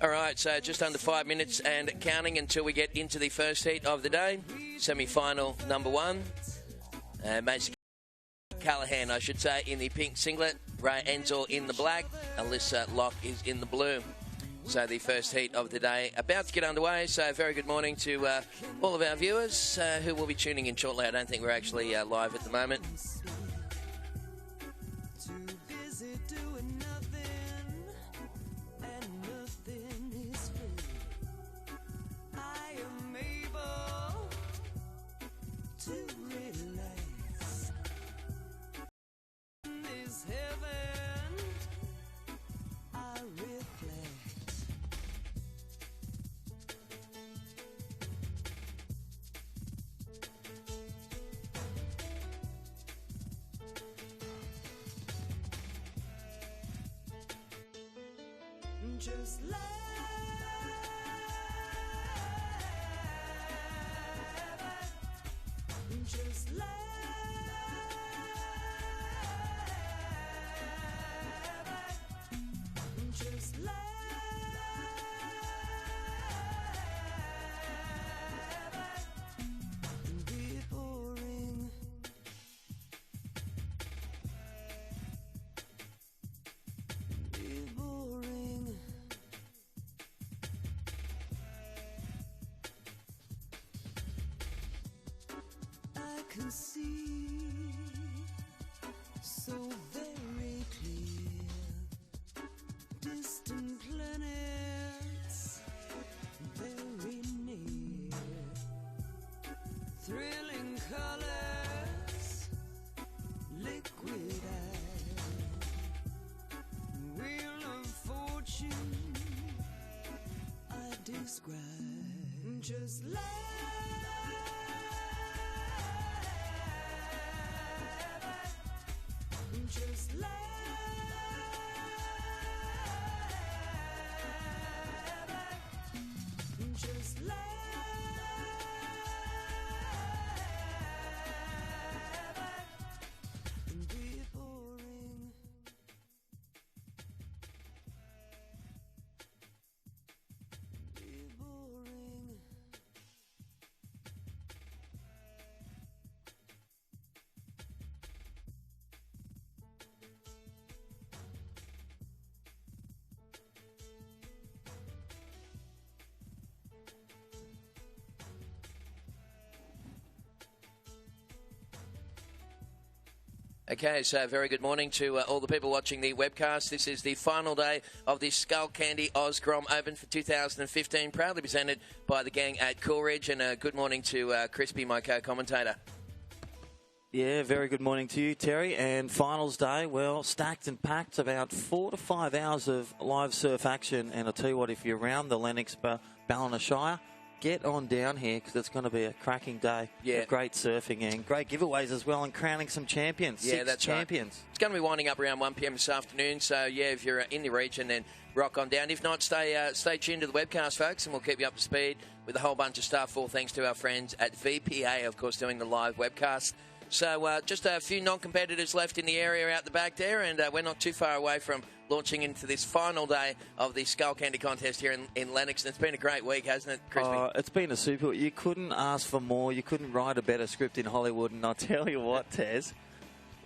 All right, so just under 5 minutes and counting until we get into the first heat of the day. Semi-final number one. Macy Callahan, I should say, in the pink singlet. Ray Enzor in the black. Alyssa Locke is in the blue. So the first heat of the day about to get underway. So very good morning to all of our viewers who will be tuning in shortly. I don't think we're actually live at the moment. Just laugh, just laugh, just laugh. Be boring. Be boring. I can see so very clear, distant planets very near, thrilling colors, liquid eye, wheel of fortune I describe. Just laugh. Just laugh, just laugh, and be boring. Be boring. Okay, so very good morning to all the people watching the webcast. This is the final day of the Skullcandy Oz Grom Open for 2015, proudly presented by the gang at Coolridge. And good morning to Crispy, my co-commentator. Yeah, very good morning to you, Terry. And finals day, well, stacked and packed, about 4 to 5 hours of live surf action. And I'll tell you what, if you're around the Lennox Ballina Shire, get on down here because it's going to be a cracking day of great surfing and great giveaways as well, and crowning some champions. Yeah, that's champions. Right. It's going to be winding up around 1 p.m. this afternoon. So, yeah, if you're in the region, then rock on down. If not, stay tuned to the webcast, folks, and we'll keep you up to speed with a whole bunch of stuff, all thanks to our friends at VPA, of course, doing the live webcast. So just a few non-competitors left in the area out the back there, and we're not too far away from launching into this final day of the Skullcandy contest here in Lennox. And it's been a great week, hasn't it, Crispy? It's been a super. You couldn't ask for more. You couldn't write a better script in Hollywood. And I'll tell you what, Tez,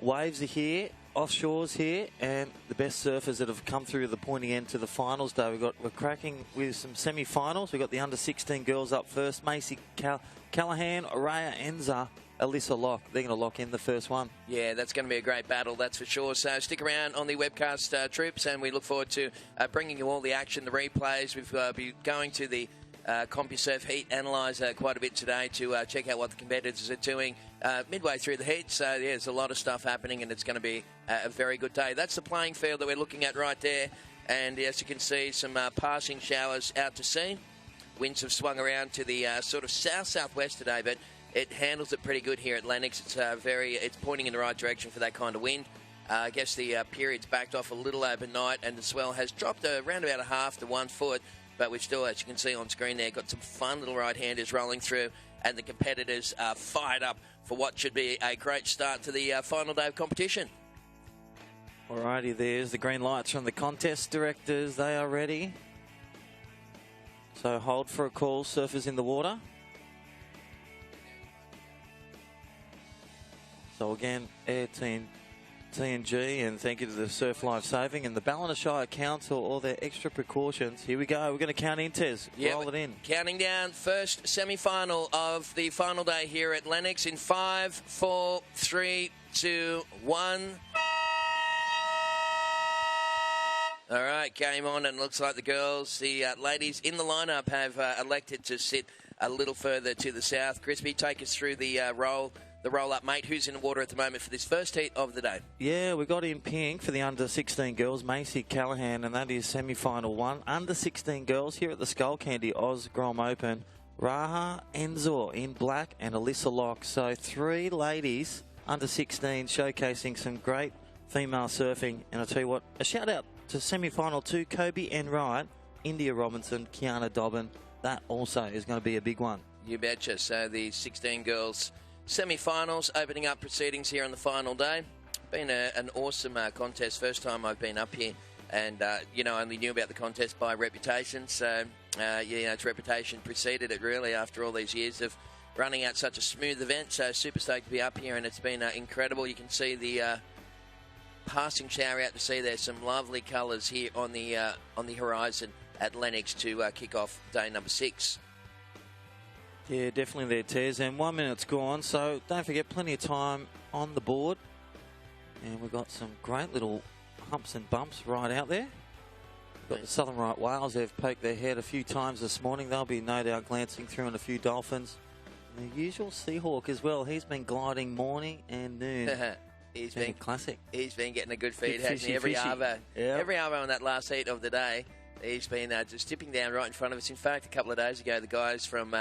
waves are here, offshore's here, and the best surfers that have come through the pointy end to the finals day. We're cracking with some semi-finals. We've got the under-16 girls up first. Macy Callahan, Raya Enza, Alyssa Locke. They're going to lock in the first one. Yeah, that's going to be a great battle, that's for sure. So stick around on the webcast, troops, and we look forward to bringing you all the action, the replays. We've been going to the CompuSurf Heat Analyzer quite a bit today to check out what the competitors are doing midway through the heat. So, yeah, there's a lot of stuff happening, and it's going to be a very good day. That's the playing field that we're looking at right there. And as you can see, some passing showers out to sea. Winds have swung around to the sort of south-southwest today, but it handles it pretty good here at Lennox. It's pointing in the right direction for that kind of wind. I guess the period's backed off a little overnight, and the swell has dropped around about a half to 1 foot. But we've still, as you can see on screen there, got some fun little right-handers rolling through and the competitors are fired up for what should be a great start to the final day of competition. Alrighty, there's the green lights from the contest directors. They are ready. So hold for a call, surfers in the water. So again, Air Team TNG, and thank you to the Surf Life Saving and the Ballina Shire Council, all their extra precautions. Here we go. We're going to count in, Tez. Roll it in. Counting down, first semi-final of the final day here at Lennox in 5, 4, 3, 2, 1. All right, game on, and it looks like the ladies in the lineup have elected to sit a little further to the south. Crispy, take us through the roll-up, mate. Who's in the water at the moment for this first heat of the day? Yeah, we got in pink for the under-16 girls, Macy Callahan, and that is semi-final 1. Under-16 girls here at the Skullcandy Oz Grom Open, Raha Enzor in black and Alyssa Locke. So 3 ladies under-16 showcasing some great female surfing. And I'll tell you what, a shout-out to semi-final 2, Kobe and Wright, India Robinson, Kiana Dobbin. That also is going to be a big one. You betcha. So the 16 girls semi-finals opening up proceedings here on the final day. Been an awesome contest. First time I've been up here, and I only knew about the contest by reputation. So its reputation preceded it really after all these years of running out such a smooth event. So super stoked to be up here, and it's been incredible. You can see the passing shower out to sea. There's some lovely colours here on the horizon at Lennox to kick off day number 6. Yeah, definitely there, Tez. And 1 minute's gone, so don't forget, plenty of time on the board. And we've got some great little humps and bumps right out there. We've got the Southern Right Whales. They've poked their head a few times this morning. They'll be no doubt glancing through on a few dolphins. And the usual Seahawk as well. He's been gliding morning and noon. He's been classic. He's been getting a good feed, Good hasn't he? Every arvo, Yep. every arvo on that last heat of the day, he's been just tipping down right in front of us. In fact, a couple of days ago, the guys from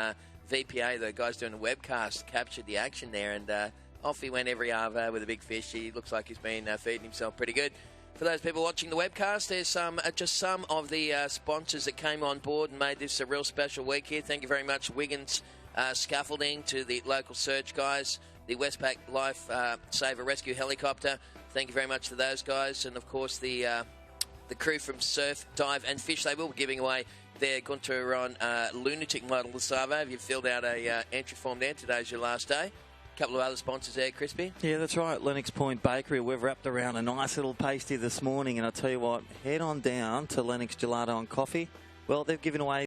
VPA, the guys doing the webcast, captured the action there, and off he went every arvo with a big fish. He looks like he's been feeding himself pretty good. For those people watching the webcast, there's just some of the sponsors that came on board and made this a real special week here. Thank you very much, Wiggins Scaffolding, to the local search guys, the Westpac Life Saver Rescue Helicopter. Thank you very much to those guys, and of course the crew from Surf, Dive and Fish. They will be giving away their Gunteron Lunatic model to Savo. You've filled out a entry form there. Today's your last day. A couple of other sponsors there, Crispy. Yeah, that's right. Lennox Point Bakery. We've wrapped around a nice little pasty this morning, and I'll tell you what, head on down to Lennox Gelato and Coffee. Well, they've given away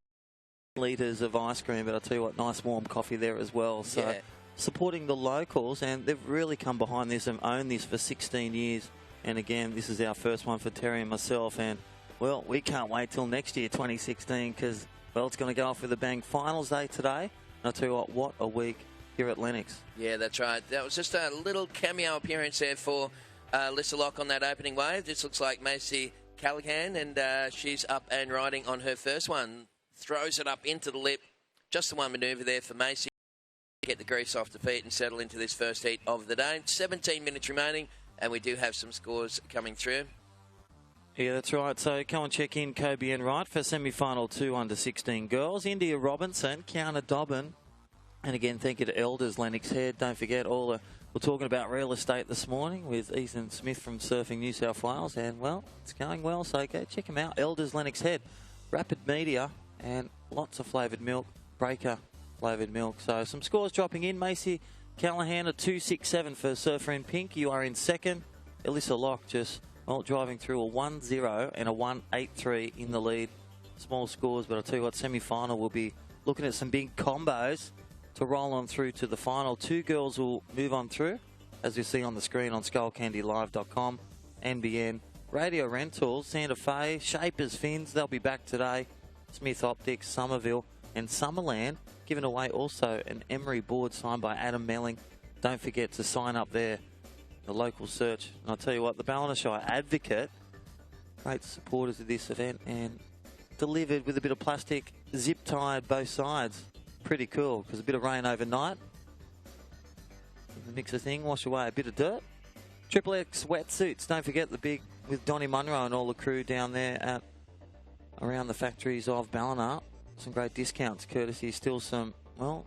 litres of ice cream, but I'll tell you what, nice warm coffee there as well. So Yeah. supporting the locals, and they've really come behind this and owned this for 16 years. And again, this is our first one for Terry and myself, and well, we can't wait till next year, 2016, because, well, it's going to go off with a bang. Finals day today, and I'll tell you what a week here at Lennox. Yeah, that's right. That was just a little cameo appearance there for Alyssa Locke on that opening wave. This looks like Macy Callahan, and she's up and riding on her first one. Throws it up into the lip. Just the one manoeuvre there for Macy. Get the grease off the feet and settle into this first heat of the day. 17 minutes remaining, and we do have some scores coming through. Yeah, that's right. So come and check in Kobe and Wright for semi-final 2 under-16 girls. India Robinson, Kiana Dobbin. And again, thank you to Elders, Lennox Head. Don't forget, we're talking about real estate this morning with Ethan Smith from Surfing New South Wales. And, well, it's going well, so go check him out. Elders, Lennox Head. Rapid Media and lots of flavoured milk. Breaker flavoured milk. So some scores dropping in. Macy Callahan, a 2.67 for Surfer in Pink. You are in second. Alyssa Locke just... well, driving through a 1-0 and a 1.83 in the lead. Small scores, but I'll tell you what, semi-final will be looking at some big combos to roll on through to the final. 2 girls will move on through, as you see on the screen on skullcandylive.com, NBN, Radio Rentals, Santa Fe, Shapers Fins, they'll be back today. Smith Optics, Somerville and Summerland, giving away also an Emery board signed by Adam Melling. Don't forget to sign up there. The local search. And I'll tell you what, the Ballina Shire Advocate, great supporters of this event, and delivered with a bit of plastic, zip-tied both sides. Pretty cool, because a bit of rain overnight. In the mix of thing, wash away a bit of dirt. Triple X wetsuits, don't forget the big, with Donnie Munro and all the crew down there at around the factories of Ballina. Some great discounts, courtesy still some, well,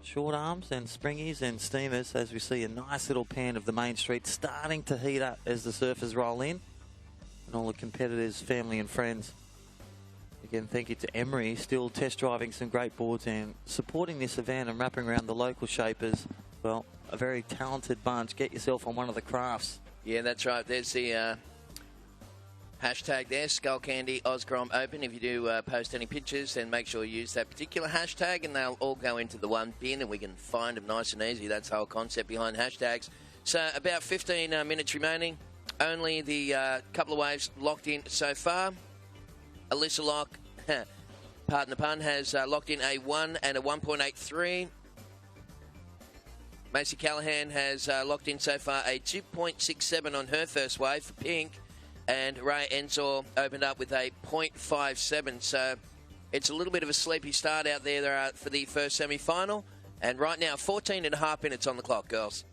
short arms and springies and steamers, as we see a nice little pan of the main street starting to heat up as the surfers roll in. And all the competitors, family and friends. Again, thank you to Emery, still test driving some great boards and supporting this event and wrapping around the local shapers. Well, a very talented bunch. Get yourself on one of the crafts. Yeah, that's right. There's the hashtag there, Skullcandy Grom Open. If you do post any pictures, then make sure you use that particular hashtag and they'll all go into the one bin and we can find them nice and easy. That's the whole concept behind hashtags. So about 15 minutes remaining. Only the couple of waves locked in so far. Alyssa Locke, pardon the pun, has locked in a 1 and a 1.83. Macy Callahan has locked in so far a 2.67 on her first wave for pink. And Ray Ensor opened up with a 0.57. So it's a little bit of a sleepy start out there for the first semi-final. And right now, 14 and a half minutes on the clock, girls.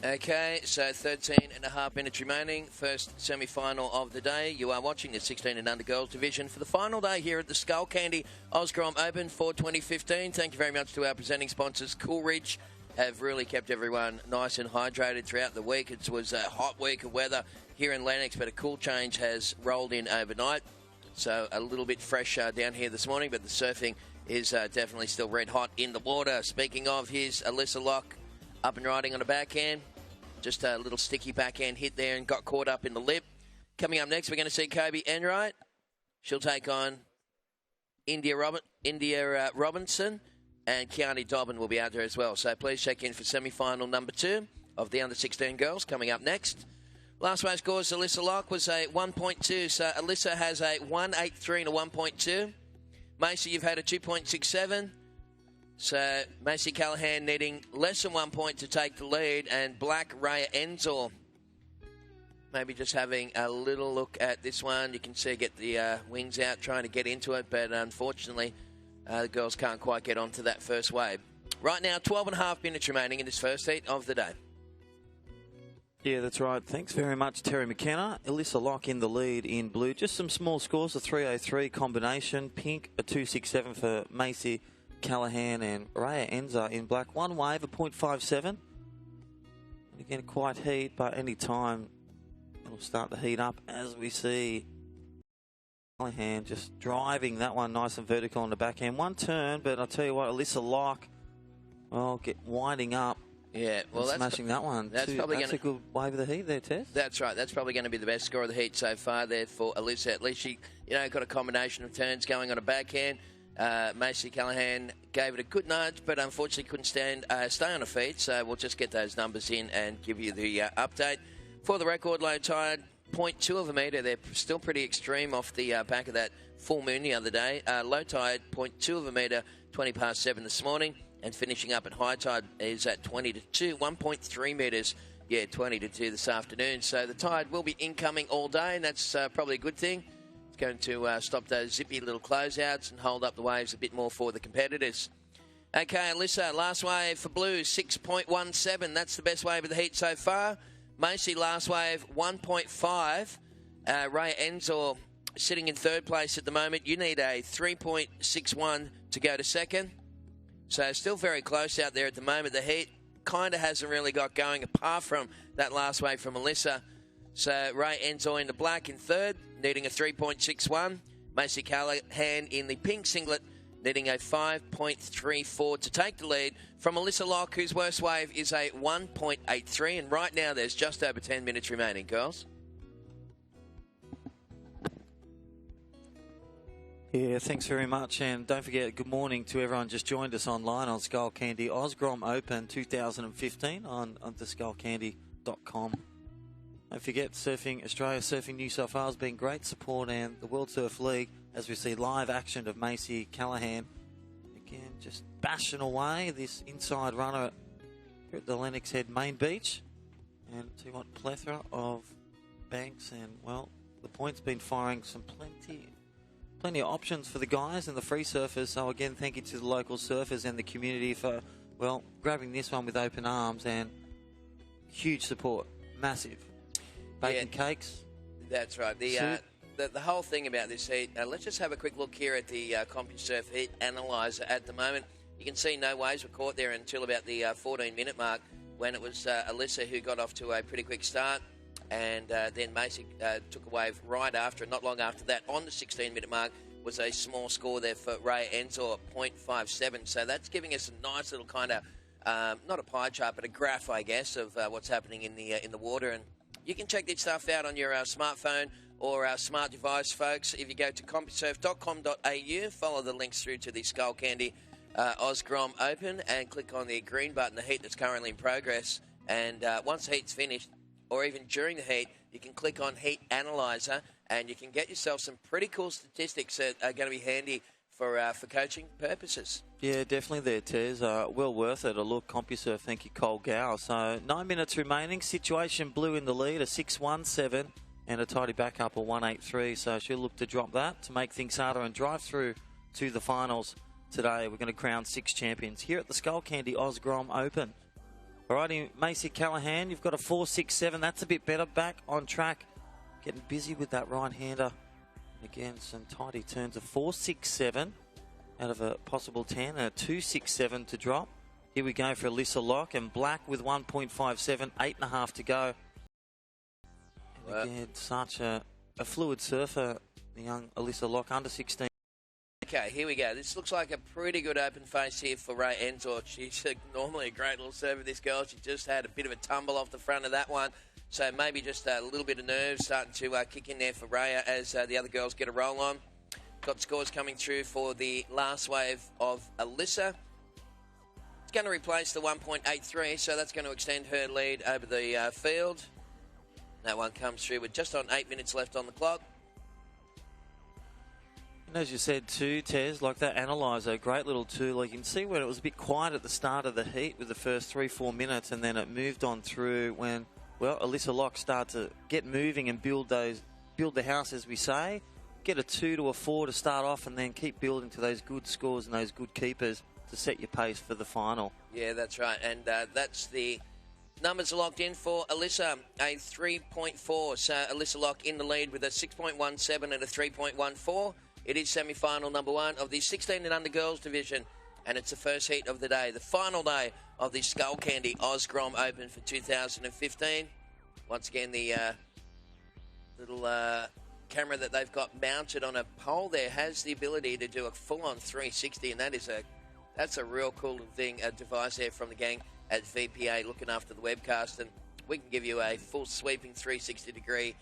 Okay, so 13 and a half minutes remaining. First semi-final of the day. You are watching the 16 and under girls division for the final day here at the Skullcandy Grom Open for 2015. Thank you very much to our presenting sponsors. Coolridge have really kept everyone nice and hydrated throughout the week. It was a hot week of weather here in Lennox, but a cool change has rolled in overnight. So a little bit fresh down here this morning, but the surfing is definitely still red hot in the water. Speaking of, here's Alyssa Locke up and riding on a backhand. Just a little sticky backhand hit there and got caught up in the lip. Coming up next, we're going to see Kobe Enright. She'll take on India Robinson, and Kiani Dobbin will be out there as well. So please check in for semi-final number 2 of the under-16 girls coming up next. Last wave scores, Alyssa Locke was a 1.2. So Alyssa has a 1.83 and a 1.2. Macy, you've had a 2.67. So Macy Callahan needing less than 1 point to take the lead, and Black Raya Enzor maybe just having a little look at this one. You can see get the wings out trying to get into it, but unfortunately the girls can't quite get onto that first wave. Right now, 12 and a half minutes remaining in this first heat of the day. Yeah, that's right. Thanks very much, Terry McKenna. Alyssa Locke in the lead in blue. Just some small scores, a 3.03 combination. Pink, a 2.67 for Macy Callahan, and Raya Enza in black. One wave, a 0.57. And again, quite heat, but any time it'll start to heat up as we see Callahan just driving that one nice and vertical on the backhand. One turn, but I'll tell you what, Alyssa Locke, well, winding up. Yeah, well, that's smashing that one. That's probably a good wave of the heat there, Tess. That's right. That's probably going to be the best score of the heat so far there for Alyssa. At least she, got a combination of turns going on a backhand. Macy Callahan gave it a good nudge, but unfortunately couldn't stay on her feet. So we'll just get those numbers in and give you the update. For the record, low tide, 0.2 of a metre. They're still pretty extreme off the back of that full moon the other day. Low tide, 0.2 of a metre, 20 past 7 this morning. And finishing up at high tide is at 20 to 2, 1.3 metres. Yeah, 20 to 2 this afternoon. So the tide will be incoming all day, and that's probably a good thing. Going to stop those zippy little closeouts and hold up the waves a bit more for the competitors. Okay, Alyssa, last wave for blue, 6.17. That's the best wave of the heat so far. Macy, last wave, 1.5. Ray Enzor sitting in third place at the moment. You need a 3.61 to go to second. So still very close out there at the moment. The heat kind of hasn't really got going apart from that last wave from Alyssa. So Ray Enzor in the black in third, needing a 3.61. Macy Callahan in the pink singlet, needing a 5.34 to take the lead from Alyssa Locke, whose worst wave is a 1.83. And right now there's just over 10 minutes remaining, girls. Yeah, thanks very much. And don't forget, good morning to everyone just joined us online on Skullcandy Grom Open 2015 on the skullcandy.com. Don't forget, Surfing Australia, Surfing New South Wales being great support, and the World Surf League as we see live action of Macy Callahan. Again, just bashing away this inside runner here at the Lennox Head main beach. And see what plethora of banks, and well, the point's been firing some plenty of options for the guys and the free surfers. So again, thank you to the local surfers and the community for, well, grabbing this one with open arms, and huge support, massive. Bacon cakes. That's right. The whole thing about this heat, let's just have a quick look here at the CompuSurf Heat Analyzer at the moment. You can see no waves were caught there until about the 14-minute mark, when it was Alyssa who got off to a pretty quick start, and then Macy took a wave right after, and not long after that, on the 16-minute mark, was a small score there for Ray Enzor, 0.57. So that's giving us a nice little kind of, not a pie chart, but a graph, I guess, of what's happening in the water. And you can check this stuff out on your smartphone or smart device, folks. If you go to compusurf.com.au, follow the links through to the Skullcandy Grom Open, and click on the green button, the heat that's currently in progress. And once the heat's finished, or even during the heat, you can click on Heat Analyzer, and you can get yourself some pretty cool statistics that are going to be handy for coaching purposes. Yeah, definitely there, Tez. Well worth it. A look, CompuSurf. Thank you, Cole Gow. So 9 minutes remaining. Situation Blue in the lead, a 6.17, and a tidy backup, a 1.83. So she'll look to drop that to make things harder and drive through to the finals today. We're going to crown 6 champions here at the Skullcandy Grom Open. Alrighty, Macy Callahan, you've got a 4.67. That's a bit better. Back on track. Getting busy with that right-hander. Again, some tidy turns. A 4.67 out of a possible 10. And a 2.67 to drop. Here we go for Alyssa Locke. And Black with 1.57. 8.5 to go. And again, such a fluid surfer, the young Alyssa Locke, under 16. Okay, here we go. This looks like a pretty good open face here for Ray Enzor. She's normally a great little server, this girl. She just had a bit of a tumble off the front of that one. So maybe just a little bit of nerves starting to kick in there for Raya as the other girls get a roll on. Got scores coming through for the last wave of Alyssa. It's going to replace the 1.83, so that's going to extend her lead over the field. That one comes through with just on 8 minutes left on the clock. And as you said too, Tez, like that analyzer, great little tool. You can see when it was a bit quiet at the start of the heat with the first 3-4 minutes, and then it moved on through when, well, Alyssa Locke started to get moving and build the house, as we say. Get a 2 to a 4 to start off, and then keep building to those good scores and those good keepers to set your pace for the final. Yeah, that's right. And that's the numbers are locked in for Alyssa, a 3.4. So Alyssa Locke in the lead with a 6.17 and a 3.14. It is semi-final number 1 of the 16 and under girls division, and it's the first heat of the day, the final day of the Skullcandy Grom Open for 2015. Once again, the little camera that they've got mounted on a pole there has the ability to do a full-on 360, and that's a real cool thing, a device there from the gang at VPA looking after the webcast, and we can give you a full sweeping 360-degree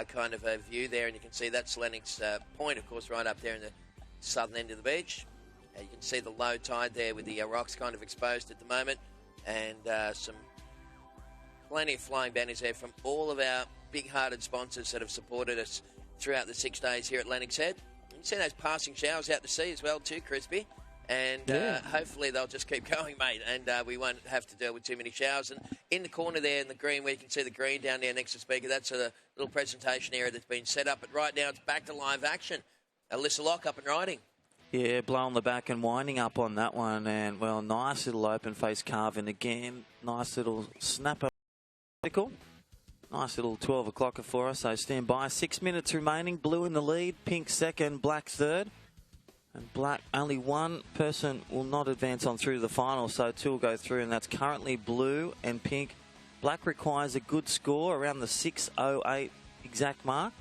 kind of a view there, and you can see that's Lennox Point, of course, right up there in the southern end of the beach. You can see the low tide there with the rocks kind of exposed at the moment, and plenty of flying banners there from all of our big-hearted sponsors that have supported us throughout the 6 days here at Lennox Head. You can see those passing showers out to sea as well too, Crispy. And hopefully they'll just keep going, mate, and we won't have to deal with too many showers. And in the corner there in the green, where you can see the green down there next to the speaker, that's a little presentation area that's been set up. But right now it's back to live action. Alyssa Locke up and riding. Yeah, blowing the back and winding up on that one. And, well, nice little open face carving again. Nice little snapper. Nice little 12 o'clocker for us, so stand by. 6 minutes remaining. Blue in the lead, pink second, black third. And black, only one person will not advance on through to the final, so 2 will go through, and that's currently blue and pink. Black requires a good score around the 6.08 exact mark.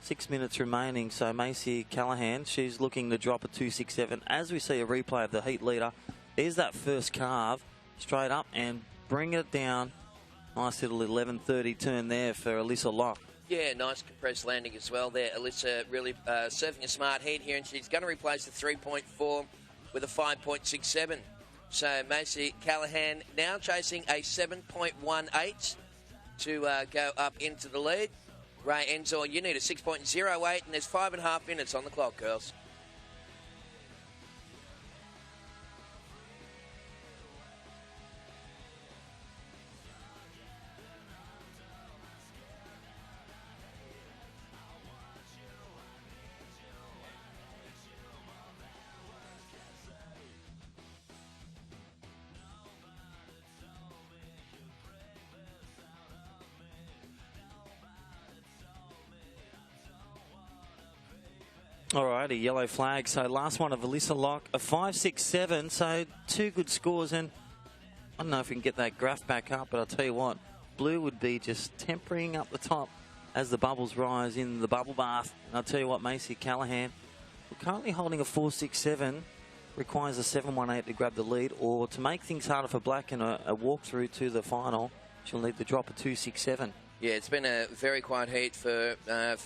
6 minutes remaining, so Macy Callahan, she's looking to drop a 2.67. As we see a replay of the heat leader, there's that first carve, straight up and bring it down. Nice little 11.30 turn there for Alyssa Locke. Yeah, nice compressed landing as well there. Alyssa really surfing a smart heat here, and she's going to replace the 3.4 with a 5.67. So Macy Callahan now chasing a 7.18 to go up into the lead. Ray Enzor, you need a 6.08, and there's 5.5 minutes on the clock, girls. Alrighty, yellow flag. So last one of Alyssa Locke, a 5.67. So 2 good scores, and I don't know if we can get that graph back up, but I'll tell you what, blue would be just tempering up the top as the bubbles rise in the bubble bath. And I'll tell you what, Macy Callahan, currently holding a 4.67, requires a 7.18 to grab the lead, or to make things harder for black in a walkthrough to the final, she'll need to drop a 2.67. Yeah, it's been a very quiet heat for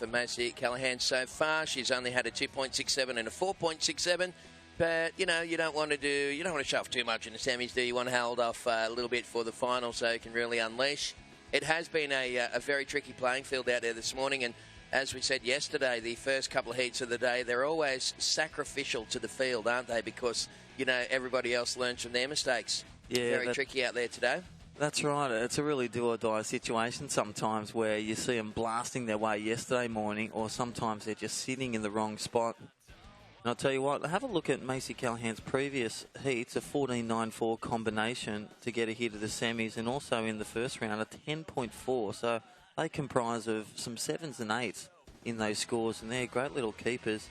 Macy Callahan so far. She's only had a 2.67 and a 4.67. But, you know, you don't want to shove too much in the semis, do you? Want to hold off a little bit for the final so you can really unleash. It has been a very tricky playing field out there this morning, and as we said yesterday, the first couple of heats of the day, they're always sacrificial to the field, aren't they? Because, you know, everybody else learns from their mistakes. Yeah, very tricky out there today. That's right. It's a really do-or-die situation sometimes where you see them blasting their way yesterday morning, or sometimes they're just sitting in the wrong spot. And I'll tell you what, have a look at Macy Callahan's previous heats, a 14.94 combination to get a hit of the semis, and also in the first round, a 10.4. So they comprise of some 7s and 8s in those scores, and they're great little keepers.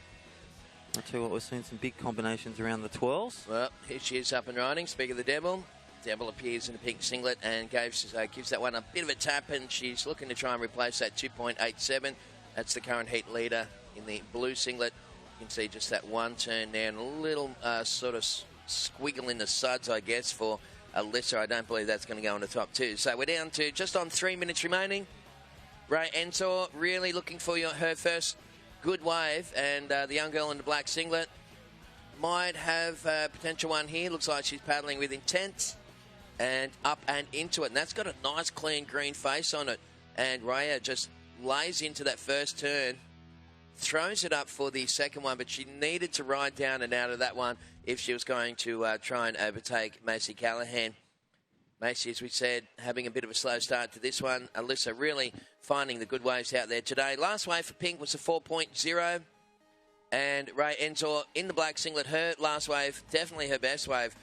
I'll tell you what, we're seeing some big combinations around the 12s. Well, here she is up and riding. Speak of the devil. Devil appears in a pink singlet and gives that one a bit of a tap, and she's looking to try and replace that 2.87. That's the current heat leader in the blue singlet. You can see just that one turn there and a little sort of squiggle in the suds, I guess, for Alyssa. I don't believe that's going to go on the top 2. So we're down to just on 3 minutes remaining. Ray Enzor really looking for her first good wave, and the young girl in the black singlet might have a potential one here. Looks like she's paddling with intent. And up and into it. And that's got a nice, clean green face on it. And Raya just lays into that first turn, throws it up for the second one, but she needed to ride down and out of that one if she was going to try and overtake Macy Callahan. Macy, as we said, having a bit of a slow start to this one. Alyssa really finding the good waves out there today. Last wave for pink was a 4.0. And Ray Enzor in the black singlet, her last wave, definitely her best wave.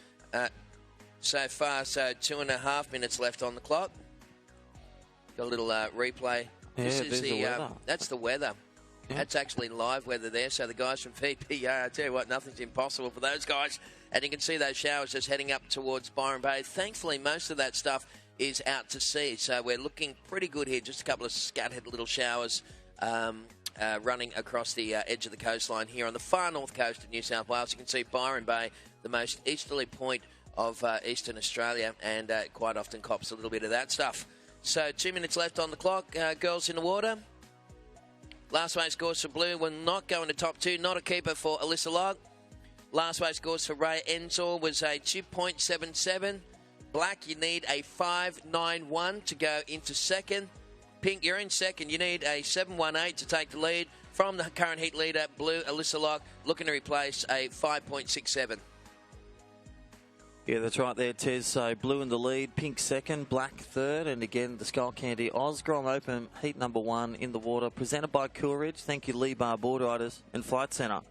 So far, so 2.5 minutes left on the clock. Got a little replay. Yeah, This is the weather. That's the weather. Yeah. That's actually live weather there. So the guys from VPA, I tell you what, nothing's impossible for those guys. And you can see those showers just heading up towards Byron Bay. Thankfully, most of that stuff is out to sea. So we're looking pretty good here. Just a couple of scattered little showers running across the edge of the coastline here on the far north coast of New South Wales. You can see Byron Bay, the most easterly point of eastern Australia, and quite often cops a little bit of that stuff. So 2 minutes left on the clock. Girls in the water. Last wave scores for blue will not go into top 2. Not a keeper for Alyssa Locke. Last wave scores for Ray Enzor was a 2.77. Black, you need a 5.91 to go into second. Pink, you're in second. You need a 7.18 to take the lead. From the current heat leader, blue, Alyssa Locke, looking to replace a 5.67. Yeah, that's right there, Tez. So blue in the lead, pink second, black third, and again the Skullcandy Grom Open heat number 1 in the water, presented by Coolridge. Thank you, Lee Bar Board Riders and Flight Centre.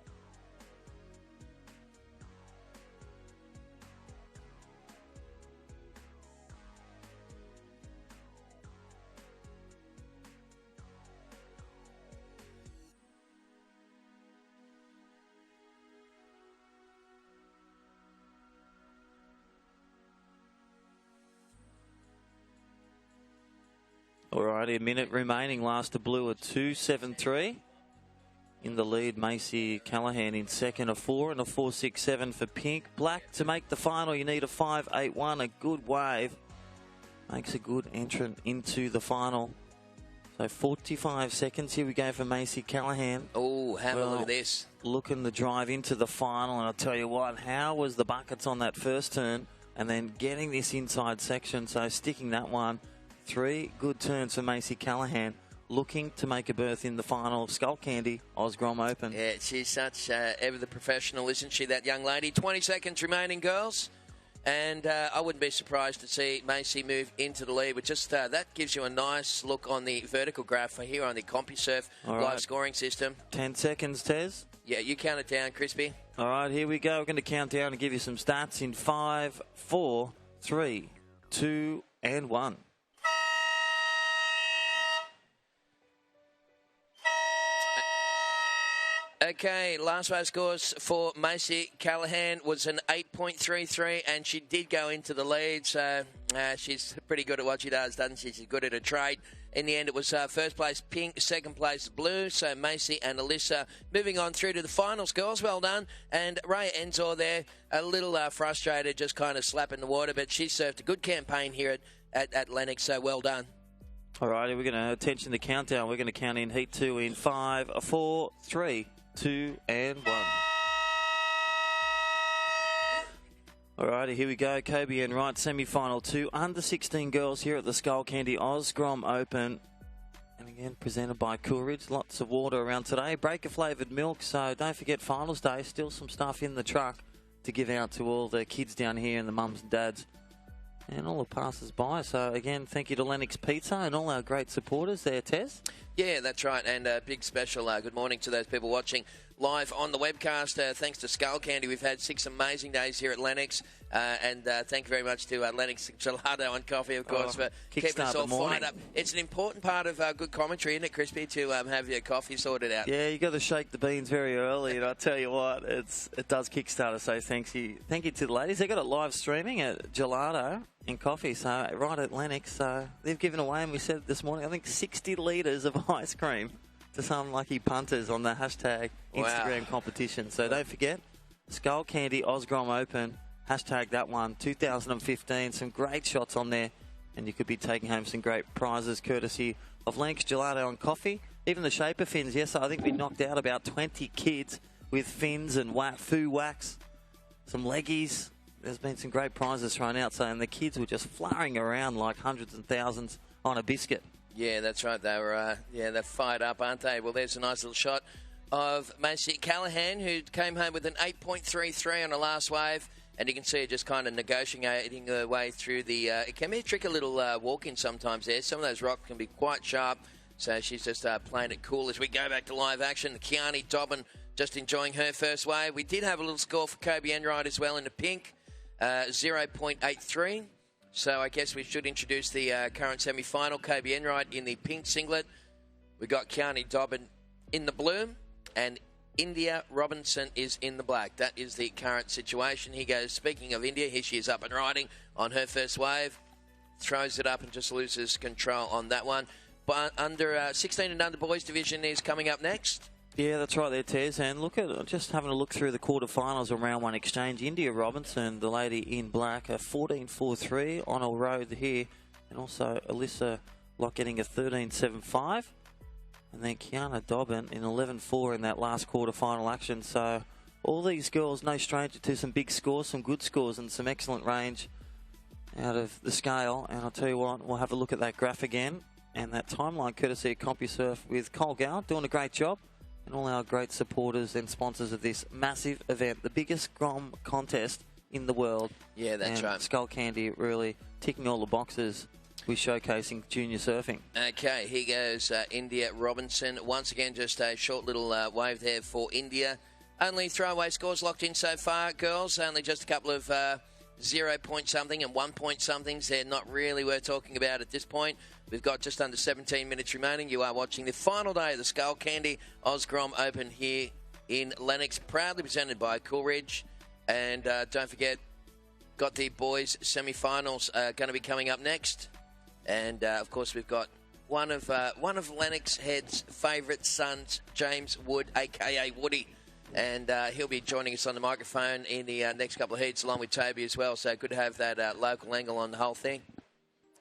Alrighty, a minute remaining. Last to blue, a 2.73. In the lead, Macy Callahan in second, a 4 and a 4.67 for pink. Black, to make the final, you need a 5.81, a good wave. Makes a good entrant into the final. So 45 seconds. Here we go for Macy Callahan. Oh, have a look at this. Looking to drive into the final. And I'll tell you what, how was the buckets on that first turn? And then getting this inside section. So sticking that one. 3 good turns for Macy Callahan. Looking to make a berth in the final of Skullcandy Grom Open. Yeah, she's such ever the professional, isn't she, that young lady? 20 seconds remaining, girls. And I wouldn't be surprised to see Macy move into the lead. But just that gives you a nice look on the vertical graph here on the CompuServe live scoring system. 10 seconds, Tez. Yeah, you count it down, Crispy. All right, here we go. We're going to count down and give you some stats in 5, 4, 3, 2, and 1. Okay, last row scores for Macy Callahan was an 8.33, and she did go into the lead, so she's pretty good at what she does, doesn't she? She's good at her trade. In the end, it was first place pink, second place blue, so Macy and Alyssa moving on through to the finals. Girls, well done. And Ray Enzor there, a little frustrated, just kind of slapping the water, but she served a good campaign here at Lennox, so well done. All righty, we're going to attention the countdown. We're going to count in Heat 2 in 5, 4, 3, 2, and 1. Alrighty, here we go. Kobe and Wright semi-final 2. Under 16 girls here at the Skullcandy Grom Open. And again, presented by Coolridge. Lots of water around today. Breaker flavoured milk. So don't forget finals day. Still some stuff in the truck to give out to all the kids down here and the mums and dads. And all the passers-by. So again, thank you to Lennox Pizza and all our great supporters there, Tez. Yeah, that's right. And a big special good morning to those people watching live on the webcast. Thanks to Skullcandy. We've had 6 amazing days here at Lennox. And thank you very much to Lennox Gelato and Coffee, of course, for keeping us all fired up. It's an important part of good commentary, isn't it, Crispy, to have your coffee sorted out? Yeah, you got to shake the beans very early. And I tell you what, it does kickstart us. So thank you to the ladies. They got it live streaming at Gelato and Coffee, so right at Lennox. So they've given away, and we said this morning, I think 60 litres of ice cream to some lucky punters on the hashtag Instagram competition. So don't forget, Skullcandy Grom Open, hashtag that one, 2015. Some great shots on there, and you could be taking home some great prizes courtesy of Lennox Gelato and Coffee. Even the shaper fins, yes, I think we knocked out about 20 kids with fins and foo wax, some leggies. There's been some great prizes thrown out, so and the kids were just flying around like hundreds and thousands on a biscuit. Yeah, that's right. They were, they're fired up, aren't they? Well, there's a nice little shot of Macy Callahan, who came home with an 8.33 on her last wave. And you can see her just kind of negotiating her way through the... it can be a tricky little walk-in sometimes there. Some of those rocks can be quite sharp. So she's just playing it cool as we go back to live action. Kiani Dobbin just enjoying her first wave. We did have a little score for Kobe Enright as well in the pink, 0.83. So I guess we should introduce the current semi-final. Kobe Enright in the pink singlet. We got Kiani Dobbin in the blue. And India Robinson is in the black. That is the current situation. He goes, speaking of India, here she is up and riding on her first wave. Throws it up and just loses control on that one. But under 16 and under boys division is coming up next. Yeah, that's right there, Tez. And look at just having a look through the quarterfinals of round 1 exchange. India Robinson, the lady in black, a 14.43 on a road here. And also Alyssa Locke getting a 13.75. And then Kiana Dobbin in 11.4 in that last quarter-final action. So all these girls, no stranger to some big scores, some good scores, and some excellent range out of the scale. And I'll tell you what, we'll have a look at that graph again. And that timeline courtesy of CompuServe with Cole Gow doing a great job. And all our great supporters and sponsors of this massive event, the biggest Grom contest in the world. Yeah, that's right. Skullcandy really ticking all the boxes. We're showcasing junior surfing. Okay, here goes India Robinson. Once again, just a short little wave there for India. Only throwaway scores locked in so far, girls. Only just a couple of 0 point something and 1 point somethings. They're not really worth talking about at this point. We've got just under 17 minutes remaining. You are watching the final day of the Skullcandy Grom Open here in Lennox, proudly presented by Coolridge. And don't forget, got the boys semi-finals going to be coming up next. And, of course, we've got one of Lennox Head's favourite sons, James Wood, a.k.a. Woody. And he'll be joining us on the microphone in the next couple of heats, along with Toby as well. So good to have that local angle on the whole thing.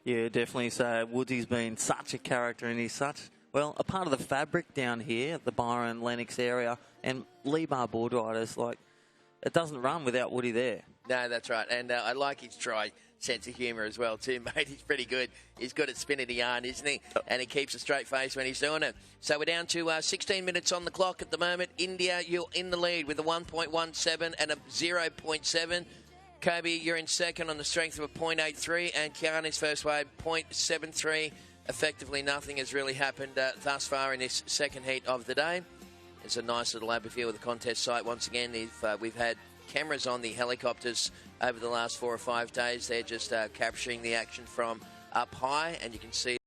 Yeah, definitely. So Woodsy's been such a character, and he's such, well, a part of the fabric down here at the Byron, Lennox area. And Lee Bar board riders, like, it doesn't run without Woody there. No, that's right. And I like his dry sense of humour as well, too, mate. He's pretty good. He's good at spinning the yarn, isn't he? And he keeps a straight face when he's doing it. So we're down to 16 minutes on the clock at the moment. India, you're in the lead with a 1.17 and a 0.7. Kobe, you're in second on the strength of a 0.83. And Kiana's first wave, 0.73. Effectively, nothing has really happened thus far in this second heat of the day. It's a nice little overview of the contest site. Once again, we've had cameras on the helicopters over the last 4 or 5 days. They're just capturing the action from up high, and you can see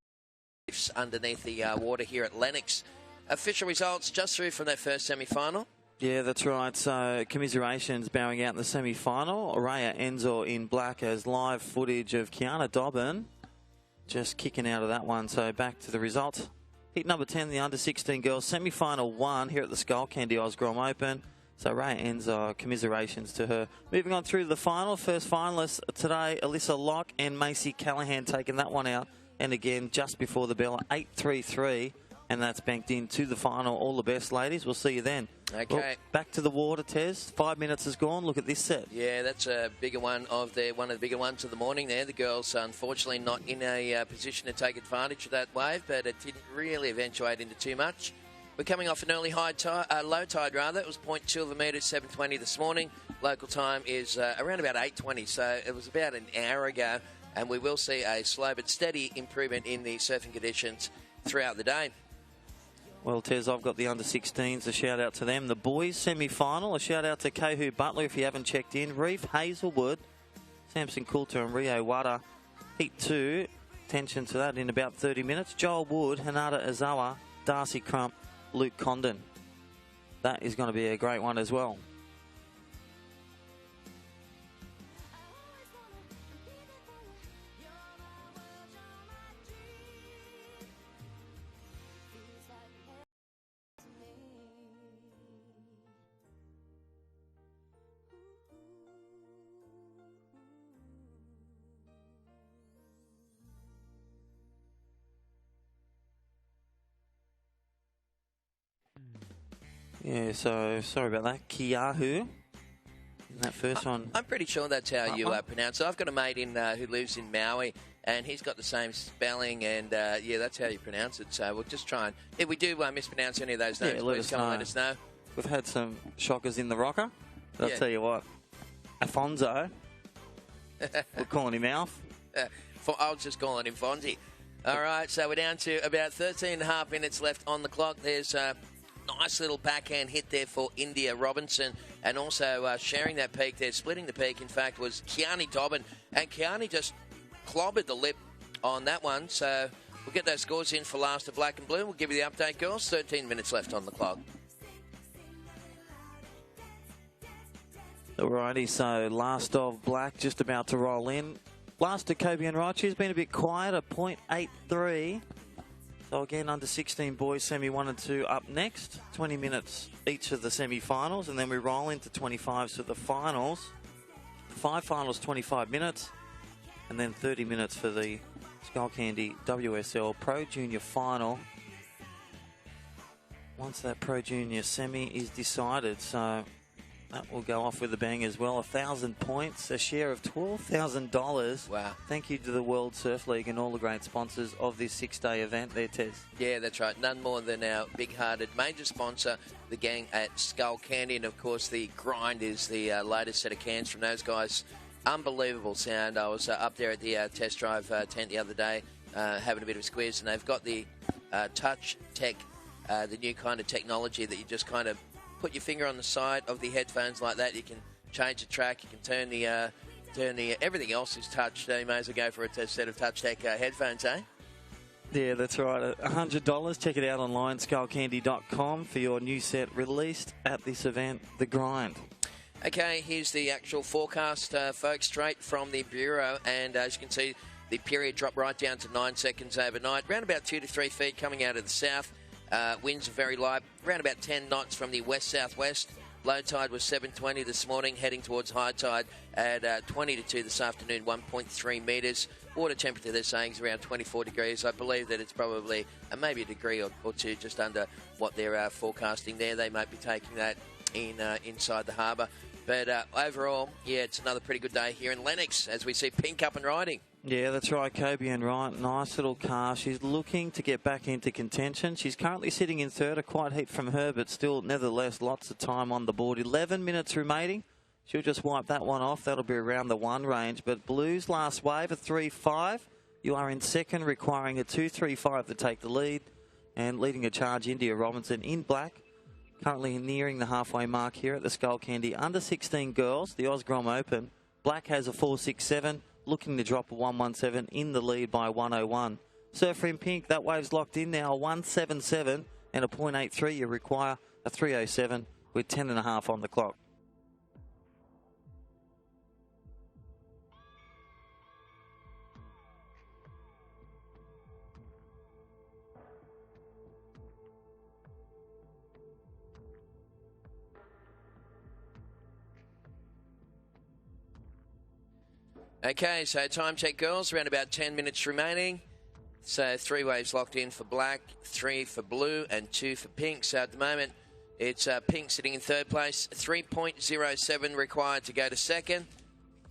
underneath the water here at Lennox. Official results just through from that first semi-final. Yeah, that's right. So commiserations bowing out in the semi-final. Araya Enzo in black as live footage of Kiana Dobbin just kicking out of that one. So back to the results. Heat number 10, the under-16 girls semi-final 1 here at the Skullcandy Oz Grom Open. So Araya Enzo, commiserations to her. Moving on through to the final. First finalists today, Alyssa Locke and Macy Callahan taking that one out. And again, just before the bell, 8.33. And that's banked into the final. All the best, ladies. We'll see you then. Okay. Well, back to the water, Tez. 5 minutes is gone. Look at this set. Yeah, that's a bigger one of the bigger ones of the morning there. The girls, unfortunately, not in a position to take advantage of that wave, but it didn't really eventuate into too much. We're coming off an early low tide, rather. It was 0.2 of a metre, 7:20 this morning. Local time is around about 8:20, so it was about an hour ago, and we will see a slow but steady improvement in the surfing conditions throughout the day. Well, Tez, I've got the under-16s, a shout-out to them. The boys semi-final, a shout-out to Kohu Butler if you haven't checked in. Reef Hazelwood, Samson Coulter and Rio Wada. Heat 2, attention to that in about 30 minutes. Joel Wood, Hanada Azawa, Darcy Crump, Luke Condon. That is going to be a great one as well. Yeah, so sorry about that. Kiahu. That first one. I'm pretty sure that's how you pronounce it. I've got a mate who lives in Maui, and he's got the same spelling, and yeah, that's how you pronounce it. So we'll just try and, if we do mispronounce any of those names, please come and let us know. We've had some shockers in the rocker. But I'll tell you what, Afonso, we're calling him Alf. I was just calling him Fonzie. All right, so we're down to about 13 and a half minutes left on the clock. There's nice little backhand hit there for India Robinson, and also sharing that peak there, splitting the peak, in fact, was Kiani Dobbin, and Kiani just clobbered the lip on that one. So we'll get those scores in for last of black and blue. We'll give you the update, girls. 13 minutes left on the clock. Alrighty, so last of black just about to roll in. Last of Kobe and Raichi's been a bit quieter, 0.83. So again, under 16 boys, semi 1 and 2 up next. 20 minutes each of the semi-finals, and then we roll into 25s for the finals. 5 finals, 25 minutes, and then 30 minutes for the Skullcandy WSL Pro Junior Final. Once that Pro Junior semi is decided, so that will go off with a bang as well. 1,000 points, a share of $12,000. Wow. Thank you to the World Surf League and all the great sponsors of this 6-day event there, Tez. Yeah, that's right. None more than our big-hearted major sponsor, the gang at Skullcandy. And, of course, the Grind is the latest set of cans from those guys. Unbelievable sound. I was up there at the test drive tent the other day having a bit of a squeeze, and they've got the Touch Tech, the new kind of technology that you just kind of put your finger on the side of the headphones like that. You can change the track. You can turn the everything else is touch. You may as well go for a set of Touch Tech headphones, eh? Yeah, that's right. $100. Check it out online, skullcandy.com, for your new set released at this event, The Grind. Okay, here's the actual forecast, folks, straight from the Bureau. And as you can see, the period dropped right down to 9 seconds overnight. Around about 2 to 3 feet coming out of the south. Winds are very light, around about 10 knots from the west-southwest. Low tide was 7:20 this morning, heading towards high tide at 20 to 2 this afternoon, 1.3 metres. Water temperature, they're saying, is around 24 degrees. I believe that it's probably maybe a degree or two just under what they're forecasting there. They might be taking that inside the harbour. But overall, yeah, it's another pretty good day here in Lennox as we see Pink up and riding. Yeah, that's right, Kobe and Wright. Nice little car. She's looking to get back into contention. She's currently sitting in third, a quiet heat from her, but still, nevertheless, lots of time on the board. 11 minutes remaining. She'll just wipe that one off. That'll be around the 1 range. But Blues last wave, a 3.5. You are in second, requiring a 2.35 to take the lead. And leading a charge, India Robinson in black. Currently nearing the halfway mark here at the Skullcandy under 16 girls, the Grom Open. Black has a 4.67, looking to drop a 1.17 in the lead by 1.01. Surfer in pink, that wave's locked in now, a 1.77 and a 0.83. You require a 3.07 with 10.5 on the clock. Okay, so time check, girls. Around about 10 minutes remaining. So 3 waves locked in for black, 3 for blue, and 2 for pink. So at the moment, it's pink sitting in third place. 3.07 required to go to second.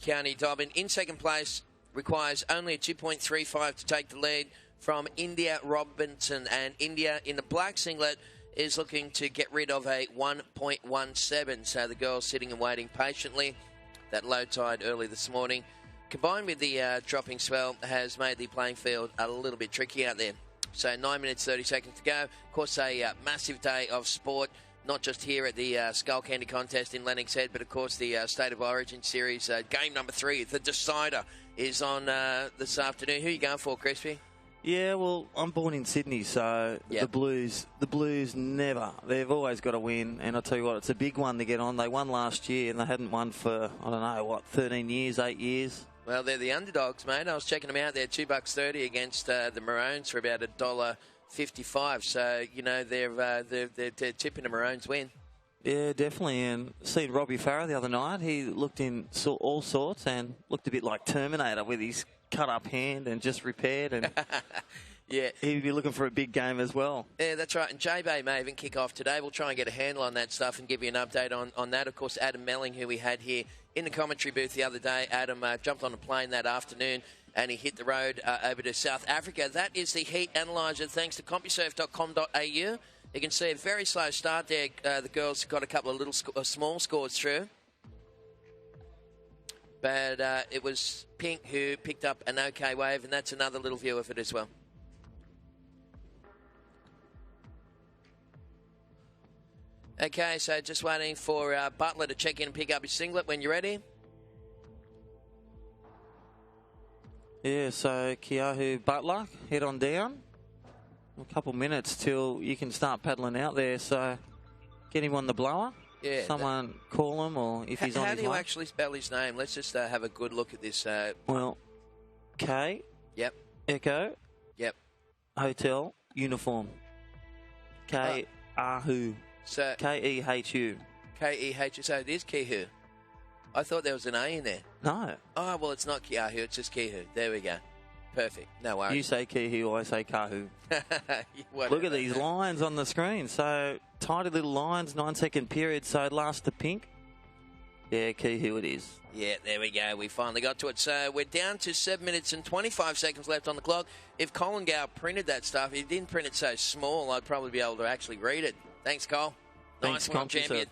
Kearney Dobbin in second place requires only a 2.35 to take the lead from India Robinson. And India in the black singlet is looking to get rid of a 1.17. So the girls sitting and waiting patiently. That low tide early this morning, combined with the dropping swell, has made the playing field a little bit tricky out there. So 9 minutes, 30 seconds to go. Of course, a massive day of sport, not just here at the Skullcandy contest in Lennox Head, but of course the State of Origin series. Game number 3, the decider, is on this afternoon. Who are you going for, Crispy? Yeah, well, I'm born in Sydney, so Yep. the Blues never. They've always got to win, and I'll tell you what, it's a big one to get on. They won last year, and they hadn't won for, 13 years, 8 years. Well, they're the underdogs, mate. I was checking them out. They're $2.30 against the Maroons for about $1.55. So, you know, they're tipping the Maroons win. Yeah, definitely. And seen Robbie Farah the other night. He looked in all sorts and looked a bit like Terminator with his cut-up hand and just repaired. And yeah, he'd be looking for a big game as well. Yeah, that's right. And J-Bay may even kick off today. We'll try and get a handle on that stuff and give you an update on that. Of course, Adam Melling, who we had here in the commentary booth the other day. Adam jumped on a plane that afternoon and he hit the road over to South Africa. That is the heat analyzer thanks to CompuServe.com.au. You can see a very slow start there. The girls got a couple of little small scores through. But it was Pink who picked up an okay wave, and that's another little view of it as well. Okay, so just waiting for Butler to check in and pick up his singlet when you're ready. Yeah, so Keahu Butler, head on down. A couple minutes till you can start paddling out there, so get him on the blower. Yeah. Someone call him, or if he's on his way. How do you actually spell his name? Let's just have a good look at this. Well, K. Yep. Echo. Yep. Hotel. Uniform. K-A-H-U. So K-E-H-U. K-E-H-U. So it is Kihu. I thought there was an A in there. No. Oh, well, it's not Kiahu. It's just Kihu. There we go. Perfect. No worries. You say Kihu, I say Kahu. Whatever. Look at these lines on the screen. So, tidy little lines, 9-second period. So, last to pink. Yeah, Kihu it is. Yeah, there we go. We finally got to it. So, we're down to 7 minutes and 25 seconds left on the clock. If Colin Gow printed that stuff, he didn't print it so small, I'd probably be able to actually read it. Thanks, Cole. Thanks, nice one, champion.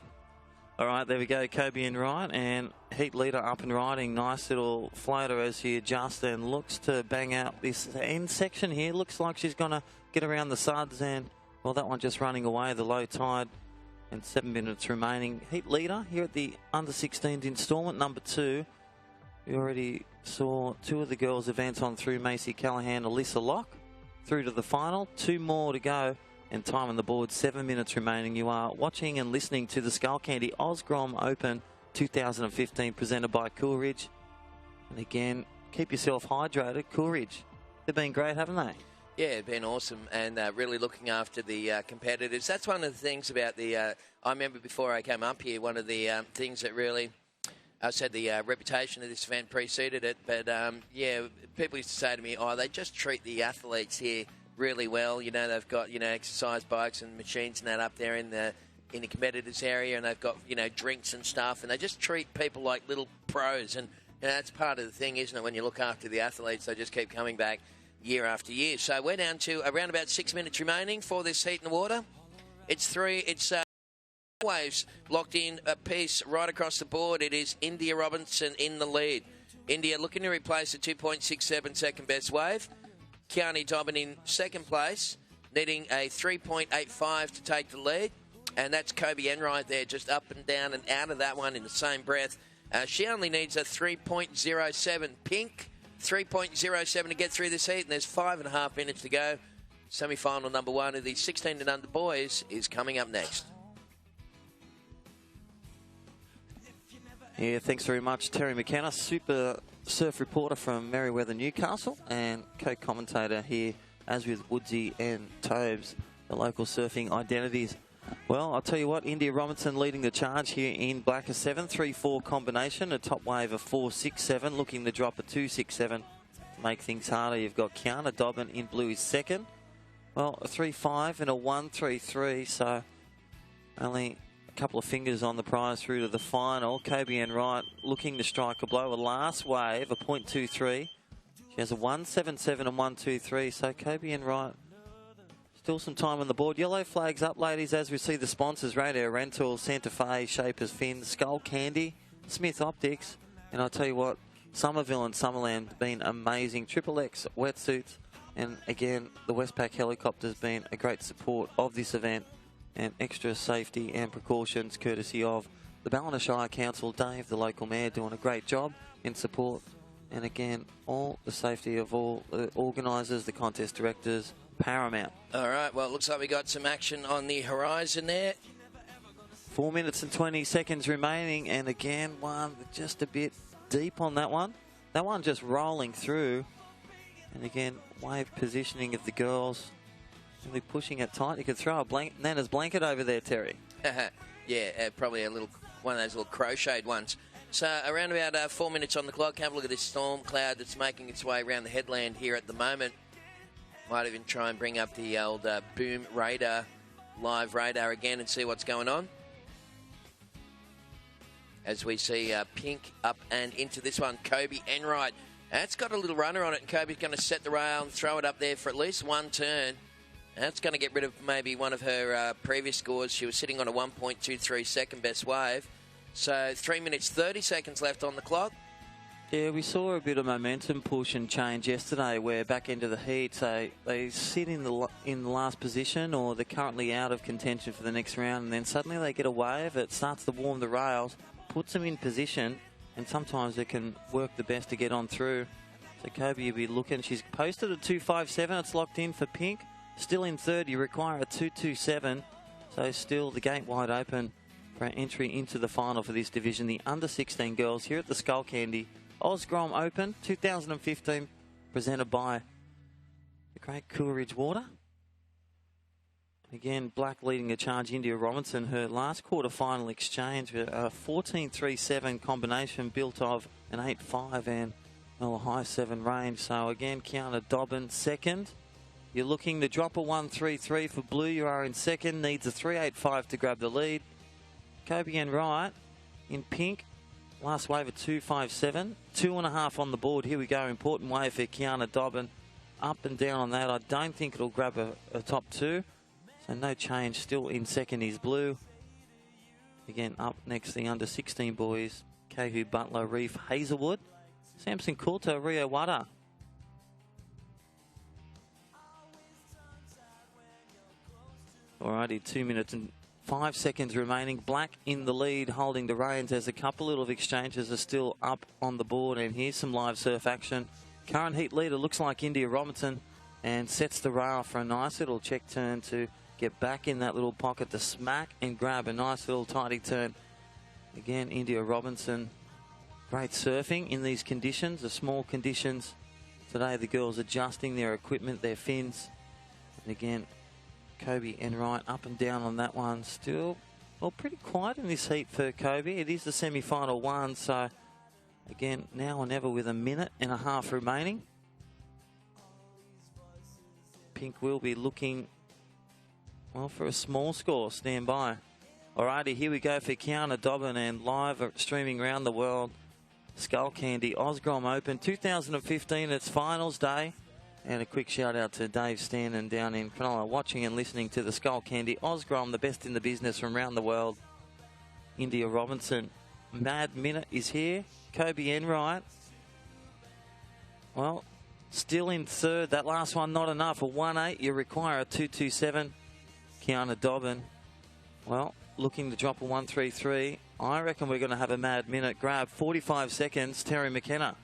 All right, there we go, Kobe and Ryan, and heat leader up and riding. Nice little floater as she adjusts and looks to bang out this end section here. Looks like she's going to get around the suds, and, well, that one just running away, the low tide, and 7 minutes remaining. Heat leader here at the under-16s instalment number 2. We already saw 2 of the girls advance on through Macy Callahan, Alyssa Locke, through to the final. 2 more to go. And time on the board, 7 minutes remaining. You are watching and listening to the Skullcandy Grom Open 2015 presented by Coolridge. And again, keep yourself hydrated. Coolridge, they've been great, haven't they? Yeah, been awesome and really looking after the competitors. That's one of the things about the... I remember before I came up here, one of the things that really... I said the reputation of this event preceded it, but yeah, people used to say to me, oh, they just treat the athletes here really well. You know, they've got, you know, exercise bikes and machines and that up there in the competitors area, and they've got, you know, drinks and stuff, and they just treat people like little pros. And you know, that's part of the thing, isn't it? When you look after the athletes, they just keep coming back year after year. So we're down to around about 6 minutes remaining for this heat in the water. It's waves locked in a piece right across the board. It is India Robinson in the lead. India looking to replace the 2.67 second best wave. Kiani Dobbin in second place, needing a 3.85 to take the lead. And that's Kobe Enright there, just up and down and out of that one in the same breath. She only needs a 3.07. Pink, 3.07 to get through this heat, and there's 5.5 minutes to go. Semi-final number 1 of the 16 and under boys is coming up next. Yeah, thanks very much, Terry McKenna, super surf reporter from Merriweather, Newcastle, and co-commentator here, as with Woodsy and Tobes, the local surfing identities. Well, I'll tell you what, India Robinson leading the charge here in black, a 7-3-4 combination, a top wave of 4-6-7, looking to drop a 2-6-7 to make things harder. You've got Kiana Dobbin in blue is second. Well, a 3-5 and a 1-3-3, so only a couple of fingers on the prize through to the final. Kobe Enright looking to strike a blow, a last wave, a 0.23. She has a 1-7-7 and 1-2-3, so Kobe Enright still some time on the board. Yellow flags up, ladies, as we see the sponsors: Radar Rental, Santa Fe, Shapers Fin, Skullcandy, Smith Optics, and I'll tell you what, Somerville and Summerland have been amazing. Triple X wetsuits, and again, the Westpac helicopter has been a great support of this event, and extra safety and precautions courtesy of the Ballina Shire Council. Dave, the local mayor, doing a great job in support, and again, all the safety of all the organisers, the contest directors, paramount. All right, well, it looks like we got some action on the horizon there. 4 minutes and 20 seconds remaining, and again, one just a bit deep on that one. That one just rolling through, and again, wave positioning of the girls, really pushing it tight. You could throw a Nana's blanket over there, Terry. Yeah, probably one of those little crocheted ones. So around about 4 minutes on the clock. Have a look at this storm cloud that's making its way around the headland here at the moment. Might even try and bring up the old boom radar, live radar again, and see what's going on. As we see Pink up and into this one, Kobe Enright. That's got a little runner on it, and Kobe's going to set the rail and throw it up there for at least one turn. That's going to get rid of maybe one of her previous scores. She was sitting on a 1.23 second best wave. So 3 minutes, 30 seconds left on the clock. Yeah, we saw a bit of momentum push and change yesterday, where back into the heat, so they sit in the last position, or they're currently out of contention for the next round, and then suddenly they get a wave. It starts to warm the rails, puts them in position, and sometimes it can work the best to get on through. So Kobe will be looking. She's posted a 2.57. It's locked in for Pink. Still in third. You require a 2.27. So still the gate wide open for entry into the final for this division. The under 16 girls here at the Skullcandy Oz Grom Open 2015, presented by the great Coolidge Water. Again, black leading the charge. India Robinson, her last quarter-final exchange, a 14-3-7 combination built of an 8-5 and a high 7 range. So again, Kiana Dobbin second. You're looking to drop a 1-3-3 for blue. You are in second. Needs a 3-8-5 to grab the lead. Kobe Enright in pink. Last wave of 2.57. 2.5 on the board. Here we go. Important wave for Kiana Dobbin. Up and down on that. I don't think it'll grab a top two. So no change. Still in second is blue. Again, up next, the under 16 boys. Kehu Butler, Reef Hazelwood. Samson Coulter, Rio Wada. Alrighty, 2 minutes and 5 seconds remaining. Black in the lead, holding the reins as a couple of exchanges are still up on the board. And here's some live surf action. Current heat leader looks like India Robinson, and sets the rail for a nice little check turn to get back in that little pocket to smack and grab a nice little tidy turn. Again, India Robinson, great surfing in these conditions, the small conditions. today. The girls adjusting their equipment, their fins. And again, Kobe Enright up and down on that one. Still, well, pretty quiet in this heat for Kobe. It is the semi-final one, so again, now or never with a minute and a half remaining. Pink will be looking, well, for a small score. Stand by. Alrighty, here we go for Kiana Dobbin, and live streaming around the world, Skullcandy Grom Open 2015. It's finals day. And a quick shout out to Dave Stanton down in Cronulla, watching and listening to the Skullcandy Grom, the best in the business from around the world. India Robinson, mad minute is here. Kobe Enright, well, still in third. That last one not enough. A 1-8, you require a 2-2-7. Kiana Dobbin, well, looking to drop a 1-3-3. I reckon we're going to have a mad minute. Grab 45 seconds. Terry McKenna.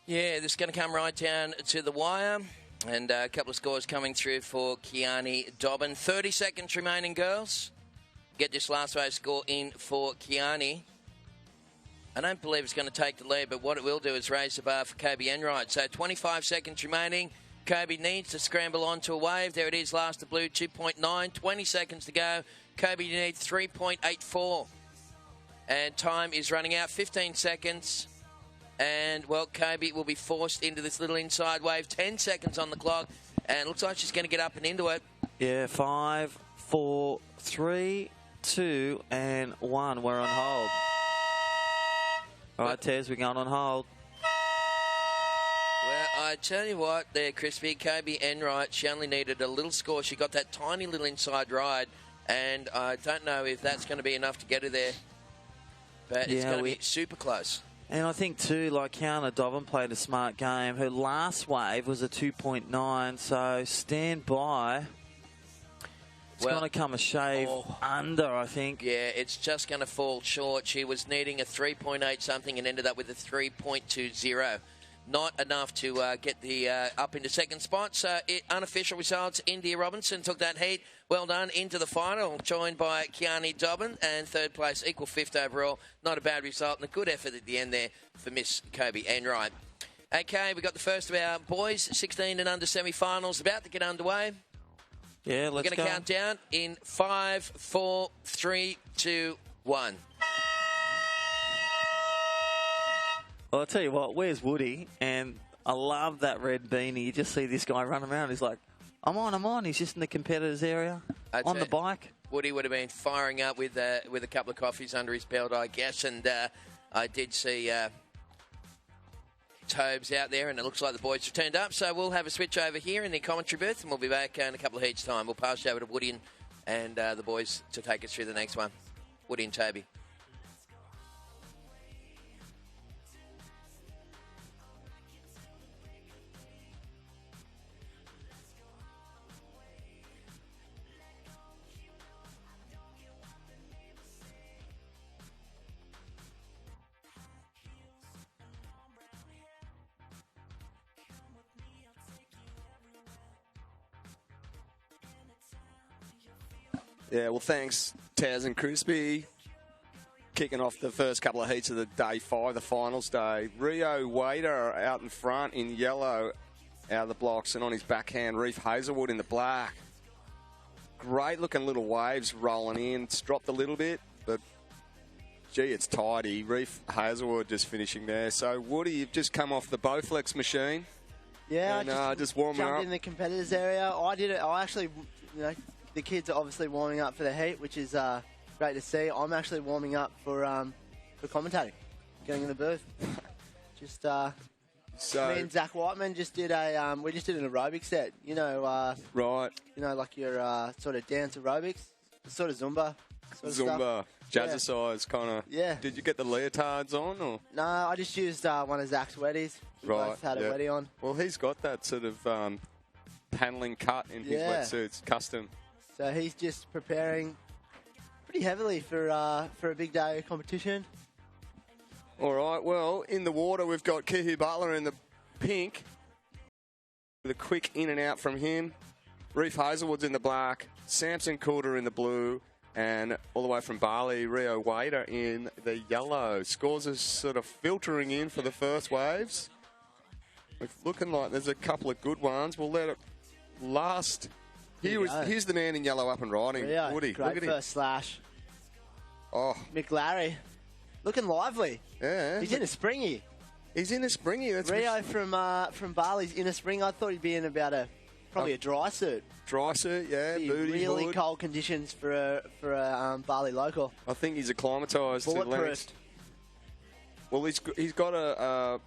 Yeah, this is going to come right down to the wire. And a couple of scores coming through for Kiani Dobbin. 30 seconds remaining, girls. Get this last wave score in for Kiani. I don't believe it's going to take the lead, but what it will do is raise the bar for Kobe Enright. So 25 seconds remaining. Kobe needs to scramble onto a wave. There it is, last to blue, 2.9. 20 seconds to go. Kobe needs 3.84. And time is running out. 15 seconds. And, well, Kobe will be forced into this little inside wave. 10 seconds on the clock. And looks like she's going to get up and into it. Yeah, 5, 4, 3, 2, and 1. We're on hold. All right, Tez, we're going on hold. Well, I tell you what there, Crispy. Kobe Enright, she only needed a little score. She got that tiny little inside ride. And I don't know if that's going to be enough to get her there. But it's going to be super close. And I think, too, like Kiana Dobbin played a smart game. Her last wave was a 2.9, so stand by. It's going to come a shave under, I think. Yeah, it's just going to fall short. She was needing a 3.8 something and ended up with a 3.20. Not enough to get the up into second spot. So unofficial results, India Robinson took that heat. Well done, into the final, joined by Kiani Dobbin, and third place, equal fifth overall. Not a bad result and a good effort at the end there for Miss Kobe Enright. Okay, we've got the first of our boys, 16 and under semi-finals, about to get underway. Yeah, let's go. We're going to count down in 5, 4, 3, 2, 1. Well, I'll tell you what, where's Woody? And I love that red beanie. You just see this guy run around. He's like, I'm on. He's just in the competitors area on the bike. Woody would have been firing up with a couple of coffees under his belt, I guess. And I did see Tobes out there, and it looks like the boys have turned up. So we'll have a switch over here in the commentary booth, and we'll be back in a couple of heats' time. We'll pass you over to Woody and the boys to take us through the next one. Woody and Toby. Yeah, well, thanks, Taz and Crispy. Kicking off the first couple of heats of the day 5, the finals day. Rio Wader out in front in yellow out of the blocks, and on his backhand, Reef Hazelwood in the black. Great looking little waves rolling in. It's dropped a little bit, but gee, it's tidy. Reef Hazelwood just finishing there. So, Woody, you've just come off the Bowflex machine. Yeah, and, I just warming jumped up. in the competitors area. I did it. I actually, the kids are obviously warming up for the heat, which is great to see. I'm actually warming up for commentating, getting in the booth. Just me and Zach Whiteman just did we just did an aerobic set. Right. Like your sort of dance aerobics, sort of Zumba. Zumba, jazzercise kind of. Yeah. Did you get the leotards on, or? No, I just used one of Zach's weddies. We both had a weddy on. Well, he's got that sort of paneling cut in his wetsuits, custom. So he's just preparing pretty heavily for a big day of competition. All right, well, in the water, we've got Kihu Butler in the pink. With a quick in and out from him. Reef Hazelwood's in the black. Samson Coulter in the blue. And all the way from Bali, Rio Wader in the yellow. Scores are sort of filtering in for the first waves. It's looking like there's a couple of good ones. We'll let it last. Here's the man in yellow up and riding. Rio, Woody, great look at him. first slash. Oh, McLarry, looking lively. yeah. He's in a springy. He's in a springy. That's Rio from Bali's in a spring. I thought he'd be in about probably a dry suit. dry suit, yeah. Be Booty, really hood. cold conditions for a Bali local. I think he's acclimatised to Bulletproof. Lennox. Well, he's got a.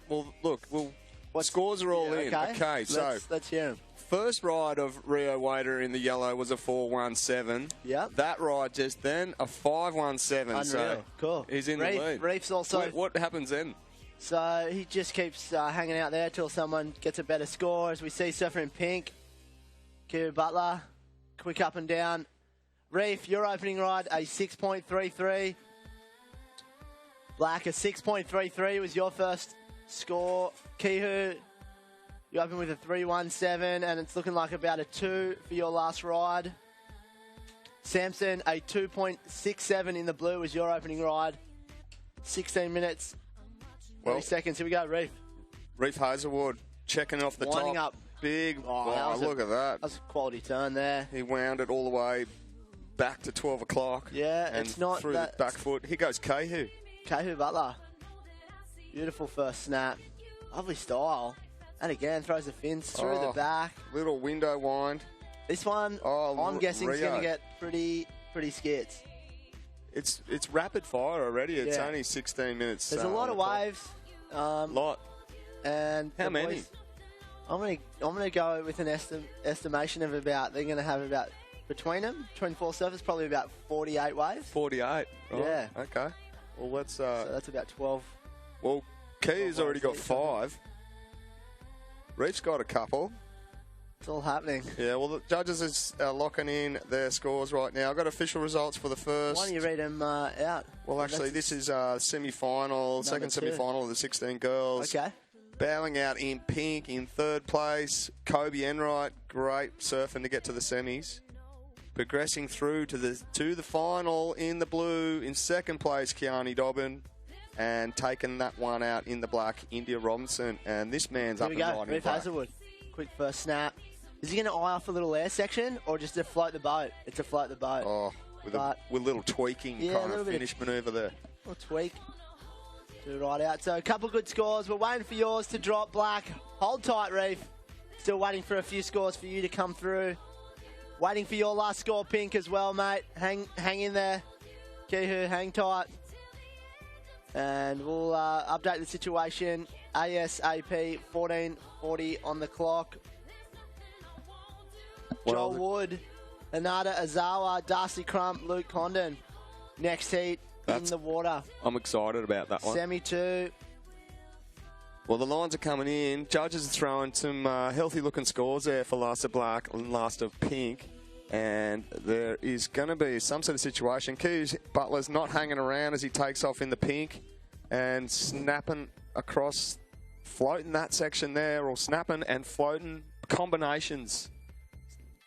Well, look. Well, scores are all in. Okay, so let's hear him. first ride of Rio Wader in the yellow was a 4.17. Yep. That ride just then a 5.17. Unreal. So Cool. he's in the lead. Reef's also. What happens then? So he just keeps hanging out there till someone gets a better score. As we see Surfer in pink, Kira Butler, quick up and down. Reef, your opening ride, a 6.33. Black, a 6.33 was your first score. Kihu, you open with a 3.17, and it's looking like about a 2 for your last ride. Samson, a 2.67 in the blue was your opening ride. 16 minutes. 30 seconds. Here we go, Reef. Reef Hazelwood checking off the Winding top. up. Big. Oh, Oh, look at that. That's a quality turn there. He wound it all the way back to 12 o'clock. Yeah, and it's not through that- the back foot. Here goes Cahu. Kahu Butler. Beautiful first snap. Lovely style. And again, throws the fins through the back. Little window wind. This one, I'm guessing, is going to get pretty skits. It's rapid fire already. It's Yeah. only 16 minutes. There's a lot of waves. Lot. And How the many? boys- I'm gonna go with an estimation of about, they're gonna have about between four surfers, probably about 48 waves. 48. Right. Yeah. Okay. Well, let's. So that's about 12. Well, Key's already got waves each, 5. Reef's got a couple. It's all happening. Yeah. Well, the judges is locking in their scores right now. I've got official results for the first. Why don't you read them out? Well, actually, this is semi-final, second 2. semi-final of the 16 girls. Okay. Bowing out in pink in third place, Kobe Enright, great surfing to get to the semis. Progressing through to the final in the blue in second place, Kiani Dobbin, and taking that one out in the black, India Robinson. And this man's Here up we and go. riding. Reef Hazelwood. Quick first snap. Is he going to eye off a little air section or just to float the boat? It's a float the boat. Oh, with a little tweaking Yeah, a kind little of bit of- finish manoeuvre there. Little tweak. Do it right out. So a couple good scores. We're waiting for yours to drop, Black. Hold tight, Reef. Still waiting for a few scores for you to come through. Waiting for your last score, Pink, as well, mate. Hang in there. Kihu, hang tight. And we'll update the situation. ASAP, 14:40 on the clock. Joel Wood, Anada Azawa, Darcy Crump, Luke Condon. Next heat in the water. I'm excited about that one. Semi 2. Well, the lines are coming in. Judges are throwing some healthy-looking scores there for last of black and last of pink. And there is going to be some sort of situation. Keys Butler's not hanging around as he takes off in the pink and snapping across, floating that section there, or snapping and floating combinations.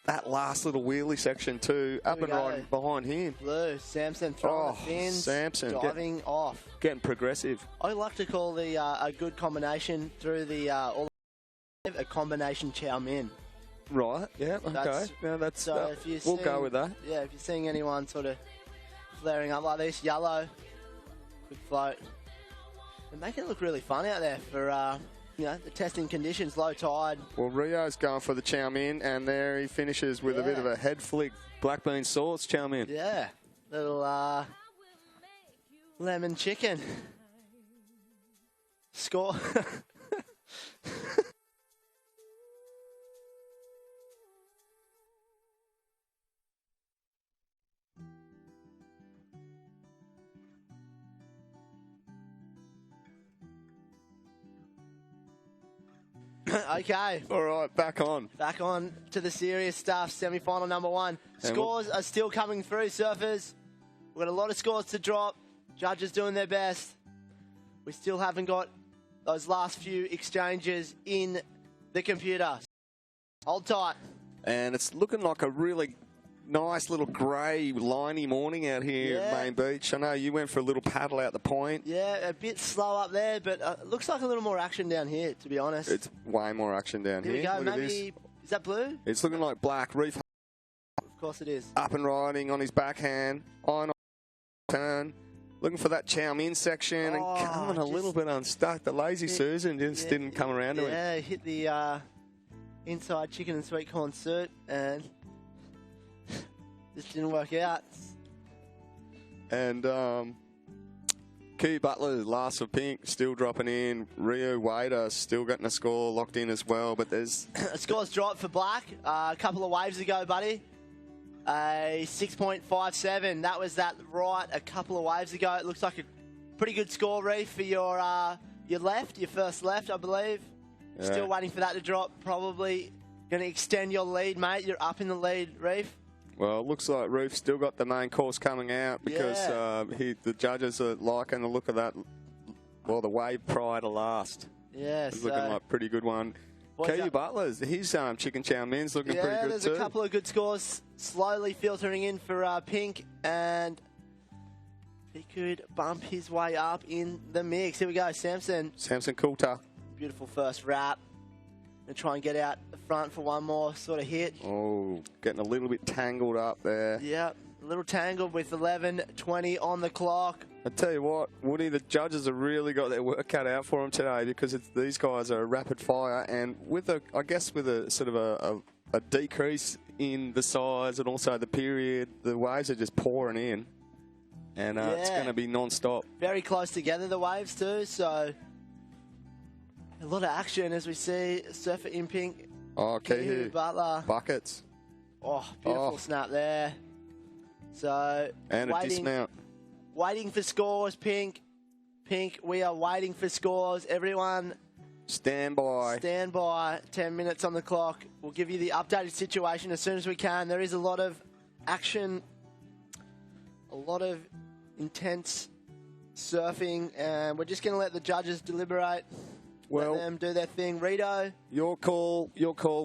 That last little wheelie section too, up and riding behind him. Blue, Samson throwing the fins, Samson diving off. Getting progressive. I like to call the a good combination through the a combination chow min. Right, yeah, okay. Now that's, So if you're we'll go with that. Yeah, if you're seeing anyone sort of flaring up like this, yellow, quick float. And make it look really fun out there for the testing conditions, low tide. Well, Rio's going for the chow mein, and there he finishes with a bit of a head flick. Black bean sauce chow mein. Yeah, little lemon chicken. Score. Okay. All right, back on. Back on to the serious stuff. Semi-final number 1. Scores are still coming through, surfers. We've got a lot of scores to drop. Judges doing their best. We still haven't got those last few exchanges in the computer. Hold tight. And it's looking like a really nice little grey, liney morning out here at Main Beach. I know you went for a little paddle out the point. Yeah, a bit slow up there, but looks like a little more action down here, to be honest. It's way more action down here. Here we go. Look at this. Maybe, is that blue? It's looking like black. Reef Of course it is. up and riding on his backhand. On turn. Looking for that Chow Min section and coming a little bit unstuck. The Lazy Susan just didn't come around to him. Yeah, hit the inside chicken and sweet corn suit and this didn't work out. And Key Butler, last for pink, still dropping in. Rio Wader still getting a score locked in as well. But there's a score's dropped for black a couple of waves ago, buddy. A 6.57. That was that right a couple of waves ago. It looks like a pretty good score, Reef, for your left, your first left, I believe. Yeah. Still waiting for that to drop. Probably going to extend your lead, mate. You're up in the lead, Reef. Well, it looks like Reef still got the main course coming out because the judges are liking the look of that. Well, the wave prior to last. Yeah, it's looking like a pretty good one. Key Butler's, his chicken chow min's looking pretty good too. Yeah, there's a couple of good scores slowly filtering in for Pink, and he could bump his way up in the mix. Here we go, Samson. Samson Coulter. Beautiful first wrap. And try and get out the front for one more sort of hit. Oh, getting a little bit tangled up there. Yeah, a little tangled with 11:20 on the clock. I tell you what, Woody, the judges have really got their work cut out for them today because these guys are rapid fire, and with I guess with a sort of a decrease in the size and also the period, the waves are just pouring in, and it's going to be non-stop. Very close together, the waves too, so a lot of action as we see Surfer in Pink. Oh, Kehu Butler. Buckets. Oh, beautiful snap there. So, and a dismount. Waiting for scores, Pink. Pink, we are waiting for scores. Everyone, stand by. Stand by. 10 minutes on the clock. We'll give you the updated situation as soon as we can. There is a lot of action, a lot of intense surfing, and we're just going to let the judges deliberate. Well, let them do their thing. Rito. Your call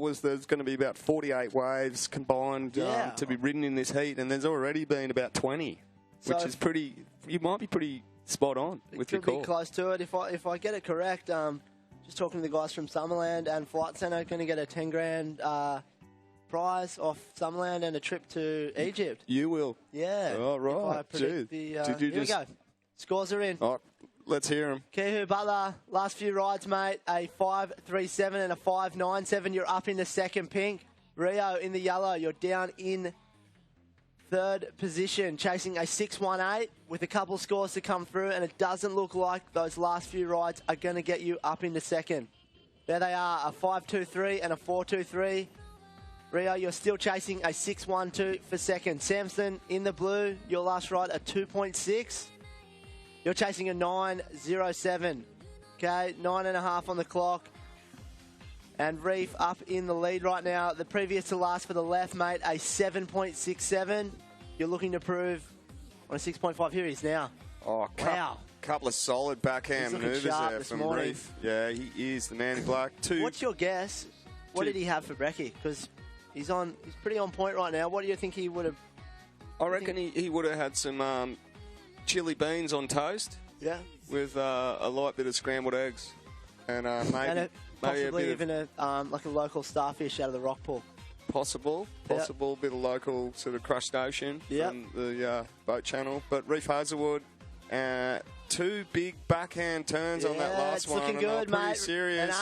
was there's going to be about 48 waves combined to be ridden in this heat, and there's already been about 20, which is pretty. You might be pretty spot on with your call. Could be close to it if I get it correct. Just talking to the guys from Summerland and Flight Centre, going to get a 10 grand prize off Summerland and a trip to Egypt. You will. Yeah. Oh, right. Did you here we go. Scores are in. Oh, let's hear them. Kehu Butler, last few rides, mate. A 5.37 and a 5.97. You're up in the second, Pink. Rio in the yellow. You're down in third position, chasing a 6.18 with a couple scores to come through, and it doesn't look like those last few rides are going to get you up into second. There they are, a 5.23 and a 4.23. Rio, you're still chasing a 6.12 for second. Samson in the blue, your last ride, a 2.6. You're chasing a 9.07. Okay, 9.5 on the clock. And Reef up in the lead right now. The previous to last for the left, mate, a 7.67. You're looking to prove on a 6.5. Here he is now. Oh, wow. Couple of solid backhand maneuvers there from Reef. Yeah, he is the man in black. What's your guess? What did he have for brekkie? Because he's pretty on point right now. What do you think he would have? I reckon he would have had some chili beans on toast. Yeah. With a light bit of scrambled eggs, and maybe possibly even a like a local starfish out of the rock pool. Possible bit of local sort of crustacean from the boat channel. But Reef Hazelwood, 2 big backhand turns on that last one. Looking good, pretty mate. serious.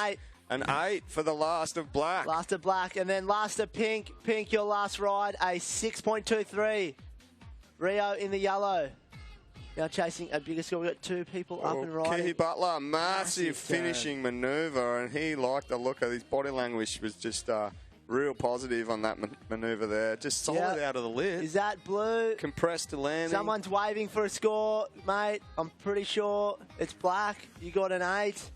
An 8 for the last of black. Last of black, and then last of pink. Pink, your last ride, a 6.23. Rio in the yellow. Now chasing a bigger score. We've got 2 people up and riding. Kehi Butler, massive finishing manoeuvre, and he liked the look of his body language. Was just real positive on that manoeuvre there. Just solid out of the lid. Is that blue? Compressed to landing. Someone's waving for a score, mate. I'm pretty sure it's black. You got an 8.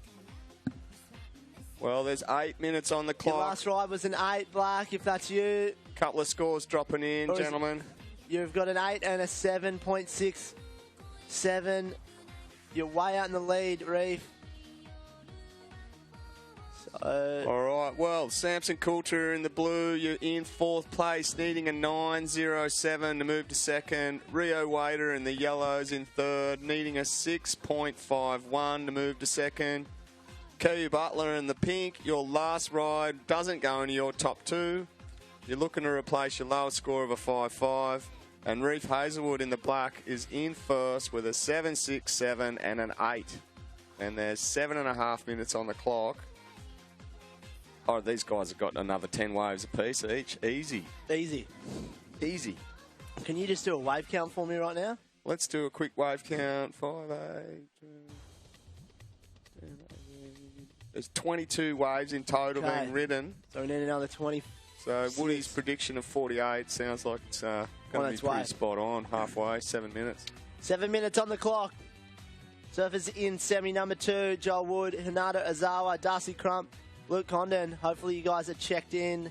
Well, there's 8 minutes on the clock. Your last ride was an 8, black, if that's you. Couple of scores dropping in, gentlemen. You've got an 8 and a 7.67. You're way out in the lead, Reef. All right, well, Samson Coulter in the blue, you're in 4th place, needing a 9.07 to move to 2nd. Rio Wader in the yellows in 3rd, needing a 6.51 to move to 2nd. Ku Butler in the pink, your last ride doesn't go into your top 2. You're looking to replace your lowest score of a 5.5. And Reef Hazelwood in the black is in 1st with a 7.67 and an 8. And there's 7.5 minutes on the clock. Oh, these guys have got another 10 waves apiece each. Easy. Easy. Easy. Can you just do a wave count for me right now? Let's do a quick wave count. 5, 8, 10, there's 22 waves in total Okay. being ridden. So we need another 20. So Woody's prediction of 48 sounds like it's going to be its pretty way. spot on. Halfway, 7 minutes. 7 minutes on the clock. Surfers in semi number 2, Joel Wood, Hinata Azawa, Darcy Crump, Luke Condon. Hopefully you guys are checked in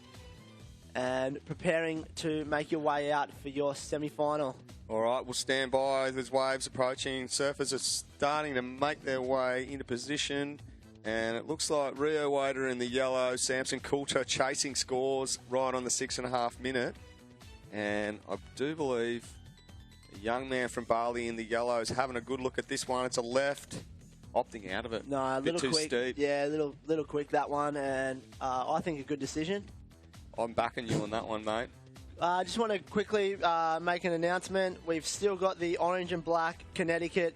and preparing to make your way out for your semi-final. All right, we'll stand by. There's waves approaching. Surfers are starting to make their way into position. And it looks like Rio Wader in the yellow, Samson Coulter chasing scores right on the 6.5 minute. And I do believe a young man from Bali in the yellow is having a good look at this one. It's a left, opting out of it. No, a bit little too quick. steep. Yeah, little quick that one, and I think a good decision. I'm backing you on that one, mate. I just want to quickly make an announcement. We've still got the orange and black Connecticut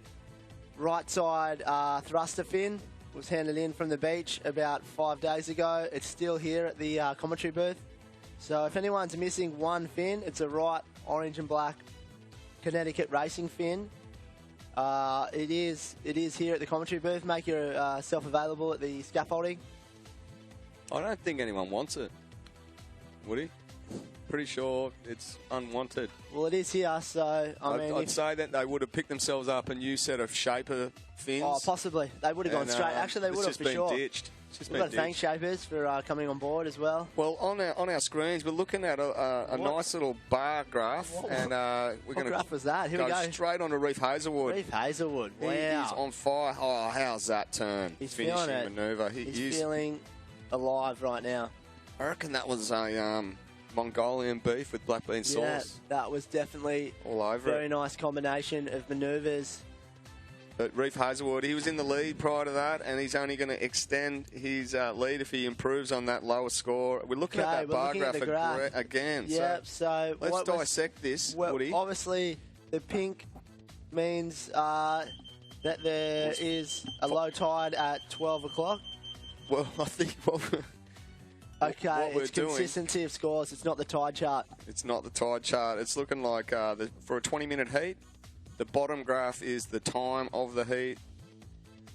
right side thruster fin. Was handed in from the beach about 5 days ago. It's still here at the commentary booth. So if anyone's missing one fin, it's a right orange and black Connecticut racing fin. It is here at the commentary booth. Make yourself available at the scaffolding. I don't think anyone wants it. Would he? Pretty sure it's unwanted. Well, it is here, so I'd say that they would have picked themselves up a new set of shaper fins. Oh, possibly. They would have gone straight. Actually, they would have for sure. It's just been ditched. It's just We've been got Fang ditched. Shapers for coming on board as well. Well, on our screens, we're looking at a nice little bar graph, and we're What going graph was that? Here to we go. straight on to Reef Hazelwood. Reef Hazelwood. Wow. He is on fire. Oh, how's that turn? He's Finishing feeling it. manoeuvre. He's feeling alive right now. I reckon that was a Mongolian beef with black bean Yeah, sauce that was definitely all over very it. nice combination of manoeuvres. But Reef Hazelwood, he was in the lead prior to that, and he's only going to extend his lead if he improves on that lower score. We're looking at that we're bar looking at the graph. again. Yep, so let's what was- dissect this, Well, Woody. obviously, the pink means that there is a low tide at 12 o'clock. Well, I think Okay, what we're it's doing- consistency of scores. It's not the tide chart. it's not the tide chart. It's looking like for a 20-minute heat, the bottom graph is the time of the heat.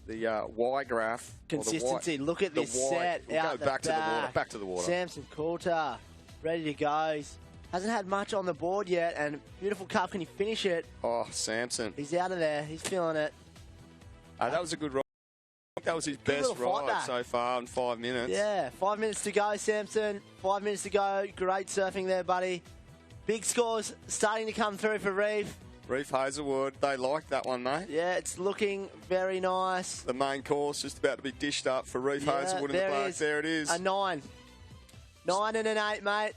The Y graph. or the Consistency. Y- Look at the this Y- set We'll out go back the to the water. back. Back to the water. Samson Coulter, ready to go. He hasn't had much on the board yet, and beautiful cup. Can he finish it? Oh, Samson. He's out of there. He's feeling it. That was a good ride. I think that was his best little fight ride back. so far in 5 minutes. Yeah, 5 minutes to go, Samson. 5 minutes to go. Great surfing there, buddy. Big scores starting to come through for Reef. Reef Hazelwood, they like that one, mate. Yeah, it's looking very nice. The main course just about to be dished up for Reef Yeah, Hazelwood in the there black. is There it is. A 9. 9 and an 8, mate.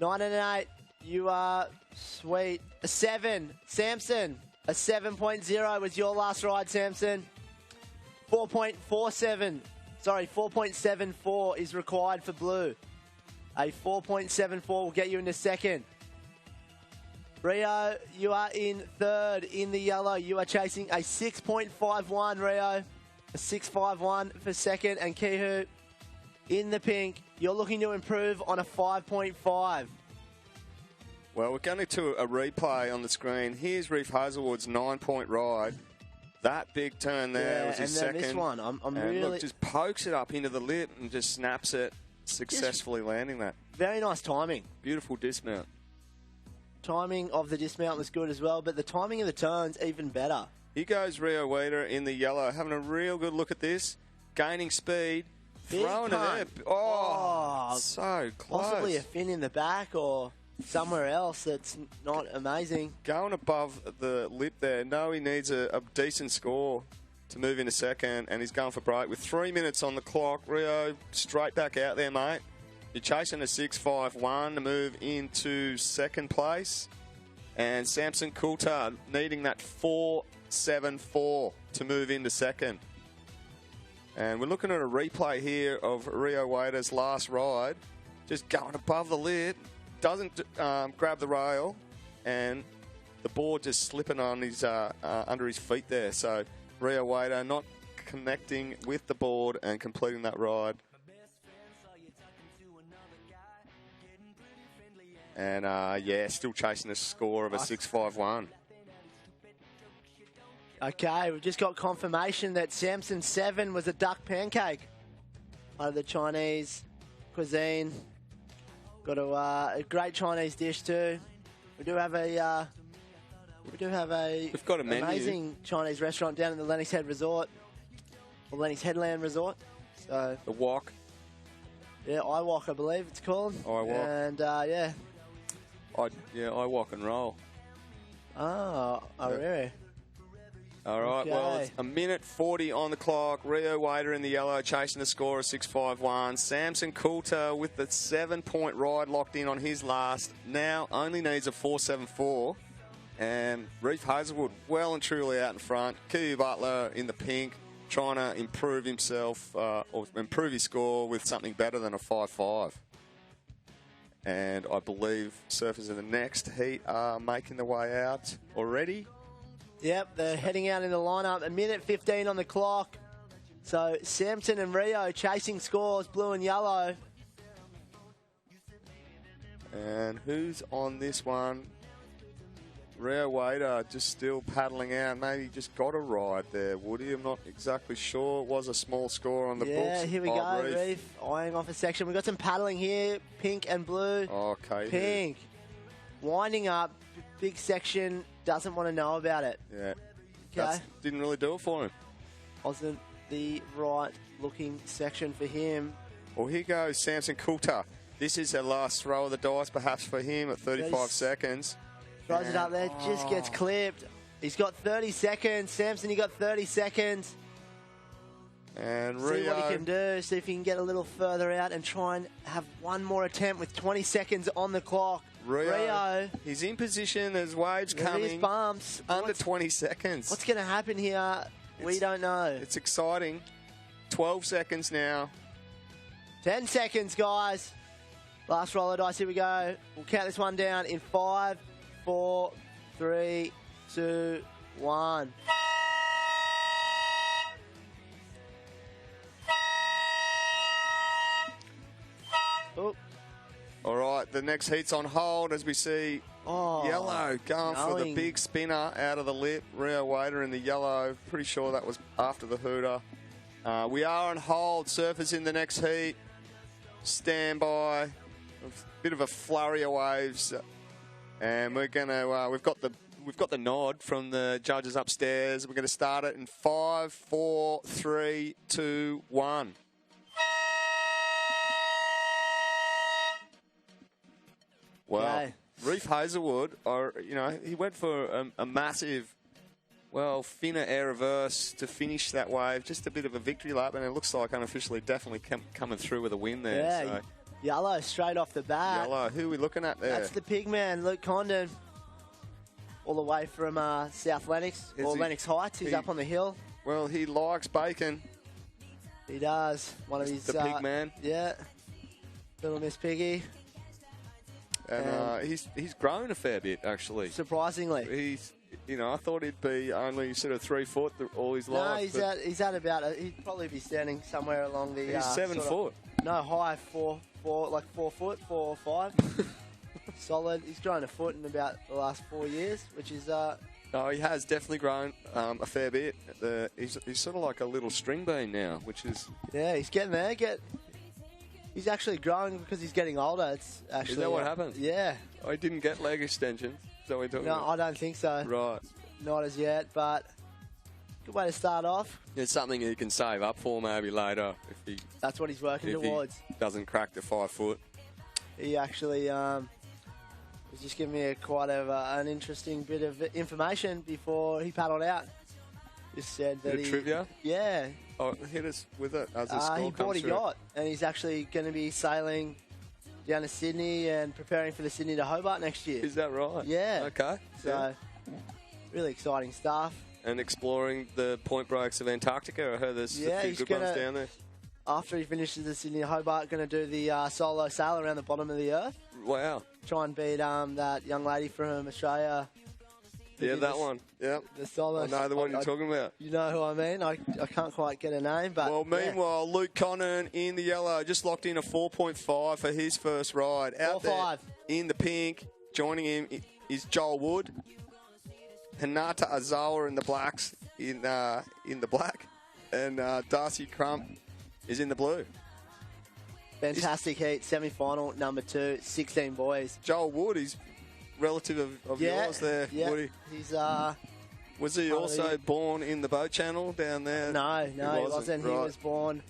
9 and an 8. You are sweet. A 7. Samson. A 7.0 was your last ride, Samson. 4.47. Sorry, 4.74 is required for blue. A 4.74 will get you into second. Rio, you are in third in the yellow. You are chasing a 6.51, Rio. A 6.51 for second. And Kihu in the pink. You're looking to improve on a 5.5. Well, we're going to a replay on the screen. Here's Reef Hazelwood's 9-point ride. That big turn there was his and second. then this one, I'm and really... look, just pokes it up into the lip and just snaps it, successfully landing that. Very nice timing. Beautiful dismount. Timing of the dismount was good as well, but the timing of the turns even better. Here goes Rio Wader in the yellow, having a real good look at this. Gaining speed, Big throwing it punt. in. Oh, Oh, so close. Possibly a fin in the back or somewhere else that's not amazing. Going above the lip there. No, he needs a decent score to move into second, and he's going for break with 3 minutes on the clock. Rio, straight back out there, mate. You're chasing a 6.51 to move into second place. And Samson Coulthard needing that 4.74 to move into second. And we're looking at a replay here of Rio Wader's last ride. Just going above the lip. Doesn't grab the rail. And the board just slipping on his under his feet there. So Rio Wader not connecting with the board and completing that ride. And, yeah, still chasing a score of a 6.51. Okay, we've just got confirmation that Samson 7 was a duck pancake out of the Chinese cuisine. Got a great Chinese dish too. We do have a We've got a menu. Amazing Chinese restaurant down at the Lennox Head Resort, or Lennox Headland Resort. So The Wok. yeah, iWalk I believe it's called. iWalk. And yeah. I walk and roll. Oh, really? All right, well, Okay. it's a minute 40 on the clock. Rio Wader in the yellow, chasing the score of 6.51. Samson Coulter with the 7-point ride locked in on his last. Now only needs a 4.74. And Reef Hazelwood well and truly out in front. Kiwi Butler in the pink, trying to improve himself, or improve his score with something better than a 5.5. And I believe surfers in the next heat are making their way out already. Yep, they're heading out in the lineup. A minute 15 on the clock. So Samson and Rio chasing scores, blue and yellow. And who's on this one? Rio Wader just still paddling out. Maybe just got a ride there, Woody. I'm not exactly sure. It was a small score on the books. Yeah, here we go, Reef. Eyeing off a section. We've got some paddling here, pink and blue. Okay. Pink. Winding up, big section, doesn't want to know about it. Yeah. Okay. Didn't really do it for him. Wasn't the right looking section for him. Well, here goes Samson Coulter. This is a last throw of the dice, perhaps, for him at 35 seconds. Throws it up there, just gets clipped. He's got 30 seconds. Samson, you got 30 seconds. And See Rio. what he can do. See if he can get a little further out and try and have one more attempt with 20 seconds on the clock. Rio. He's in position. There's waves coming. There is bumps. Under 20 seconds. What's going to happen here? We don't know. It's exciting. 12 seconds now. 10 seconds, guys. Last roll of dice. Here we go. We'll count this one down in 5, 4, 3, 2, 1. Oh. All right, the next heat's on hold as we see yellow going for the big spinner out of the lip. Rio Wader in the yellow. Pretty sure that was after the hooter. We are on hold. Surfers in the next heat. Stand by. A bit of a flurry of waves. And we're gonna. We've got the nod from the judges upstairs. We're going to start it in 5, 4, 3, 2, 1. Wow. Okay. Reef Hazelwood, he went for a massive, finner air reverse to finish that wave. Just a bit of a victory lap, and it looks like unofficially definitely coming through with a win there. Yeah, So. yellow straight off the bat. Yellow. Who are we looking at there? That's the pig man, Luke Condon. All the way from South Lennox, or Lennox Heights. He's up on the hill. Well, he likes bacon. He does. One of his... The pig man. Yeah. Little Miss Piggy. And he's grown a fair bit, actually. Surprisingly. He's, I thought heuld be only sort of 3 foot all his life. No, he's at about... he'd probably be standing somewhere along the... He's 7 foot. No, high, 4 foot, 4 or 5. Solid. He's grown a foot in about the last 4 years, which is... No, he has definitely grown a fair bit. He's sort of like a little string bean now, which is... Yeah, he's getting there. He's actually growing because he's getting older. It's actually... Is that what happened? Yeah. I didn't get leg extensions. Is that what you're talking about? No, I don't think so. Right. Not as yet, but good way to start off. It's something he can save up for maybe later if That's what he's working towards. he doesn't crack the 5 foot. He actually was just giving me quite an interesting bit of information before he paddled out. just said that Bit of trivia? Yeah. Oh, hit us with it as the score He comes bought a through. yacht, and he's actually going to be sailing down to Sydney and preparing for the Sydney to Hobart next year. Is that right? Yeah. Okay. So, really exciting stuff. And exploring the point breaks of Antarctica. I heard there's a few he's good gonna, ones down there. After he finishes the Sydney to Hobart, going to do the solo sail around the bottom of the Earth. Wow. Try and beat that young lady from Australia. Yeah, that one. Yep. The solo. I know the one you're talking about. You know who I mean? I can't quite get a name, but Well, meanwhile, Luke Connon in the yellow just locked in a 4.5 for his first ride. Out 4.5. there in the pink, joining him is Joel Wood. Hinata Azawa in the blacks in the black, and Darcy Crump is in the blue. Fantastic heat, semi-final, number 2, 16 boys. Joel Wood, he's relative of yours there, yeah. Woody. He's Was he also born in the boat channel down there? No, he wasn't. He Right. was born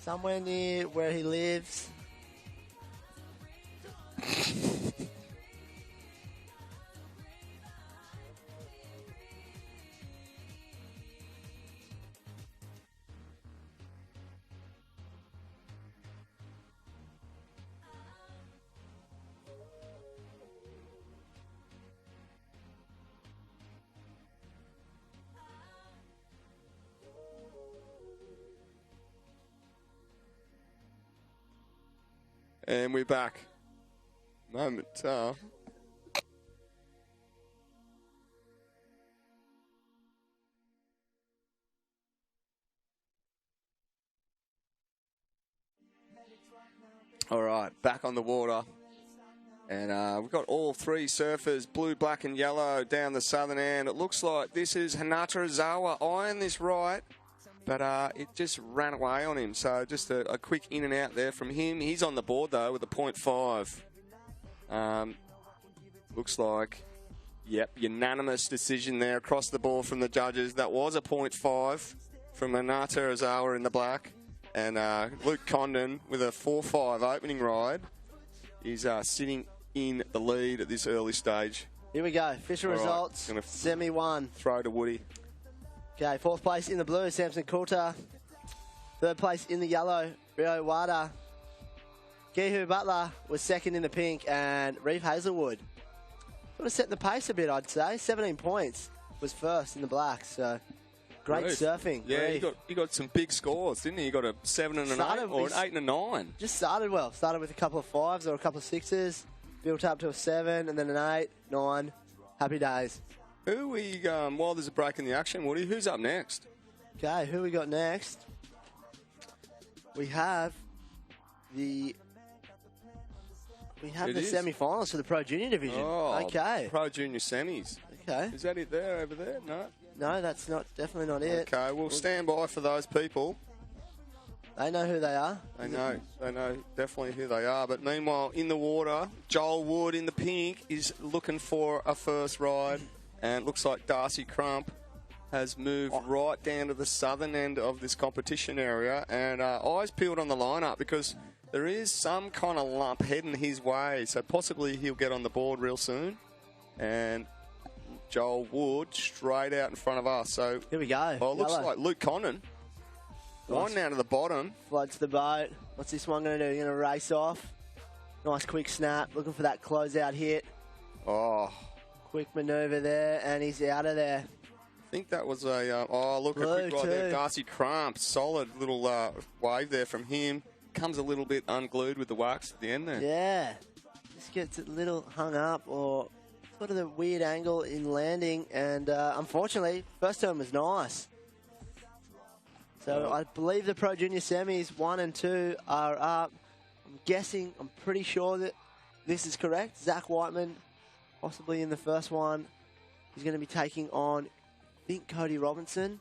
somewhere near where he lives. And we're back. Moment. All right, back on the water. And we've got all three surfers, blue, black and yellow, down the southern end. It looks like this is Hinata Azawa eyeing this right, but it just ran away on him. So just a quick in and out there from him. He's on the board, though, with a 0.5. Looks like, yep, unanimous decision there across the board from the judges. That was a 0.5 from Hinata Azawa in the black. And Luke Condon with a 4.5 opening ride. He's sitting in the lead at this early stage. Here we go. Official results. Semi 1. Throw to Woody. Okay, 4th place in the blue, Samson Coulter. 3rd place in the yellow, Rio Wada. Gihu Butler was 2nd in the pink, and Reeve Hazelwood sort of setting the pace a bit, I'd say. 17 points was 1st in the black, so great Reeve. surfing. Yeah, Reeve. he got some big scores, didn't he? He got a 7 and an 8, or an 8 and a 9. Just started well. Started with a couple of 5s or a couple of 6s, built up to a 7, and then an 8, 9. Happy days. Who we, while there's a break in the action, Woody, who's up next? Okay, who we got next? We have the semi-finals for the Pro Junior division. Oh, okay. Pro Junior semis. Okay. Is that it there, over there? No? No, that's definitely not it. Okay, we'll stand by for those people. They know who they are. They know definitely who they are. But meanwhile, in the water, Joel Wood in the pink is looking for a first ride. And it looks like Darcy Crump has moved right down to the southern end of this competition area. And eyes peeled on the lineup because there is some kind of lump heading his way. So possibly he'll get on the board real soon. And Joel Wood straight out in front of us. So here we go. Well, it looks like Luke Condon. One down to the bottom. Floods the boat. What's this one going to do? Going to race off. Nice quick snap. Looking for that closeout hit. Oh. Quick manoeuvre there, and he's out of there. I think that was a... look, Blue a quick ride there. too. Darcy Crump. Solid little wave there from him. Comes a little bit unglued with the wax at the end there. Yeah. Just gets a little hung up or sort of the weird angle in landing. And unfortunately, first turn was nice. So I believe the Pro Junior semis 1 and 2 are up. I'm pretty sure that this is correct. Zach Whiteman, possibly in the first one. He's going to be taking on, I think, Cody Robinson.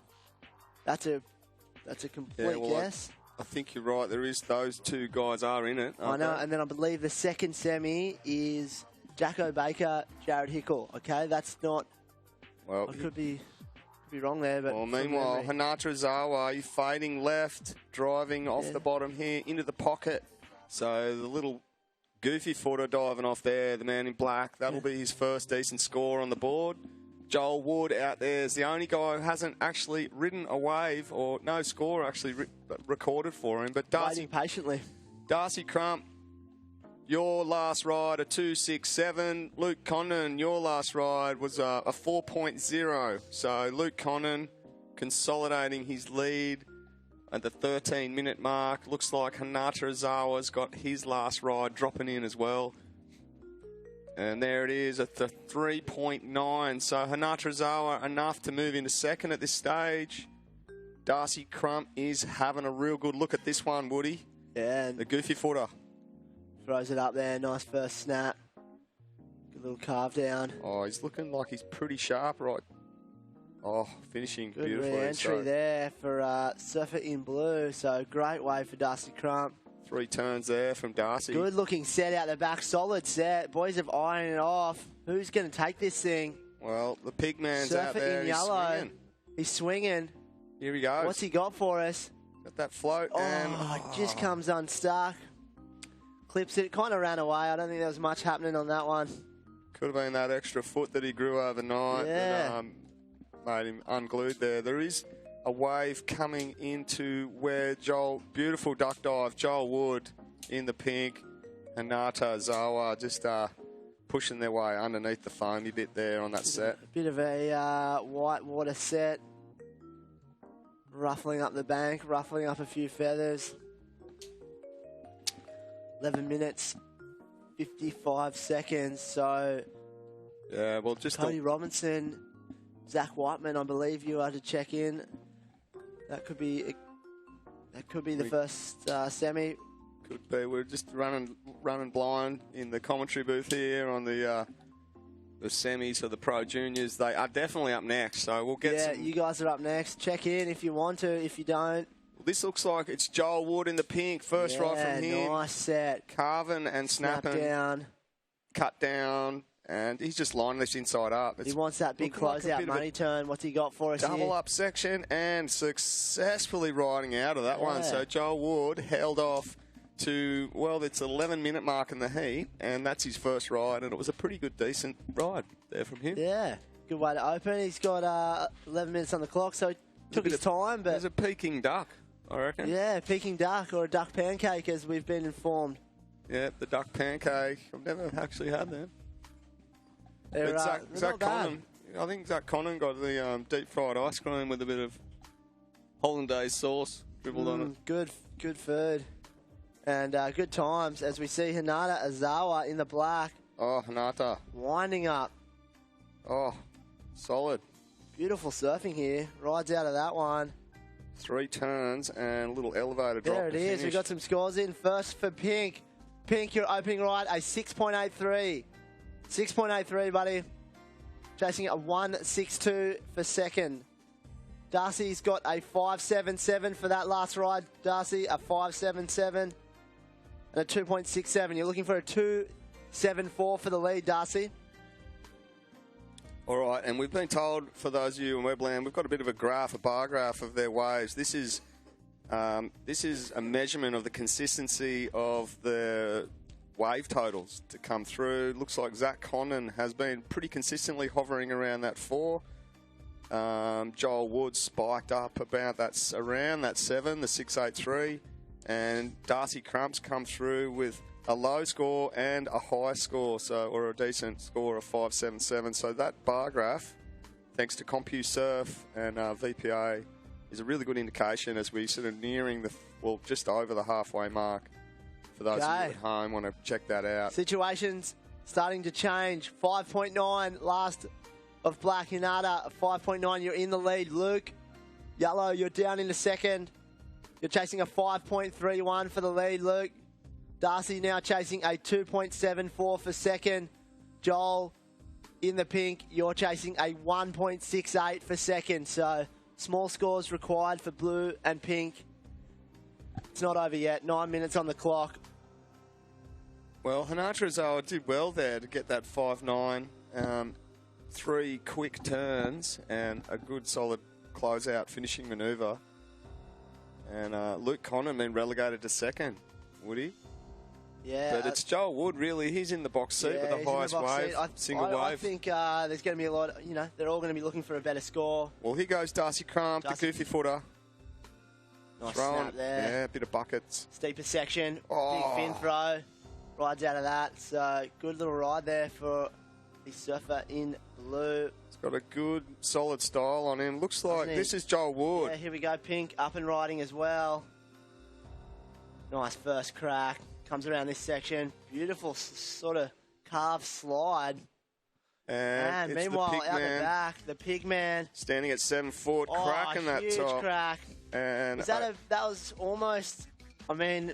That's a complete guess. I think you're right. There is those two guys are in it. I know, and then I believe the second semi is Jacko Baker, Jared Hickle. Okay, that's not. Well, I could be wrong there, but. Well, meanwhile, Hinata Azawa fading left, driving off the bottom here into the pocket. So the little goofy footer diving off there, the man in black. That'll be his first decent score on the board. Joel Wood out there is the only guy who hasn't actually ridden a wave, or no score actually recorded for him. But Waiting patiently. Darcy Crump, your last ride, a 2.67. Luke Condon, your last ride was a 4.0. So Luke Condon consolidating his lead at the 13-minute mark. Looks like Hinata Ozawa's got his last ride dropping in as well. And there it is at the 3.9. So Hinata Ozawa enough to move into second at this stage. Darcy Crump is having a real good look at this one, Woody. Yeah. The goofy footer. Throws it up there. Nice first snap. Good little carve down. Oh, he's looking like he's pretty sharp, right? Oh, finishing Good beautifully. re-entry there for Surfer in Blue. So great way for Darcy Crump. 3 turns there from Darcy. Good looking set out the back. Solid set. Boys have ironed it off. Who's going to take this thing? Well, the pig man's Surfer out there. in He's yellow. swinging. He's swinging. Here he goes. What's he got for us? Got that float. Just comes unstuck. Clips it. Kind of ran away. I don't think there was much happening on that one. Could have been that extra foot that he grew overnight that made him unglued there. There is a wave coming into where beautiful duck dive, Joel Wood in the pink, and Hinata Ozawa just pushing their way underneath the foamy bit there on that set. A bit of a white water set. Ruffling up the bank, ruffling up a few feathers. 11 minutes, 55 seconds. So, yeah, well, just Cody Robinson, Zach Whiteman, I believe you are to check in. That could be the first semi. Could be. We're just running blind in the commentary booth here on the semis for the Pro Juniors. They are definitely up next, so we'll get some. You guys are up next. Check in if you want to. If you don't, this looks like it's Joel Wood in the pink. First ride from him. Nice set. Carving and snapping. Snap down. Cut down. And he's just lining this inside up. He wants that big closeout money turn. What's he got for us double here? up section and successfully riding out of that one. So Joel Wood held off to, well, it's 11-minute mark in the heat, and that's his first ride, and it was a pretty good, decent ride there from him. Yeah, good way to open. He's got 11 minutes on the clock, so he took his time. But there's a Peking duck, I reckon. Yeah, Peking duck or a duck pancake, as we've been informed. Yeah, the duck pancake. I've never actually had them. They're, Zach Connon, I think Zach Connon got the deep fried ice cream with a bit of hollandaise sauce dribbled on it. Good food. And good times as we see Hinata Ozawa in the black. Oh, Hinata. Winding up. Oh, solid. Beautiful surfing here. Rides out of that one. 3 turns and a little elevator drop. There it is. We've got some scores in. First for Pink. Pink, your opening ride, a 6.83. 6.83, buddy. Chasing a 1.62 for second. Darcy's got a 5.77 for that last ride. Darcy, a 5.77 and a 2.67. You're looking for a 2.74 for the lead, Darcy. All right, and we've been told, for those of you in Webland, we've got a bit of a bar graph of their waves. This is a measurement of the consistency of the wave totals to come through. Looks like Zach Condon has been pretty consistently hovering around that 4. Joel Wood spiked up about around that 7, the 6.83, and Darcy Crump's come through with a low score and a high score, or a decent score of 5.77. So that bar graph, thanks to CompuSurf and VPA, is a really good indication as we sort of nearing just over the halfway mark. For those of you at home, want to check that out. Situations starting to change. 5.9 last of Black Hinata. 5.9, you're in the lead. Luke, yellow, you're down into second. You're chasing a 5.31 for the lead, Luke. Darcy now chasing a 2.74 for second. Joel in the pink, you're chasing a 1.68 for second. So small scores required for blue and pink. It's not over yet. 9 minutes on the clock. Well, Hinata Ozawa did well there to get that 5.9. 3 quick turns and a good solid closeout finishing manoeuvre. And Luke Condon been relegated to second, would he? Yeah. But it's Joel Wood, really. He's in the box seat with he's the in highest box wave, seat. single I wave. think there's going to be a lot, they're all going to be looking for a better score. Well, here goes Darcy Crump, the Darcy. goofy footer. Nice Throwing, snap there. yeah, a bit of buckets. Steeper section, Oh. big fin throw, rides out of that. So good little ride there for the surfer in blue. He's got a good, solid style on him. Looks like Hasn't he? this is Joel Wood. Yeah, here we go, pink, up and riding as well. Nice first crack. Comes around this section. Beautiful sort of carved slide. And it's meanwhile, the pig out man the back, the pig man. standing at 7 foot, Oh, cracking that huge top. crack. And Is that was almost, I mean,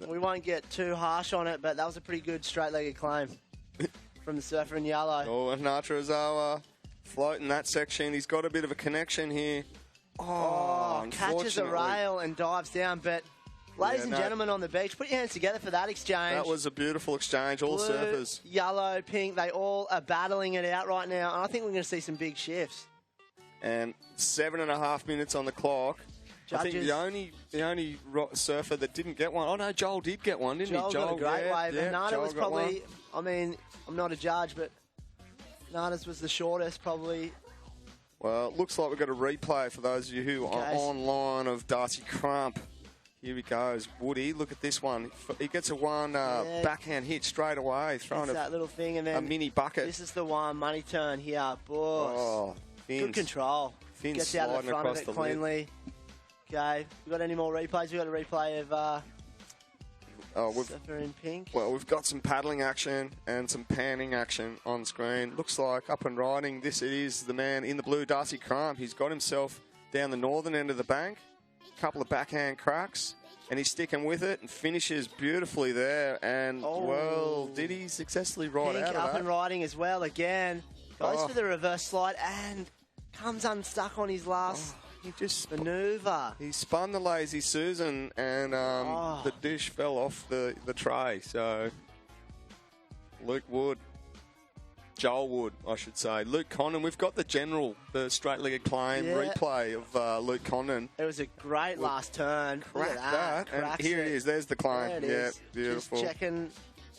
we won't get too harsh on it, but that was a pretty good straight-legged claim from the surfer in yellow. oh, and Natrazawa floating that section. He's got a bit of a connection here. Oh, Catches a unfortunately. rail and dives down, but ladies and no. gentlemen on the beach, put your hands together for that exchange. That was a beautiful exchange. All Blue, surfers. yellow, pink, they all are battling it out right now, and I think we're going to see some big shifts. And 7.5 minutes on the clock. I think Judges. the only surfer that didn't get one. Oh no, Joel did get one, didn't Joel he? got a great yeah, wave. yeah, and Nada Joel was got probably, one. I mean, I'm not a judge, but Nada's was the shortest, probably. Well, it looks like we've got a replay for those of you who are Okay. online of Darcy Crump. Here he goes. Woody, look at this one. He gets a one backhand hit straight away, throwing It's that little thing, and then a mini bucket. this is the one, money turn here, boss. Oh, Good fins. control. Fins Gets out of sliding the front of across it the lip. cleanly. Okay, we got any more replays? We got a replay of surfer in pink. Well, we've got some paddling action and some panning action on screen. Looks like up and riding. This is the man in the blue, Darcy Crump. He's got himself down the northern end of the bank. A couple of backhand cracks. And he's sticking with it and finishes beautifully there. And, well, did he successfully ride Pink out of up that? and riding as well again. Goes Oh. for the reverse slide and comes unstuck on his last He just manoeuvre. he spun the lazy Susan and the dish fell off the tray. So Luke Wood, Joel Wood, I should say. Luke Condon. We've got the straight-legged claim Yeah. replay of Luke Condon. It was a great last turn. Look at Cracked that. And Cracks here it is. There's the claim. There it Yeah, is. beautiful. Just checking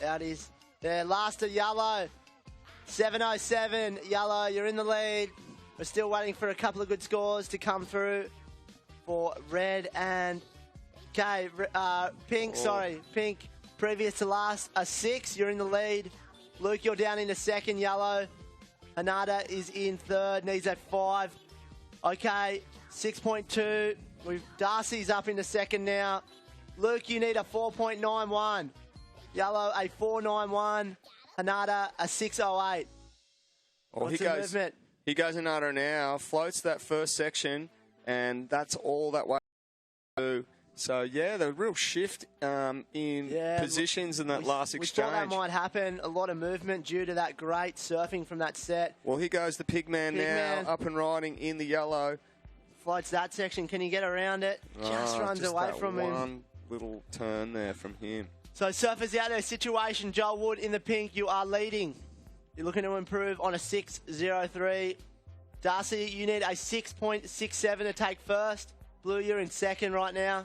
out his there. Last at yellow. 7:07. Yellow, you're in the lead. We're still waiting for a couple of good scores to come through for red and pink. Oh. Sorry, pink. Previous to last, a 6. You're in the lead. Luke, you're down into second. Yellow. Hanada is in third. Needs a 5. Okay, 6.2. Darcy's up into second now. Luke, you need a 4.91. Yellow, a 4.91. Hanada, a 6.08. Oh, What's the movement? He goes another now, floats that first section, and that's all that way to do. So, yeah, the real shift in positions in that last We exchange. thought that might happen. A lot of movement due to that great surfing from that set. Well, here goes the Pigman now, Pigman. up and riding in the yellow. Floats that section. Can he get around it? Just runs away that from one him. little turn there from him. So surfers out there, situation, Joel Wood in the pink, you are leading. You're looking to improve on a 6.03. Darcy, you need a 6.67 to take first. Blue, you're in second right now.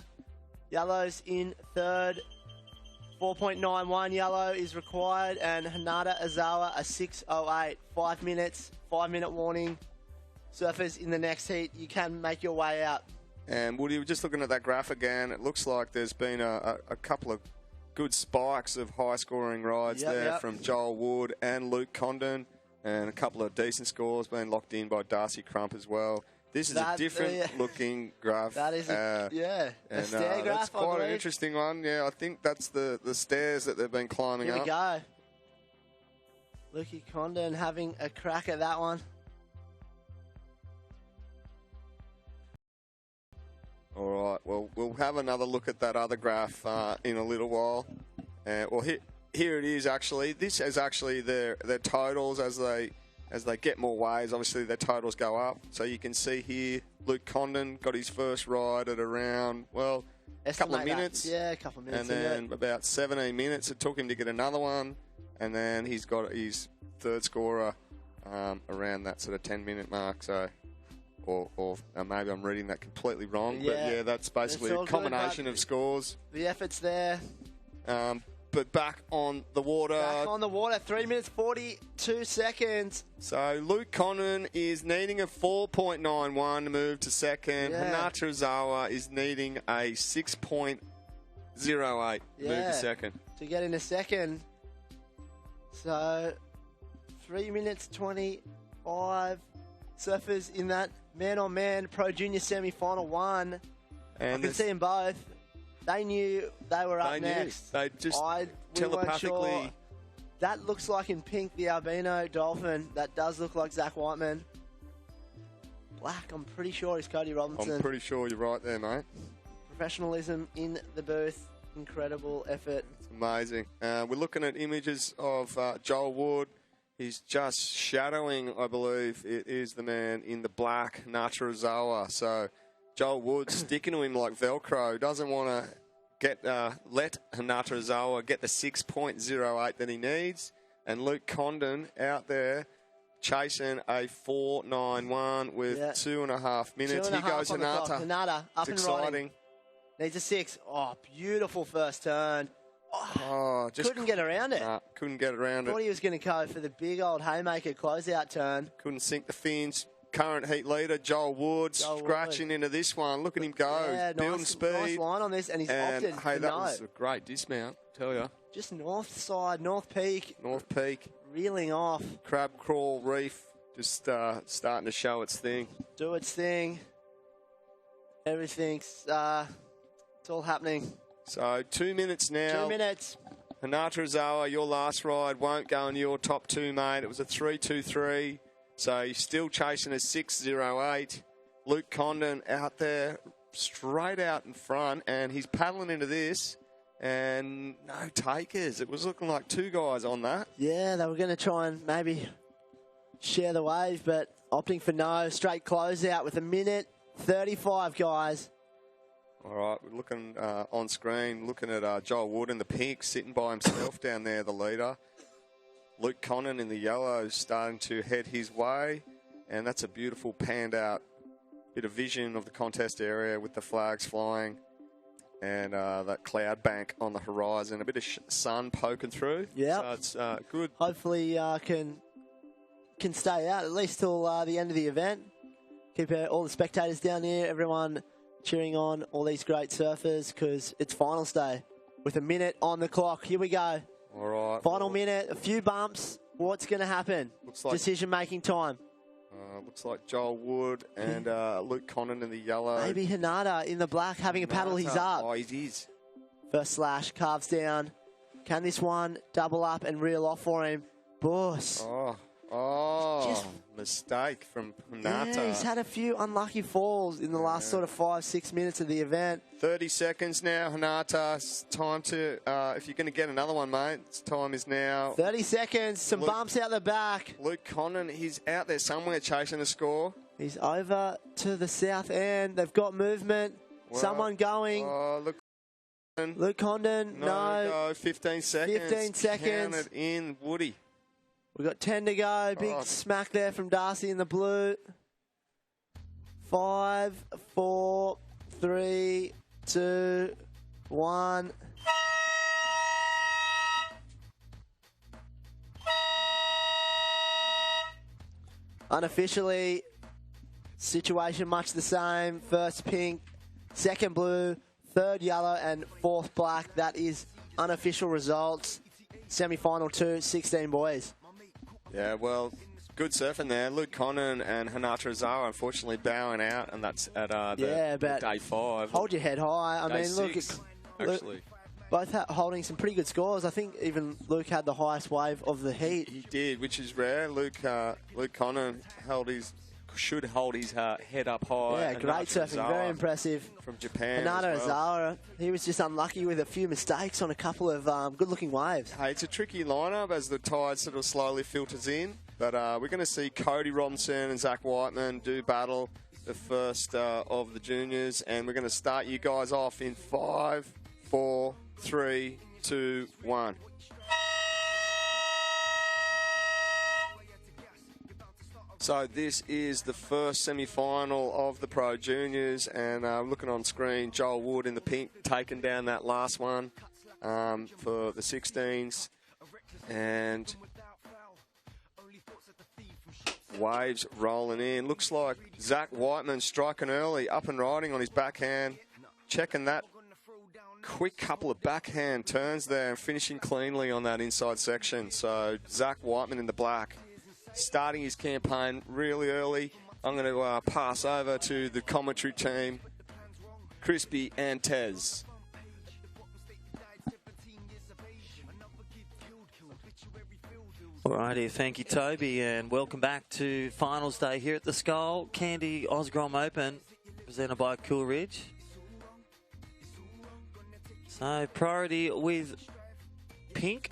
Yellow's in third. 4.91 yellow is required, and Hanada Azawa a 6.08. 5 minutes, 5-minute warning. Surfers in the next heat, you can make your way out. And Woody, we're just looking at that graph again. It looks like there's been a couple of good spikes of high-scoring rides there from Joel Wood and Luke Condon, and a couple of decent scores being locked in by Darcy Crump as well. This is a different-looking graph. That is, a stair graph, that's quite I an believe. interesting one. Yeah, I think that's the stairs that they've been climbing Here up. we go. Lukey Condon having a crack at that one. All right, well, we'll have another look at that other graph in a little while. Well, here it is, actually. This is actually their totals as they get more waves. Obviously, their totals go up. So you can see here, Luke Condon got his first ride at around, well, a couple of minutes. Yeah, a couple of minutes. And then about 17 minutes it took him to get another one. And then he's got his third scorer around that sort of 10-minute mark. So... Or maybe I'm reading that completely wrong, but yeah, that's basically a combination of scores. The effort's there. but back on the water. Back on the water, 3 minutes 42 seconds. So Luke Condon is needing a 4.91 to move to second. Yeah. Hinata Ozawa is needing a 6.08 move to second. To get into second. So 3 minutes 25. Surfers in that man-on-man Pro Junior Semi-Final 1. And I can see them both. They knew they were up next. They just We weren't telepathically. sure. That looks like in pink the albino dolphin. That does look like Zach Whiteman. Black, I'm pretty sure is Cody Robinson. I'm pretty sure you're right there, mate. Professionalism in the booth. Incredible effort. It's amazing. We're looking at images of Joel Wood. He's just shadowing, I believe, it is the man in the black, Hinata Ozawa. So Joel Wood sticking to him like Velcro. Doesn't want to get let Hinata Ozawa get the 6.08 that he needs. And Luke Condon out there chasing a 4.91 with 2.5 minutes. Here goes Hinata. Hinata up It's and riding. exciting. Needs a 6. Oh, beautiful first turn. Oh, just Couldn't get around it. Nah, couldn't get around Thought it. he was going to go for the big old haymaker closeout turn. Couldn't sink the fins. Current heat leader, Joel Wood, Joel scratching Wood. into this one. Look at him go. Yeah, Building nice speed. line on this, and he's And opted hey, to that no. was a great dismount, tell you. Just north side, North Peak, North Peak, reeling off. Crab Crawl Reef, just starting to show its thing. Do its thing. Everything's, it's all happening. So 2 minutes now. 2 minutes. Hinata Ozawa, your last ride won't go in your top two, mate. It was a 3.23. So you're still chasing a 6.08. Luke Condon out there, straight out in front, and he's paddling into this, and no takers. It was looking like two guys on that. Yeah, they were going to try and maybe share the wave, but opting for no. Straight closeout with 1:35, guys. All right, we're looking on screen, looking at Joel Wood in the pink, sitting by himself down there, the leader. Luke Condon in the yellow starting to head his way, and that's a beautiful panned out bit of vision of the contest area with the flags flying and that cloud bank on the horizon, a bit of sun poking through. Yeah, so it's good. Hopefully can stay out at least till the end of the event. Keep all the spectators down here, everyone cheering on all these great surfers, because it's finals day with 1 minute on the clock. Here we go. All right. Final minute, a few bumps. What's going to happen? Looks like decision-making time. Looks like Joel Wood and Luke Condon in the yellow. Maybe Hinata in the black having a paddle. He's up. Oh, he is. First slash, carves down. Can this one double up and reel off for him? Boss. Just mistake from Hinata. Yeah, he's had a few unlucky falls in the last sort of 5-6 minutes of the event. 30 seconds now, Hinata. It's time to, if you're going to get another one, mate, time is now. 30 seconds, some bumps out the back. Luke Condon, he's out there somewhere chasing the score. He's over to the south end. They've got movement. Well, Someone going. Oh, Luke Condon, no. 15 seconds. 15 seconds. Count it in, Woody. We've got 10 to go. Big smack there from Darcy in the blue. 5, 4, 3, 2, 1. Unofficially, situation much the same. First pink, second blue, third yellow, and fourth black. That is unofficial results. Semi-final 2, 16 boys. Yeah, well, good surfing there. Luke Condon and Hinata Ozawa unfortunately bowing out, and that's at day 5. Hold your head high. I Day mean, look, 6, actually. Both holding some pretty good scores. I think even Luke had the highest wave of the heat. He did, which is rare. Luke Condon should hold his head up high. Yeah, great surfing, Ozawa very impressive. from Japan. Hinata as well. Ozawa, he was just unlucky with a few mistakes on a couple of good-looking waves. Hey, it's a tricky lineup as the tide sort of slowly filters in, but we're going to see Cody Robinson and Zach Whiteman do battle the first of the juniors, and we're going to start you guys off in 5, 4, 3, 2, 1. So this is the first semi-final of the Pro Juniors, and looking on screen, Joel Wood in the pink taking down that last one. for the 16s. And waves rolling in. Looks like Zach Whiteman striking early, up and riding on his backhand. Checking that quick couple of backhand turns there and finishing cleanly on that inside section. So Zach Whiteman in the black, starting his campaign really early. I'm going to pass over to the commentary team, Crispy and Tez. Alrighty, thank you, Toby, and welcome back to finals day here at the Skullcandy Grom Open, presented by Coolridge. So, priority with pink,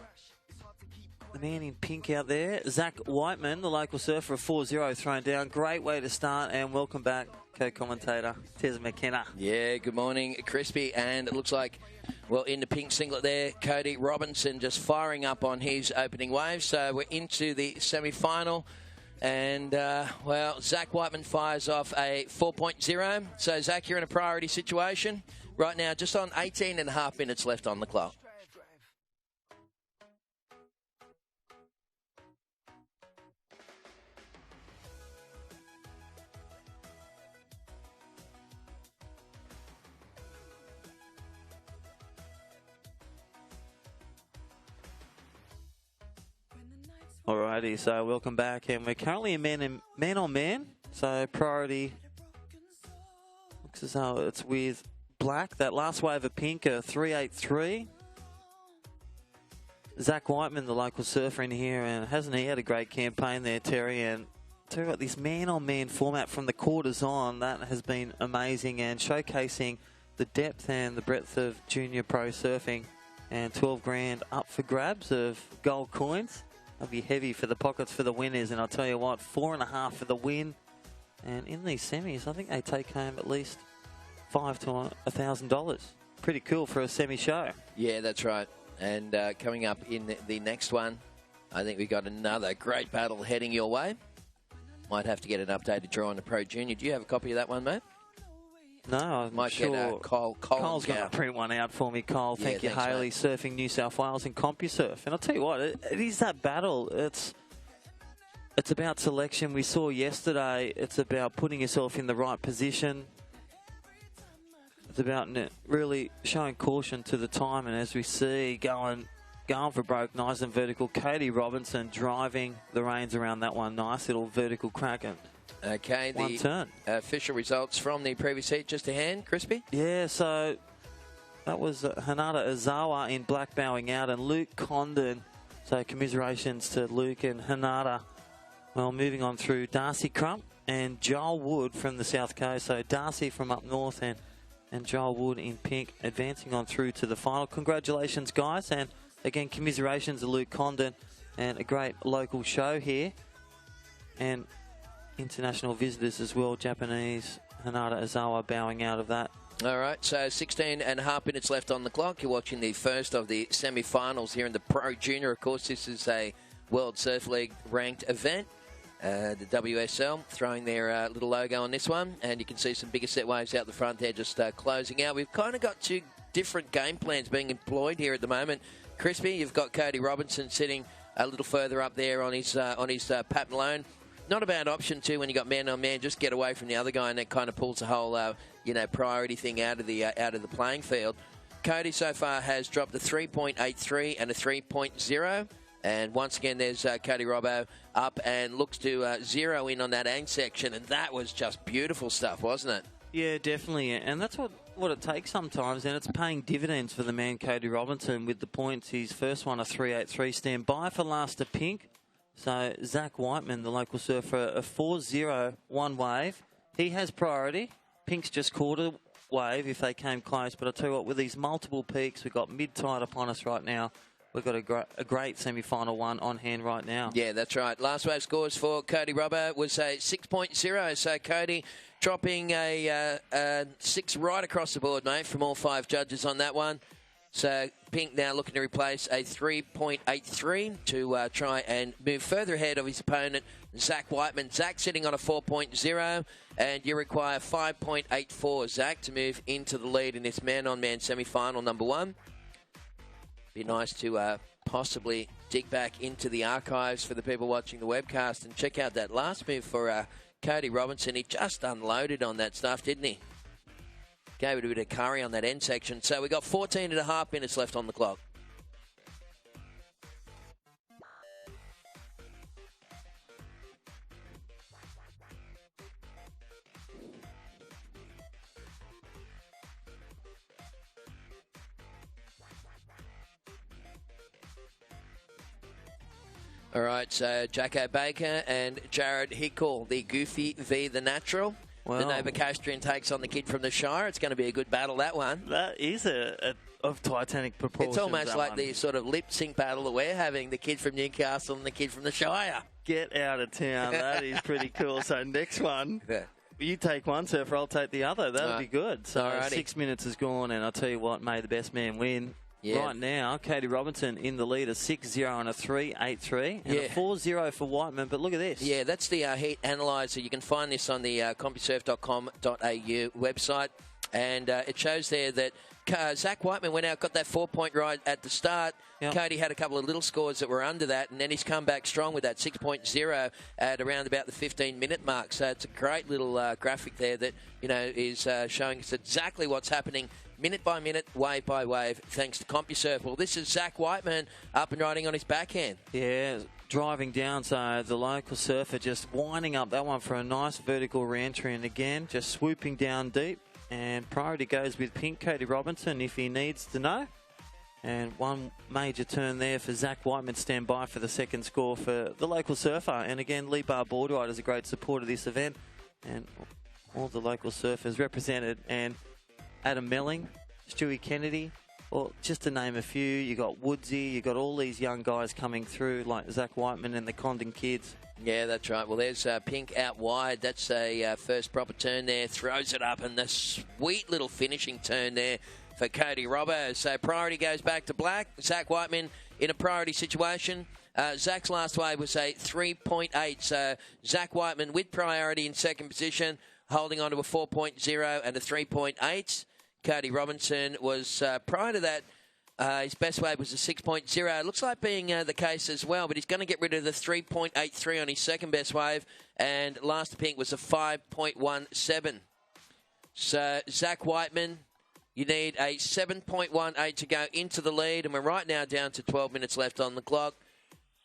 the man in pink out there, Zach Whiteman, the local surfer, a 4-0 thrown down. Great way to start, and welcome back, co-commentator Tez McKenna. Yeah, good morning, Crispy, and it looks like, well, in the pink singlet there, Cody Robinson just firing up on his opening wave. So we're into the semi-final. And, well, Zach Whiteman fires off a 4.0. So, Zach, you're in a priority situation right now, just on 18.5 minutes left on the clock. Alrighty, so welcome back, and we're currently in man on man. So priority looks as though it's with black. That last wave of pink, a 383. Zach Whiteman, the local surfer in here, and hasn't he had a great campaign there, Terry? And tell you what, this man on man format from the quarters on, that has been amazing and showcasing the depth and the breadth of junior pro surfing. And 12 grand up for grabs of gold coins. That'll be heavy for the pockets for the winners, and I'll tell you what, 4.5 for the win. And in these semis, I think they take home at least $5,000 to $1,000. Pretty cool for a semi show. Yeah, that's right. And coming up in the next one, I think we've got another great battle heading your way. Might have to get an updated draw on the Pro Junior. Do you have a copy of that one, mate? No, I'm Might sure get Cole's going to print one out for me, Cole. Thank you, thanks, Haley, mate. Surfing New South Wales and CompuSurf. And I'll tell you what, it is that battle. It's about selection. We saw yesterday, it's about putting yourself in the right position. It's about really showing caution to the time. And as we see, going for broke, nice and vertical. Cody Robinson driving the reins around that one. Nice little vertical crack. And okay, one turn. Official results from the previous heat just to hand, Crispy? Yeah, so that was Hanada Azawa in black bowing out, and Luke Condon. So commiserations to Luke and Hanada. Well, moving on through Darcy Crump and Joel Wood from the South Coast. So Darcy from up north and Joel Wood in pink advancing on through to the final. Congratulations, guys. And again, commiserations to Luke Condon, and a great local show here. And international visitors as well, Japanese, Hanada Azawa bowing out of that. All right, so 16.5 minutes left on the clock. You're watching the first of the semi-finals here in the Pro Junior. Of course, this is a World Surf League ranked event. The WSL throwing their little logo on this one, and you can see some bigger set waves out the front there just closing out. We've kind of got two different game plans being employed here at the moment. Crispy, you've got Cody Robinson sitting a little further up there on his pattern alone. Not a bad option too when you got man on man. Just get away from the other guy, and that kind of pulls the whole priority thing out of the playing field. Cody so far has dropped a 3.83 and a 3.0, and once again there's Cody Robbo up and looks to zero in on that ang section, and that was just beautiful stuff, wasn't it? Yeah, definitely, and that's what it takes sometimes, and it's paying dividends for the man Cody Robinson with the points. His first one, a 3.83. Stand by for last to pink. So Zach Whiteman, the local surfer, a 4.0 one wave. He has priority. Pink's just quarter wave if they came close. But I'll tell you what, with these multiple peaks, we've got mid-tide upon us right now. We've got a great semi-final one on hand right now. Yeah, that's right. Last wave scores for Cody Robbo was a 6.0. So Cody dropping a 6 right across the board, mate, from all 5 judges on that one. So Pink now looking to replace a 3.83 to try and move further ahead of his opponent, Zach Whiteman. Zach sitting on a 4.0, and you require 5.84, Zach, to move into the lead in this man-on-man semi-final number 1. Be nice to possibly dig back into the archives for the people watching the webcast and check out that last move for Cody Robinson. He just unloaded on that stuff, didn't he? Gave it a bit of curry on that end section. So we got 14 and a half minutes left on the clock. All right, so Jacko Baker and Jared Hickle, the Goofy v. the Natural. Well, the Novocastrian takes on the kid from the Shire. It's going to be a good battle, that one. That is of Titanic proportions. It's almost like one. the sort of lip sync battle that we're having, the kid from Newcastle and the kid from the Shire. Get out of town. That is pretty cool. So next one, Yeah. you take one surfer, I'll take the other. That'll be good. So Alrighty. 6 minutes is gone, and I'll tell you what, may the best man win. Yeah. Right now, Katie Robinson in the lead, a 6-0 and a 3-8-3, and Yeah. a 4-0 for Whiteman. But look at this. Yeah, that's the heat analyzer. You can find this on the CompuSurf.com.au website. And it shows there that Zach Whiteman went out, got that 4-point ride at the start. Yep. Cody had a couple of little scores that were under that, and then he's come back strong with that 6.0 at around about the 15-minute mark. So it's a great little graphic there that, is showing us exactly what's happening minute by minute, wave by wave, thanks to CompuSurf. Well, this is Zach Whiteman up and riding on his backhand. Yeah, driving down, so the local surfer just winding up that one for a nice vertical re-entry, and again, just swooping down deep. And priority goes with pink, Cody Robinson, if he needs to know. And one major turn there for Zach Whiteman. Stand by for the second score for the local surfer. And again, Lee Bar Board Ride is a great supporter of this event. And all the local surfers represented. And Adam Melling, Stewie Kennedy, or just to name a few. You got Woodsy, you got all these young guys coming through like Zach Whiteman and the Condon kids. Yeah, that's right. Well, there's Pink out wide. That's a first proper turn there. Throws it up, and the sweet little finishing turn there for Cody Robbo. So priority goes back to black. Zach Whiteman in a priority situation. Zach's last wave was a 3.8. So Zach Whiteman with priority in second position, holding on to a 4.0 and a 3.8. Cody Robinson was, prior to that, his best wave was a 6.0. It looks like being the case as well, but he's going to get rid of the 3.83 on his second best wave, and last pink was a 5.17. So Zach Whiteman, you need a 7.18 to go into the lead, and we're right now down to 12 minutes left on the clock.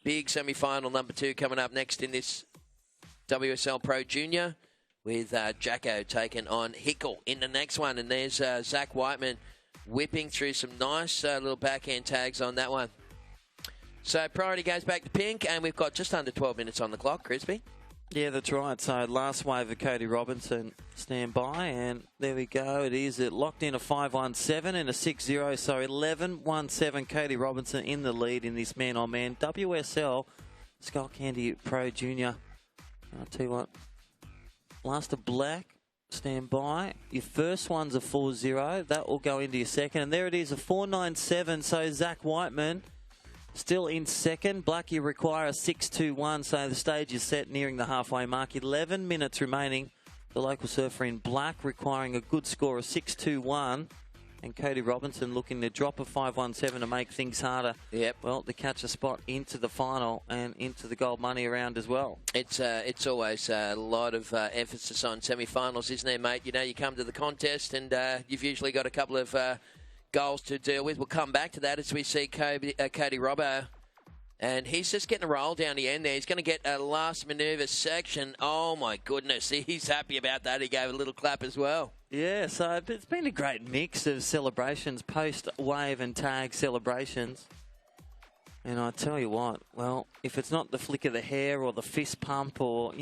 Big semi-final number 2 coming up next in this WSL Pro Junior, with Jacko taking on Hickle in the next one. And there's Zach Whiteman whipping through some nice little backhand tags on that one. So priority goes back to pink, and we've got just under 12 minutes on the clock, Crispy. Yeah, that's right. So last wave of Cody Robinson, stand by, and there we go. It is locked in a 5-1-7 and a 6-0. So 11-1-7, Cody Robinson in the lead in this man-on-man WSL Skullcandy Pro Junior. I'll tell you what, last of black. Stand by. Your first one's a 4-0. That will go into your second. And there it is, a 4-9-7. So Zach Whiteman still in second. Black, you require a 6-2-1. So the stage is set nearing the halfway mark. 11 minutes remaining. The local surfer in black requiring a good score of 6-2-1. And Cody Robinson looking to drop a 5-1-7 to make things harder. Yep. Well, to catch a spot into the final and into the gold money round as well. It's always a lot of emphasis on semi-finals, isn't there, mate? You come to the contest and you've usually got a couple of goals to deal with. We'll come back to that as we see Cody Robbo. And he's just getting a roll down the end there. He's going to get a last manoeuvre section. Oh, my goodness. He's happy about that. He gave a little clap as well. Yeah, so it's been a great mix of celebrations, post-wave and tag celebrations. And I tell you what, well, if it's not the flick of the hair or the fist pump or,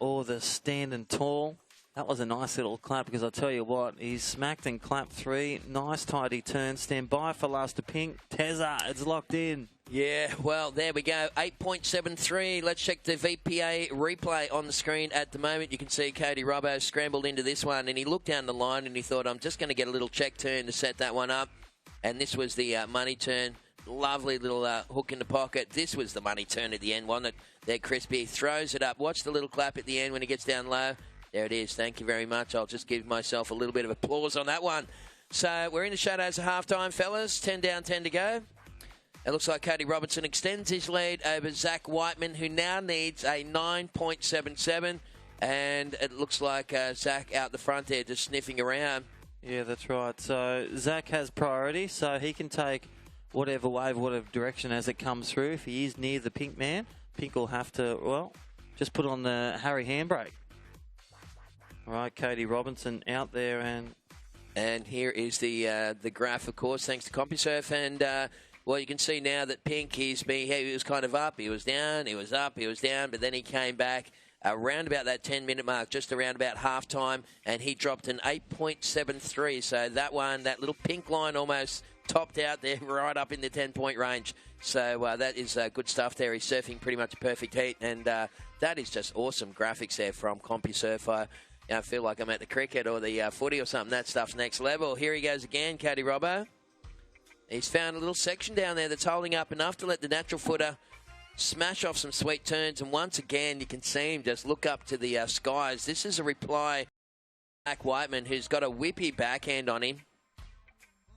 or the standing tall, that was a nice little clap, because I tell you what, he's smacked and clapped 3. Nice tidy turn. Stand by for last to pink. Tezza, it's locked in. Yeah, well, there we go. 8.73. Let's check the VPA replay on the screen at the moment. You can see Cody Robbo scrambled into this one, and he looked down the line and he thought, I'm just going to get a little check turn to set that one up. And this was the money turn. Lovely little hook in the pocket. This was the money turn at the end, wasn't it? There, Crispy throws it up. Watch the little clap at the end when he gets down low. There it is. Thank you very much. I'll just give myself a little bit of applause on that one. So we're in the shadows of halftime, fellas. 10 down, 10 to go. It looks like Cody Robinson extends his lead over Zach Whiteman, who now needs a 9.77. And it looks like Zach out the front there just sniffing around. Yeah, that's right. So Zach has priority, so he can take whatever wave, whatever direction as it comes through. If he is near the pink man, pink will have to, well, just put on the Harry handbrake. All right, Cody Robinson out there, and here is the graph, of course, thanks to CompuServe. And well, you can see now that pink, he was kind of up, he was down, he was up, he was down, but then he came back around about that 10-minute mark, just around about half-time, and he dropped an 8.73. So that one, that little pink line almost topped out there right up in the 10-point range. So that is good stuff there. He's surfing pretty much a perfect heat, and that is just awesome graphics there from CompuServe. I feel like I'm at the cricket or the footy or something. That stuff's next level. Here he goes again, Cody Robbo. He's found a little section down there that's holding up enough to let the natural footer smash off some sweet turns. And once again, you can see him just look up to the skies. This is a reply to Zach Whiteman, who's got a whippy backhand on him.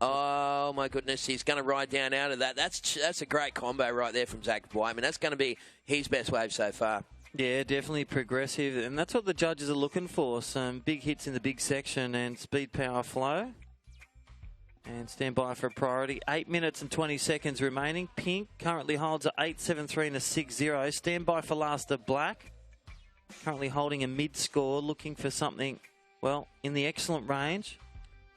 Oh, my goodness. He's going to ride down out of that. That's a great combo right there from Zach Whiteman. That's going to be his best wave so far. yeah, definitely progressive. And that's what the judges are looking for. Some big hits in the big section and speed, power, flow. And stand by for a priority. 8 minutes and 20 seconds remaining. Pink currently holds a 8.73 and a 6.0. Stand by for last of black. Currently holding a mid score, looking for something, well, in the excellent range.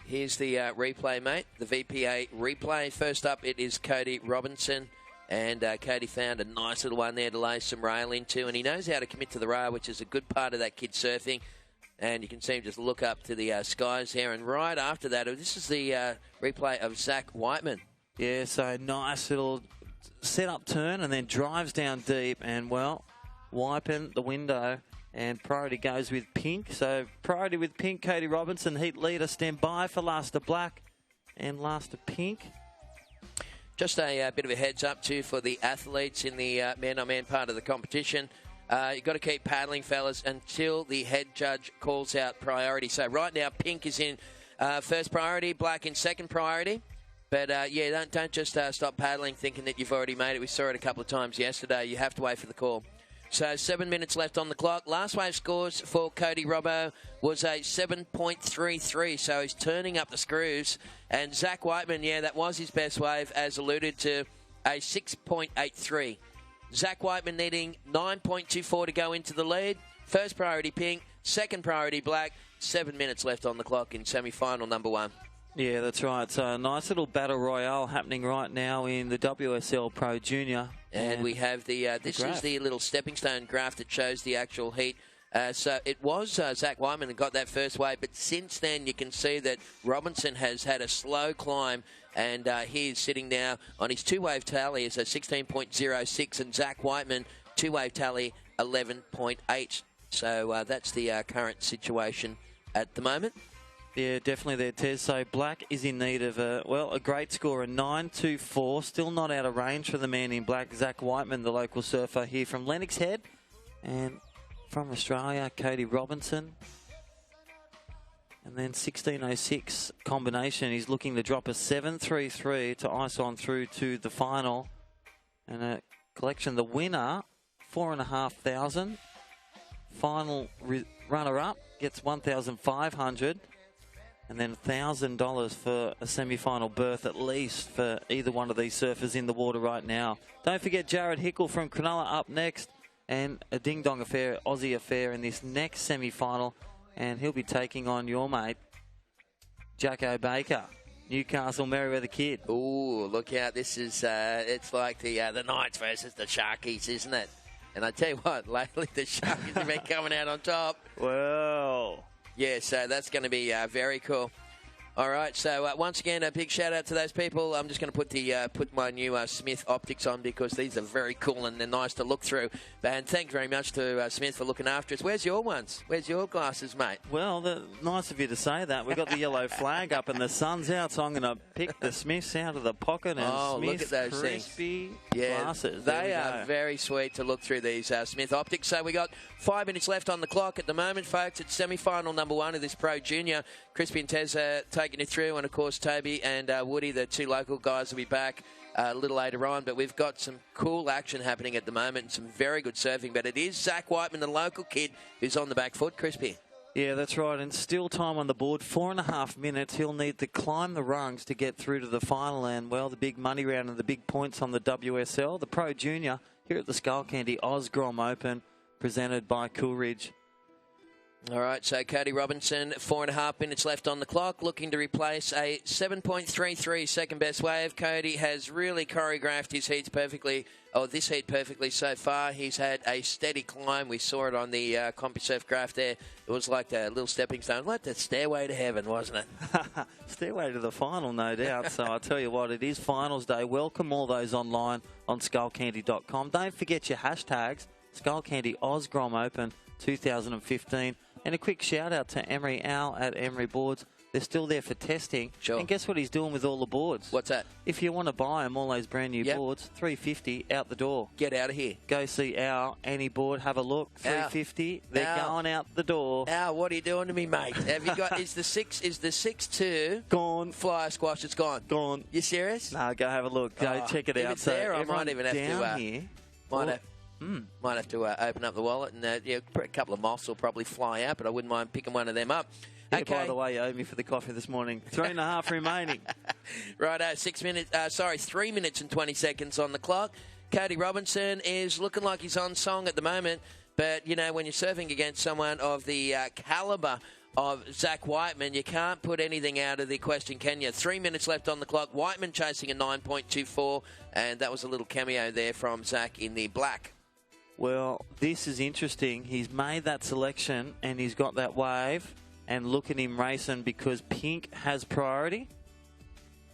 Here's the replay, mate. The VPA replay. First up, it is Cody Robinson. And Cody found a nice little one there to lay some rail into. And he knows how to commit to the rail, which is a good part of that kid surfing. And you can see him just look up to the skies here. And right after that, this is the replay of Zach Whiteman. Yeah, so nice little set-up turn and then drives down deep. And, well, wiping the window. And priority goes with pink. So priority with pink, Cody Robinson, heat leader. Stand by for last of black and last of pink. Just a bit of a heads up, too, for the athletes in the man-on-man part of the competition. You've got to keep paddling, fellas, until the head judge calls out priority. So right now, pink is in first priority, black in second priority. But, yeah, don't just stop paddling thinking that you've already made it. We saw it a couple of times yesterday. You have to wait for the call. So 7 minutes left on the clock. Last wave scores for Cody Robbo was a 7.33, so he's turning up the screws. And Zach Whiteman, yeah, that was his best wave, as alluded to, a 6.83. Zach Whiteman needing 9.24 to go into the lead. First priority pink, second priority black. 7 minutes left on the clock in semi-final number one. Yeah, that's right. So a nice little battle royale happening right now in the WSL Pro Junior. And we have the this is the little stepping stone graph that shows the actual heat. So it was Zach Whiteman that got that first wave, but since then you can see that Robinson has had a slow climb, and he is sitting now on his two-wave tally is a 16.06, and Zach Whiteman two-wave tally 11.8. So that's the current situation at the moment. Yeah, definitely there, Tez. So black is in need of a great score, a 9.24. Still not out of range for the man in black, Zach Whiteman, the local surfer here from Lennox Head. And from Australia, Cody Robinson. And then 16.06 combination. He's looking to drop a 7.33 to ice on through to the final. And a collection, the winner, 4,500. Final runner-up gets 1,500. And then $1,000 for a semi-final berth at least for either one of these surfers in the water right now. Don't forget Jared Hickle from Cronulla up next, and a ding-dong affair, Aussie affair in this next semi-final, and he'll be taking on your mate, Jacko Baker, Newcastle Merriweather Kid. Ooh, look out. This is, it's like the Knights versus the Sharkies, isn't it? And I tell you what, lately the Sharkies have been coming out on top. Well... Yeah, so that's going to be very cool. All right, so once again, a big shout-out to those people. I'm just going to put my new Smith optics on because these are very cool and they're nice to look through. And thanks very much to Smith for looking after us. Where's your ones? Where's your glasses, mate? Well, nice of you to say that. We've got the yellow flag up and the sun's out, so I'm going to pick the Smiths out of the pocket. And Smith look at those crispy glasses. They are very sweet to look through, these Smith optics. So we got 5 minutes left on the clock at the moment, folks. It's semi-final number one of this Pro Junior. Crispy and Tez taking you through, and of course Toby and Woody, the two local guys, will be back a little later on. But we've got some cool action happening at the moment and some very good surfing. But it is Zach Whiteman, the local kid, who's on the back foot, Crispy. Yeah, that's right. And still time on the board, 4.5 minutes. He'll need to climb the rungs to get through to the final. And, well, the big money round and the big points on the WSL. The Pro Junior here at the Skullcandy Grom Open, presented by Coolridge. All right, so Cody Robinson, 4.5 minutes left on the clock, looking to replace a 7.33 second best wave. Cody has really choreographed his heats perfectly, this heat perfectly so far. He's had a steady climb. We saw it on the CompuSurf graph there. It was like a little stepping stone, like the stairway to heaven, wasn't it? Stairway to the final, no doubt. So I'll tell you what, it is finals day. Welcome all those online on skullcandy.com. Don't forget your hashtags, Skullcandy Grom Open 2015. And a quick shout out to Emery Al at Emery Boards. They're still there for testing. Sure. And guess what he's doing with all the boards? What's that? If you want to buy them, all those brand new boards, $350 out the door. Get out of here. Go see Al, any board, have a look. $350. They're going out the door. Al, what are you doing to me, mate? Have you got? Is the 6'2" gone? Flyer squash. It's gone. Gone. You serious? No, go have a look. Go check it if out. It's there. I might even have to. Here. Might have to open up the wallet, and a couple of moths will probably fly out, but I wouldn't mind picking one of them up. Yeah, Okay. by the way, you owe me for the coffee this morning. 3.5 remaining. Right, 3 minutes and 20 seconds on the clock. Cody Robinson is looking like he's on song at the moment, but, you know, when you're surfing against someone of the calibre of Zach Whiteman, you can't put anything out of the question, can you? 3 minutes left on the clock. Whiteman chasing a 9.24, and that was a little cameo there from Zach in the black. Well, this is interesting. He's made that selection and he's got that wave. And look at him racing because Pink has priority.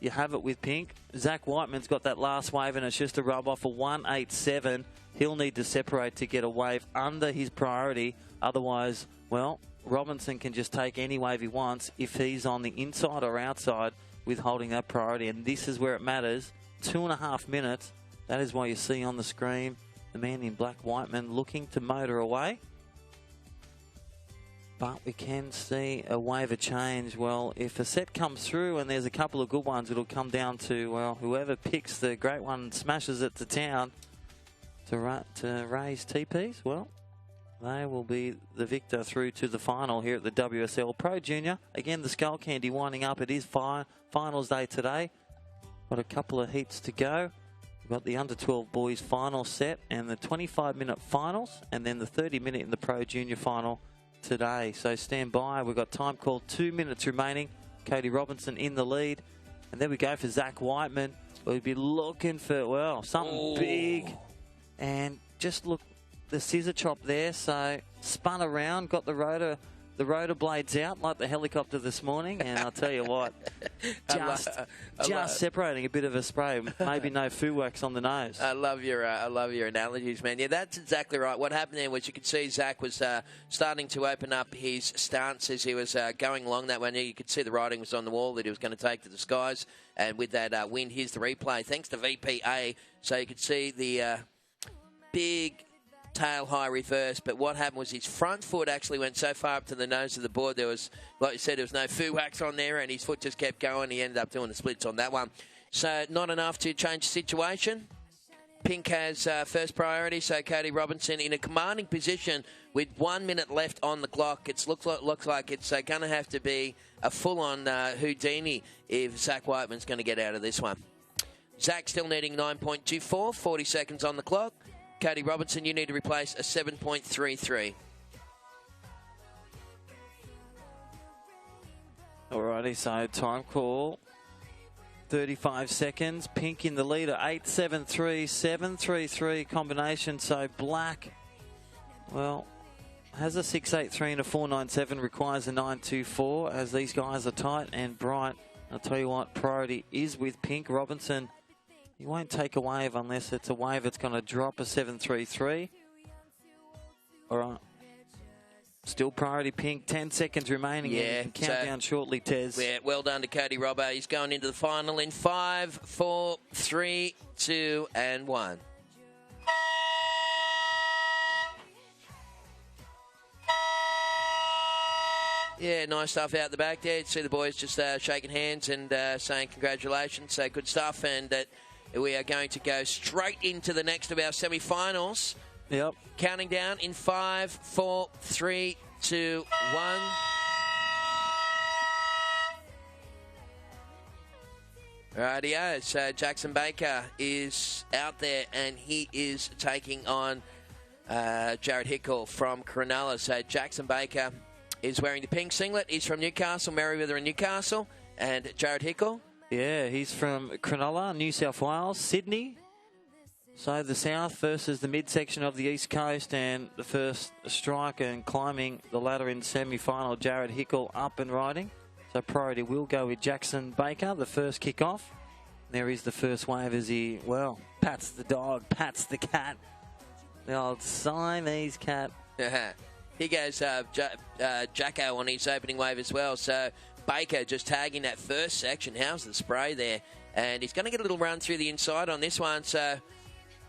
You have it with Pink. Zach Whiteman's got that last wave and it's just a rub off a 187. He'll need to separate to get a wave under his priority. Otherwise, well, Robinson can just take any wave he wants if he's on the inside or outside with holding that priority. And this is where it matters. 2.5 minutes. That is why you see on the screen the man in black, Whiteman, looking to motor away. But we can see a wave of change. Well, if a set comes through and there's a couple of good ones, it'll come down to, well, whoever picks the great one and smashes it to town to raise TPs, well, they will be the victor through to the final here at the WSL Pro Junior. Again, the Skullcandy winding up. It is finals day today. Got a couple of heats to go. We've got the U12 Boys Final set and the 25-minute finals and then the 30-minute in the Pro Junior Final today. So stand by. We've got time called, 2 minutes remaining. Cody Robinson in the lead. And there we go for Zach Whiteman. We'll be looking for, well, something big. And just look, the scissor chop there. So spun around, got the rotor blades out like the helicopter this morning. And I'll tell you what, just separating a bit of a spray. Maybe no foo wax on the nose. I love your analogies, man. Yeah, that's exactly right. What happened there was you could see Zach was starting to open up his stance as he was going along that one. You could see the writing was on the wall that he was going to take to the skies. And with that wind, here's the replay. Thanks to VPA. So you could see the big tail high reverse, but what happened was his front foot actually went so far up to the nose of the board. There was, like you said, there was no foo wax on there, and his foot just kept going. He ended up doing the splits on that one. So not enough to change the situation. Pink has first priority, so Cody Robinson in a commanding position with 1 minute left on the clock. It looks like it's going to have to be a full-on Houdini if Zach Whiteman's going to get out of this one. Zach still needing 9.24, 40 seconds on the clock. Cody Robinson, you need to replace a 7.33. Alrighty, so time call. 35 seconds. Pink in the leader. 8-7-3, 7-3-3 combination. So black, well, has a 6-8-3 and a 4-9-7. Requires a 9-2-4 as these guys are tight and bright. I'll tell you what, priority is with Pink. Robinson, he won't take a wave unless it's a wave that's going to drop a 7-3-3. All right. Still priority Pink. 10 seconds remaining. Yeah. Countdown shortly, Tez. Yeah, well done to Cody Robbo. He's going into the final in 5, 4, 3, 2, and 1. Yeah, nice stuff out the back there. See the boys just shaking hands and saying congratulations. So good stuff, and we are going to go straight into the next of our semi-finals. Yep. Counting down in 5, 4, 3, 2, 1. Rightio, so Jackson Baker is out there and he is taking on Jared Hickle from Cronulla. So Jackson Baker is wearing the pink singlet. He's from Newcastle, Merriweather and Newcastle. And Jared Hickle? Yeah, he's from Cronulla, New South Wales, Sydney. So the south versus the midsection of the east coast, and the first strike and climbing the ladder in semi-final, Jared Hickle up and riding. So priority will go with Jackson Baker, the first kick-off. There is the first wave as he, well, pats the dog, pats the cat. The old Siamese cat. Here goes Jacko on his opening wave as well. So Baker just tagging that first section. How's the spray there? And he's going to get a little run through the inside on this one. So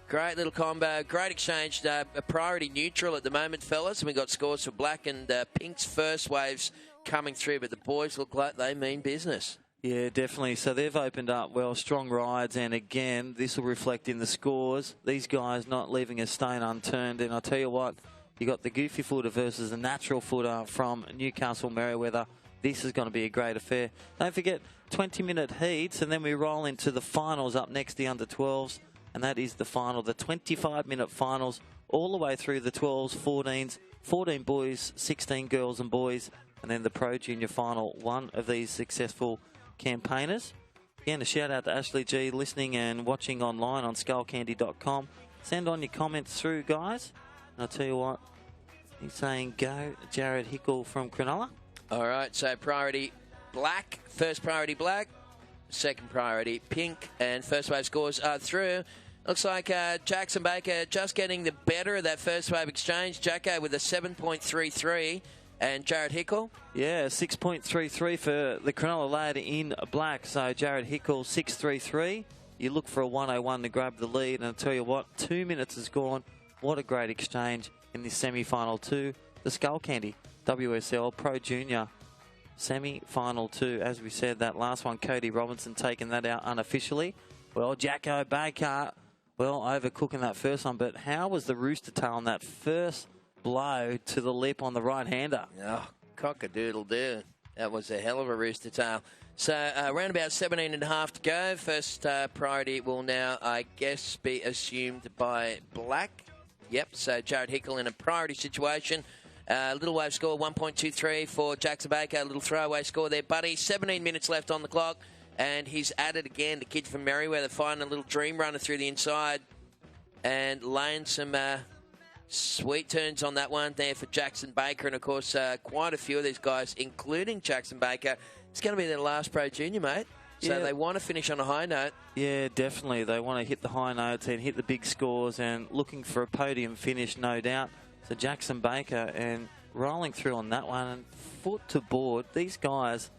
great little combo, great exchange. A priority neutral at the moment, fellas. And we got scores for Black and Pink's first waves coming through, but the boys look like they mean business. Yeah, definitely. So they've opened up, well, strong rides, and again, this will reflect in the scores. These guys not leaving a stone unturned, and I'll tell you what, you got the goofy footer versus the natural footer from Newcastle Merriweather. This is going to be a great affair. Don't forget, 20-minute heats, and then we roll into the finals up next, the under-12s, and that is the final, the 25-minute finals, all the way through the 12s, 14s, 14 boys, 16 girls and boys, and then the Pro Junior final, one of these successful campaigners. Again, a shout out to Ashley G listening and watching online on skullcandy.com. Send on your comments through, guys. And I'll tell you what, he's saying go Jared Hickle from Cronulla. All right, so priority Black, first priority Black, second priority Pink, and first wave scores are through. Looks like Jackson Baker just getting the better of that first wave exchange. Jacko with a 7.33. And Jared Hickle? Yeah, 6.33 for the Cronulla lad in Black. So Jared Hickle, 6.33. You look for a 101 to grab the lead. And I'll tell you what, 2 minutes has gone. What a great exchange in this semi-final 2. The Skullcandy WSL Pro Junior semi-final 2. As we said, that last one, Cody Robinson taking that out unofficially. Well, Jacko Baker, well, overcooking that first one. But how was the rooster tail on that first blow to the lip on the right-hander? Oh, cock-a-doodle-doo. That was a hell of a rooster tail. So around about 17 and a half to go. First priority will now, I guess, be assumed by Black. Yep, so Jared Hickle in a priority situation. Little wave score, 1.23 for Jackson Baker. A little throwaway score there, buddy. 17 minutes left on the clock. And he's added again, the kid from Merriweather, finding a little dream runner through the inside. And laying some sweet turns on that one there for Jackson Baker. And, of course, quite a few of these guys, including Jackson Baker, it's going to be their last Pro Junior, mate. So Yeah. they want to finish on a high note. Yeah, definitely. They want to hit the high notes and hit the big scores and looking for a podium finish, no doubt. So Jackson Baker and rolling through on that one and foot to board. These guys,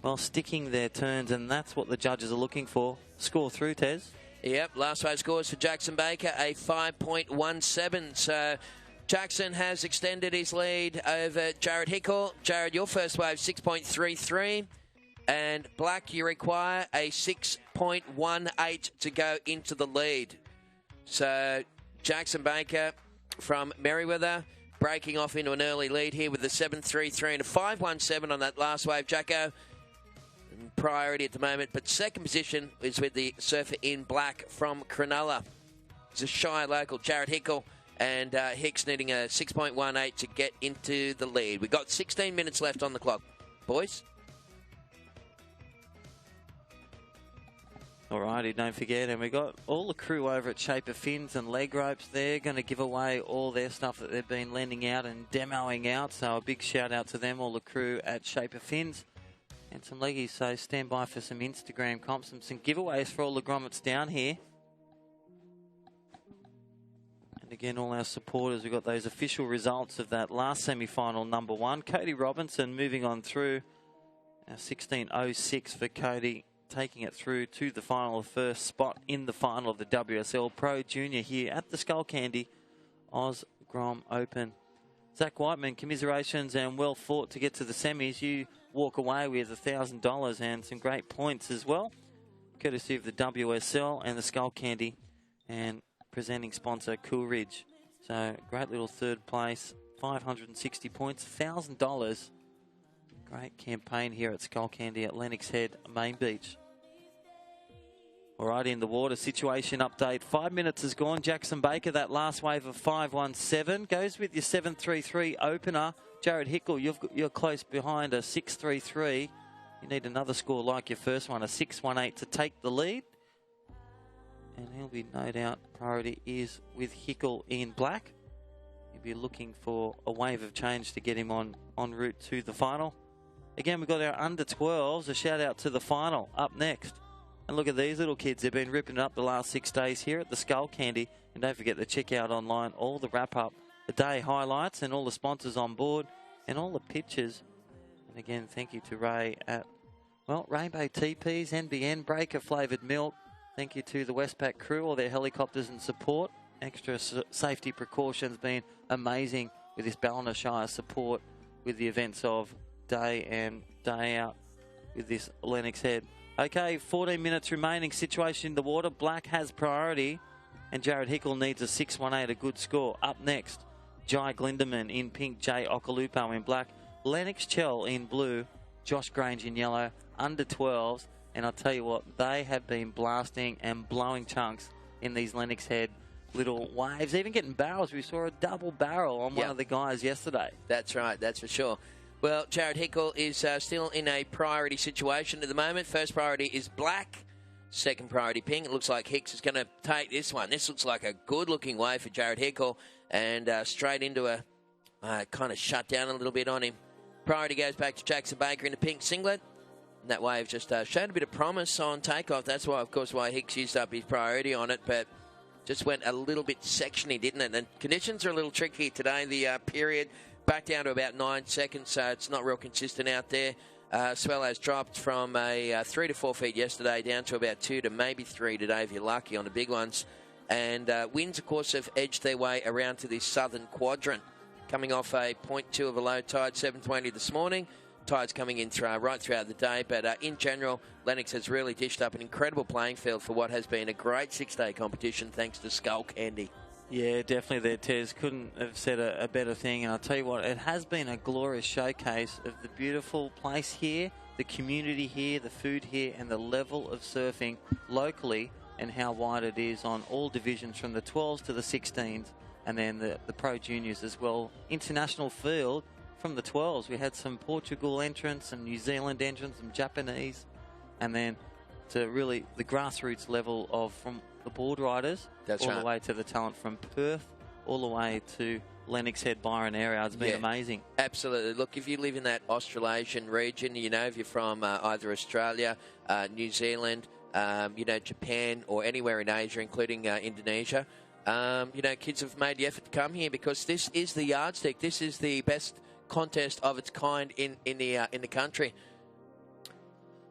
well, sticking their turns, and that's what the judges are looking for. Score through, Tez. Yep, last wave scores for Jackson Baker, a 5.17. So Jackson has extended his lead over Jared Hickle. Jared, your first wave, 6.33. And Black, you require a 6.18 to go into the lead. So Jackson Baker from Merriweather breaking off into an early lead here with the 7.33 and a 5.17 on that last wave. Jacko, priority at the moment, but second position is with the surfer in Black from Cronulla. It's a shy local, Jared Hickle, and Hicks needing a 6.18 to get into the lead. We've got 16 minutes left on the clock. Boys? Alrighty, don't forget, and we got all the crew over at Shaper Fins and Leg Ropes. They're going to give away all their stuff that they've been lending out and demoing out, so a big shout out to them, all the crew at Shaper Fins. And some leggies, so stand by for some Instagram comps and some giveaways for all the grommets down here. And again, all our supporters, we've got those official results of that last semi-final number 1. Cody Robinson moving on through, 16.06 for Cody, taking it through to the final, the first spot in the final of the WSL Pro Junior here at the Skullcandy Oz Grom Open Zach Whiteman, commiserations and well fought to get to the semis. You walk away with $1,000 and some great points as well, courtesy of the WSL and the Skullcandy and presenting sponsor Coolridge. So great little third place, 560 points, $1,000. Great campaign here at Skullcandy at Lennox Head, Main Beach. Alright, in the water, situation update. 5 minutes has gone. Jackson Baker, that last wave of 5.17, goes with your 7.33 opener. Jared Hickle, you're close behind a 6.33. You need another score like your first one, a 6.18 to take the lead. And he'll be, no doubt, priority is with Hickle in black. He'll be looking for a wave of change to get him on route to the final. Again, we've got our under 12s. A shout out to the final up next. And look at these little kids. They've been ripping it up the last 6 days here at the Skullcandy. And don't forget to check out online all the wrap-up, the day highlights and all the sponsors on board and all the pictures. And again, thank you to Ray at, well, Rainbow TPs, NBN, Breaker Flavoured Milk. Thank you to the Westpac crew, all their helicopters and support. Extra safety precautions been amazing with this Ballina Shire support with the events of day and day out with this Lennox Head. Okay, 14 minutes remaining. Situation in the water. Black has priority. And Jared Hickle needs a 6.18, a good score. Up next, Jai Glinderman in pink, Jay Okalupo in black, Lennox Chell in blue, Josh Grange in yellow, under 12s. And I'll tell you what, they have been blasting and blowing chunks in these Lennox Head little waves, even getting barrels. We saw a double barrel on one of the guys yesterday. That's right, that's for sure. Well, Jared Hickle is still in a priority situation at the moment. First priority is black. Second priority pink. It looks like Hicks is going to take this one. This looks like a good-looking wave for Jared Hickle. And straight into a kind of shut down a little bit on him. Priority goes back to Jackson Baker in the pink singlet. And that wave just showed a bit of promise on takeoff. That's why, of course, why Hicks used up his priority on it. But just went a little bit sectiony, didn't it? And conditions are a little tricky today. The period back down to about 9 seconds, so it's not real consistent out there. Swell has dropped from a 3 to 4 feet yesterday down to about 2 to maybe 3 today if you're lucky on the big ones. And winds, of course, have edged their way around to the southern quadrant, coming off a 0.2 of a low tide, 7:20 this morning. Tides coming in right throughout the day, but in general, Lennox has really dished up an incredible playing field for what has been a great 6-day competition thanks to Skullcandy. Yeah, definitely there, Tez. Couldn't have said a better thing. And I'll tell you what, it has been a glorious showcase of the beautiful place here, the community here, the food here, and the level of surfing locally and how wide it is on all divisions from the 12s to the 16s and then the Pro Juniors as well. International field from the 12s. We had some Portugal entrants, some New Zealand entrants, some Japanese, and then to really the grassroots level of from the board riders all the way to the talent from Perth, all the way to Lennox Head, Byron area. It's been amazing. Absolutely. Look, if you live in that Australasian region, you know, if you're from either Australia, New Zealand, you know, Japan or anywhere in Asia, including Indonesia, you know, kids have made the effort to come here because this is the yardstick. This is the best contest of its kind in the country.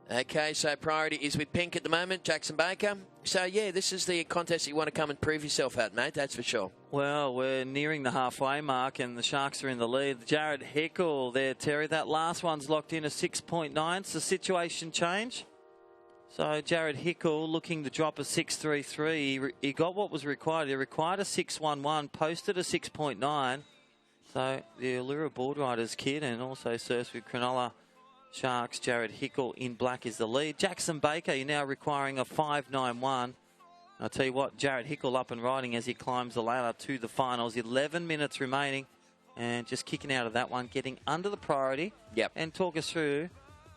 Okay, so priority is with pink at the moment, Jackson Baker. So, yeah, this is the contest you want to come and prove yourself at, mate, that's for sure. Well, we're nearing the halfway mark and the Sharks are in the lead. Jared Hickle there, Terry. That last one's locked in a 6.9. It's a situation change. So, Jared Hickle looking to drop a 6.33. He got what was required. He required a 6.11, posted a 6.9. So, the Allura Board Riders kid and also surfs with Cronulla Sharks, Jared Hickle in black is the lead. Jackson Baker, you're now requiring a 5.91. I'll tell you what, Jared Hickle up and riding as he climbs the ladder to the finals. 11 minutes remaining and just kicking out of that one, getting under the priority. Yep. And talk us through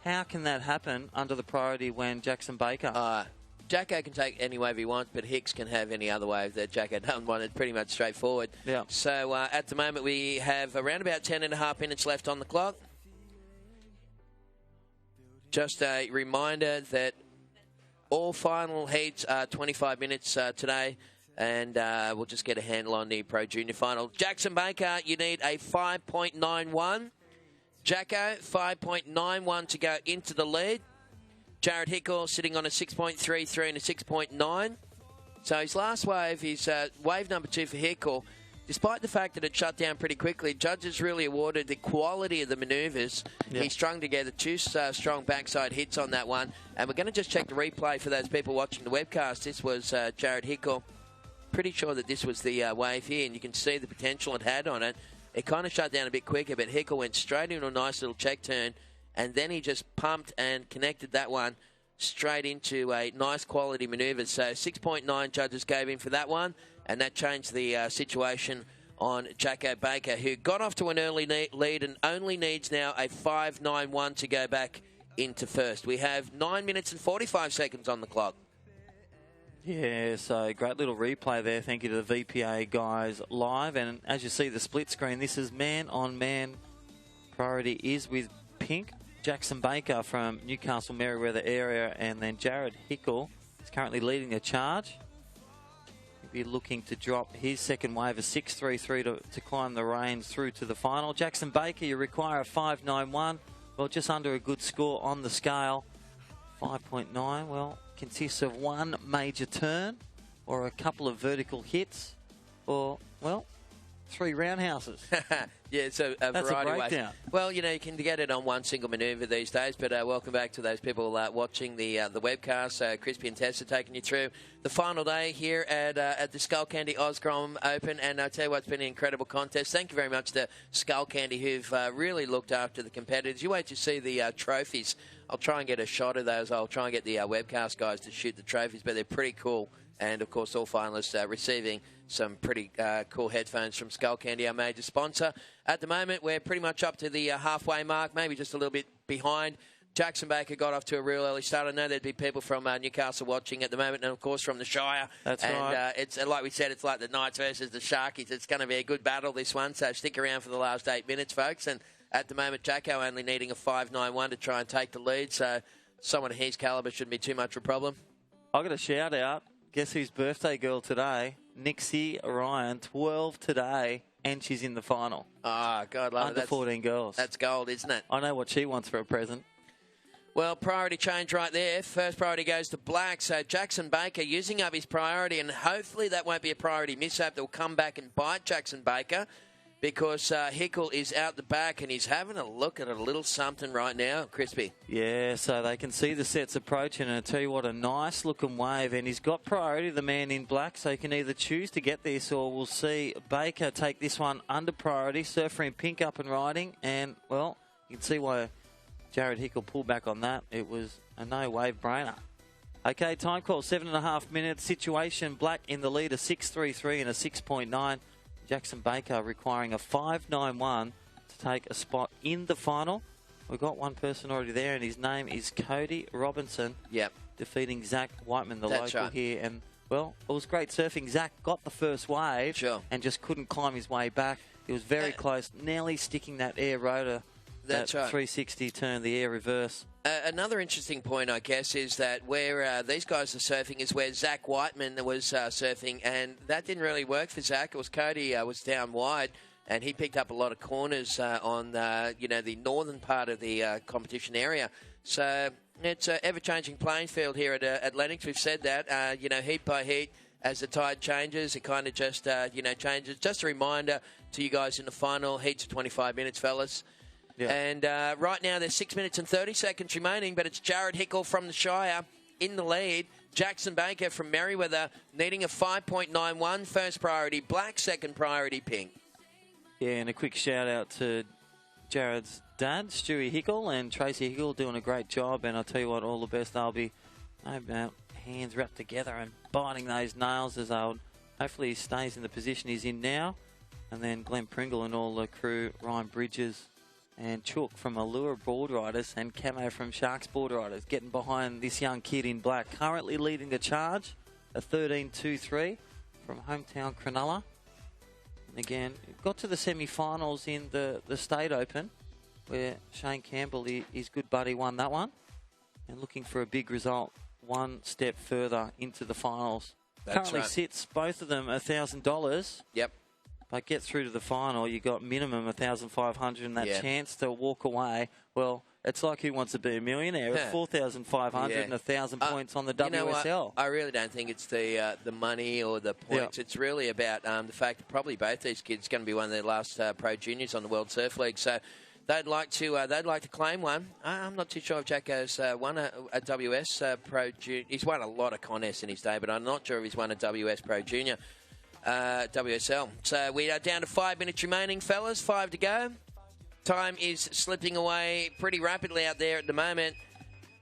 how can that happen under the priority when Jackson Baker... Jacko can take any wave he wants, but Hicks can have any other wave that Jacko doesn't want. It's pretty much straightforward. Yeah. So at the moment we have around about 10.5 minutes left on the clock. Just a reminder that all final heats are 25 minutes today, and we'll just get a handle on the Pro Junior Final. Jackson Baker, you need a 5.91. Jacko, 5.91 to go into the lead. Jared Hickle sitting on a 6.33 and a 6.9. So his last wave is wave number 2 for Hickle. despite the fact that it shut down pretty quickly, judges really awarded the quality of the manoeuvres. Yeah. He strung together two strong backside hits on that one. And we're going to just check the replay for those people watching the webcast. This was Jared Hickle. Pretty sure that this was the wave here, and you can see the potential it had on it. It kind of shut down a bit quicker, but Hickle went straight into a nice little check turn, and then he just pumped and connected that one straight into a nice quality manoeuvre. So 6.9 judges gave him for that one, and that changed the situation on Jacko Baker, who got off to an early lead and only needs now a 5.91 to go back into first. We have 9 minutes and 45 seconds on the clock. Yeah, so great little replay there. Thank you to the VPA guys live. And as you see the split screen, this is man-on-man. Priority is with pink. Jackson Baker from Newcastle Merriweather area, and then Jared Hickle is currently leading the charge. He'll be looking to drop his second wave of 6.33 to climb the reins through to the final. Jackson Baker, you require a 5.91. Well, just under a good score on the scale. 5.9, well, consists of one major turn or a couple of vertical hits or, well, 3 roundhouses. Yeah, it's a That's variety a of ways. breakdown. Well, you know, you can get it on one single manoeuvre these days, but welcome back to those people watching the webcast. Crispy and Tess are taking you through the final day here at the Skullcandy Grom Open, and I'll tell you what, it's been an incredible contest. Thank you very much to Skullcandy, who've really looked after the competitors. You wait to see the trophies. I'll try and get a shot of those. I'll try and get the webcast guys to shoot the trophies, but they're pretty cool. And, of course, all finalists receiving some pretty cool headphones from Skullcandy, our major sponsor. At the moment, we're pretty much up to the halfway mark, maybe just a little bit behind. Jackson Baker got off to a real early start. I know there'd be people from Newcastle watching at the moment, and, of course, from the Shire. That's and, right. It's like we said, it's like the Knights versus the Sharkies. It's going to be a good battle, this one, so stick around for the last 8 minutes, folks. And at the moment, Jacko only needing a 5.91 to try and take the lead, so someone of his calibre shouldn't be too much of a problem. I've got a shout-out. Guess whose birthday girl today? Nixie Ryan, 12 today, and she's in the final. Ah, God, love it. Under 14 girls. That's gold, isn't it? I know what she wants for a present. Well, priority change right there. First priority goes to black. So Jackson Baker using up his priority, and hopefully that won't be a priority mishap that will come back and bite Jackson Baker, because Hickle is out the back and he's having a look at a little something right now, Crispy. Yeah, so they can see the sets approaching, and I tell you what, a nice looking wave, and he's got priority, the man in black, so he can either choose to get this, or we'll see Baker take this one under priority. Surfer in pink up and riding, and, well, you can see why Jared Hickle pulled back on that. It was a no-wave brainer. Okay, time call, 7.5 minutes. Situation, black in the lead, a 6.33 and a 6.9. Jackson Baker requiring a 5.91 to take a spot in the final. We've got one person already there, and his name is Cody Robinson. Yep. Defeating Zach Whiteman, the That's local right. here. And, well, it was great surfing. Zach got the first wave. Sure. And just couldn't climb his way back. It was very close, nearly sticking that air rotor. That's that right. 360 turn, the air reverse. Another interesting point, I guess, is that where these guys are surfing is where Zach Whiteman was surfing, and that didn't really work for Zach. It was Cody was down wide, and he picked up a lot of corners on the northern part of the competition area. So it's an ever-changing playing field here at Lennox. We've said that, heat by heat. As the tide changes, it kind of just, changes. Just a reminder to you guys in the final, heats of 25 minutes, fellas. Yeah. And right now there's 6 minutes and 30 seconds remaining, but it's Jared Hickle from the Shire in the lead. Jackson Baker from Merriweather needing a 5.91 first priority, black second priority, pink. Yeah, and a quick shout out to Jared's dad, Stewie Hickle, and Tracy Hickle doing a great job. And I'll tell you what, all the best. They'll be hands wrapped together and biting those nails as they'll hopefully he stays in the position he's in now. And then Glenn Pringle and all the crew, Ryan Bridges and Chook from Allure Board Riders and Camo from Sharks Board Riders getting behind this young kid in black. Currently leading the charge, a 13.23 from hometown Cronulla. And again, got to the semi-finals in the State Open where Shane Campbell, his good buddy, won that one. And looking for a big result, one step further into the finals. That's Currently right. sits, both of them, $1,000. Yep. but get through to the final, you got minimum 1,500 and that Yeah. chance to walk away. Well, it's like Who Wants to Be a Millionaire. It's 4,500 and 1,000 points on the You know what? WSL. I really don't think it's the money or the points. It's really about the fact that probably both these kids are going to be one of their last pro juniors on the World Surf League. So they'd like to claim one. I'm not too sure if Jacko's won a WS Pro Junior. He's won a lot of contests in his day, but I'm not sure if he's won a WS Pro Junior. WSL. So we are down to 5 minutes remaining, fellas. 5 to go. Time is slipping away pretty rapidly out there at the moment.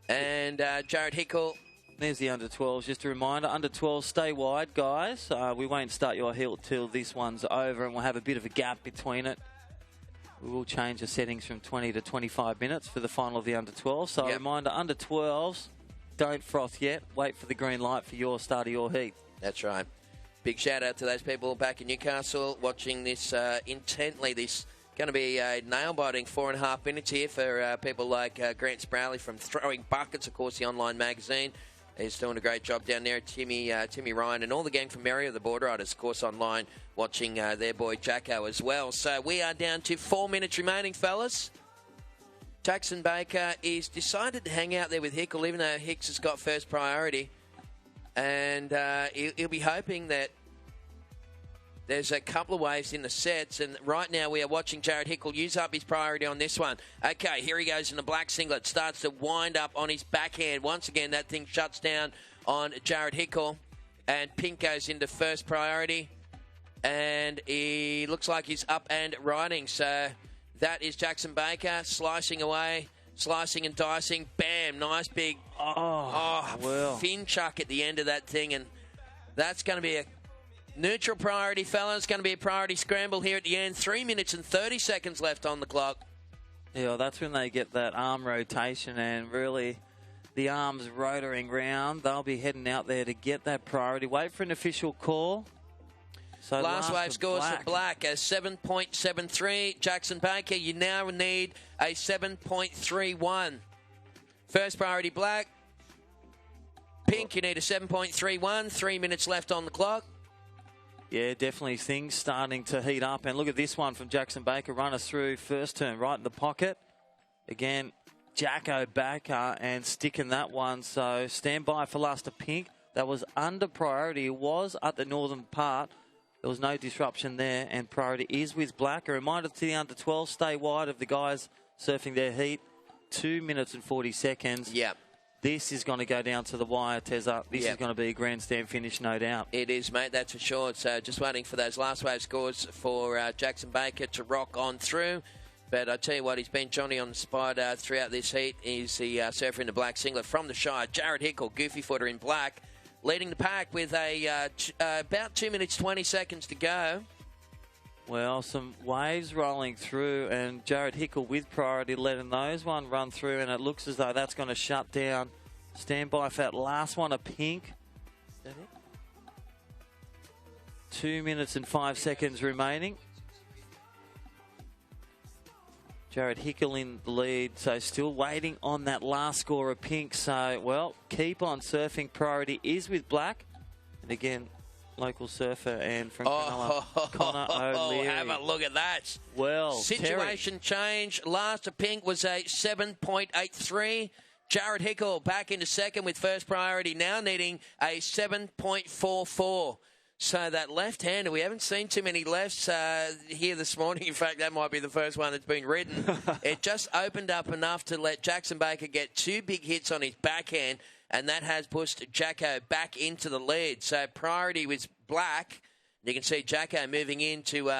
And Jared Hickle. There's the under-12s. Just a reminder, under-12s, stay wide, guys. We won't start your hill till this one's over, and we'll have a bit of a gap between it. We will change the settings from 20 to 25 minutes for the final of the under-12s. So a reminder, under-12s, don't froth yet. Wait for the green light for your start of your heat. That's right. Big shout out to those people back in Newcastle watching this intently. This going to be a nail-biting 4.5 minutes here for people like Grant Sprowley from Throwing Buckets, of course, the online magazine. He's doing a great job down there. Timmy Ryan and all the gang from Merrier, the Border Riders, of course, online watching their boy Jacko as well. So we are down to 4 minutes remaining, fellas. Jackson Baker is decided to hang out there with Hickle, even though Hicks has got first priority. And he'll be hoping that there's a couple of waves in the sets, and right now we are watching Jared Hickle use up his priority on this one. Okay, here he goes in the black singlet. Starts to wind up on his backhand. Once again, that thing shuts down on Jared Hickle, and Pink goes into first priority, and he looks like he's up and riding. So that is Jackson Baker slicing away, slicing and dicing. Bam, nice big fin chuck at the end of that thing, and that's going to be a neutral priority, fellas. Going to be a priority scramble here at the end. 3 minutes and 30 seconds left on the clock. Yeah, well, that's when they get that arm rotation and really the arms rotoring round. They'll be heading out there to get that priority. Wait for an official call. So last wave scores for Black a 7.73. Jackson Baker, you now need a 7.31. First priority Black. Pink, you need a 7.31. 3 minutes left on the clock. Yeah, definitely things starting to heat up. And look at this one from Jackson Baker. Run us through first turn right in the pocket. Again, Jacko Baker and sticking that one. So stand by for last to Pink. That was under priority. It was at the northern part. There was no disruption there. And priority is with Black. A reminder to the under-12, stay wide of the guys surfing their heat. 2 minutes and 40 seconds. Yeah. This is going to go down to the wire, Tezza. This is going to be a grandstand finish, no doubt. It is, mate, that's for sure. So just waiting for those last wave scores for Jackson Baker to rock on through. But I tell you what, he's been Johnny on the spot throughout this heat. He's the surfer in the black singlet from the Shire. Jared Hickle, goofy footer in black, leading the pack with about 2 minutes, 20 seconds to go. Well, some waves rolling through, and Jared Hickle with priority letting those one run through, and it looks as though that's going to shut down. Stand by for that last one, a Pink. Is that it? 2 minutes and 5 seconds remaining. Jared Hickle in the lead, so still waiting on that last score of Pink. So, well, keep on surfing. Priority is with Black. And again, local surfer and from Cronulla, Connor O'Leary. Have a look at that. Well, situation change. Last to Pink was a 7.83. Jared Hickle back into second with first priority, now needing a 7.44. So that left-hander, we haven't seen too many lefts here this morning. In fact, that might be the first one that's been ridden. It just opened up enough to let Jackson Baker get 2 big hits on his backhand, and that has pushed Jacko back into the lead. So priority was Black. You can see Jacko moving in to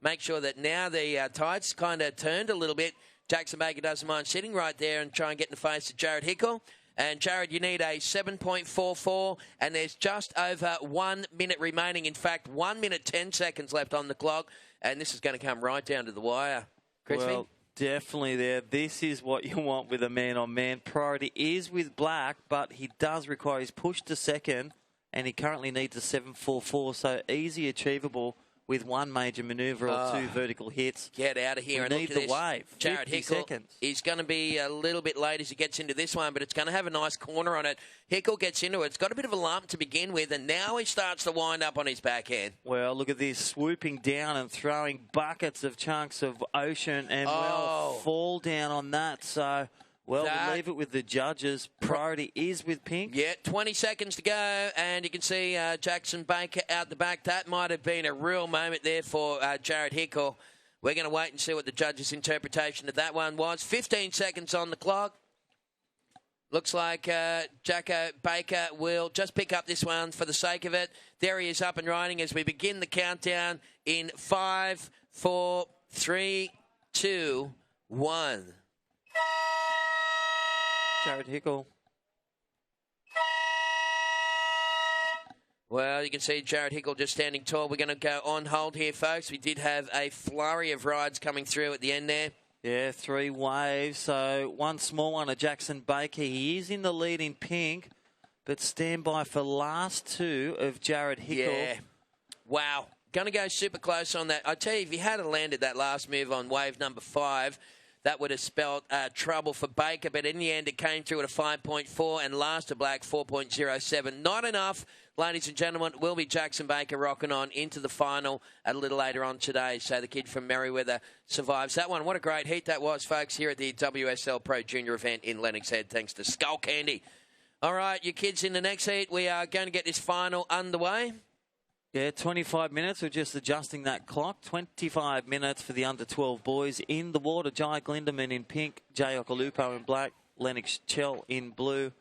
make sure that now the tide's kind of turned a little bit. Jackson Baker doesn't mind sitting right there and try and get in the face of Jared Hickle. And, Jared, you need a 7.44, and there's just over 1 minute remaining. In fact, 1 minute, 10 seconds left on the clock, and this is going to come right down to the wire. Crispy? Well, definitely there. This is what you want with a man-on-man. Priority is with Black, but he does require his push to second, and he currently needs a 7.44, so easy achievable with one major manoeuvre or two vertical hits. Get out of here We and need look the at this. wave. Jared 50 Hickle. seconds. He's going to be a little bit late as he gets into this one, but it's going to have a nice corner on it. Hickle gets into it. It's got a bit of a lump to begin with, and now he starts to wind up on his backhand. Well, look at this, swooping down and throwing buckets of chunks of ocean and, well, fall down on that. So, well, we'll leave it with the judges. Priority is with pink. Yeah, 20 seconds to go, and you can see Jackson Baker out the back. That might have been a real moment there for Jared Hickle. We're going to wait and see what the judges' interpretation of that one was. 15 seconds on the clock. Looks like Jacko Baker will just pick up this one for the sake of it. There he is up and riding as we begin the countdown in 5, 4, 3, 2, 1. Jared Hickle. Well, you can see Jared Hickle just standing tall. We're going to go on hold here, folks. We did have a flurry of rides coming through at the end there. Yeah, 3 waves. So one small one of Jackson Baker. He is in the lead in pink, but stand by for last 2 of Jared Hickle. Yeah. Wow. Going to go super close on that. I tell you, if he had landed that last move on wave number 5, that would have spelled trouble for Baker, but in the end it came through at a 5.4 and last to black 4.07. Not enough, ladies and gentlemen. Will be Jackson Baker rocking on into the final a little later on today. So the kid from Merriweather survives that one. What a great heat that was, folks, here at the WSL Pro Junior event in Lennox Head, thanks to Skullcandy. All right, you kids in the next heat, we are going to get this final underway. Yeah, 25 minutes. We're just adjusting that clock. 25 minutes for the under-12 boys. In the water, Jai Glindemann in pink, Jay Okalupo in black, Lennox Chell in blue,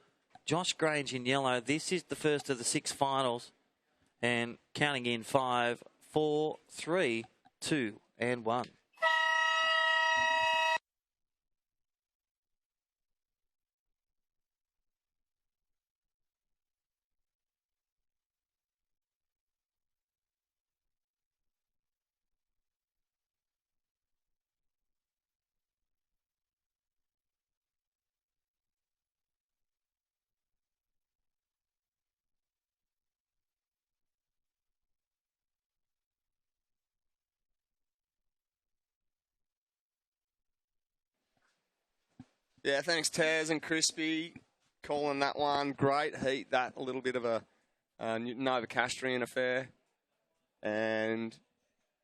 Josh Grange in yellow. This is the first of the 6 finals. And counting in 5, 4, 3, 2, and 1. Yeah, thanks, Taz and Crispy, calling that one. Great heat, that a little bit of a Novocastrian affair. And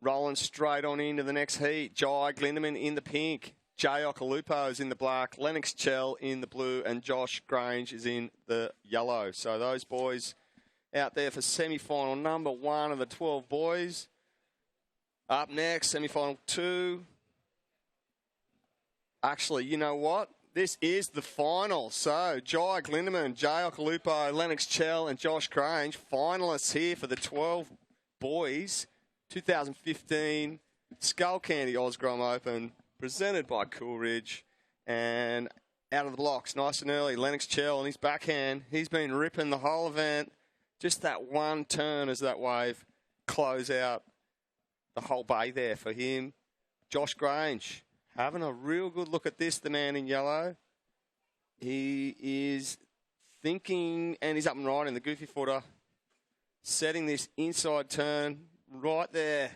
rolling straight on into the next heat. Jai Glindemann in the pink, Jay Okalupo is in the black, Lennox Chell in the blue, and Josh Grange is in the yellow. So those boys out there for semi-final number 1 of the 12 boys. Up next, semi-final 2. Actually, you know what? This is the final. So, Jai Glindemann, Jay Okalupo, Lennox Chell, and Josh Grange, finalists here for the 12 boys 2015 Skullcandy Oz Grom Open, presented by Coolridge. And out of the blocks, nice and early, Lennox Chell on his backhand. He's been ripping the whole event. Just that one turn as that wave close out the whole bay there for him. Josh Grange having a real good look at this, the man in yellow. He is thinking, and he's up and riding the goofy footer, setting this inside turn right there,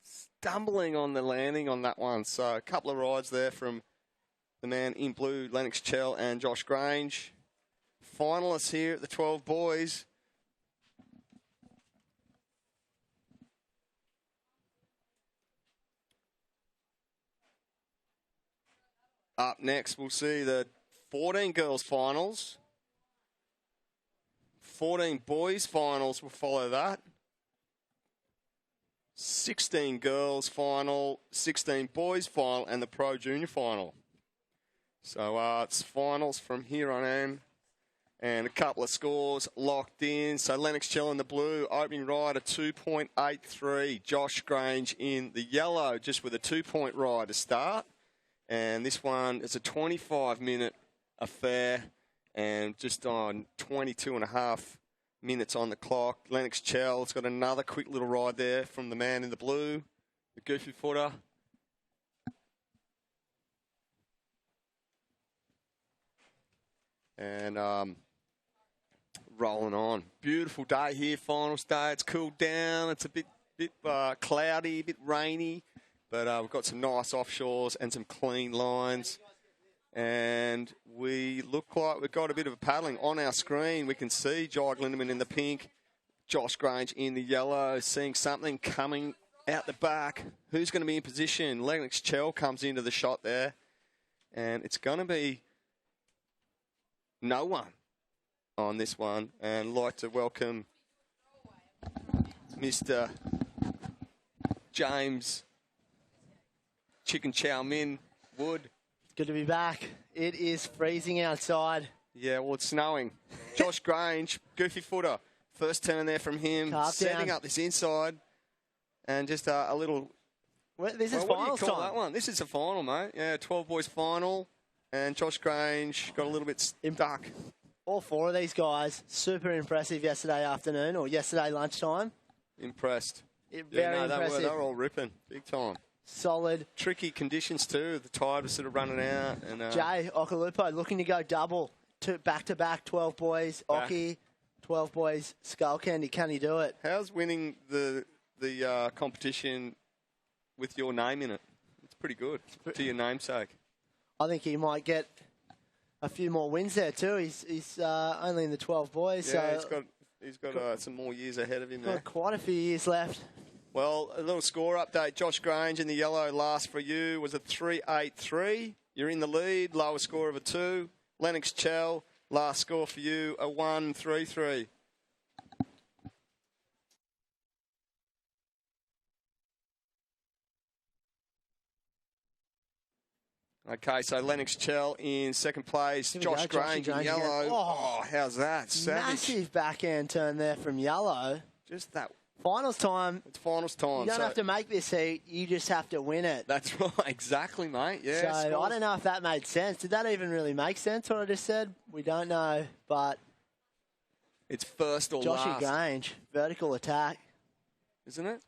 stumbling on the landing on that one. So a couple of rides there from the man in blue, Lennox Chell and Josh Grange. Finalists here at the 12 boys. Up next, we'll see the 14 Girls Finals. 14 Boys Finals will follow that. 16 Girls Final, 16 Boys Final, and the Pro Junior Final. So it's finals from here on in. And a couple of scores locked in. So Lennox Chell in the blue, opening ride a 2.83. Josh Grange in the yellow, just with a 2-point ride to start. And this one is a 25-minute affair and just on 22.5 minutes on the clock. Lennox Chell's got another quick little ride there from the man in the blue, the goofy footer. And rolling on. Beautiful day here, finals day. It's cooled down. It's a bit Bit cloudy, a bit rainy, but we've got some nice offshores and some clean lines. And we look like we've got a bit of a paddling on our screen. We can see Jai Glindemann in the pink, Josh Grange in the yellow, seeing something coming out the back. Who's going to be in position? Lennox Chell comes into the shot there. And it's going to be no one on this one. And I'd like to welcome Mr. James Chicken Chow Min Wood. Good to be back. It is freezing outside. Yeah, well, it's snowing. Josh Grange, goofy footer. First turn there from him, Calf setting down. up this inside. And just a little... Well, this is what do you finals call time. Oh, that one? This is a final, mate. Yeah, 12 Boys Final. And Josh Grange got a little bit stuck. All four of these guys, super impressive yesterday afternoon or yesterday lunchtime. Impressed. Very They impressive. were all ripping, big time. Solid. Tricky conditions too. The tide was sort of running out. And Jay Okalupo looking to go double. Back-to-back 12 boys. Back. Oki, 12 boys. Skullcandy. Can he do it? how's winning the competition with your name in it? It's pretty good to your namesake. I think he might get a few more wins there too. He's only in the 12 boys. Yeah, so he's got some more years ahead of him there. got quite a few years left. Well, a little score update. Josh Grange in the yellow last for you was a 3.83. You're in the lead, lowest score of a 2. Lennox Chell, last score for you, a 1.33. Okay, so Lennox Chell in second place. Here we Josh go, Joshy Grange in Grange again. yellow. Oh, how's that? Savage. Massive backhand turn there from yellow. Just that. Finals time. It's finals time. You don't so have to make this heat. You just have to win it. That's right. Exactly, mate. Yeah. So I scores. don't know if that made sense. Did that even really make sense, what I just said? We don't know. But It's first or Joshy last. Grange, vertical attack. Isn't it?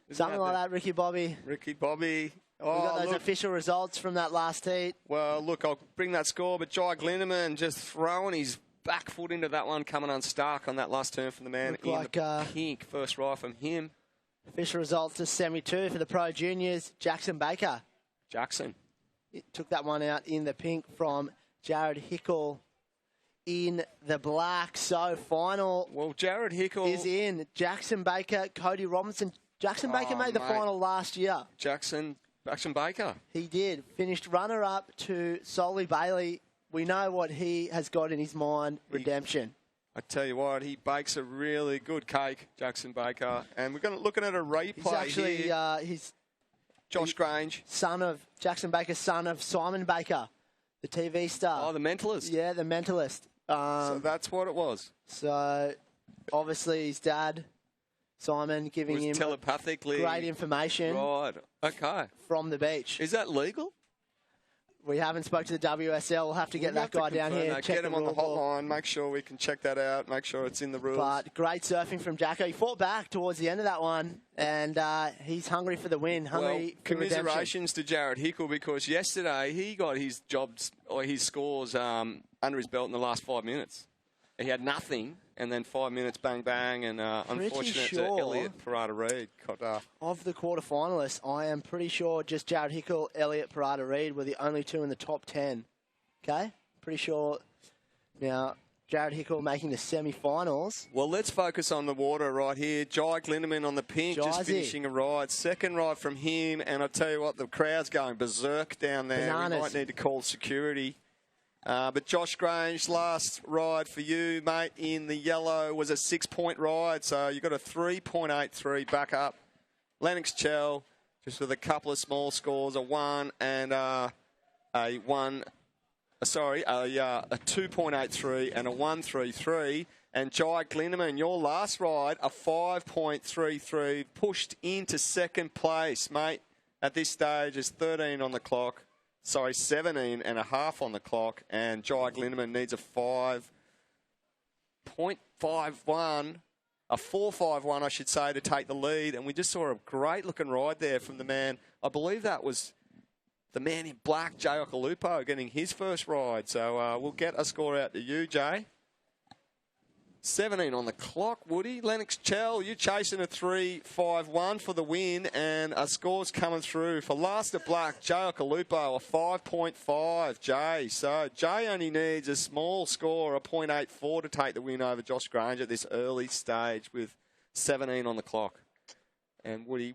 Isn't Something like the- that, Ricky Bobby. Ricky Bobby. We got those look. official results from that last heat. Well, look, I'll bring that score, but Jai Glindemann just throwing his back foot into that one, coming unstuck on that last turn from the man Looked in like, the pink. First ride from him. Official results to semi-2 for the Pro Juniors. Jackson Baker Jackson. took that one out in the pink from Jared Hickle in the black. So final Well, Jared Hickle. is in. Jackson Baker, Cody Robinson. Jackson Baker Oh, made the mate. final last year. Jackson Baker. He did. Finished runner-up to Solly Bailey. We know what he has got in his mind, redemption. I tell you what, he bakes a really good cake, Jackson Baker. And we're looking at a replay He's actually here. he's Josh Grange. son of Jackson Baker, son of Simon Baker, the TV star. Oh, the mentalist. Yeah, the mentalist. So that's what it was. So obviously his dad, Simon, giving Was him telepathically. great information Right. Okay. from the beach. Is that legal? We haven't spoke to the WSL. We'll have to get We'll that have guy to down confirm here. that. Check Get him on the rule book. hotline. Make sure we can check that out. Make sure it's in the rules. But great surfing from Jacko. He fought back towards the end of that one, and he's hungry for the win. Hungry for redemption. Commiserations to Jared Hickle, because yesterday he got his jobs or his scores under his belt in the last 5 minutes. He had nothing, and then 5 minutes, bang, bang, and unfortunate to sure Elliot Parada-Reid. Of the quarterfinalists, I am pretty sure just Jared Hickle, Elliot Parada-Reid were the only two in the top 10. Okay? Pretty sure now Jared Hickle making the semi-finals. Well, let's focus on the water right here. Jai Glindemann on the pink, just Jai-zy. finishing a ride. Second ride from him, and I tell you what, the crowd's going berserk down there. Bananas. We might need to call security. But Josh Grange, last ride for you, mate, in the yellow was a 6-point ride, so you got a 3.83 back up. Lennox Chell, just with a couple of small scores, a 1 and a 2.83 and a 1.33. And Jai Glindemann, your last ride, a 5.33, pushed into second place, mate. At this stage, is 13 on the clock. Sorry, 17 and a half on the clock. And Jai Glindemann needs a 5.51, a 4.51, I should say, to take the lead. And we just saw a great-looking ride there from the man. I believe that was the man in black, Jay Okalupo, getting his first ride. So we'll get a score out to you, Jay. 17 on the clock, Woody. Lennox Chell, you chasing a 3-5-1 for the win, and a score's coming through for Last at Black, Jay Okalupo, a 5.5, Jay. So Jay only needs a small score, a 0.84, to take the win over Josh Grange at this early stage with 17 on the clock. And Woody,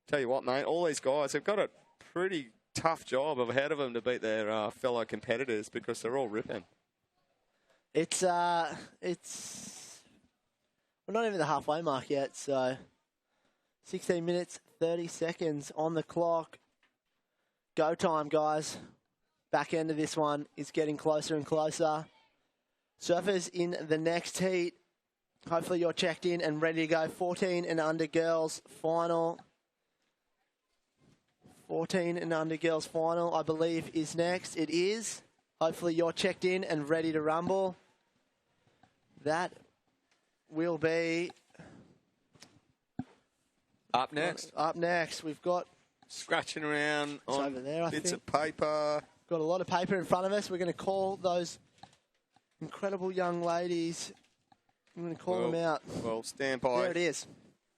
tell you what, mate, all these guys have got a pretty tough job ahead of them to beat their fellow competitors because they're all ripping. It's we're not even the halfway mark yet, so 16 minutes, 30 seconds on the clock. Go time, guys. Back end of this one is getting closer and closer. Surfers in the next heat. Hopefully you're checked in and ready to go. 14 and under girls final. 14 and under girls final, I believe, is next. It is. Hopefully you're checked in and ready to rumble. That will be up next. Up next, we've got scratching around on over there, bits of paper. Got a lot of paper in front of us. We're going to call those incredible young ladies. I'm going to call them out. Well, stand by. There it is.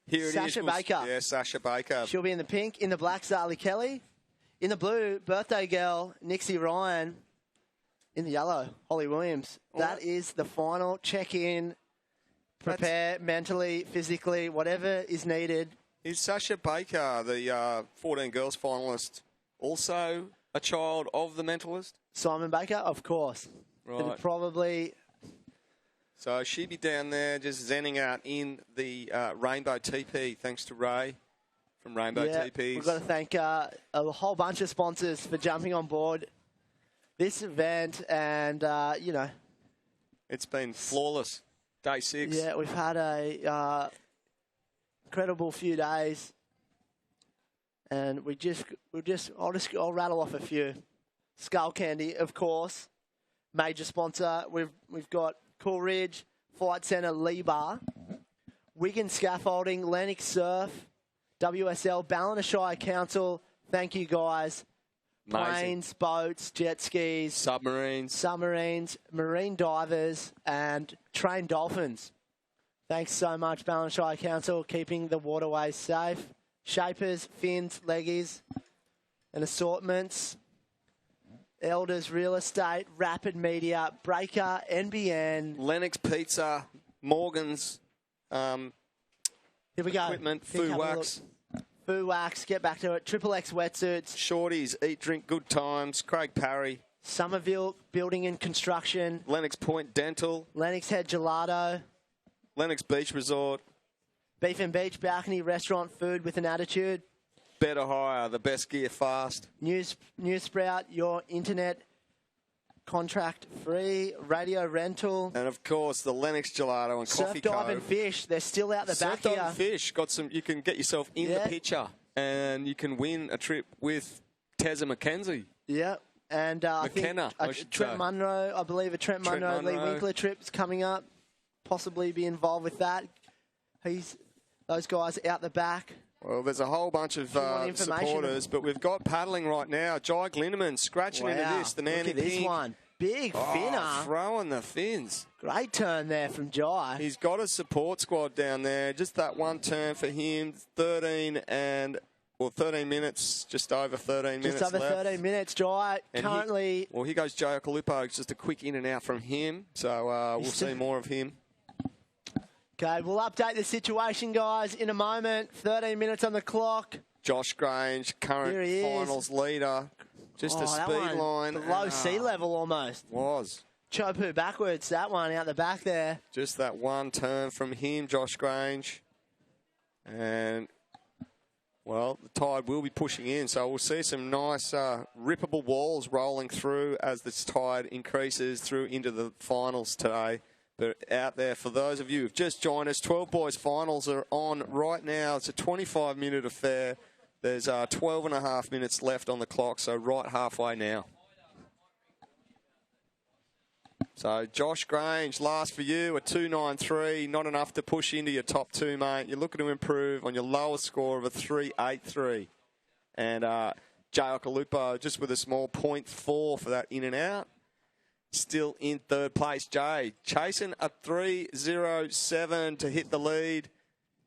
Here it is. Sasha Baker. Yeah, Sasha Baker. She'll be in the pink. In the black, Zali Kelly. In the blue, birthday girl, Nixie Ryan. In the yellow, Holly Williams. That is the final. Check in, prepare mentally, physically, whatever is needed. Is Sasha Baker, the 14 girls finalist, also a child of the mentalist? Simon Baker, of course. Right. It'd probably. So she'd be down there just zenning out in the Rainbow TP, thanks to Ray from Rainbow TPs. We've got to thank a whole bunch of sponsors for jumping on board this event, and, you know. It's been flawless. Day 6. Yeah, we've had a incredible few days, and I'll rattle off a few. Skullcandy, of course, major sponsor. We've got Coolridge, Flight Centre, Lee Bar, Wigan Scaffolding, Lennox Surf, WSL, Ballina Shire Council. Thank you, guys. Planes, boats, jet skis, submarines, marine divers, and trained dolphins. Thanks so much, Ballina Shire Council, keeping the waterways safe. Shapers, fins, leggies, and assortments. Elders Real Estate, Rapid Media, Breaker, NBN. Lennox Pizza, Morgan's Here we go. Equipment, Foo Wax. Foo Wax, get back to it. Triple X Wetsuits. Shorties, Eat, Drink, Good Times. Craig Parry. Somerville Building and Construction. Lennox Point Dental. Lennox Head Gelato. Lennox Beach Resort. Beef and Beach Balcony Restaurant, Food with an Attitude. Better Hire, the best gear fast. Newsprout, your internet contract free. Radio rental. And of course, the Lennox Gelato and Surf, Coffee Dive Co. and Fish, they're still out the back Surf, Dive here. and Fish, got some. You can get yourself in the picture, and you can win a trip with Tezza McKenzie. Yeah. And I McKenna, think Trent Munro, I believe a Trent Munro, Lee Winkler trip's coming up. Possibly be involved with that. Those guys out the back. Well, there's a whole bunch of supporters, but we've got paddling right now. Jai Glindemann scratching into this. The man Look in at this pink. one. Big finner. Throwing the fins. Great turn there from Jai. He's got a support squad down there. Just that one turn for him. 13 minutes, just over 13 minutes Just over left. 13 minutes, Jai. And Currently. Here goes Jay Okalupo. It's just a quick in and out from him. So we'll see more of him. Okay, we'll update the situation, guys, in a moment. 13 minutes on the clock. Josh Grange, current finals leader. Just a speed line. Below sea level almost. Was. Chopu backwards, that one out the back there. Just that one turn from him, Josh Grange. And, well, the tide will be pushing in. So we'll see some nice rippable walls rolling through as this tide increases through into the finals today. But out there, for those of you who've just joined us, 12 Boys Finals are on right now. It's a 25-minute affair. There's 12 and a half minutes left on the clock, so right halfway now. So Josh Grange, last for you, a 2.93. Not enough to push into your top two, mate. You're looking to improve on your lowest score of a 3.83. And Jay Okalupo just with a small 0.4 for that in and out. still in third place. Jay chasing a 3:07 to hit the lead.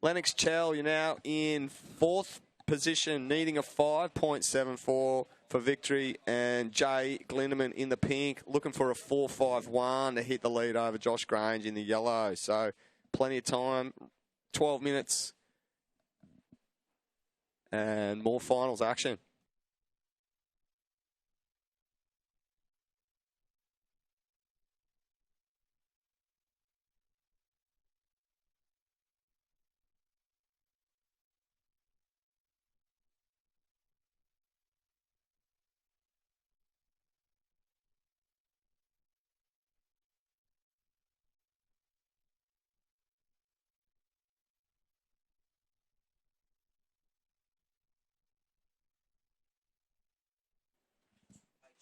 Lennox Chell, you're now in fourth position, needing a 5.74 for victory. And Jay Glindeman in the pink, looking for a 4.51 to hit the lead over Josh Grange in the yellow. So plenty of time, 12 minutes, and more finals action.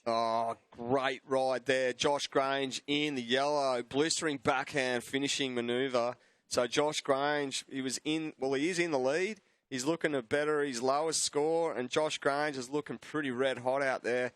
Oh, great ride there. Josh Grange in the yellow, blistering backhand finishing manoeuvre. So Josh Grange, he is in the lead. He's looking to better his lowest score, and Josh Grange is looking pretty red hot out there.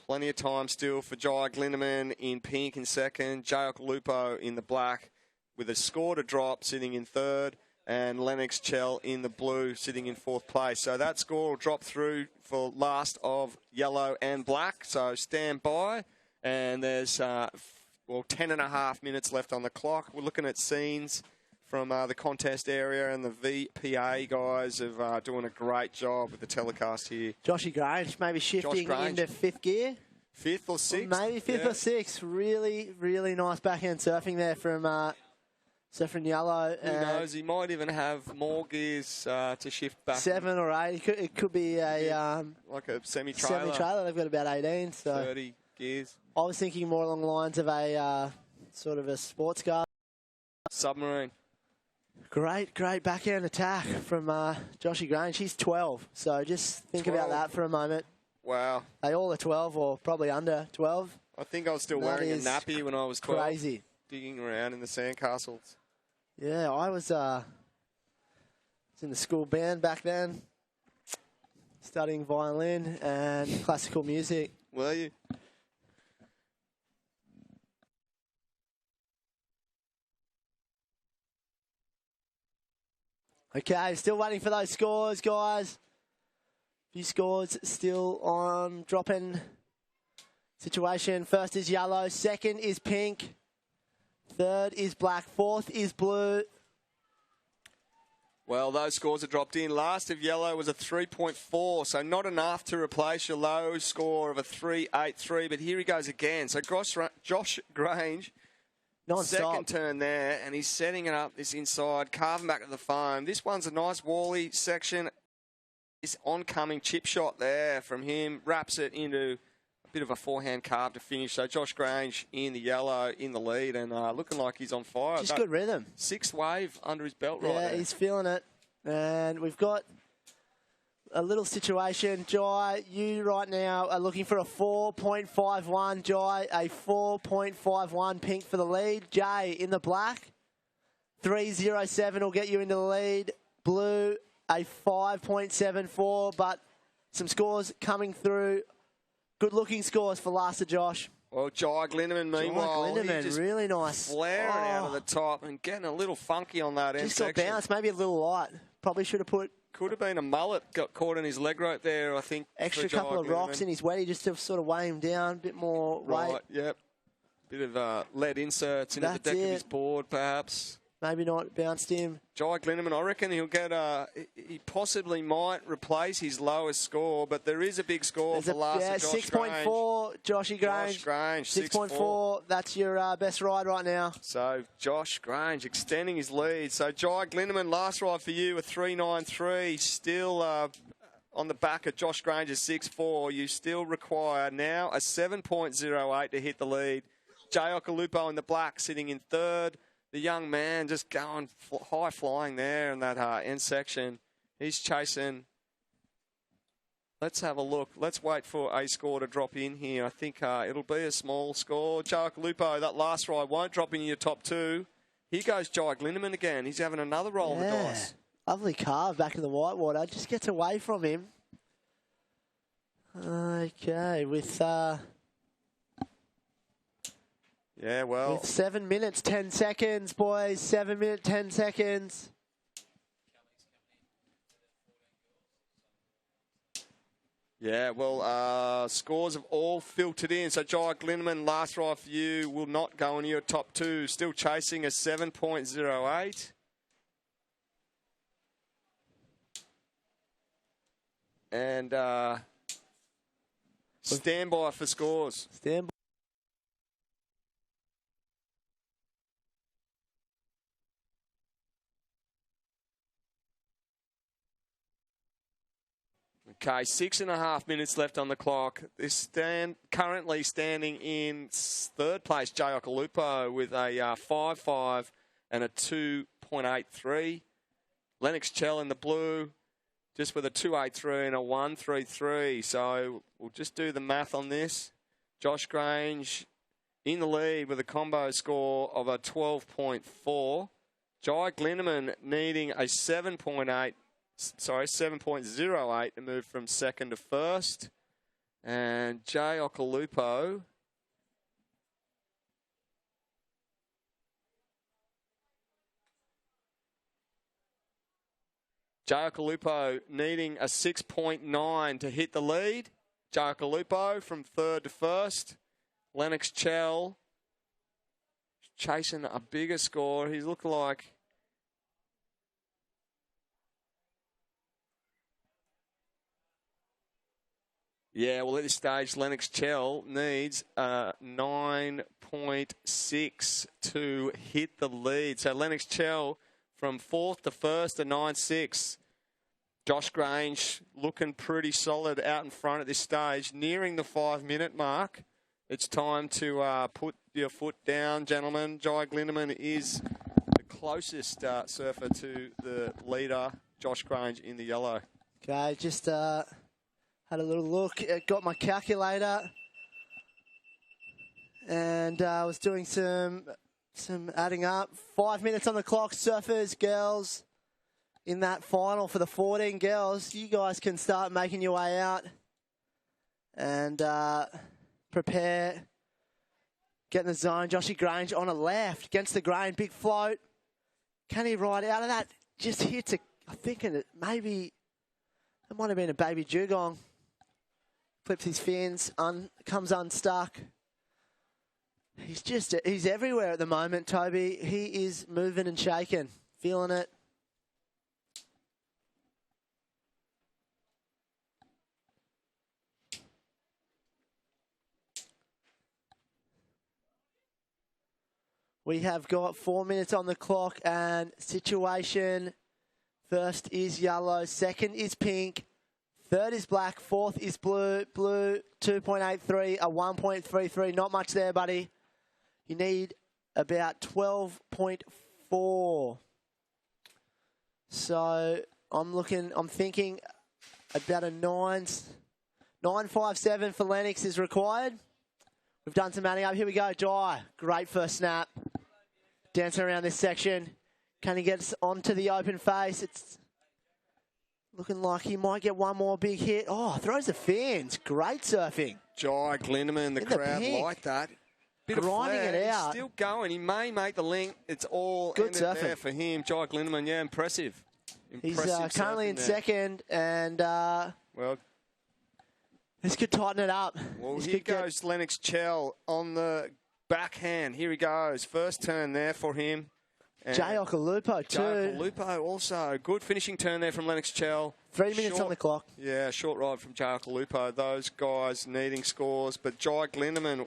Plenty of time still for Jai Glindeman in pink in second, Jay Lupo in the black with a score to drop, sitting in third, and Lennox Chell in the blue, sitting in fourth place. So that score will drop through for last of yellow and black. So stand by. And there's, 10.5 minutes left on the clock. We're looking at scenes from the contest area, and the VPA guys are doing a great job with the telecast here. Joshy Grange maybe shifting into fifth gear. Fifth or sixth? Maybe fifth or sixth. Really, really nice backhand surfing there from Saffron Yellow. Who knows? He might even have more gears to shift back. 7 or 8. It could be a like a semi-trailer. Semi-trailer. They've got about 18. So 30 gears. I was thinking more along the lines of a sort of a sports car. Submarine. Great backhand attack from Joshy Grange. He's 12. So just think 12. about that for a moment. Wow. They all are 12 or probably under 12. I think I was still wearing a nappy when I was 12. Crazy. Digging around in the sandcastles. Yeah, I was in the school band back then, studying violin and classical music. Were you? Okay, still waiting for those scores, guys. Few scores still on dropping situation. First is yellow, second is pink, third is black, fourth is blue. Well, those scores are dropped in. Last of yellow was a 3.4, so not enough to replace your low score of a 3.83. But here he goes again. So Josh Grange, second turn there, and he's setting it up this inside, carving back to the foam. This one's a nice wally section. This oncoming chip shot there from him wraps it into a bit of a forehand carve to finish. So Josh Grange in the yellow, in the lead, and looking like he's on fire. Just good rhythm. Sixth wave under his belt right there. Yeah, he's feeling it. And we've got a little situation. Jai, you right now are looking for a 4.51. Jai, a 4.51 pink for the lead. Jay in the black. 3.07 will get you into the lead. Blue, a 5.74, but some scores coming through. Good-looking scores for Lassa Josh. Well, Jai Glindeman, meanwhile, Jai Glindeman, just really nice. Flaring out of the top and getting a little funky on that end Just got section. bounced, maybe a little light. Probably should have put... Could have been a mullet, got caught in his leg right there, I think. Extra couple of rocks in his weddy just to sort of weigh him down, a bit more weight. Right, yep. Bit of lead inserts into the deck of his board, perhaps. Maybe not bounced him. Jai Glindeman, I reckon he'll get he possibly might replace his lowest score, but there is a big score for last. Yeah, 6.4, Joshy Grange. Josh Grange, 6.4, that's your best ride right now. So Josh Grange extending his lead. So Jai Glindeman, last ride for you, a 3.93, still on the back of Josh Grange's 6.4. You still require now a 7.08 to hit the lead. Jay Okalupo in the black sitting in third. The young man just going high flying there in that end section. He's chasing. Let's have a look. Let's wait for a score to drop in here. I think it'll be a small score. Jai Okalupo, that last ride won't drop in your top two. Here goes Jai Glindeman again. He's having another roll of the dice. Lovely carve back in the whitewater. Just gets away from him. Okay, with Yeah, well. With 7 minutes, 10 seconds, boys. 7 minutes, 10 seconds. Yeah, well, scores have all filtered in. So Jai Glinneman, last ride for you, will not go into your top two. Still chasing a 7.08. And stand by for scores. Stand by. Okay, 6.5 minutes left on the clock. This currently standing in third place, Jay Okalupo with a 5.5 and a 2.83. Lennox Chell in the blue, just with a 2.83 and a 1.33. So we'll just do the math on this. Josh Grange in the lead with a combo score of a 12.4. Jai Glinneman needing a 7.08 to move from second to first. And Jay Okalupo needing a 6.9 to hit the lead. Jay Okalupo from third to first. Lennox Chell chasing a bigger score. He's looking like yeah, well, at this stage, Lennox Chell needs 9.6 to hit the lead. So Lennox Chell from fourth to first, a 9.6. Josh Grange looking pretty solid out in front at this stage, nearing the 5-minute mark. It's time to put your foot down, gentlemen. Jai Glinneman is the closest surfer to the leader, Josh Grange, in the yellow. Okay, just had a little look. Got my calculator, and I was doing some adding up. 5 minutes on the clock. Surfers, girls, in that final for the 14 girls. You guys can start making your way out and prepare. Get in the zone. Joshy Grange on a left against the grain. Big float. Can he ride out of that? Just hits a, I think it maybe, it might have been a baby dugong. Flips his fins, comes unstuck. He's everywhere at the moment, Toby. He is moving and shaking, feeling it. We have got 4 minutes on the clock, and situation: first is yellow, second is pink, third is black, fourth is blue. Blue 2.83, a 1.33. Not much there, buddy. You need about 12.4. So I'm thinking about a 9.57 for Lennox is required. We've done some adding up. Here we go. Jai, great first snap. Dancing around this section. Can he get onto the open face? It's looking like he might get one more big hit. Oh, throws the fins. Great surfing. Jai Glinneman, the crowd like that. Bit grinding of it out. He's still going. He may make the link. It's all good ended surfing there for him. Jai Glinneman, yeah, impressive. He's currently in second, and well, this could tighten it up. Well, this here goes Lennox Chell on the backhand. Here he goes. First turn there for him. Jay Okalupo too. Jay Okalupo also. Good finishing turn there from Lennox Chell. 3 minutes on the clock. Yeah, short ride from Jay Okalupo. Those guys needing scores. But Jai Glinneman,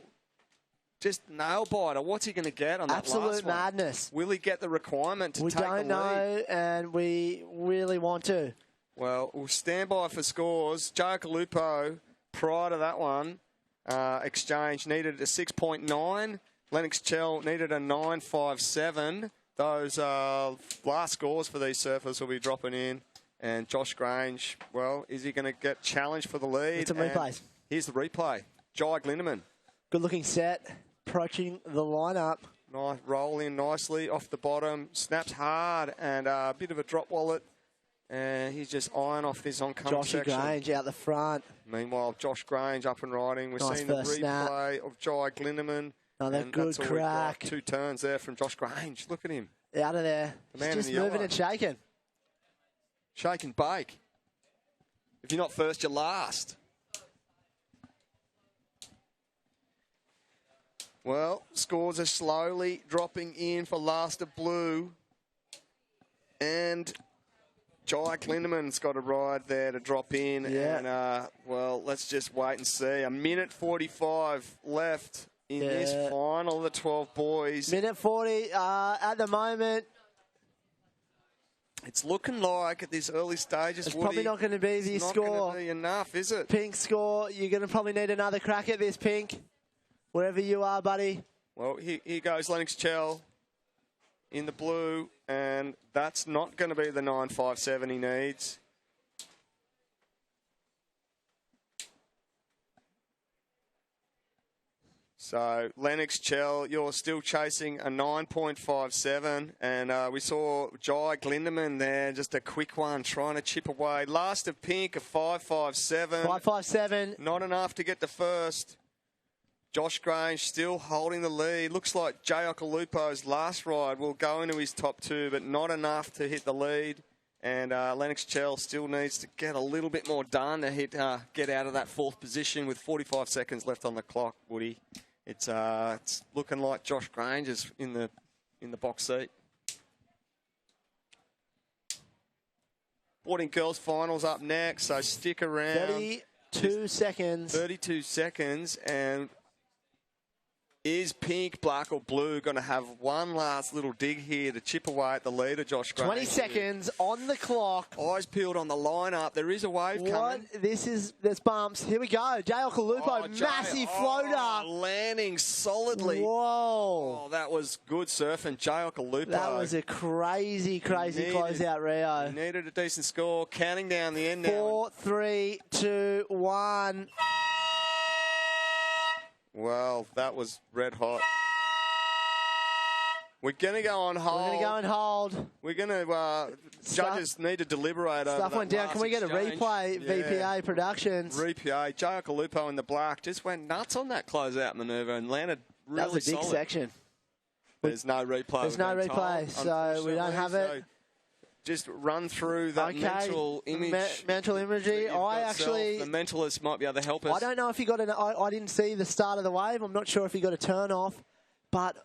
just nail biter. What's he going to get on that last one? Absolute madness. Will he get the requirement to take the lead? We don't know, and we really want to. Well, we'll stand by for scores. Jay Okalupo, prior to that one, exchange needed a 6.9. Lennox Chell needed a 9.57. Those last scores for these surfers will be dropping in. And Josh Grange, well, is he going to get challenged for the lead? It's a replay. Here's the replay. Jai Glinneman. Good looking set. Approaching the lineup. Nice, roll in nicely off the bottom. Snaps hard and a bit of a drop wallet. And he's just eyeing off this oncoming section. Joshy Grange out the front. Meanwhile, Josh Grange up and riding. We're Nice seeing the first replay of Jai Glinneman. Another And good that's all we've got. crack. 2 turns there from Josh Grange. Look at him. Out of there. The man He's in just the moving yellow. and shaking. Shake and bake. If you're not first, you're last. Well, scores are slowly dropping in for Last of Blue. And Jai Glindeman's got a ride there to drop in. Yeah. And, well, let's just wait and see. 1:45 left in this final of the 12 boys. Minute 40 at the moment. It's looking like at this early stages, It's Woody, probably not going to be the it's not score. going to be enough, is it? Pink score. You're going to probably need another crack at this, Pink. Wherever you are, buddy. Well, here goes Lennox Chell in the blue, and that's not going to be the 9.57 he needs. So, Lennox Chell, you're still chasing a 9.57, and we saw Jai Glindeman there, just a quick one, trying to chip away. Last of Pink, a 5.57. 5.57. Not enough to get to first. Josh Grange still holding the lead. Looks like Jay Okalupo's last ride will go into his top 2, but not enough to hit the lead. And Lennox Chell still needs to get a little bit more done to get out of that 4th position with 45 seconds left on the clock, Woody. It's looking like Josh Grange is in the box seat. 14 Girls Finals up next, so stick around. 32 seconds. 32 seconds, and is Pink, Black or Blue going to have one last little dig here to chip away at the leader, Josh Grange? 20 seconds on the clock. Eyes peeled on the lineup. There is a wave coming. There's bumps. Here we go. Jay Okalupo, massive floater. Landing solidly. Whoa. Oh, that was good surfing, Jay Okalupo. That was a crazy closeout, Rio. He needed a decent score. Counting down the end now. 4, 3, 2, 1. Well, that was red hot. We're going to go on hold. We're going to go and hold. We're going to, judges need to deliberate over Stuff that went down. last Can we get a exchange. replay, Yeah. VPA Productions? VPA. Jay Okalupo in the black just went nuts on that closeout manoeuvre and landed really That was a big solid. section. There's no replay. There's no replay, so we don't have it. So just run through that mental image. Mental imagery. that you've got the mentalist might be able to help us. I don't know if he got an. I didn't see the start of the wave. I'm not sure if he got a turn off, but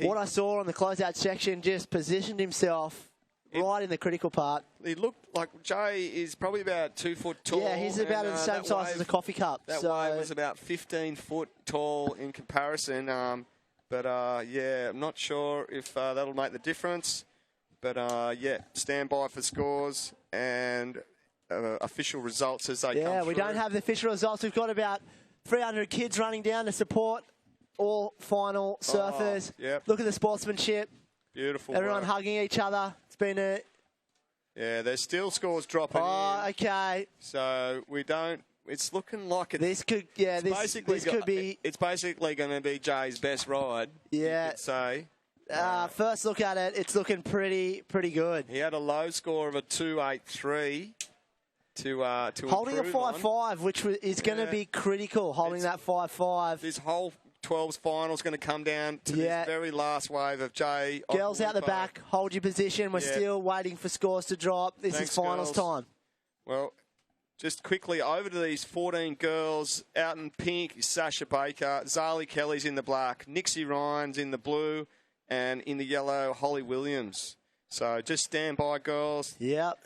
what I saw on the closeout section just positioned himself right in the critical part. He looked like Jay is probably about 2 foot tall. Yeah, he's about the same size as a coffee cup. That so wave was about 15 foot tall in comparison. Yeah, I'm not sure if that'll make the difference. But, yeah, stand by for scores and official results as they come yeah, through. we don't have the official results. We've got about 300 kids running down to support all final surfers. Yep. Look at the sportsmanship. Beautiful. Everyone work. hugging each other. It's been a... Yeah, there's still scores dropping in. Okay. So we don't... It's looking like it's... This could... Yeah, this could be... It's basically going to be Jay's best ride, Yeah. you could say. First look at it, it's looking pretty good. He had a low score of a 2.83 to Holding a improve on. 5.5, which is going to be critical, holding that 5.5. This whole 12's final is going to come down to this very last wave of Jay. Girls out the Okalupo. back, hold your position. We're still waiting for scores to drop. This Thanks, is finals girls. time. Well, just quickly over to these 14 girls. Out in pink is Sasha Baker. Zali Kelly's in the black. Nixie Ryan's in the blue. And in the yellow, Holly Williams. So just stand by, girls. Yep.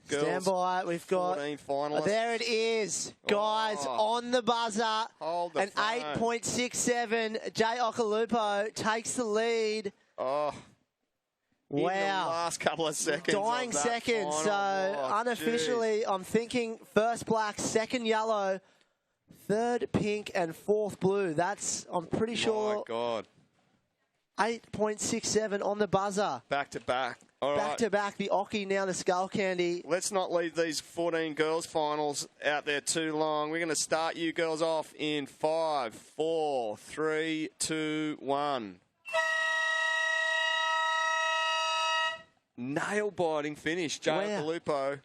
Girls, Stand by. We've got... 14 finalists. There it is. Guys, on the buzzer. Hold the An phone. 8.67. Jay Okalupo takes the lead. Oh. In the Wow. last couple of seconds. Dying of that seconds. final. So Oh, unofficially, geez. I'm thinking first black, second yellow, third pink, and fourth blue. That's, I'm pretty sure, My God. 8.67 on the buzzer. Back to back. All Back right. to back, the Oki, now the Skullcandy. Let's not leave these 14 girls finals out there too long. We're going to start you girls off in 5, 4, 3, 2, 1. Nail-biting finish, Jay Okalupo.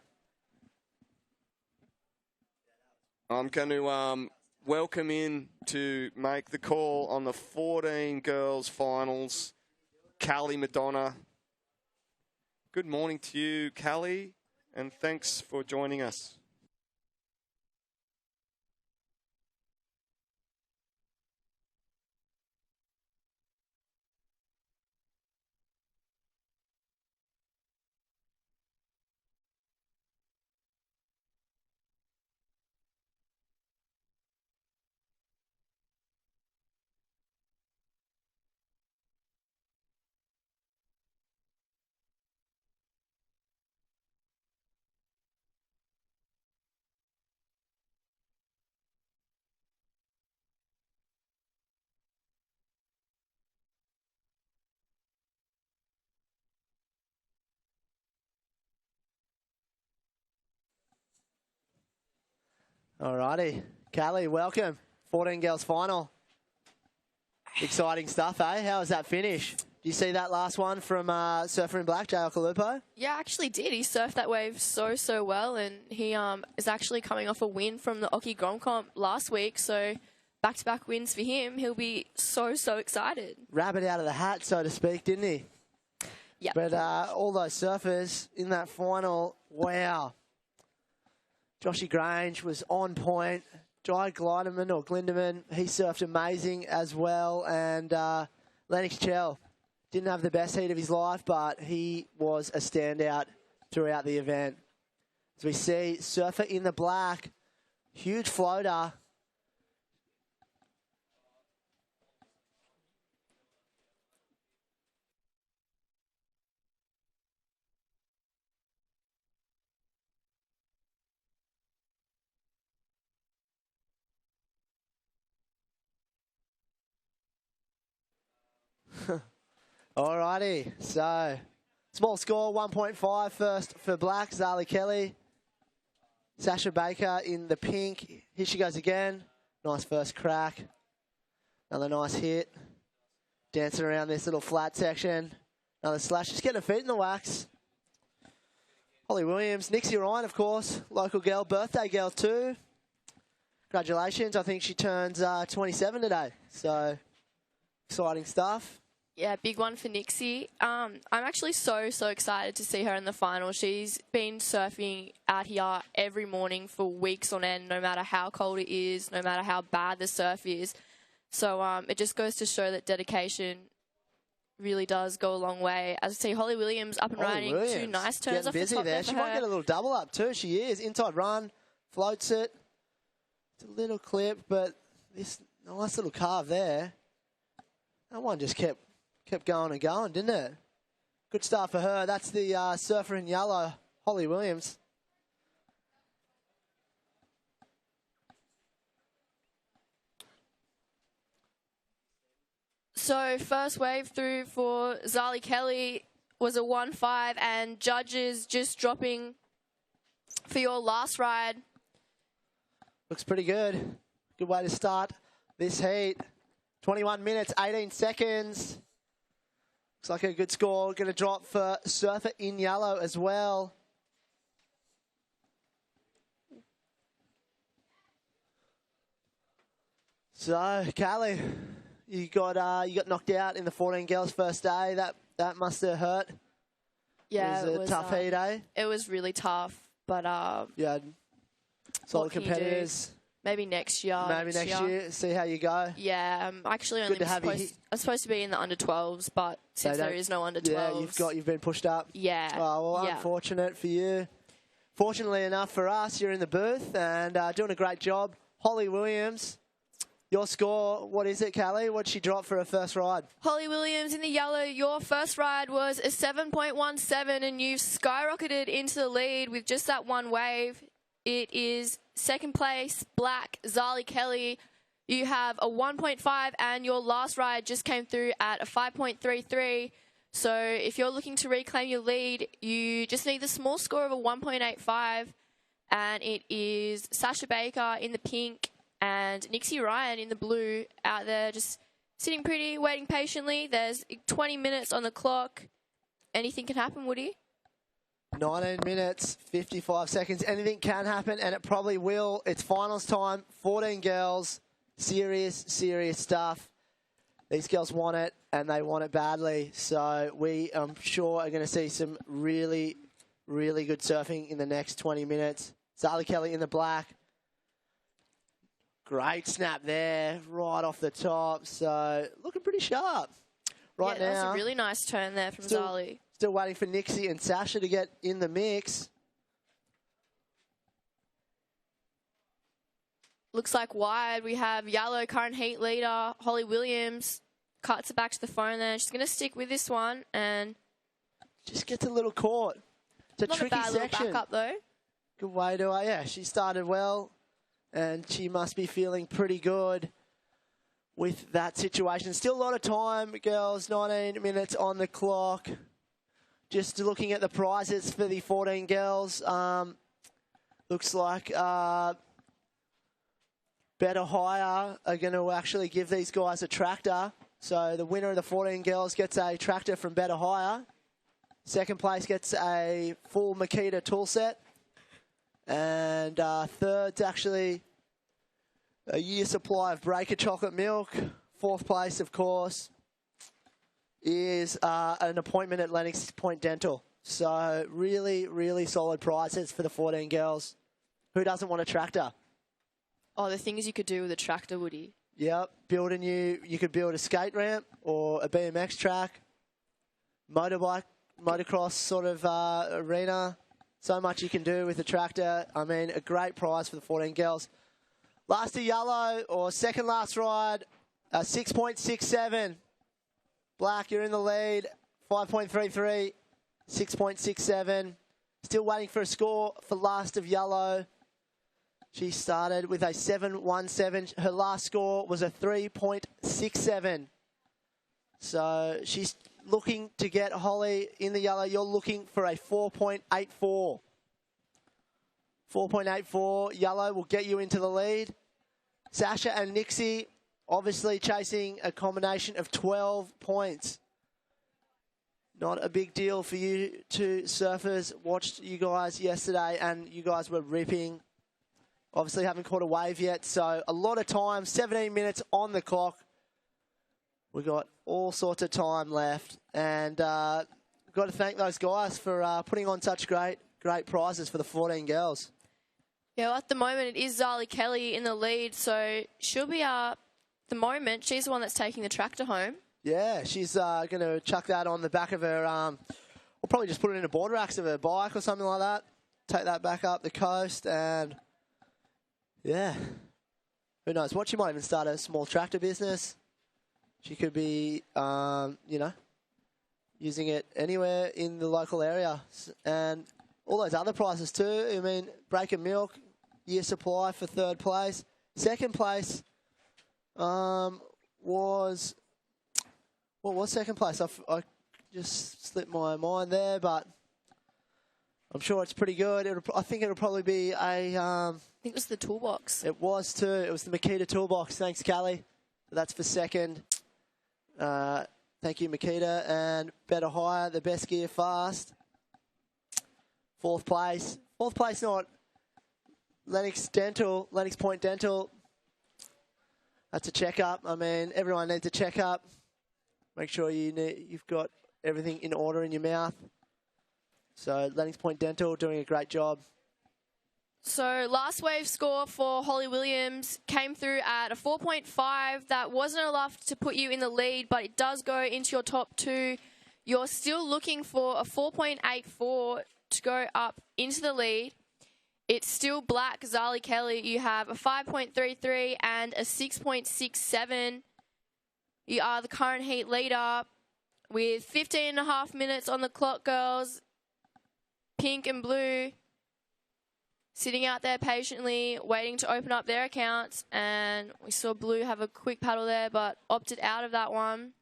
I'm going to welcome in to make the call on the 14 Girls Finals, Callie Madonna. Good morning to you, Callie, and thanks for joining us. Alrighty. Callie, welcome. 14 Girls Final. Exciting stuff, eh? How was that finish? Did you see that last one from Surfer in Black, J. Okalupo? Yeah, I actually did. He surfed that wave so well, and he is actually coming off a win from the Oki Grom comp last week, so back-to-back wins for him. He'll be so excited. Rabbit out of the hat, so to speak, didn't he? Yeah. But all those surfers in that final, wow. Joshy Grange was on point. Jai Glindeman or Glindeman, he surfed amazing as well. And Lennox Chell didn't have the best heat of his life, but he was a standout throughout the event. As we see, surfer in the black, huge floater. Alrighty, so small score, 1.5 first for black, Zali Kelly. Sasha Baker in the pink. Here she goes again. Nice first crack. Another nice hit. Dancing around this little flat section. Another slash. Just getting her feet in the wax. Holly Williams. Nixie Ryan, of course. Local girl, birthday girl too. Congratulations. I think she turns 27 today. So, exciting stuff. Yeah, big one for Nixie. I'm actually so excited to see her in the final. She's been surfing out here every morning for weeks on end, no matter how cold it is, no matter how bad the surf is. So it just goes to show that dedication really does go a long way. As I see, Holly Williams up and riding, two nice turns off the top there for She might get a little double up too. She is. Inside run, floats it. It's a little clip, but this nice little carve there. That one just kept going and going, didn't it? Good start for her. That's the surfer in yellow, Holly Williams. So first wave through for Zali Kelly was a 1.5, and judges just dropping for your last ride. Looks pretty good. Good way to start this heat. 21 minutes, 18 seconds. Looks like a good score. Going to drop for surfer in yellow as well. So, Callie, you got knocked out in the 14 girls first day. That must have hurt. Yeah, it was a tough heat, eh? It was really tough, but yeah, solid competitors. Maybe next year. Maybe next year. See how you go. Yeah, I'm actually only supposed to be in the under 12s, but since there is no under 12s, yeah, you've been pushed up. Yeah. Oh, well, unfortunate for you. Fortunately enough for us, you're in the booth and doing a great job. Holly Williams. Your score, what is it, Callie? What did she drop for her first ride? Holly Williams in the yellow, your first ride was a 7.17, and you've skyrocketed into the lead with just that one wave. It is second place, black, Zali Kelly. You have a 1.5, and your last ride just came through at a 5.33. So if you're looking to reclaim your lead, you just need the small score of a 1.85, and it is Sasha Baker in the pink and Nixie Ryan in the blue out there just sitting pretty, waiting patiently. There's 20 minutes on the clock. Anything can happen, Woody? 19 minutes, 55 seconds. Anything can happen, and it probably will. It's finals time. 14 girls. Serious, serious stuff. These girls want it, and they want it badly. So we, I'm sure, are going to see some really, really good surfing in the next 20 minutes. Zali Kelly in the black. Great snap there, right off the top. So looking pretty sharp right yeah, now. That was a really nice turn there from Zali. Still waiting for Nixie and Sasha to get in the mix. Looks like wide. We have yellow current heat leader, Holly Williams. Cuts it back to the phone there. She's going to stick with this one and just gets a little caught. It's a not tricky a bad section. little backup though. Good way to, yeah, she started well and she must be feeling pretty good with that situation. Still a lot of time, girls, 19 minutes on the clock. Just looking at the prizes for the 14 girls. Looks like Better Hire are going to actually give these guys a tractor. So the winner of the 14 girls gets a tractor from Better Hire. Second place gets a full Makita tool set. And third's actually a year supply of Breaker chocolate milk. Fourth place, of course, is an appointment at Lennox Point Dental. So really, really solid prizes for the 14 girls. Who doesn't want a tractor? Oh, the things you could do with a tractor, Woody. Yep, you could build a skate ramp or a BMX track, motocross sort of arena. So much you can do with a tractor. I mean, a great prize for the 14 girls. Last to yellow, or second last ride, 6.67. Black, you're in the lead. 5.33, 6.67. Still waiting for a score for last of yellow. She started with a 7.17. Her last score was a 3.67. So she's looking to get Holly in the yellow. You're looking for a 4.84. 4.84. Yellow will get you into the lead. Sasha and Nixie obviously chasing a combination of 12 points. Not a big deal for you two surfers. Watched you guys yesterday and you guys were ripping. Obviously haven't caught a wave yet, so a lot of time, 17 minutes on the clock. We've got all sorts of time left, and got to thank those guys for putting on such great prizes for the 14 girls. Yeah, well, at the moment it is Zali Kelly in the lead, so she'll be at the moment. She's the one that's taking the tractor home. Yeah, she's going to chuck that on the back of her. We'll probably just put it in a board racks of her bike or something like that. Take that back up the coast and. Yeah, who knows? What, she might even start a small tractor business. She could be, using it anywhere in the local area. And all those other prizes too. I mean, Breaker Milk, year supply for third place. Second place was, what was second place? I just slipped my mind there, but I'm sure it's pretty good. I think it'll probably be a... I think it was the toolbox. It was too. It was the Makita toolbox. Thanks, Callie. That's for second. Thank you, Makita. And Better Hire, the best gear fast. Fourth place. Fourth place, not Lennox Point Dental. That's a checkup. I mean, everyone needs a checkup. Make sure you've got everything in order in your mouth. So Lennox Point Dental doing a great job. So last wave score for Holly Williams came through at a 4.5. That wasn't enough to put you in the lead, but it does go into your top two. You're still looking for a 4.84 to go up into the lead. It's still Black, Zali Kelly. You have a 5.33 and a 6.67. You are the current heat leader with 15 and a half minutes on the clock, girls. Pink and blue sitting out there patiently, waiting to open up their accounts. And we saw blue have a quick paddle there, but opted out of that one.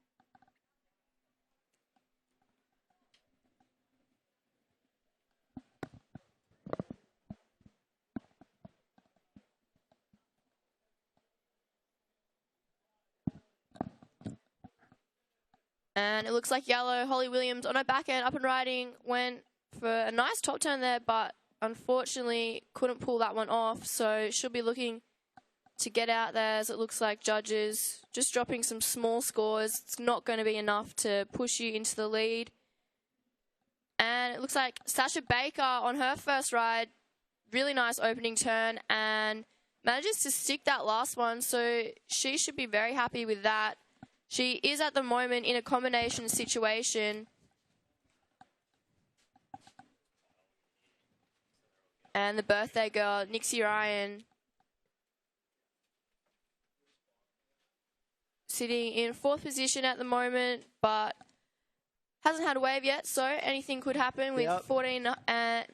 And it looks like yellow, Holly Williams on her back end, up and riding, went for a nice top turn there, but unfortunately couldn't pull that one off. So she'll be looking to get out there, as it looks like judges just dropping some small scores. It's not going to be enough to push you into the lead. And it looks like Sasha Baker on her first ride, really nice opening turn and manages to stick that last one. So she should be very happy with that. She is at the moment in a combination situation. And the birthday girl, Nixie Ryan, sitting in 4th position at the moment, but hasn't had a wave yet, so anything could happen with 14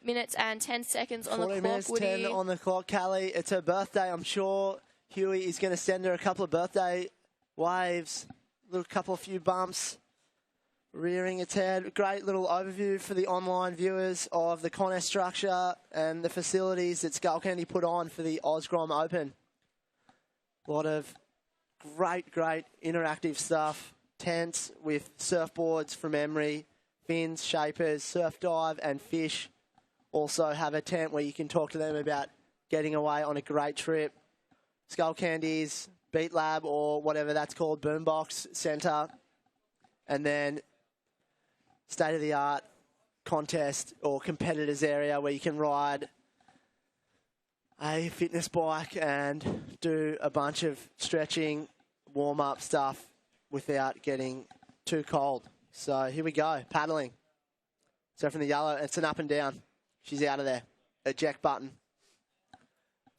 minutes and 10 seconds on the clock. 14 minutes, 10 on the clock, Callie. It's her birthday. I'm sure Huey is going to send her a couple of birthday waves, a few bumps, rearing its head. Great little overview for the online viewers of the contest structure and the facilities that Skullcandy put on for the Grom Open. A lot of great interactive stuff. Tents with surfboards from Emery, fins, shapers, surf dive and fish. Also have a tent where you can talk to them about getting away on a great trip. Skullcandy's Beat Lab, or whatever that's called, Boombox Centre. And then state-of-the-art contest or competitors area where you can ride a fitness bike and do a bunch of stretching, warm-up stuff without getting too cold. So here we go, paddling. So from the yellow, it's an up and down. She's out of there. Eject button.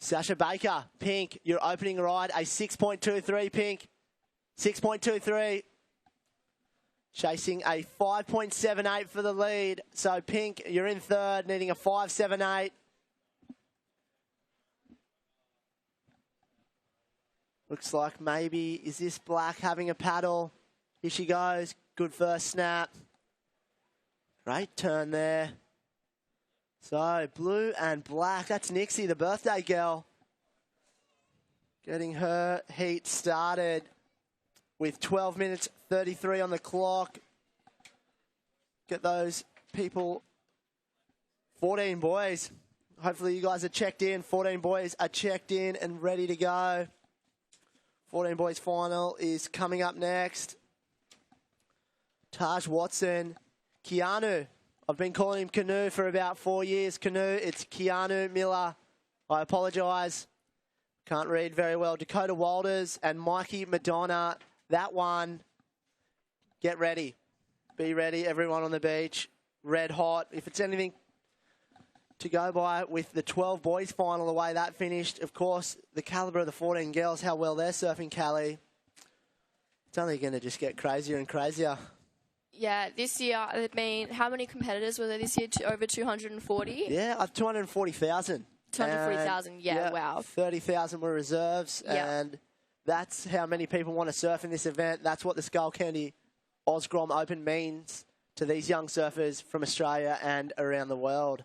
Sasha Baker, pink, your opening ride, a 6.23, pink. 6.23. Chasing a 5.78 for the lead. So pink, you're in 3rd, needing a 5.78. Looks like maybe, is this black having a paddle? Here she goes. Good first snap. Great turn there. So blue and black. That's Nixie, the birthday girl. Getting her heat started with 12 minutes 33 on the clock. Get those people. 14 boys. Hopefully you guys are checked in. 14 boys are checked in and ready to go. 14 Boys Final is coming up next. Taj Watson, Keanu. I've been calling him Canoe for about 4 years. Canoe, it's Keanu Miller. I apologise. Can't read very well. Dakota Walters and Mikey Madonna. That one, get ready. Be ready, everyone on the beach. Red hot. If it's anything to go by with the 12 boys final, the way that finished, of course, the calibre of the 14 girls, how well they're surfing, Callie. It's only going to just get crazier and crazier. Yeah, this year, I mean, how many competitors were there this year? Over 240? Yeah, 240,000. 240,000, yeah, wow. 30,000 were reserves, and that's how many people want to surf in this event. That's what the Skullcandy Grom Open means to these young surfers from Australia and around the world.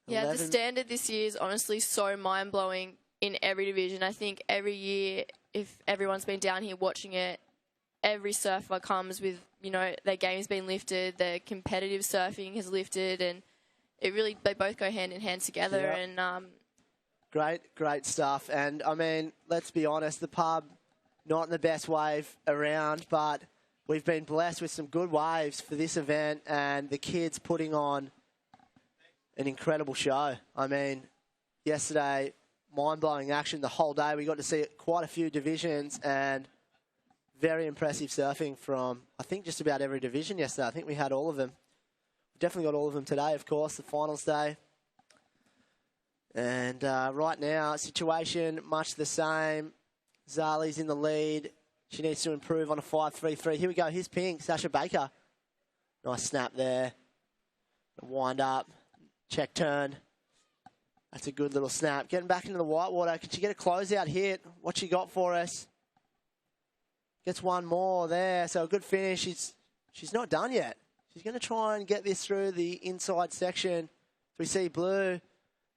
Yeah, the standard this year is honestly so mind-blowing in every division. I think every year, if everyone's been down here watching it, every surfer comes with, you know, their game's been lifted, their competitive surfing has lifted, and it really, they both go hand in hand together. Yep. And great stuff. And, I mean, let's be honest, the pub, not in the best wave around, but we've been blessed with some good waves for this event, and the kids putting on an incredible show. I mean, yesterday, mind-blowing action the whole day. We got to see quite a few divisions and very impressive surfing from, I think, just about every division yesterday. I think we had all of them. Definitely got all of them today, of course, the finals day. And right now, situation much the same. Zali's in the lead. She needs to improve on a 5.33. Here we go. Here's pink, Sasha Baker. Nice snap there. Wind up. Check turn. That's a good little snap. Getting back into the whitewater. Can she get a closeout hit? What she got for us? Gets one more there. So a good finish. She's not done yet. She's going to try and get this through the inside section. We see blue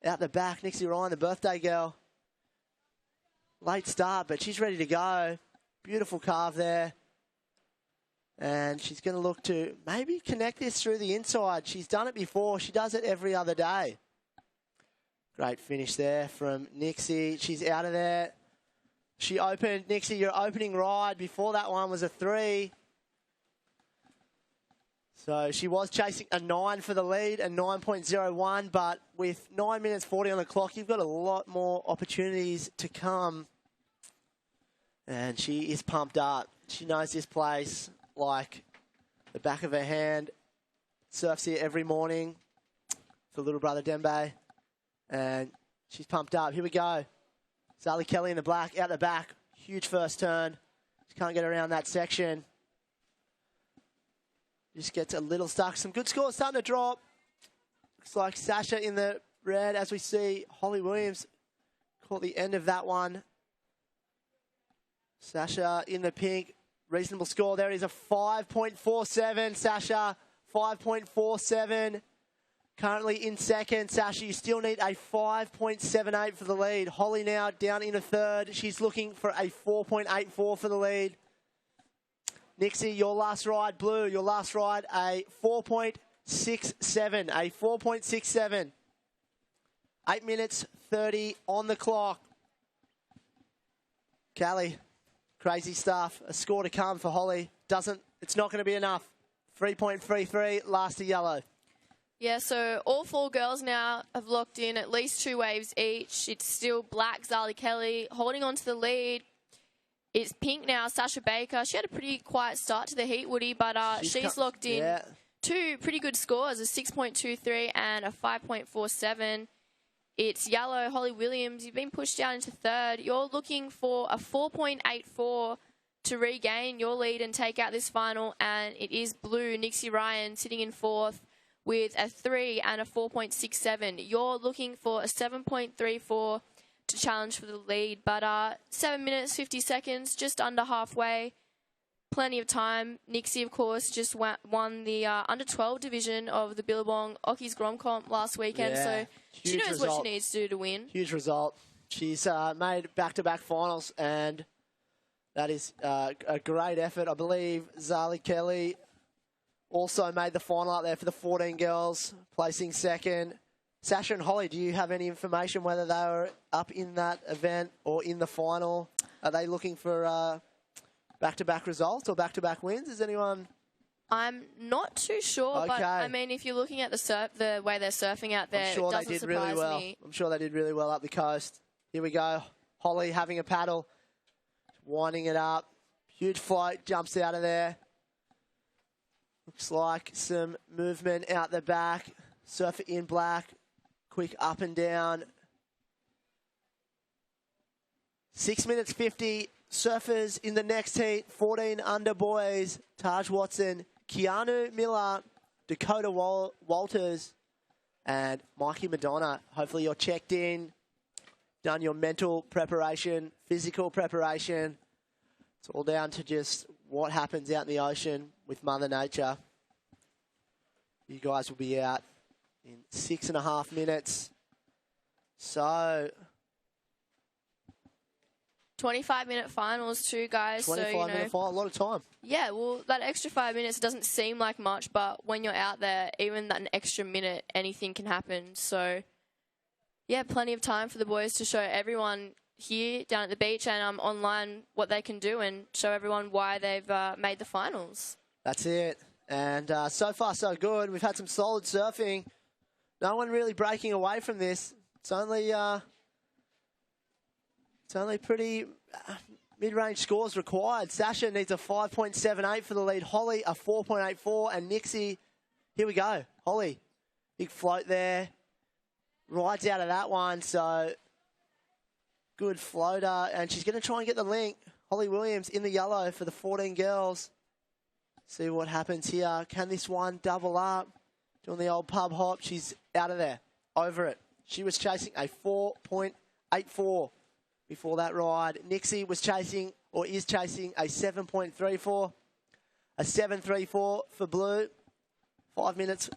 out the back. Nixie Ryan, the birthday girl. Late start, but she's ready to go. Beautiful carve there. And she's going to look to maybe connect this through the inside. She's done it before. She does it every other day. Great finish there from Nixie. She's out of there. She opened, Nixie, your opening ride before that one was a 3. So she was chasing a 9 for the lead, a 9.01, but with 9 minutes 40 on the clock, you've got a lot more opportunities to come. And she is pumped up. She knows this place like the back of her hand. Surfs here every morning for little brother Dembe. And she's pumped up. Here we go. Zali Kelly in the black, out the back. Huge first turn. She can't get around that section. Just gets a little stuck. Some good scores starting to drop. Looks like Sasha in the red as we see Holly Williams caught the end of that one. Sasha in the pink. Reasonable score. There it is, a 5.47. Sasha, 5.47. Currently in second. Sasha, you still need a 5.78 for the lead. Holly now down in a third. She's looking for a 4.84 for the lead. Nixie, your last ride, Blue, your last ride, a 4.67. A 4.67. 8 minutes 30 on the clock. Callie, crazy stuff. A score to come for Holly. It's not going to be enough. 3.33, last to yellow. Yeah, so all 4 girls now have locked in at least 2 waves each. It's still black, Zali Kelly, holding on to the lead. It's pink now, Sasha Baker. She had a pretty quiet start to the heat, Woody, but she's locked in 2 pretty good scores, a 6.23 and a 5.47. It's yellow, Holly Williams. You've been pushed down into third. You're looking for a 4.84 to regain your lead and take out this final, and it is blue, Nixie Ryan, sitting in fourth with a 3 and a 4.67. You're looking for a 7.34 to challenge for the lead, but 7 minutes, 50 seconds, just under halfway. Plenty of time. Nixie, of course, just won the under-12 division of the Billabong Ockies Grom comp last weekend, so she knows what she needs to do to win. Huge result. She's made back-to-back finals, and that is a great effort. I believe Zali Kelly also made the final up there for the 14 girls, placing second. Sasha and Holly, do you have any information whether they were up in that event or in the final? Are they looking for back-to-back results or back-to-back wins? Is anyone? I'm not too sure, but I mean, if you're looking at the way they're surfing out there, it doesn't surprise me. I'm sure they did really well up the coast. Here we go. Holly having a paddle, winding it up. Huge float, jumps out of there. Looks like some movement out the back. Surfer in black. Quick up and down. 6 minutes 50. Surfers in the next heat. 14 under boys. Taj Watson, Keanu Miller, Dakota Walters, and Mikey Madonna. Hopefully you're checked in, done your mental preparation, physical preparation. It's all down to just what happens out in the ocean with Mother Nature. You guys will be out in 6.5 minutes. So 25-minute finals too, guys. 25-minute final, a lot of time. Yeah, well, that extra 5 minutes doesn't seem like much, but when you're out there, even that an extra minute, anything can happen. So, yeah, plenty of time for the boys to show everyone here down at the beach and online what they can do and show everyone why they've made the finals. That's it. And so far, so good. We've had some solid surfing. No one really breaking away from this. It's only pretty mid-range scores required. Sasha needs a 5.78 for the lead. Holly, a 4.84. And Nixie, here we go. Holly, big float there. Rides out of that one, so good floater. And she's going to try and get the link. Holly Williams in the yellow for the 14 girls. See what happens here. Can this one double up? Doing the old pub hop. She's out of there. Over it. She was chasing a 4.84 before that ride. Nixie was chasing, or is chasing, a 7.34. A 7.34 for blue. 5 minutes,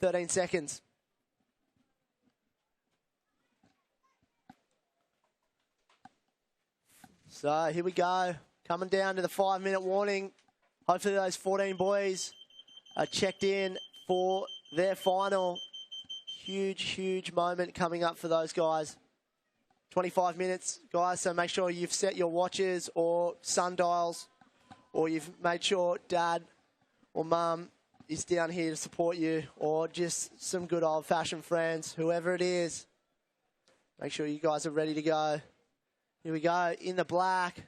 13 seconds. So here we go. Coming down to the 5-minute warning. Hopefully those 14 boys are checked in for their final. Huge, huge moment coming up for those guys. 25 minutes, guys, so make sure you've set your watches or sundials, or you've made sure dad or mum is down here to support you, or just some good old-fashioned friends, whoever it is. Make sure you guys are ready to go. Here we go, in the black.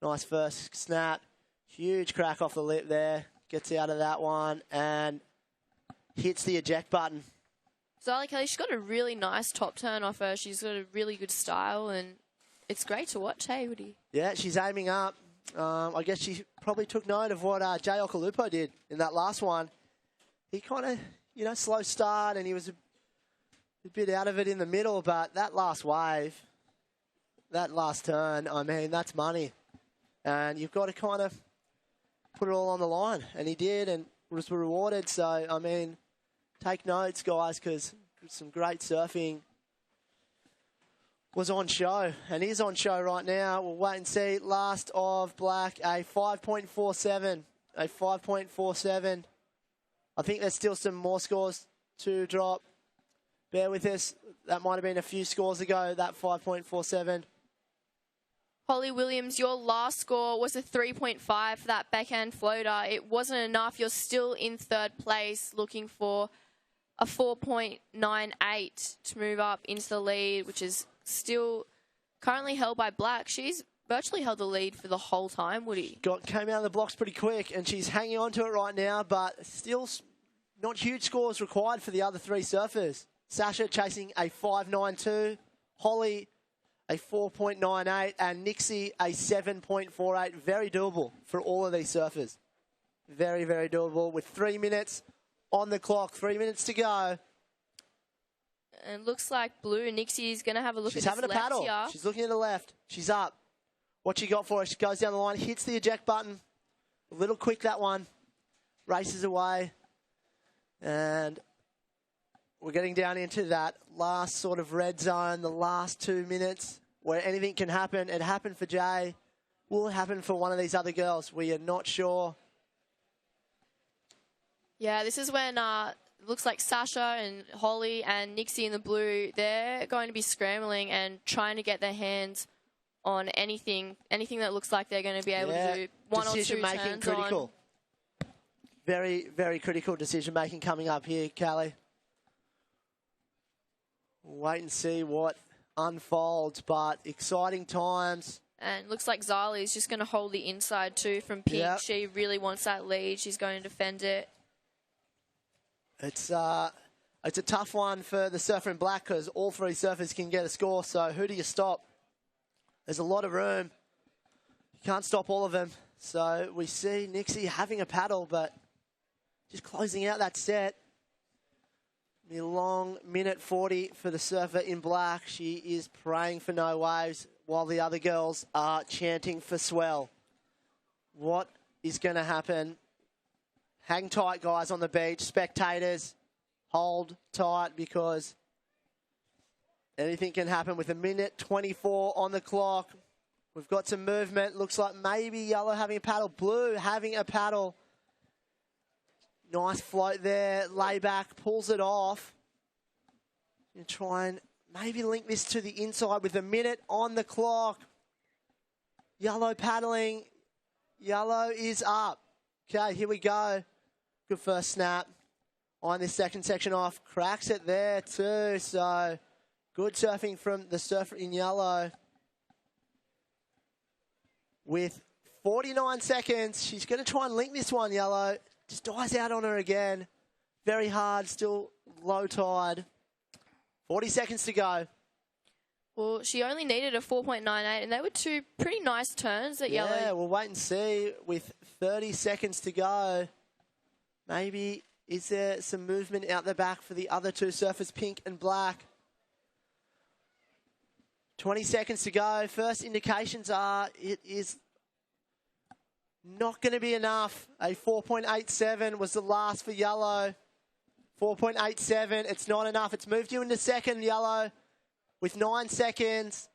Nice first snap. Huge crack off the lip there. Gets out of that one and hits the eject button. Zali Kelly, she's got a really nice top turn off her. She's got a really good style, and it's great to watch. Hey, Woody. Yeah, she's aiming up. I guess she probably took note of what Jay Okalupo did in that last one. He kind of, you know, slow start, and he was a bit out of it in the middle, but that last wave, that last turn, I mean, that's money. And you've got to kind of put it all on the line. And he did, and was rewarded. So, I mean, take notes, guys, because some great surfing was on show and is on show right now. We'll wait and see. Last of black, a 5.47. A 5.47. I think there's still some more scores to drop. Bear with us. That might have been a few scores ago, that 5.47. Holly Williams, your last score was a 3.5 for that backhand floater. It wasn't enough. You're still in third place, looking for a 4.98 to move up into the lead, which is still currently held by Black. She's virtually held the lead for the whole time, Woody. Came out of the blocks pretty quick, and she's hanging on to it right now, but still not huge scores required for the other three surfers. Sasha chasing a 5.92, Holly a 4.98, and Nixie a 7.48. Very doable for all of these surfers. Very, very doable with 3 minutes on the clock. 3 minutes to go. And looks like Blue Nixie is going to have a look She's at having this a left paddle. here. She's looking at the left. She's up. What she got for her? She goes down the line, hits the eject button. A little quick, that one. Races away. And we're getting down into that last sort of red zone, the last 2 minutes where anything can happen. It happened for Jay. Will it happen for one of these other girls? We are not sure. Yeah, this is when looks like Sasha and Holly and Nixie in the blue, they're going to be scrambling and trying to get their hands on anything that looks like they're going to be able to do one or two decision-making turns critical. on. Very, very critical decision-making coming up here, Callie. We'll wait and see what unfolds, but exciting times. And looks like Zali is just going to hold the inside too from pink. Yep. She really wants that lead. She's going to defend it. It's a tough one for the surfer in black because all three surfers can get a score. So who do you stop? There's a lot of room. You can't stop all of them. So we see Nixie having a paddle, but just closing out that set. A long minute 40 for the surfer in black. She is praying for no waves while the other girls are chanting for swell. What is going to happen? Hang tight, guys, on the beach. Spectators, hold tight because anything can happen with a minute 24 on the clock. We've got some movement. Looks like maybe yellow having a paddle, blue having a paddle. Nice float there. Layback, pulls it off. And try and maybe link this to the inside with a minute on the clock. Yellow paddling. Yellow is up. Okay, here we go. Good first snap. On this second section off. Cracks it there too. So good surfing from the surfer in yellow. With 49 seconds, she's going to try and link this one, yellow. Just dies out on her again. Very hard, still low tide. 40 seconds to go. Well, she only needed a 4.98, and they were two pretty nice turns that yellow. Yeah, we'll wait and see. With 30 seconds to go, maybe is there some movement out the back for the other two surfers, pink and black? 20 seconds to go. First indications are it is not going to be enough. A 4.87 was the last for yellow. 4.87, it's not enough. It's moved you into second, yellow, with 9 seconds.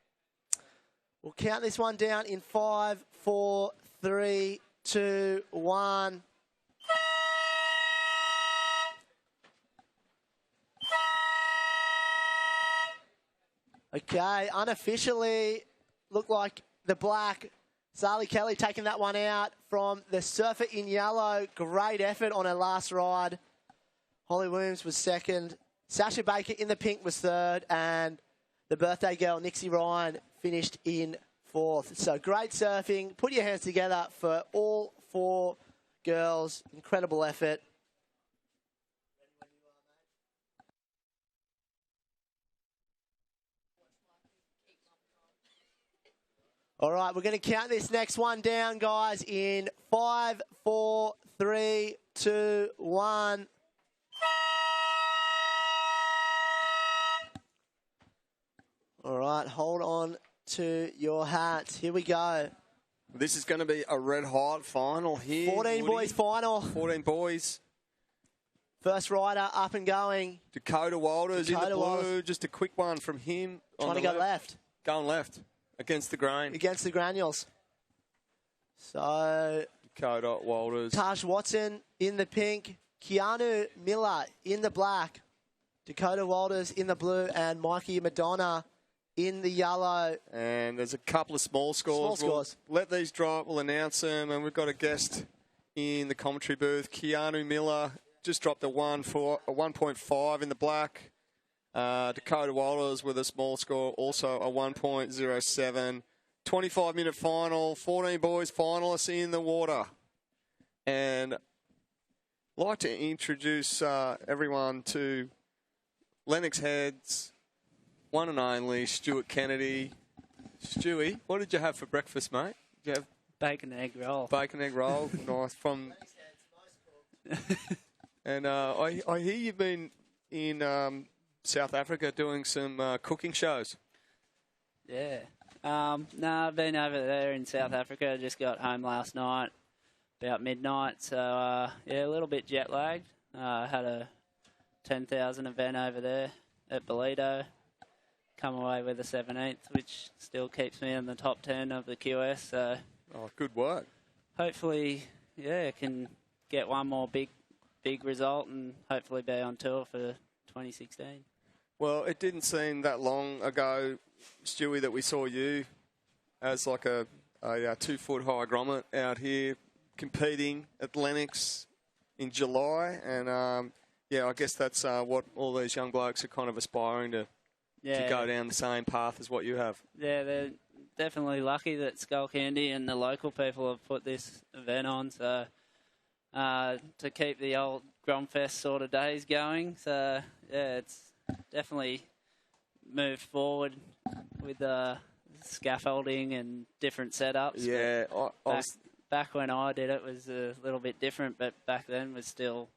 We'll count this one down in 5, 4, 3, 2, 1. Okay, unofficially, looked like the black. Zali Kelly taking that one out from the surfer in yellow. Great effort on her last ride. Holly Williams was second. Sasha Baker in the pink was third. And the birthday girl, Nixie Ryan, finished in fourth. So great surfing. Put your hands together for all 4 girls. Incredible effort. All right, we're going to count this next one down, guys, in 5, 4, 3, 2, 1. All right, hold on to your hats. Here we go. This is going to be a red-hot final here. 14 boys final. 14 boys. First rider up and going. Dakota Walters in the blue. Walters. Just a quick one from him. Trying to go left. Going left. Against the grain. Against the granules. So, Dakota Walters. Taj Watson in the pink. Keanu Miller in the black. Dakota Walters in the blue. And Mikey Madonna in the yellow. And there's a couple of small scores. Small scores. We'll let these drop. We'll announce them. And we've got a guest in the commentary booth. Keanu Miller just dropped a 1.5 in the black. Dakota Walters with a small score, also a 1.07. 25-minute final, 14 boys finalists in the water. And I'd like to introduce everyone to Lennox Heads, one and only Stuart Kennedy. Stewie, what did you have for breakfast, mate? Did you have bacon egg roll? Bacon egg roll, nice. From and I hear you've been in South Africa doing some cooking shows. Yeah. No, I've been over there in South Africa. I just got home last night, about midnight. So, yeah, a little bit jet lagged. Had a 10,000 event over there at Bolito. Come away with a 17th, which still keeps me in the top 10 of the QS. So, good work. Hopefully, yeah, can get one more big result and hopefully be on tour for 2016. Well, it didn't seem that long ago, Stewie, that we saw you as like a 2-foot high grommet out here competing at Lennox in July. And, yeah, I guess that's what all these young blokes are kind of aspiring to go down the same path as what you have. Yeah, they're definitely lucky that Skullcandy and the local people have put this event on. So to keep the old Gromfest sort of days going. So, yeah, it's definitely moved forward with scaffolding and different setups. Yeah. Back when I did it was a little bit different, but back then was still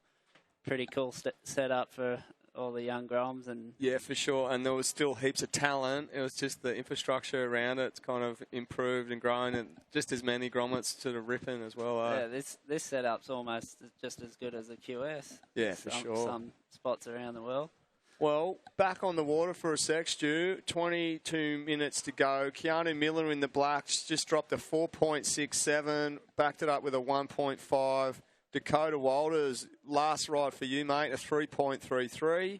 pretty cool setup for all the young Groms. And yeah, for sure. And there was still heaps of talent. It was just the infrastructure around it's kind of improved and grown, and just as many grommets sort of ripping as well. Yeah, this setup's almost just as good as a QS. Yeah, for sure. Some spots around the world. Well, back on the water for a sec, Stu. 22 minutes to go. Keanu Miller in the blacks just dropped a 4.67, backed it up with a 1.5. Dakota Walters, last ride for you, mate, a 3.33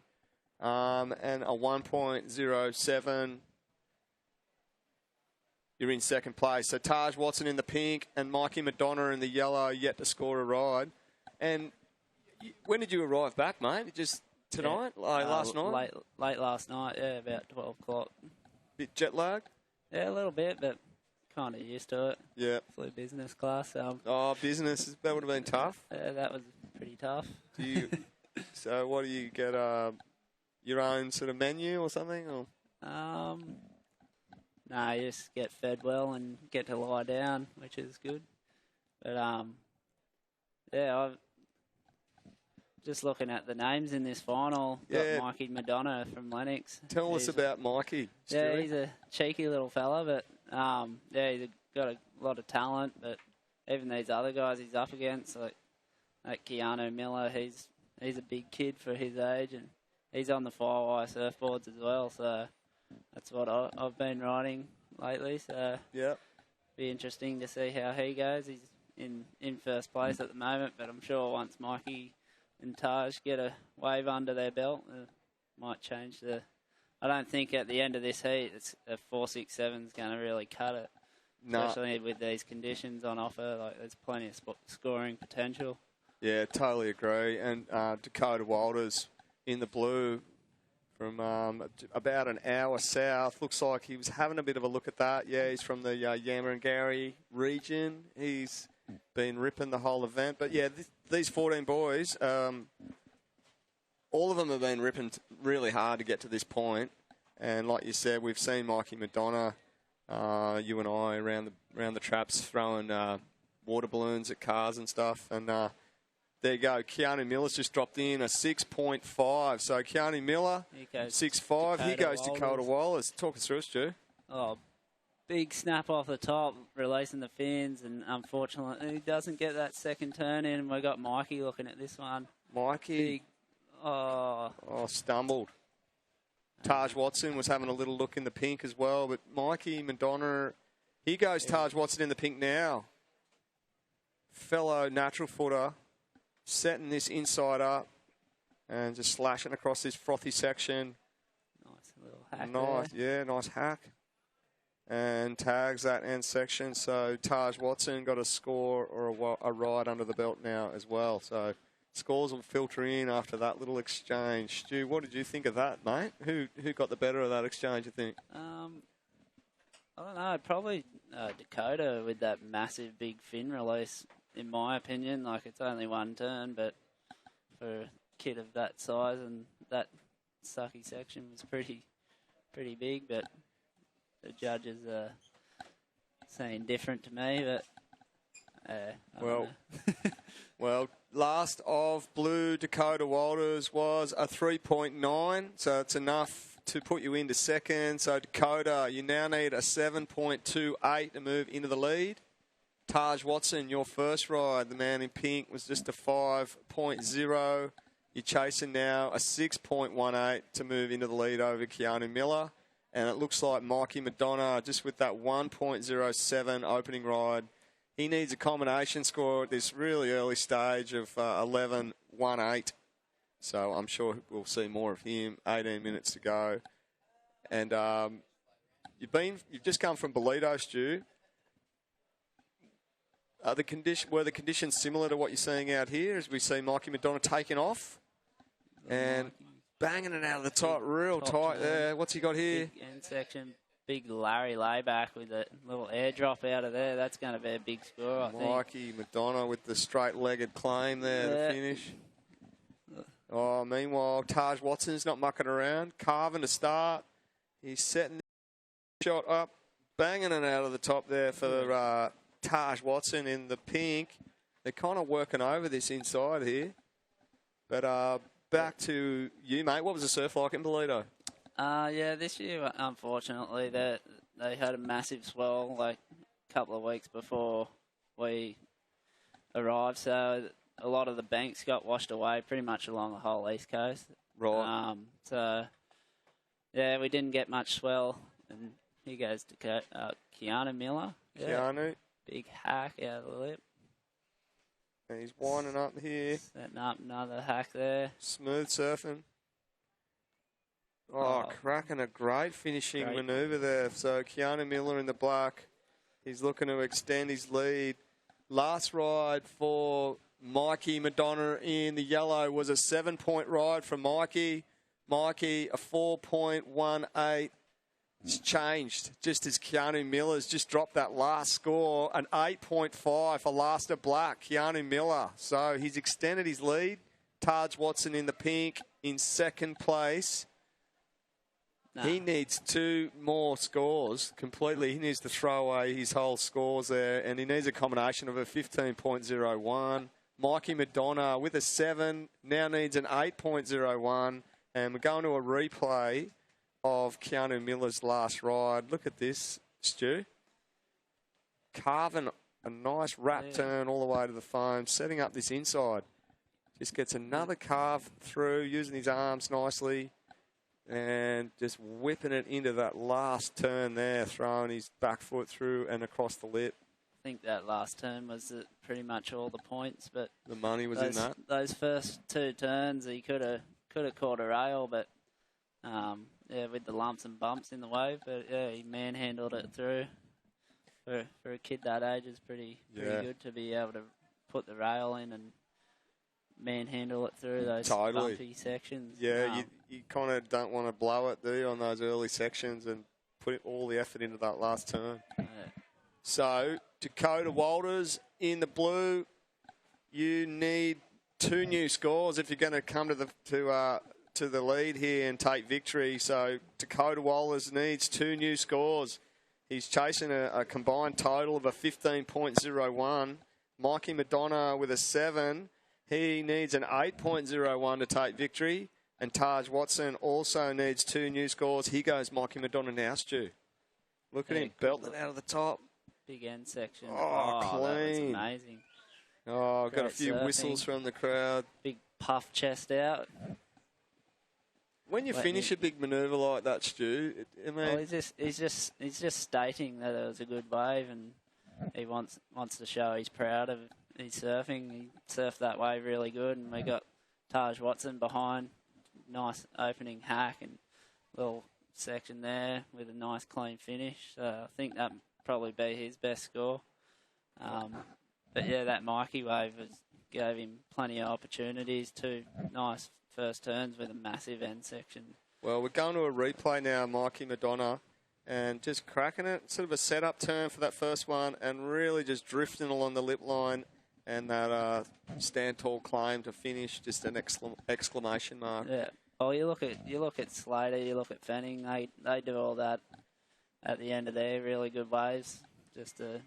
and a 1.07. You're in second place. So Taj Watson in the pink and Mikey Madonna in the yellow, yet to score a ride. And when did you arrive back, mate? Just tonight? Last night? Late last night, yeah, about 12 o'clock. Bit jet lag? Yeah, a little bit, but kind of used to it. Yeah. Flew business class. Business, that would have been tough. Yeah, that was pretty tough. So what do you get, your own sort of menu or something? Or? No, you just get fed well and get to lie down, which is good. But, yeah, I've just looking at the names in this final. Yeah. Got Mikey Madonna from Lennox. Tell us about Mikey. Yeah, he's a cheeky little fella, but yeah, he's got a lot of talent. But even these other guys he's up against, like Keanu Miller, he's a big kid for his age, and he's on the Firewire surfboards as well. So that's what I've been riding lately. So yeah, be interesting to see how he goes. in first place at the moment, but I'm sure once Mikey and Taj get a wave under their belt, it might change the... I don't think at the end of this heat, it's a 4.67 is going to really cut it. No. Especially with these conditions on offer, like there's plenty of scoring potential. Yeah, totally agree. And Dakota Walters in the blue from about an hour south. Looks like he was having a bit of a look at that. Yeah, he's from the Yamarangari region. He's been ripping the whole event. But yeah, these 14 boys, all of them have been ripping really hard to get to this point. And like you said, we've seen Mikey Madonna, you and I, around the traps throwing water balloons at cars and stuff. And there you go. Keanu Miller's just dropped in a 6.5. So Keanu Miller, 6.5. Here goes Dakota Wallace. Talk us through it, Stu. Oh, big snap off the top, releasing the fins, and unfortunately he doesn't get that second turn in. We've got Mikey looking at this one. Mikey. Stumbled. Taj Watson was having a little look in the pink as well, but Mikey Madonna, here goes Taj Watson in the pink now. Fellow natural footer, setting this inside up and just slashing across this frothy section. Nice little hack there. Nice hack. And tags that end section. So Taj Watson got a score or a ride under the belt now as well. So scores will filter in after that little exchange. Stu, what did you think of that, mate? Who got the better of that exchange, you think? I don't know. Probably Dakota with that massive big fin release, in my opinion. Like, it's only one turn, but for a kid of that size and that sucky section was pretty big. But the judges are saying different to me. But well, last of blue Dakota Walters was a 3.9, so it's enough to put you into second. So Dakota, you now need a 7.28 to move into the lead. Taj Watson, your first ride, the man in pink, was just a 5.0. You're chasing now a 6.18 to move into the lead over Keanu Miller. And it looks like Mikey Madonna, just with that 1.07 opening ride, he needs a combination score at this really early stage of 11.18. So I'm sure we'll see more of him. 18 minutes to go. And you've just come from Bolito, Stu. Were the conditions similar to what you're seeing out here as we see Mikey Madonna taking off and banging it out of the top, real tight there. What's he got here? Big end section. Big Larry layback with a little airdrop out of there. That's going to be a big score, I think. Mikey Madonna with the straight-legged claim there to finish. Oh, meanwhile, Taj Watson's not mucking around. Carving to start. He's setting the shot up, banging it out of the top there for Taj Watson in the pink. They're kind of working over this inside here. But back to you, mate. What was the surf like in Bolito? Yeah, this year, unfortunately, they had a massive swell like a couple of weeks before we arrived. So a lot of the banks got washed away pretty much along the whole east coast. Right. So, yeah, we didn't get much swell. And here goes to Keanu Miller. Yeah. Keanu. Big hack out of the lip. And he's winding up here. Setting up another hack there. Smooth surfing. Oh, cracking a great finishing manoeuvre there. So Keanu Miller in the black. He's looking to extend his lead. Last ride for Mikey Madonna in the yellow was a 7-point ride for Mikey. Mikey, a 4.18. It's changed just as Keanu Miller's just dropped that last score. An 8.5 for last of black, Keanu Miller. So he's extended his lead. Taj Watson in the pink in second place. No. He needs 2 more scores completely. He needs to throw away his whole scores there, and he needs a combination of a 15.01. Mikey Madonna with a 7 now needs an 8.01, and we're going to a replay of Keanu Miller's last ride. Look at this, Stu. Carving a nice wrap turn all the way to the foam, setting up this inside. Just gets another carve through, using his arms nicely. And just whipping it into that last turn there, throwing his back foot through and across the lip. think that last turn was pretty much all the points, but The money was in that. Those first 2 turns, he could have caught a rail, but yeah, with the lumps and bumps in the wave, but yeah, he manhandled it through. For a kid that age, it's pretty good to be able to put the rail in and manhandle it through those bumpy sections. Yeah, you kind of don't want to blow it, do you, on those early sections and put all the effort into that last turn. Yeah. So, Dakota Walters in the blue, you need 2 new scores if you're going to come to the lead here and take victory. So, Dakota Walters needs 2 new scores. He's chasing a combined total of a 15.01. Mikey Madonna with a 7. He needs an 8.01 to take victory. And Taj Watson also needs 2 new scores. Here goes Mikey Madonna now, Stu. Look at him belting out of the top. Big end section. Oh, clean. That was amazing. Oh, got a Great few surfing. whistles from the crowd. Big puff chest out. When you finish a big manoeuvre like that, Stu, He's just stating that it was a good wave, and he wants to show he's proud of his surfing. He surfed that wave really good, and we got Taj Watson behind. Nice opening hack and little section there with a nice clean finish. So I think that probably be his best score. But yeah, that Mikey wave gave him plenty of opportunities. 2 nice first turns with a massive end section. Well, we're going to a replay now, Mikey Madonna, and just cracking it. Sort of a setup turn for that first one, and really just drifting along the lip line, and that stand tall claim to finish, just an exclamation mark. Yeah. Oh, you look at Slater, you look at Fanning. They do all that at the end of their really good waves, just to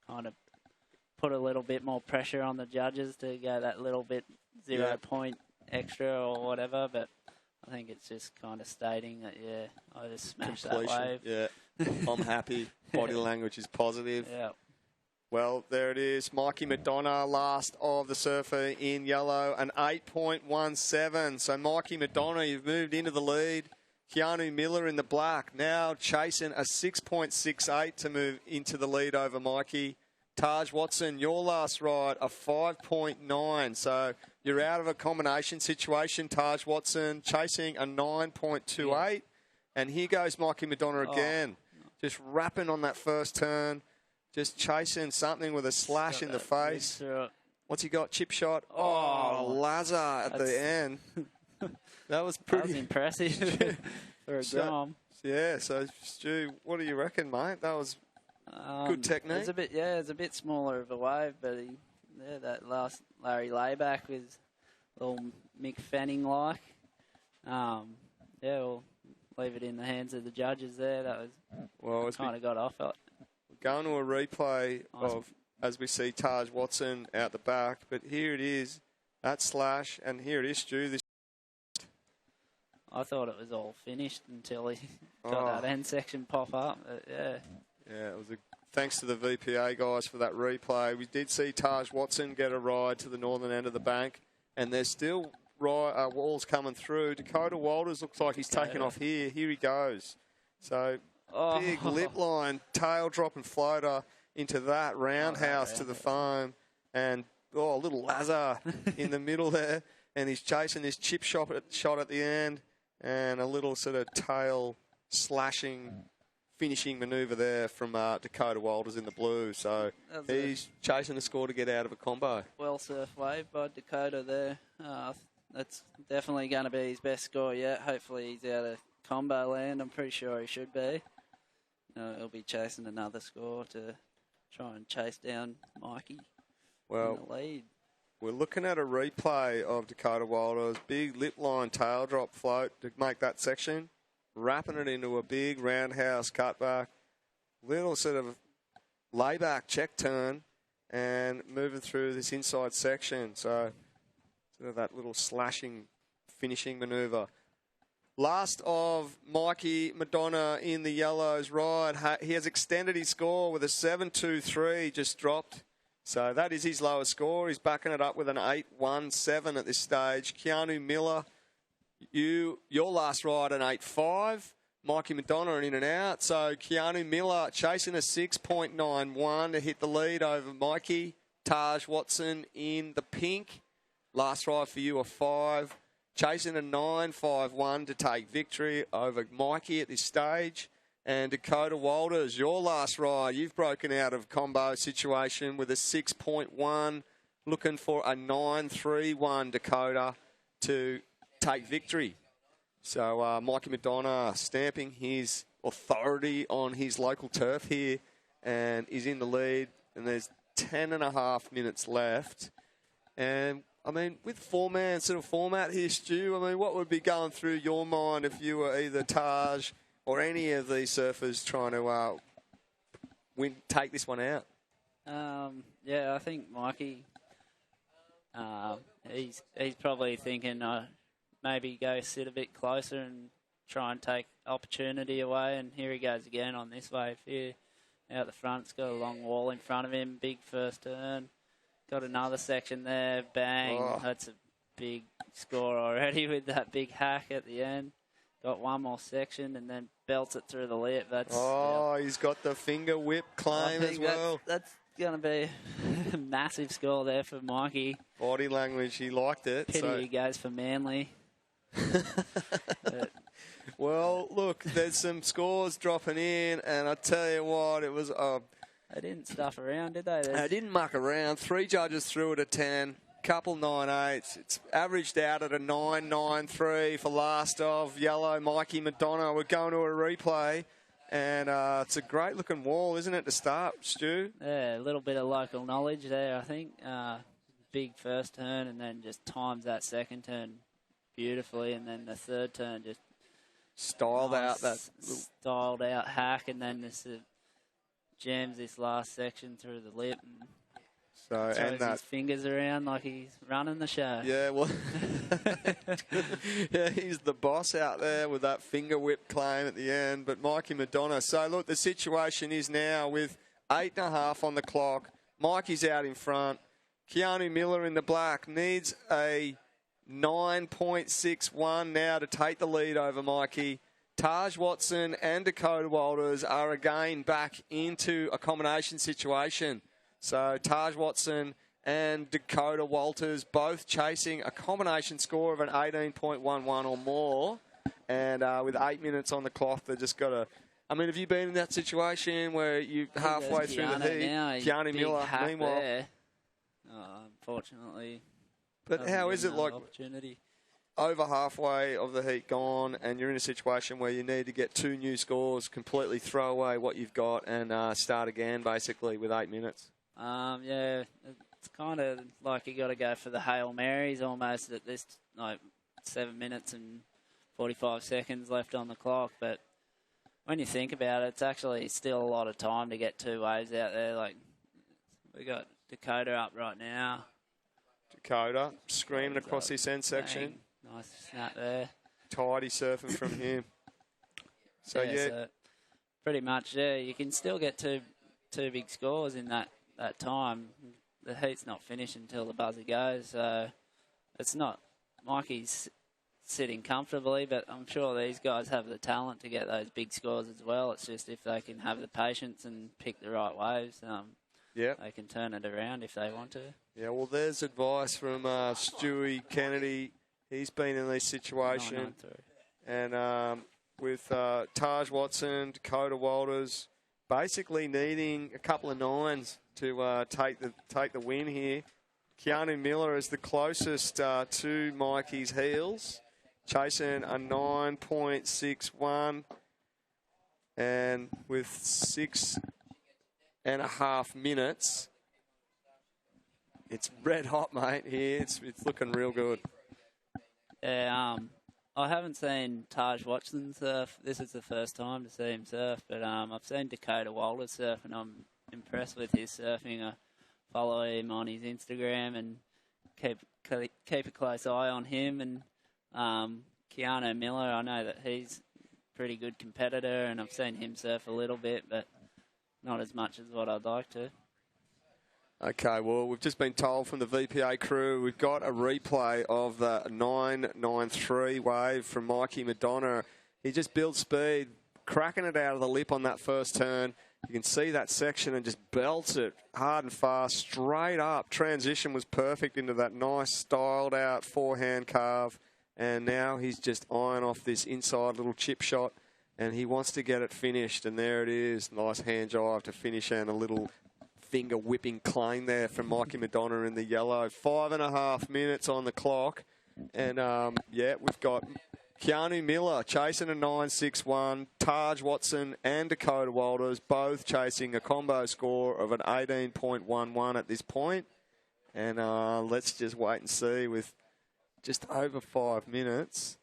kind of put a little bit more pressure on the judges to go that little bit 0 point extra or whatever. But I think it's just kind of stating that, yeah, I just smashed that wave. Yeah, I'm happy. Body language is positive. Yeah. Well, there it is. Mikey Madonna, last of the surfer in yellow, an 8.17. So Mikey Madonna, you've moved into the lead. Keanu Miller in the black, now chasing a 6.68 to move into the lead over Mikey. Taj Watson, your last ride, a 5.9. So you're out of a combination situation. Taj Watson chasing a 9.28. Yeah. And here goes Mikey Madonna again. Just rapping on that first turn. Just chasing something with a slash in the face. What's he got? Chip shot. Oh, Lazar at the end. That was pretty... That was impressive for a Grom. Yeah, so, Stu, what do you reckon, mate? That was good technique. It's a bit smaller of a wave, but that last Larry layback was a little Mick Fanning-like. We'll leave it in the hands of the judges there. That was kind of got off it. Going to a replay of, as we see Taj Watson out the back, but here it is, that slash, and here it is, Stu. I thought it was all finished until he got that end section pop up. Yeah, it was thanks to the VPA guys for that replay. We did see Taj Watson get a ride to the northern end of the bank, and there's still walls coming through. Dakota Walters looks like he's taking off here. Here he goes. So... Big lip line, tail drop and floater into that roundhouse to the foam. And, a little Lazar in the middle there. And he's chasing this chip shot at the end. And a little sort of tail slashing finishing manoeuvre there from Dakota Walters in the blue. So he's chasing a score to get out of a combo. Well surfed wave by Dakota there. That's definitely going to be his best score yet. Hopefully he's out of combo land. I'm pretty sure he should be. He'll be chasing another score to try and chase down Mikey in the lead. We're looking at a replay of Dakota Walters. Big lip line tail drop float to make that section. Wrapping it into a big roundhouse cutback. Little sort of layback check turn and moving through this inside section. So sort of that little slashing finishing manoeuvre. Last of Mikey Madonna in the yellows ride. He has extended his score with a 7.23, just dropped. So that is his lowest score. He's backing it up with an 8.17 at this stage. Keanu Miller, your last ride an 8.5. Mikey Madonna in and out. So Keanu Miller chasing a 6.91 to hit the lead over Mikey. Taj Watson in the pink. Last ride for you a 5. Chasing a 9.51 to take victory over Mikey at this stage. And Dakota Walters, your last ride. You've broken out of combo situation with a 6.1. Looking for a 9.31 Dakota to take victory. So Mikey Madonna stamping his authority on his local turf here, and is in the lead, and there's 10.5 minutes left. And I mean, with 4-man sort of format here, Stu, I mean, what would be going through your mind if you were either Taj or any of these surfers trying to take this one out? Yeah, I think Mikey, he's probably thinking maybe go sit a bit closer and try and take opportunity away. And here he goes again on this wave here. Out the front, it's got a long wall in front of him, big first turn. Got another section there, bang. Oh. That's a big score already with that big hack at the end. Got one more section and then belts it through the lip. That's he's got the finger whip claim as well. That's going to be a massive score there for Mikey. Body language, he liked it. Pity he goes for Manly. Well, look, there's some scores dropping in, and I tell you what, it was... they didn't stuff around, did they? They didn't muck around. 3 judges threw it at 10, couple 9.8s. It's averaged out at a 9.93 for last of yellow Mikey Madonna. We're going to a replay, and it's a great-looking wall, isn't it, to start, Stu? Yeah, a little bit of local knowledge there, I think. Big first turn, and then just times that second turn beautifully, and then the third turn just styled out hack, and then this jams this last section through the lip and throws his fingers around like he's running the show. Yeah, well, yeah, he's the boss out there with that finger whip claim at the end. But Mikey Madonna. So look, the situation is now with 8.5 on the clock. Mikey's out in front. Keanu Miller in the black needs a 9.61 now to take the lead over Mikey. Taj Watson and Dakota Walters are again back into a combination situation. So Taj Watson and Dakota Walters both chasing a combination score of an 18.11 or more. And with 8 minutes on the clock, they've just got to... I mean, have you been in that situation where you halfway through the heat? Keanu Miller, meanwhile... There. Unfortunately... But how is it like over halfway of the heat gone and you're in a situation where you need to get 2 new scores, completely throw away what you've got and start again basically with 8 minutes? Yeah, it's kind of like you got to go for the Hail Marys almost at this, like 7 minutes and 45 seconds left on the clock. But when you think about it, it's actually still a lot of time to get 2 waves out there. Like we got Dakota up right now. Dakota screaming across this end section. Bang. Nice snap there. Tidy surfing from him. So so pretty much, yeah, you can still get two big scores in that time. The heat's not finished until the buzzer goes, so it's not... Mikey's sitting comfortably, but I'm sure these guys have the talent to get those big scores as well. It's just if they can have the patience and pick the right waves, they can turn it around if they want to. Yeah, well, there's advice from Stewie Kennedy. He's been in this situation. And with Taj Watson, Dakota Walters, basically needing a couple of 9s to take the win here. Keanu Miller is the closest to Mikey's heels, chasing a 9.61. And with 6.5 minutes... It's red hot, mate, here. It's looking real good. Yeah, I haven't seen Taj Watson surf. This is the first time to see him surf, but I've seen Dakota Walters surf, and I'm impressed with his surfing. I follow him on his Instagram and keep a close eye on him. And Keanu Miller, I know that he's a pretty good competitor, and I've seen him surf a little bit, but not as much as what I'd like to. Okay, well, we've just been told from the VPA crew we've got a replay of the 9.93 wave from Mikey Madonna. He just builds speed, cracking it out of the lip on that first turn. You can see that section and just belts it hard and fast, straight up. Transition was perfect into that nice styled out forehand carve. And now he's just eyeing off this inside little chip shot. And he wants to get it finished. And there it is. Nice hand drive to finish and a little finger whipping claim there from Mikey Madonna in the yellow. 5.5 minutes on the clock. And, yeah, we've got Keanu Miller chasing a 9.61. Taj Watson and Dakota Walters both chasing a combo score of an 18.11 at this point. And let's just wait and see with just over 5 minutes.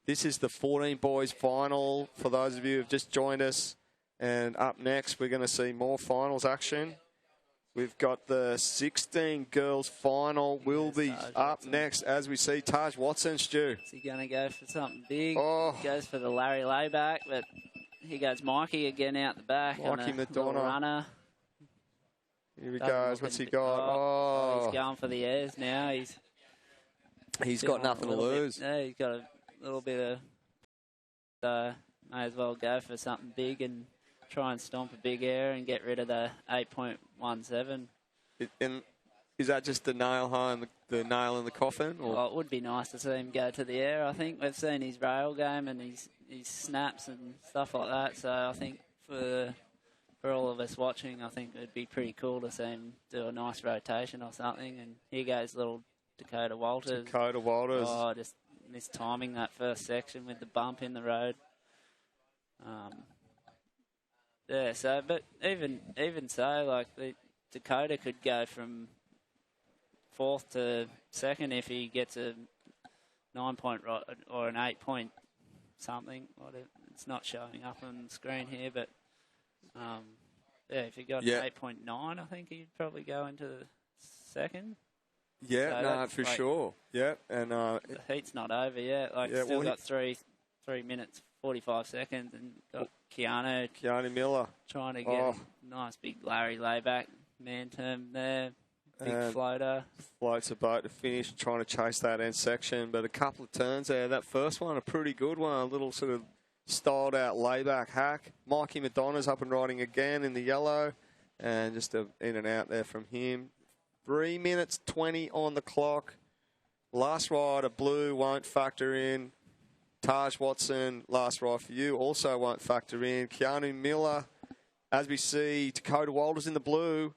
This is the 14 Boys Final for those of you who have just joined us. And up next, we're going to see more finals action. We've got the 16 Girls Final will be up next as we see Taj Watson, Stu. Is he going to go for something big? Oh. He goes for the Larry layback, but here goes Mikey again out the back. Mikey Madonna. Runner. Here he goes. What's he got? Oh. He's going for the airs now. He's got nothing to lose. Yeah, he's got a little bit of... So may as well go for something big and try and stomp a big air and get rid of the 8.17. And is that just the nail home, the nail in the coffin? Or? Well, it would be nice to see him go to the air. I think we've seen his rail game and his snaps and stuff like that. So I think for all of us watching, I think it'd be pretty cool to see him do a nice rotation or something. And here goes little Dakota Walters. Dakota Walters. Oh, just mistiming that first section with the bump in the road. Yeah, so, but even so, like, Dakota could go from 4th to 2nd if he gets a 9-point or an 8-point something. It's not showing up on the screen here, but yeah, if he got an 8.9, I think he'd probably go into 2nd. Yeah, so no, for sure. Yeah, and the heat's not over yet. Like, still got 3 minutes 45 seconds, and got Keanu Miller trying to get a nice big Larry layback man term there. Big floater. Floats a boat to finish, trying to chase that end section. But a couple of turns there. That first one, a pretty good one. A little sort of styled out layback hack. Mikey Madonna's up and riding again in the yellow. And just in and out there from him. 3 minutes 20 on the clock. Last ride, a blue, won't factor in. Taj Watson, last ride for you, also won't factor in. Keanu Miller, as we see, Dakota Walters in the blue.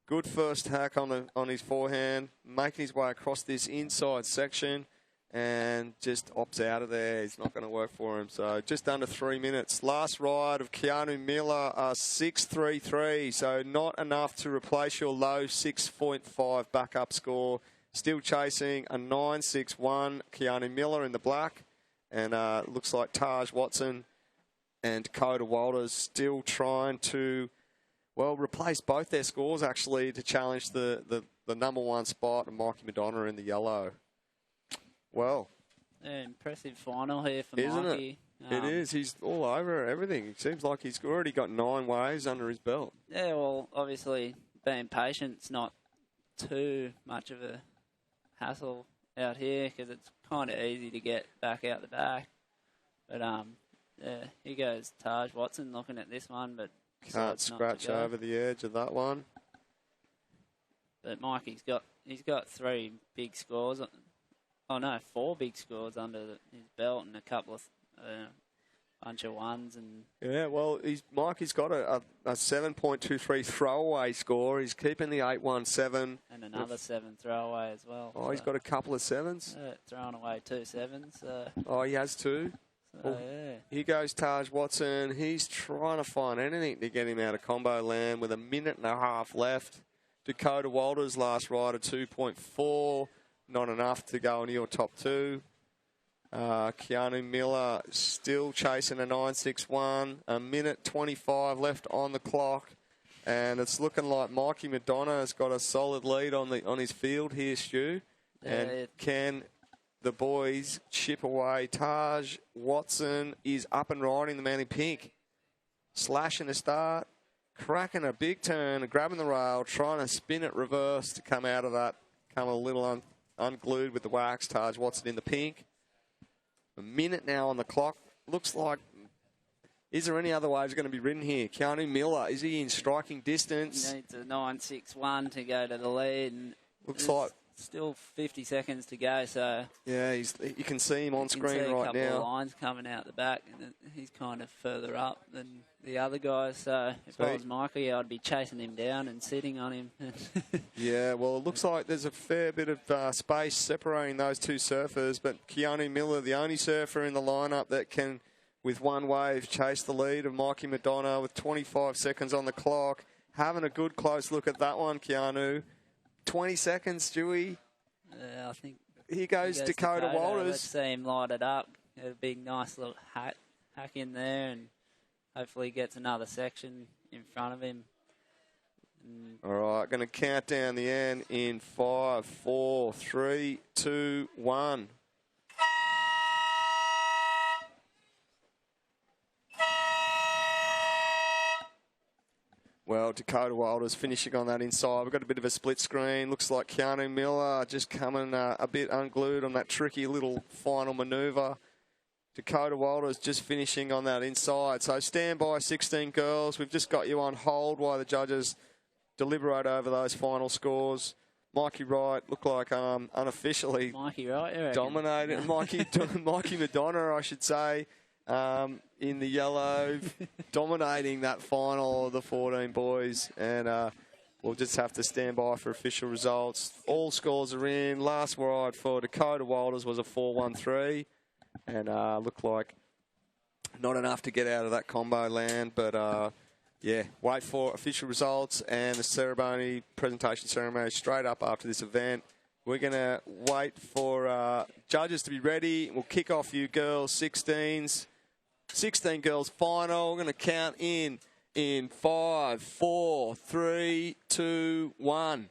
Good first hack on his forehand, making his way across this inside section, and just opts out of there. It's not going to work for him. So just under 3 minutes. Last ride of Keanu Miller, 6.33. So not enough to replace your low 6.5 backup score. Still chasing a 9.61. Keanu Miller in the black. And looks like Taj Watson and Dakota Walters still trying to, well, replace both their scores, actually, to challenge the number 1 spot, and Mikey Madonna in the yellow. Well. Yeah, impressive final here for Isn't Mikey. It is. He's all over everything. It seems like he's already got 9 waves under his belt. Yeah, well, obviously, being patient's not too much of a hassle out here because it's kind of easy to get back out the back. But, yeah, here goes Taj Watson looking at this one, but can't scratch over the edge of that one. But Mikey's got 3 big scores. Oh, no, 4 big scores under his belt and a couple of bunch of ones. And yeah, well, Mikey's got a 7.23 throwaway score. He's keeping the 8.17. And another 7 throwaway as well. Oh, so he's got a couple of 7s. Throwing away 2 7s. Oh, he has 2. So, yeah. Here goes Taj Watson. He's trying to find anything to get him out of combo land with 1.5 minutes left. Dakota Walters, last ride of 2.4. Not enough to go into your top 2. Keanu Miller still chasing a 9.61. 1 minute 25 left on the clock. And it's looking like Mikey Madonna has got a solid lead on his field here, Stu. And can the boys chip away? Taj Watson is up and riding, the man in pink. Slashing the start. Cracking a big turn, grabbing the rail, trying to spin it reverse to come out of that. Come a little unglued with the wax. Taj Watson in the pink. A minute now on the clock. Looks like, is there any other waves going to be ridden here? Keanu Miller, is he in striking distance? He needs a 9.61 to go to the lead. And Looks like still 50 seconds to go, so... Yeah, you can see him on screen right a couple now. of lines coming out the back, and he's kind of further up than the other guys. So if I was Mikey, I'd be chasing him down and sitting on him. Yeah, well, it looks like there's a fair bit of space separating those two surfers, but Keanu Miller, the only surfer in the lineup that can, with one wave, chase the lead of Mikey Madonna with 25 seconds on the clock. Having a good close look at that one, Keanu. 20 seconds, Stewie. I think here goes Dakota Walters. Let's see him light it up. A big, nice little hack in there, and hopefully gets another section in front of him. All right, going to count down the end in 5, 4, 3, 2, 1. Well, Dakota Walters finishing on that inside. We've got a bit of a split screen. Looks like Keanu Miller just coming a bit unglued on that tricky little final manoeuvre. Dakota Walters just finishing on that inside. So stand by, 16 girls. We've just got you on hold while the judges deliberate over those final scores. Mikey Wright looked like unofficially Mikey Wright, dominated. Mikey Madonna, I should say. In the yellow, dominating that final of the 14 boys. And we'll just have to stand by for official results. All scores are in. Last ride for Dakota Walters was a 4-1-3. And looked like not enough to get out of that combo land. But, yeah, wait for official results and the presentation ceremony straight up after this event. We're going to wait for judges to be ready. We'll kick off you girls, 16s. 16 girls final. We're going to count in 5, 4, 3, 2, 1.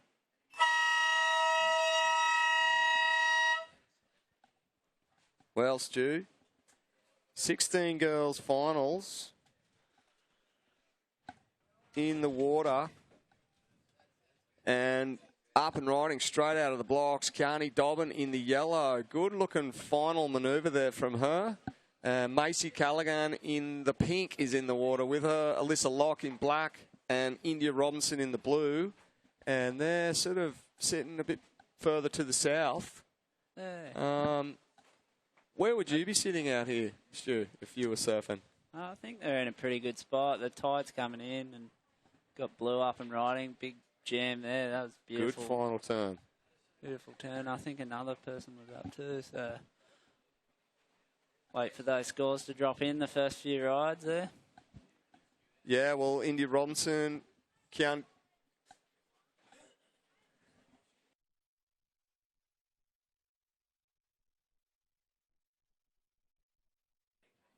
Well, Stu, 16 girls finals in the water and up and riding straight out of the blocks. Carney Dobbin in the yellow. Good looking final manoeuvre there from her. Macy Callaghan in the pink is in the water with her. Alyssa Locke in black and India Robinson in the blue. And they're sort of sitting a bit further to the south. Where would you be sitting out here, Stu, if you were surfing? I think they're in a pretty good spot. The tide's coming in and got blue up and riding. Big jam there. That was beautiful. Good final turn. Beautiful turn. I think another person was up too, so... Wait for those scores to drop in the first few rides there. Yeah, well, India Robinson, Kian.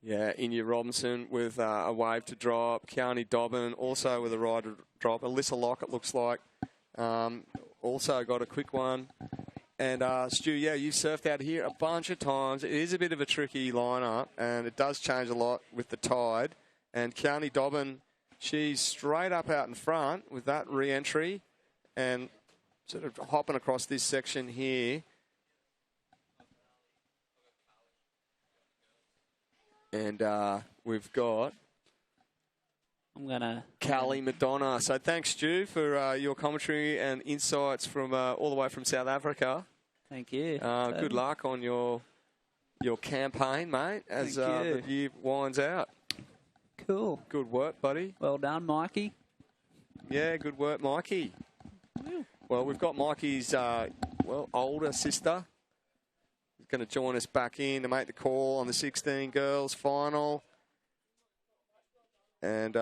Yeah, India Robinson with a wave to drop. Kearney Dobbin also with a ride to drop. Alyssa Locke, it looks like, also got a quick one. And, Stu, yeah, you surfed out here a bunch of times. It is a bit of a tricky lineup, and it does change a lot with the tide. And Kearney Dobbin, she's straight up out in front with that re-entry and sort of hopping across this section here. And we've got Callie Madonna. So thanks, Stu, for your commentary and insights from all the way from South Africa. Thank you. Good luck on your campaign, mate, as the year winds out. Cool. Good work, buddy. Well done, Mikey. Yeah, good work, Mikey. Well, we've got Mikey's older sister. He's going to join us back in to make the call on the 16 girls final. And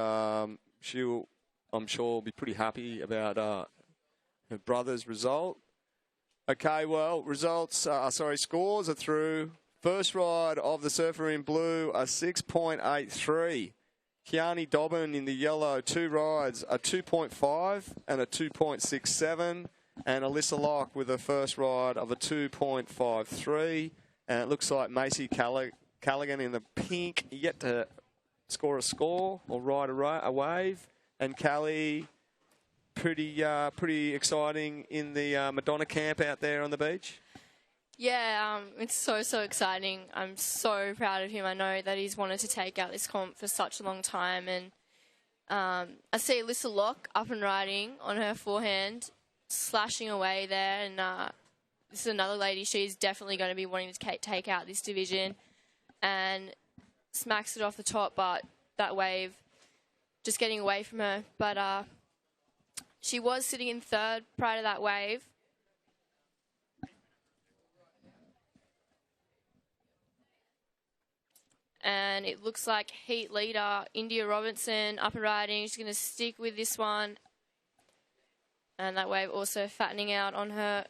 she'll, I'm sure, be pretty happy about her brother's result. Okay, well, scores are through. First ride of the surfer in blue, a 6.83. Kearney Dobbin in the yellow, 2 rides, a 2.5 and a 2.67. And Alyssa Locke with her first ride of a 2.53. And it looks like Macy Callaghan in the pink yet to score a score or ride a wave. And Callie, pretty exciting in the Madonna camp out there on the beach. Yeah, it's so exciting. I'm so proud of him. I know that he's wanted to take out this comp for such a long time. And I see Alyssa Locke up and riding on her forehand, slashing away there. And this is another lady. She's definitely going to be wanting to take out this division. And smacks it off the top, but that wave just getting away from her. But she was sitting in third prior to that wave. And it looks like heat leader India Robinson up and riding. She's going to stick with this one. And that wave also fattening out on her.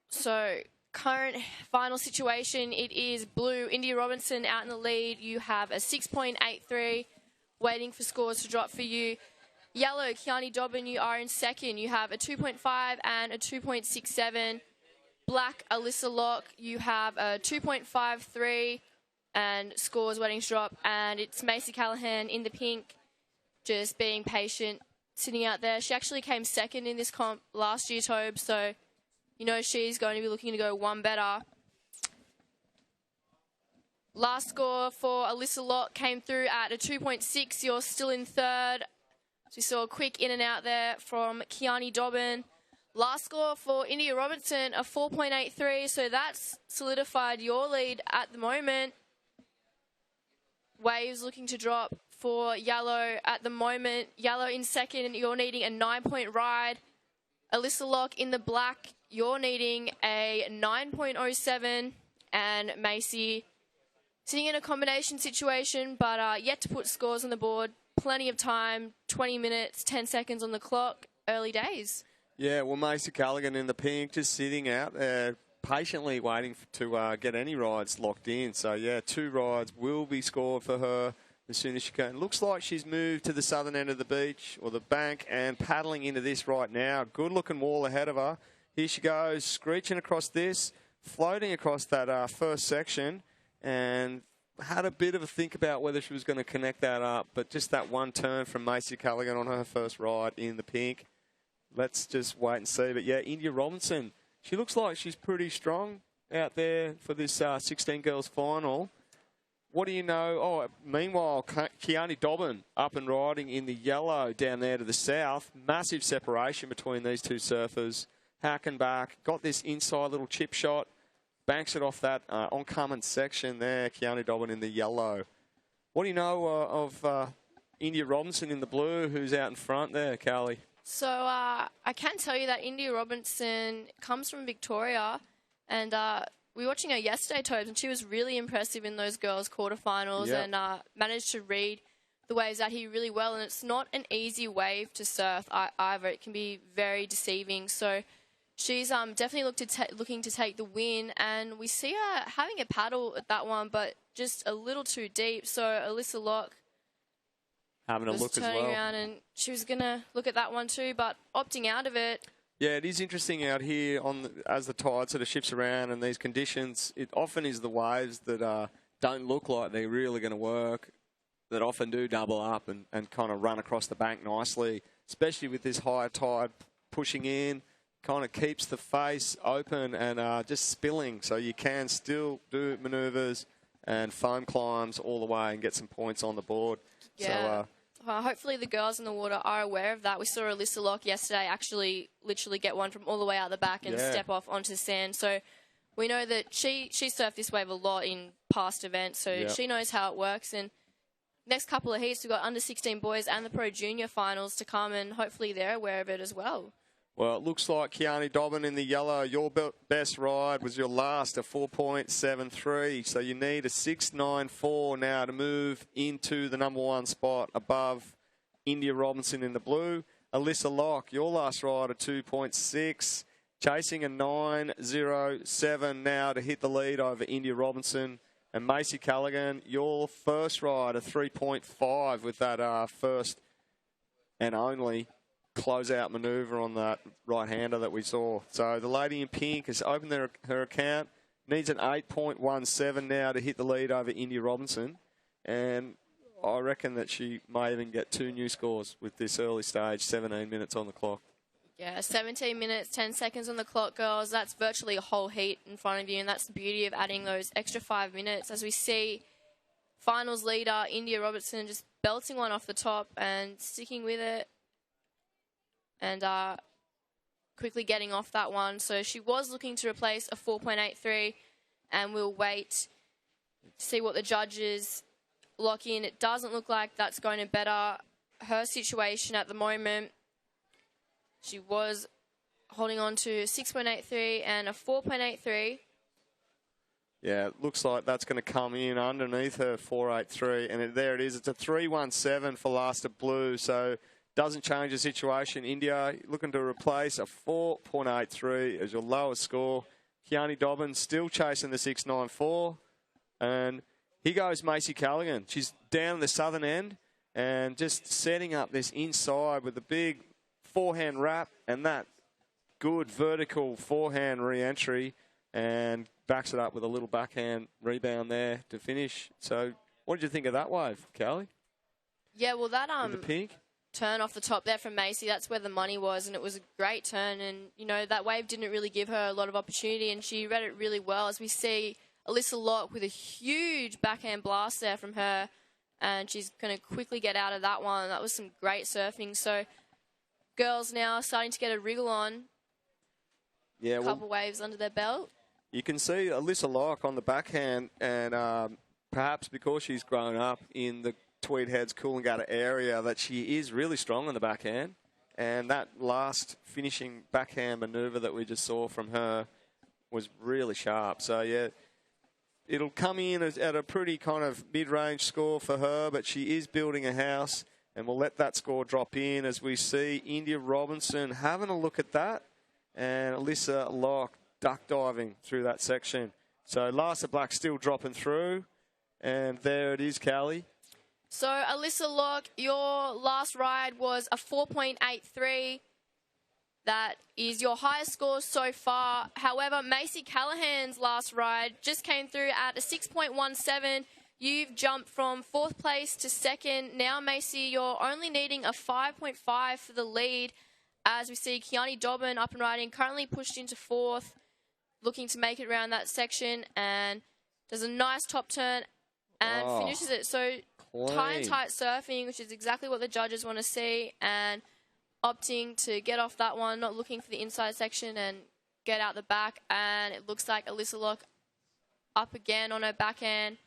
So current final situation, it is blue, India Robinson out in the lead. You have a 6.83 waiting for scores to drop for you. Yellow, Kiani Dobbin, you are in second. You have a 2.5 and a 2.67. Black, Alyssa Locke, you have a 2.53 and scores waiting to drop. And it's Macy Callahan in the pink, just being patient, sitting out there. She actually came second in this comp last year, Tobe, so you know she's going to be looking to go one better. Last score for Alyssa Locke came through at a 2.6. You're still in third. So we saw a quick in and out there from Kiani Dobbin. Last score for India Robinson, a 4.83. So that's solidified your lead at the moment. Waves looking to drop for Yellow at the moment. Yellow in second, you're needing a 9-point ride. Alyssa Locke in the black, you're needing a 9.07. And Macy sitting in a combination situation, but yet to put scores on the board. Plenty of time, 20 minutes, 10 seconds on the clock, early days. Yeah, well, Macy Callaghan in the pink, just sitting out there, patiently waiting to get any rides locked in. So, yeah, 2 rides will be scored for her as soon as she can. Looks like she's moved to the southern end of the beach or the bank and paddling into this right now. Good-looking wall ahead of her. Here she goes, screeching across this, floating across that first section, and had a bit of a think about whether she was going to connect that up, but just that one turn from Macy Callaghan on her first ride in the pink. Let's just wait and see. But, yeah, India Robinson, she looks like she's pretty strong out there for this 16 Girls Final. What do you know? Oh, meanwhile, Kiani Dobbin up and riding in the yellow down there to the south. Massive separation between these two surfers. Hacking back, got this inside little chip shot. Banks it off that oncoming section there, Kiani Dobbin in the yellow. What do you know of India Robinson in the blue, who's out in front there, Carly? So I can tell you that India Robinson comes from Victoria, and we were watching her yesterday, Tobes, and she was really impressive in those girls' quarterfinals. Yep. And managed to read the waves out here really well. And it's not an easy wave to surf either. It can be very deceiving. So she's definitely looking to take the win, and we see her having a paddle at that one, but just a little too deep. So Alyssa Locke having a look as well. Turning around, and she was going to look at that one too, but opting out of it. Yeah, it is interesting out here as the tide sort of shifts around and these conditions. It often is the waves that don't look like they're really going to work, that often do double up and kind of run across the bank nicely, especially with this high tide pushing in. Kind of keeps the face open and just spilling, so you can still do manoeuvres and foam climbs all the way and get some points on the board. Yeah. So, hopefully the girls in the water are aware of that. We saw Alyssa Locke yesterday actually literally get one from all the way out the back and step off onto the sand. So we know that she surfed this wave a lot in past events, so she knows how it works. And next couple of heats, we've got under 16 boys and the pro junior finals to come, and hopefully they're aware of it as well. Well, it looks like Kiani Dobbin in the yellow, your best ride was your last, a 4.73. So you need a 6.94 now to move into the number 1 spot above India Robinson in the blue. Alyssa Locke, your last ride, a 2.6. Chasing a 9.07 now to hit the lead over India Robinson. And Macy Callaghan, your first ride, a 3.5 with that first and only close-out manoeuvre on that right-hander that we saw. So the lady in pink has opened her account, needs an 8.17 now to hit the lead over India Robinson. And I reckon that she may even get 2 new scores with this early stage, 17 minutes on the clock. Yeah, 17 minutes, 10 seconds on the clock, girls. That's virtually a whole heat in front of you, and that's the beauty of adding those extra 5 minutes. As we see finals leader India Robertson just belting one off the top and sticking with it and quickly getting off that one. So she was looking to replace a 4.83, and we'll wait to see what the judges lock in. It doesn't look like that's going to better her situation at the moment. She was holding on to 6.83 and a 4.83. Yeah, it looks like that's going to come in underneath her 4.83, and there it is. It's a 3.17 for Lasta Blue, so doesn't change the situation. India looking to replace a 4.83 as your lowest score. Kiani Dobbins still chasing the 6.94, and here goes Macy Callaghan. She's down the southern end and just setting up this inside with the big forehand wrap and that good vertical forehand re-entry, and backs it up with a little backhand rebound there to finish. So what did you think of that wave, Callie? Yeah, well, that the pink turn off the top there from Macy, that's where the money was, and it was a great turn. And, you know, that wave didn't really give her a lot of opportunity, and she read it really well. As we see Alyssa Locke with a huge backhand blast there from her, and she's going to quickly get out of that one. That was some great surfing. So girls now starting to get a wriggle on. Yeah, a couple waves under their belt. You can see Alyssa Locke on the backhand, and perhaps because she's grown up in the Tweed Heads Coolangatta area, that she is really strong on the backhand. And that last finishing backhand manoeuvre that we just saw from her was really sharp. So, yeah, it'll come in at a pretty kind of mid-range score for her, but she is building a house, and we'll let that score drop in as we see India Robinson having a look at that, and Alyssa Locke duck diving through that section. So Larsa Black still dropping through, and there it is, Callie. So Alyssa Locke, your last ride was a 4.83. That is your highest score so far. However, Macy Callahan's last ride just came through at a 6.17. You've jumped from 4th place to 2nd. Now, Macy, you're only needing a 5.5 for the lead. As we see Kiani Dobbin up and riding, currently pushed into 4th, looking to make it around that section, and does a nice top turn and finishes it. So tight surfing, which is exactly what the judges want to see, and opting to get off that one, not looking for the inside section and get out the back. And it looks like Alyssa Locke up again on her backhand,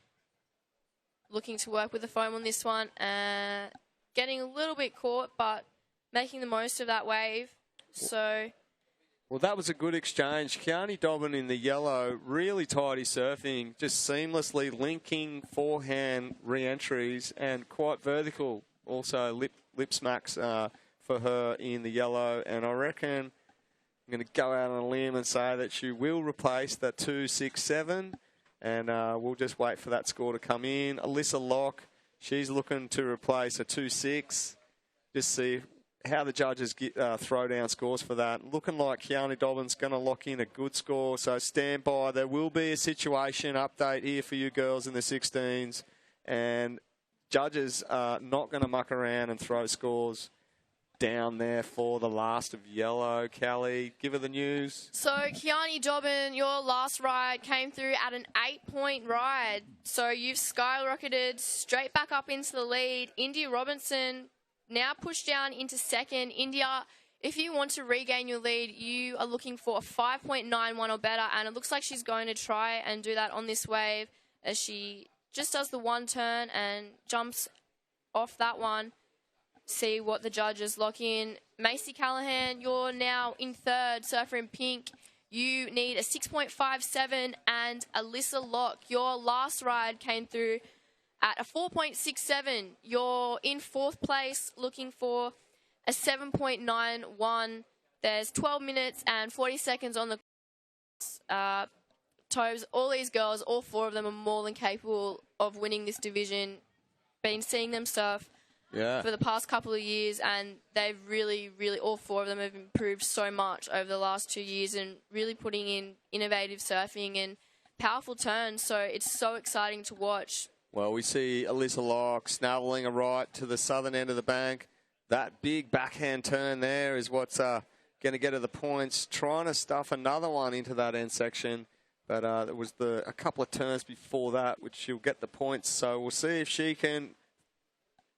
looking to work with the foam on this one, and getting a little bit caught, but making the most of that wave. So, well, that was a good exchange. Kiani Dobbin in the yellow, really tidy surfing, just seamlessly linking forehand re-entries and quite vertical. Also lip smacks for her in the yellow. And I reckon I'm going to go out on a limb and say that she will replace that 2.67. And we'll just wait for that score to come in. Alyssa Locke, she's looking to replace a 2.6. Just see how the judges throw down scores for that. Looking like Kiani Dobbin's going to lock in a good score, so stand by. There will be a situation update here for you girls in the 16s, and judges are not going to muck around and throw scores down there for the last of yellow. Callie, give her the news. So Kiani Dobbin, your last ride came through at an 8-point ride. So you've skyrocketed straight back up into the lead. India Robinson now pushed down into 2nd. India, if you want to regain your lead, you are looking for a 5.91 or better, and it looks like she's going to try and do that on this wave as she just does the one turn and jumps off that one. See what the judges lock in. Macy Callahan, you're now in 3rd, surfer in pink. You need a 6.57, and Alyssa Locke, your last ride came through at a 4.67. You're in 4th place, looking for a 7.91. There's 12 minutes and 40 seconds on the Tobes. All these girls, all 4 of them, are more than capable of winning this division. Been seeing them surf for the past couple of years, and they've really, all 4 of them have improved so much over the last 2 years and really putting in innovative surfing and powerful turns. So it's so exciting to watch. Well, we see Alyssa Locke snaveling a right to the southern end of the bank. That big backhand turn there is what's going to get her the points. Trying to stuff another one into that end section. But there was a couple of turns before that, which she'll get the points. So we'll see if she can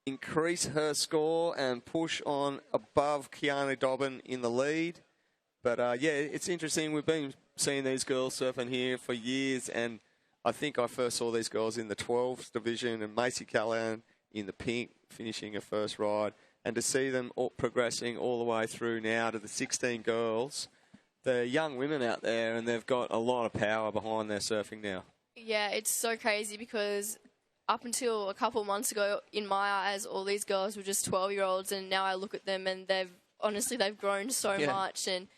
increase her score and push on above Kiani Dobbin in the lead. But, yeah, it's interesting. We've been seeing these girls surfing here for years, and I think I first saw these girls in the 12s division, and Macy Callahan in the pink finishing her first ride. And to see them all progressing all the way through now to the 16 girls, they're young women out there, and they've got a lot of power behind their surfing now. Yeah, it's so crazy because up until a couple of months ago, in my eyes, all these girls were just 12-year-olds, and now I look at them and they've grown so much, and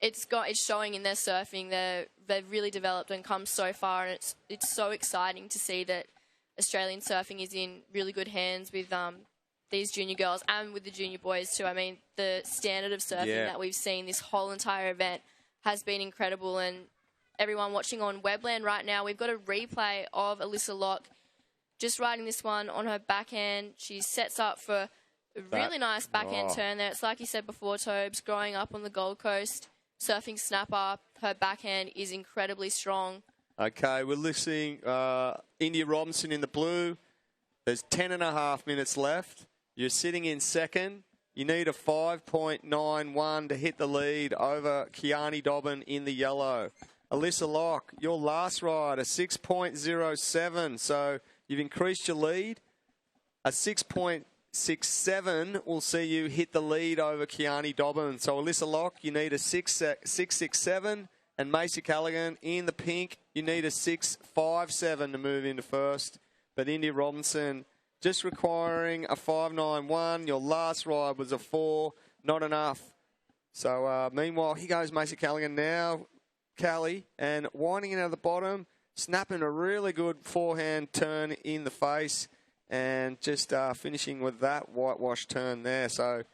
it's showing in their surfing. They've really developed and come so far, and it's so exciting to see that Australian surfing is in really good hands with these junior girls and with the junior boys too. I mean, the standard of surfing that we've seen this whole entire event has been incredible, and everyone watching on Webland right now, we've got a replay of Alyssa Locke just riding this one on her backhand. She sets up for a really nice backhand turn there. It's like you said before, Tobes, growing up on the Gold Coast, surfing snapper, her backhand is incredibly strong. Okay, we're listening. India Robinson in the blue. There's 10.5 minutes left. You're sitting in second. You need a 5.91 to hit the lead over Kiani Dobbin in the yellow. Alyssa Locke, your last ride, a 6.07. So you've increased your lead. A 6.67 will see you hit the lead over Kiani Dobbin. So Alyssa Locke, you need a 6.67. And Macy Callaghan in the pink, you need a 6.57 to move into first. But India Robinson just requiring a 5.91. Your last ride was a 4, not enough. So meanwhile, here goes Macy Callaghan now, Callie, and winding in at the bottom, snapping a really good forehand turn in the face, and just finishing with that whitewash turn there. So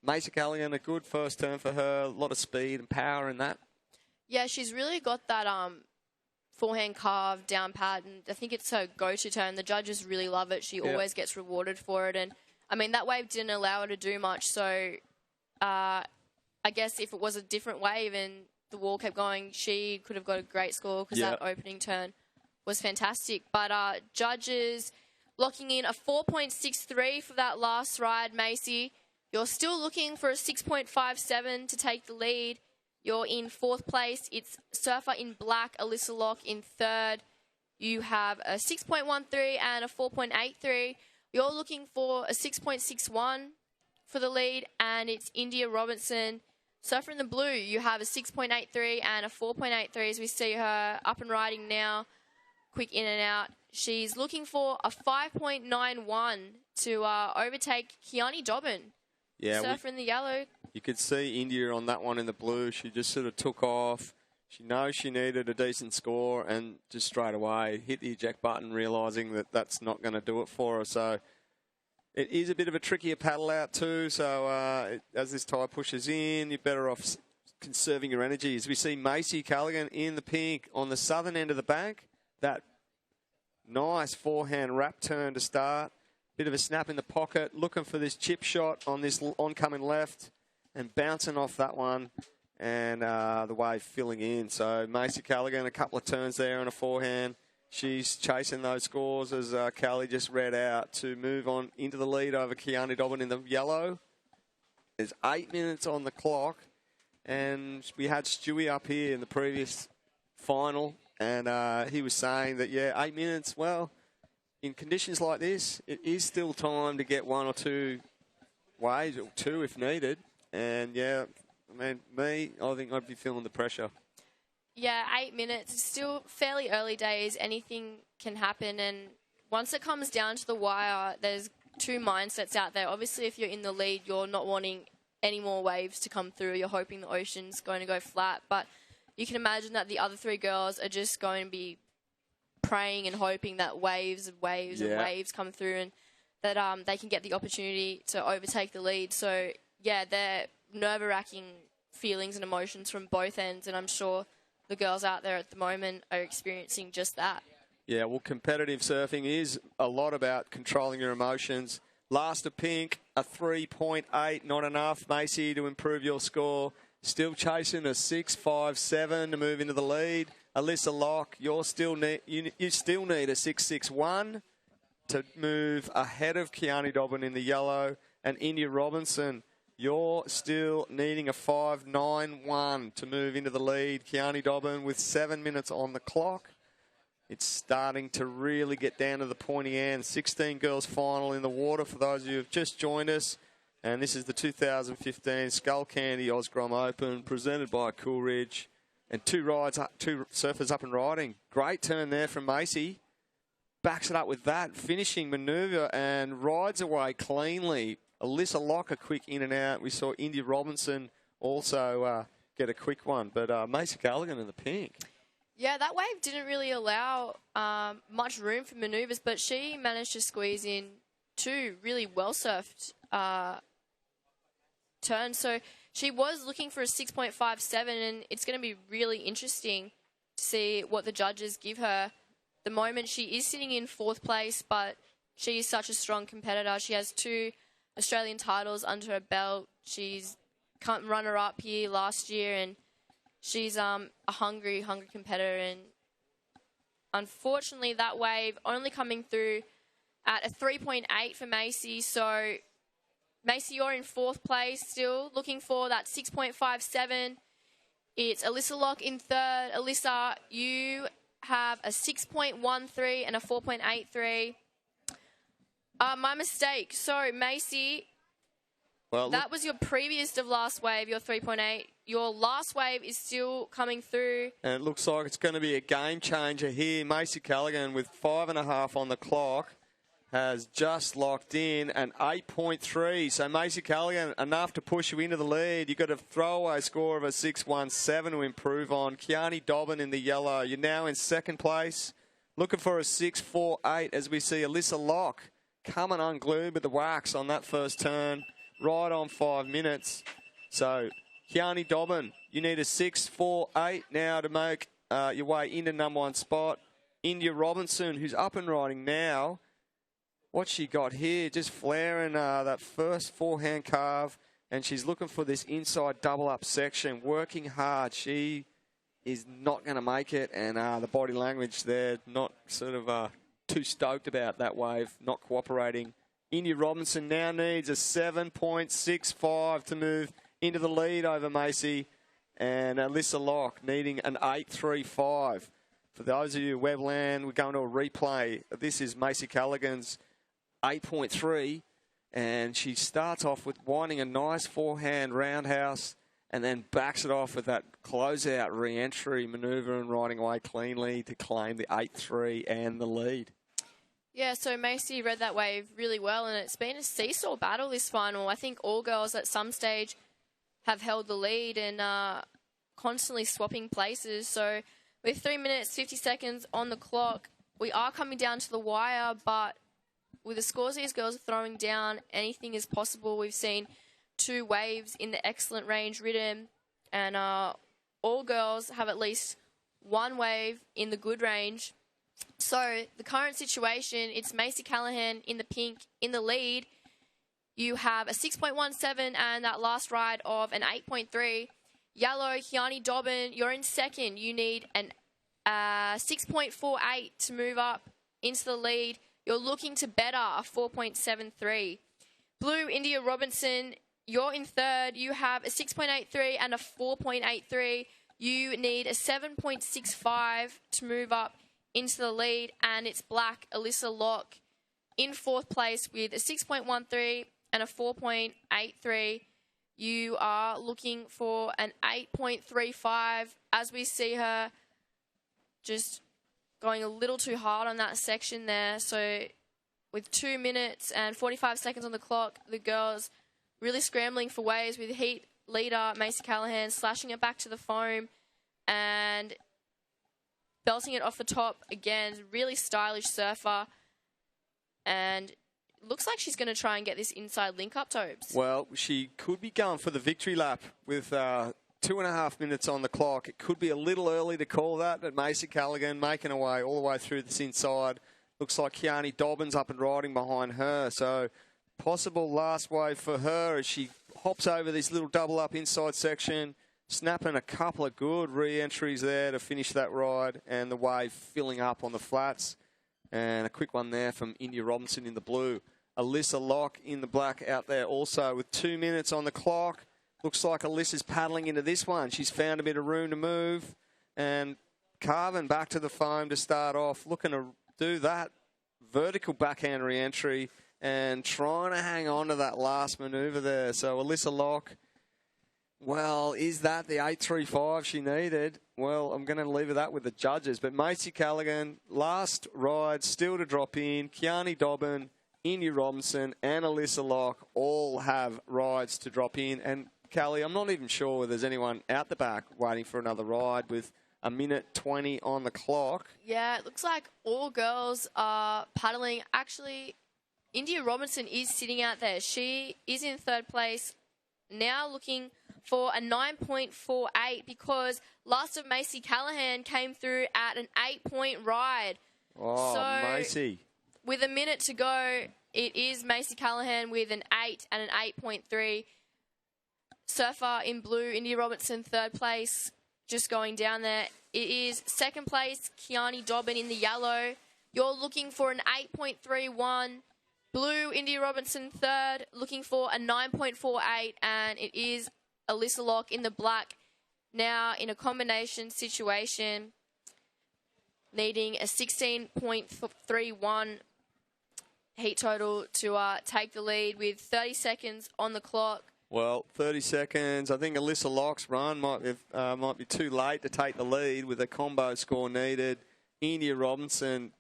Macy Callaghan, a good first turn for her, a lot of speed and power in that. Yeah, she's really got that forehand carve down pat, and I think it's her go-to turn. The judges really love it. She always gets rewarded for it, and I mean that wave didn't allow her to do much. So I guess if it was a different wave and the wall kept going, she could have got a great score because that opening turn was fantastic. But judges locking in a 4.63 for that last ride, Macy. You're still looking for a 6.57 to take the lead. You're in fourth place. It's surfer in black, Alyssa Locke in third. You have a 6.13 and a 4.83. You're looking for a 6.61 for the lead, and it's India Robinson. Surfer in the blue, you have a 6.83 and a 4.83 as we see her up and riding now. Quick in and out. She's looking for a 5.91 to overtake Kiani Dobbin. Yeah, surfer in the yellow. You could see India on that one in the blue. She just sort of took off. She knows she needed a decent score and just straight away hit the eject button, realising that that's not going to do it for her. So it is a bit of a trickier paddle out too. So as this tide pushes in, you're better off conserving your energy. As we see Macy Callaghan in the pink on the southern end of the bank. That nice forehand wrap turn to start. Bit of a snap in the pocket. Looking for this chip shot on this oncoming left. And bouncing off that one, and the wave filling in. So Macy Callaghan, a couple of turns there on a forehand. She's chasing those scores, as Callie just read out, to move on into the lead over Kiani Dobbin in the yellow. There's 8 minutes on the clock, and we had Stewie up here in the previous final, and he was saying that, 8 minutes, well, in conditions like this, it is still time to get one or two waves, or two if needed. And, I mean, I think I'd be feeling the pressure. Yeah, 8 minutes. It's still fairly early days. Anything can happen. And once it comes down to the wire, there's two mindsets out there. Obviously, if you're in the lead, you're not wanting any more waves to come through. You're hoping the ocean's going to go flat. But you can imagine that the other three girls are just going to be praying and hoping that waves and waves and waves come through, and that they can get the opportunity to overtake the lead. So they're nerve-wracking feelings and emotions from both ends, and I'm sure the girls out there at the moment are experiencing just that. Yeah, well, competitive surfing is a lot about controlling your emotions. Last to pink, a 3.8, not enough. Macy, to improve your score. Still chasing a 6.57 to move into the lead. Alyssa Locke, you still need a 6.61 to move ahead of Kiani Dobbin in the yellow. And India Robinson, you're still needing a 5.91 to move into the lead. Kiani Dobbin with 7 minutes on the clock. It's starting to really get down to the pointy end. 16 Girls Final in the water for those of you who have just joined us. And this is the 2015 Skullcandy Grom Open presented by Coolridge. And two surfers up and riding. Great turn there from Macy. Backs it up with that finishing manoeuvre and rides away cleanly. Alyssa Locke a quick in and out. We saw India Robinson also get a quick one. But Macy Callaghan in the pink. Yeah, that wave didn't really allow much room for manoeuvres, but she managed to squeeze in two really well-surfed turns. So she was looking for a 6.57, and it's going to be really interesting to see what the judges give her. At the moment, she is sitting in 4th place, but she is such a strong competitor. She has 2 Australian titles under her belt. She's runner-up here last year, and she's a hungry competitor, and unfortunately that wave only coming through at a 3.8 for Macy. So Macy, you're in 4th place still, looking for that 6.57. It's Alyssa Locke in 3rd. Alyssa, you have a 6.13 and a 4.83. My mistake. So Macy, well, that was your previous of last wave, your 3.8. Your last wave is still coming through. And it looks like it's going to be a game changer here. Macy Callaghan with 5.5 on the clock has just locked in an 8.3. So Macy Callaghan, enough to push you into the lead. You've got a throwaway score of a 6.17 to improve on. Kiani Dobbin in the yellow. You're now in 2nd place. Looking for a 6.48 as we see Alyssa Locke coming unglued with the wax on that first turn. Right on 5 minutes. So Kiani Dobbin, you need a 6.48 now to make your way into #1 spot. India Robinson, who's up and riding now. What's she got here? Just flaring that first forehand carve, and she's looking for this inside double-up section, working hard. She is not going to make it, and the body language there, not sort of too stoked about that wave, not cooperating. India Robinson now needs a 7.65 to move into the lead over Macy, and Alyssa Locke needing an 8.35. For those of you in Webland, we're going to a replay. This is Macy Callaghan's 8.3, and she starts off with winding a nice forehand roundhouse and then backs it off with that closeout re-entry manoeuvre and riding away cleanly to claim the 8.3 and the lead. Yeah, so Macy read that wave really well, and it's been a seesaw battle this final. I think all girls at some stage have held the lead and constantly swapping places. So with 3 minutes, 50 seconds on the clock, we are coming down to the wire, but with the scores these girls are throwing down, anything is possible. We've seen 2 waves in the excellent range ridden, and all girls have at least 1 wave in the good range. So the current situation, it's Macy Callaghan in the pink in the lead. You have a 6.17 and that last ride of an 8.3. Yellow, Kiani Dobbin, you're in 2nd. You need an 6.48 to move up into the lead. You're looking to better a 4.73. Blue, India Robinson, you're in 3rd. You have a 6.83 and a 4.83. You need a 7.65 to move up into the lead, and it's black, Alyssa Locke, in 4th place with a 6.13 and a 4.83. You are looking for an 8.35 as we see her just going a little too hard on that section there. So with 2 minutes and 45 seconds on the clock, the girls really scrambling for waves with heat leader Macy Callaghan slashing it back to the foam and belting it off the top again. Really stylish surfer, and looks like she's going to try and get this inside link up, Tobes. Well, she could be going for the victory lap with 2.5 minutes on the clock. It could be a little early to call that, but Macy Callaghan making her way all the way through this inside. Looks like Kiani Dobbins up and riding behind her. So possible last wave for her as she hops over this little double up inside section, snapping a couple of good re-entries there to finish that ride, and the wave filling up on the flats. And a quick one there from India Robinson in the blue. Alyssa Locke in the black out there also with 2 minutes on the clock. Looks like Alyssa's paddling into this one. She's found a bit of room to move. And Carvin back to the foam to start off, looking to do that vertical backhand re-entry and trying to hang on to that last manoeuvre there. So Alyssa Locke, well, is that the 8.35 she needed? Well, I'm going to leave that with the judges. But Macy Callaghan, last ride, still to drop in. Kiani Dobbin, India Robinson and Alyssa Locke all have rides to drop in. And Callie, I'm not even sure there's anyone out the back waiting for another ride with a minute 20 on the clock. Yeah, it looks like all girls are paddling. Actually, India Robinson is sitting out there. She is in third place, now looking for a 9.48 because last of Macy Callaghan came through at an 8-point ride. Oh, so, Macy. With a minute to go, it is Macy Callaghan with an 8 and an 8.3. Surfer in blue, India Robinson, third place, just going down there. It is second place, Kiani Dobbin in the yellow. You're looking for an 8.31. Blue, India Robinson, third, looking for a 9.48. And it is Alyssa Locke in the black, now in a combination situation, needing a 16.31 heat total to take the lead with 30 seconds on the clock. Well, 30 seconds. I think Alyssa Locke's run might be too late to take the lead with a combo score needed. India Robinson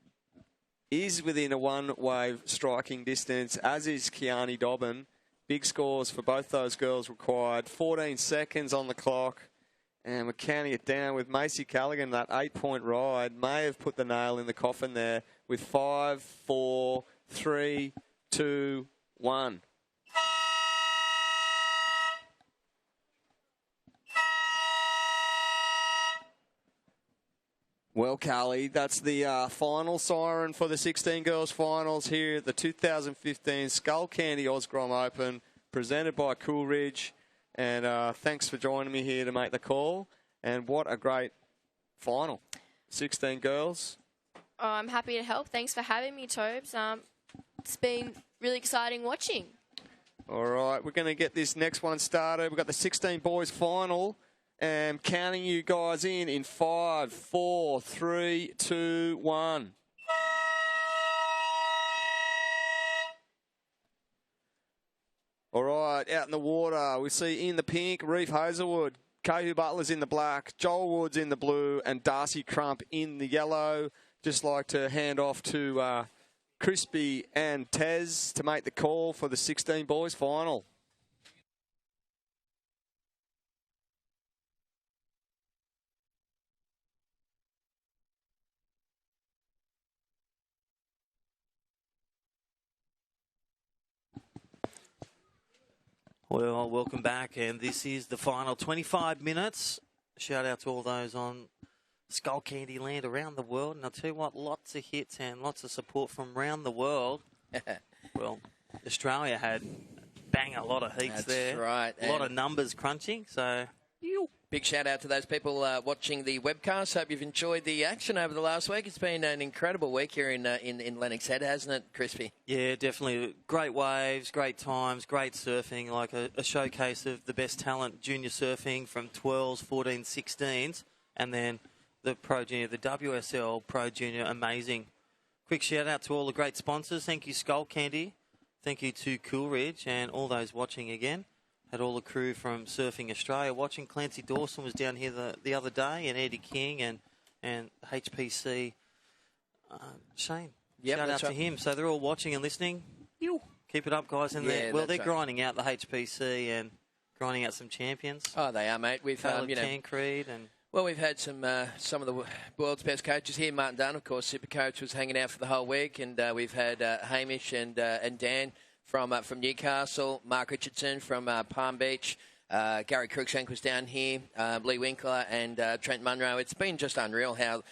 is within a one-wave striking distance, as is Kiani Dobbin. Big scores for both those girls required. 14 seconds on the clock. And we're counting it down with Macy Callaghan. That 8-point ride may have put the nail in the coffin there with 5, 4, 3, 2, 1. Well, Callie, that's the final siren for the 16 Girls Finals here at the 2015 Skullcandy Grom Open, presented by Coolridge. And thanks for joining me here to make the call. And what a great final. 16 girls. Oh, I'm happy to help. Thanks for having me, Tobes. It's been really exciting watching. All right, we're going to get this next one started. We've got the 16 Boys Final. And counting you guys in 5, 4, 3, 2, 1. All right, out in the water, we see in the pink, Reef Hazelwood. Kahu Butler's in the black, Joel Wood's in the blue, and Darcy Crump in the yellow. Just like to hand off to Crispy and Tez to make the call for the 16 Boys Final. Well, welcome back, and this is the final 25 minutes. Shout out to all those on Skullcandy land around the world, and I'll tell you what, lots of hits and lots of support from around the world. Well, Australia had a lot of heats there. That's right. A lot of numbers crunching, so... Big shout out to those people watching the webcast. Hope you've enjoyed the action over the last week. It's been an incredible week here in Lennox Head, hasn't it, Crispy? Yeah, definitely. Great waves, great times, great surfing, like a showcase of the best talent, junior surfing from 12s, 14s, 16s, and then the Pro Junior, the WSL Pro Junior, amazing. Quick shout out to all the great sponsors. Thank you, Skullcandy. Thank you to Coolridge and all those watching again. Had all the crew from Surfing Australia watching. Clancy Dawson was down here the other day, and Eddie King and HPC Shane. Yep, Shout out to him. So they're all watching and listening. Keep it up, guys. And they're grinding out the HPC and grinding out some champions. Oh, they are, mate. We've Tancred and... Well, we've had some of the world's best coaches here. Martin Dunn, of course, super coach, was hanging out for the whole week, and we've had Hamish and Dan from Newcastle, Mark Richardson from Palm Beach, Gary Cruikshank was down here, Lee Winkler and Trent Munro. It's been just unreal how,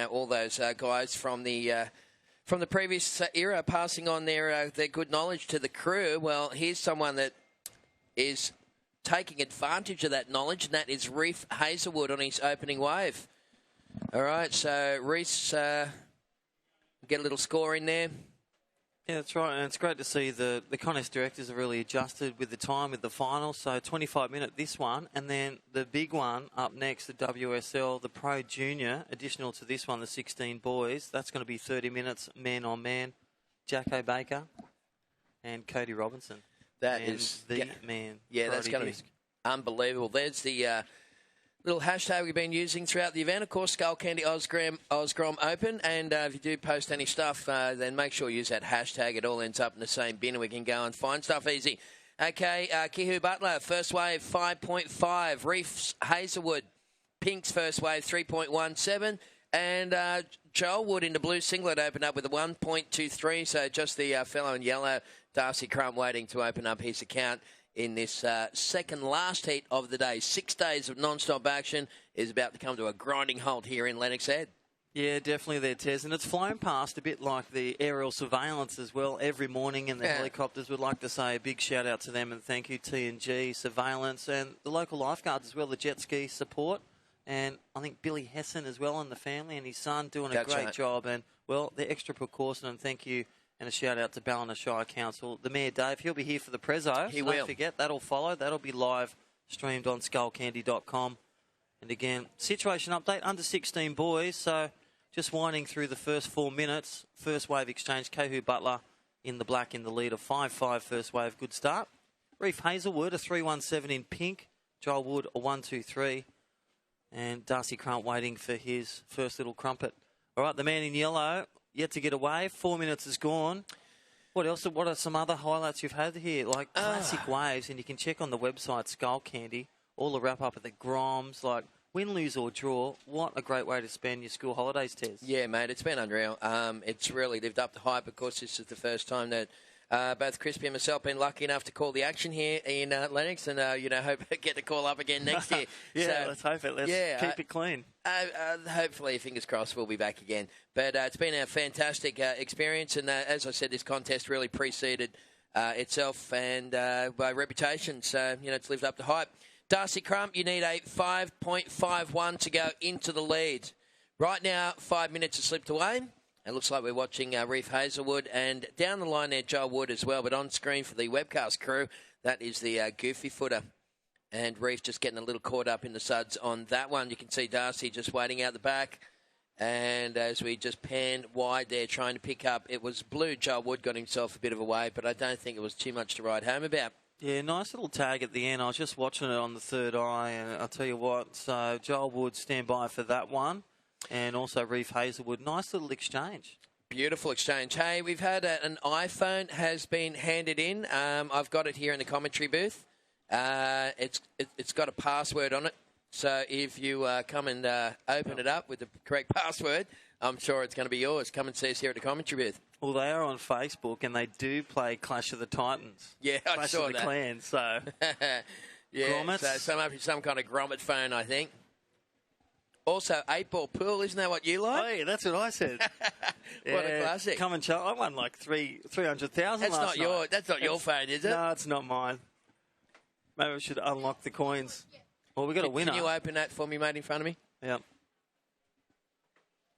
all those guys from the previous era passing on their good knowledge to the crew. Well, here's someone that is taking advantage of that knowledge, and that is Reef Hazelwood on his opening wave. All right, so Reese get a little score in there. Yeah, that's right, and it's great to see the contest directors have really adjusted with the time with the final. So 25-minute this one, and then the big one up next, the WSL, the Pro Junior, additional to this one, the 16 boys. That's going to be 30 minutes, man on man. Jacko Baker and Cody Robinson. That is the man. Yeah, that's going to be unbelievable. There's the little hashtag we've been using throughout the event. Of course, Skullcandy Osgrom Open. And if you do post any stuff, then make sure you use that hashtag. It all ends up in the same bin and we can go and find stuff easy. Okay, Kihu Butler, first wave 5.5. Reefs Hazelwood, Pink's first wave 3.17. And Joel Wood in the blue singlet opened up with a 1.23. So just the fellow in yellow, Darcy Crump, waiting to open up his account in this second last heat of the day. 6 days of non-stop action is about to come to a grinding halt here in Lennox Head. Yeah, definitely there, Tez. And it's flown past a bit like the aerial surveillance as well every morning, and the helicopters. Would like to say a big shout out to them and thank you, T&G, surveillance, and the local lifeguards as well, the jet ski support. And I think Billy Hessen as well and the family and his son doing a great job. And, well, the extra precaution, and thank you. And a shout-out to Ballina Shire Council. The Mayor, Dave, he'll be here for the Prezzo. He will. Don't forget, that'll follow. That'll be live streamed on skullcandy.com. And again, situation update, under 16 boys. So just winding through the first 4 minutes. First wave exchange, Kehu Butler in the black in the lead of 5-5 first wave. Good start. Reef Hazelwood, a 3-1-7 in pink. Joel Wood, a 1-2-3. And Darcy Crump waiting for his first little crumpet. All right, the man in yellow, yet to get away. 4 minutes is gone. What else? What are some other highlights you've had here? Like classic waves, and you can check on the website Skullcandy, all the wrap up of the Groms, like win, lose or draw. What a great way to spend your school holidays, Tez. Yeah, mate, it's been unreal. It's really lived up to hype. Of course, this is the first time that both Crispy and myself have been lucky enough to call the action here in Lennox, and hope get to call up again next year. Yeah, so, let's hope it. Let's keep it clean. Hopefully, fingers crossed, we'll be back again. But it's been a fantastic experience, and as I said, this contest really preceded itself and by reputation. So it's lived up to hype. Darcy Crump, you need a 5.51 to go into the lead. Right now, 5 minutes have slipped away. It looks like we're watching Reef Hazelwood, and down the line there, Joel Wood as well. But on screen for the webcast crew, that is the goofy footer. And Reef just getting a little caught up in the suds on that one. You can see Darcy just waiting out the back. And as we just pan wide there, trying to pick up, it was blue. Joel Wood got himself a bit of a wave, but I don't think it was too much to ride home about. Yeah, nice little tag at the end. I was just watching it on the third eye, and I'll tell you what, so Joel Wood, stand by for that one. And also Reef Hazelwood. Nice little exchange. Beautiful exchange. Hey, we've had an iPhone has been handed in. I've got it here in the commentary booth. It's got a password on it. So if you come and open it up with the correct password, I'm sure it's going to be yours. Come and see us here at the commentary booth. Well, they are on Facebook, and they do play Clash of the Titans. Yeah, I Clash saw of the that. Clans, so... Yeah, Grommets. So some kind of grommet phone, I think. Also, 8-ball pool, isn't that what you like? Oh, yeah, that's what I said. What a classic. Come and show. I won like 300,000 last night. That's not your phone, is it? No, it's not mine. Maybe we should unlock the coins. Well, we've got a winner. Can you open that for me, mate, in front of me? Yep.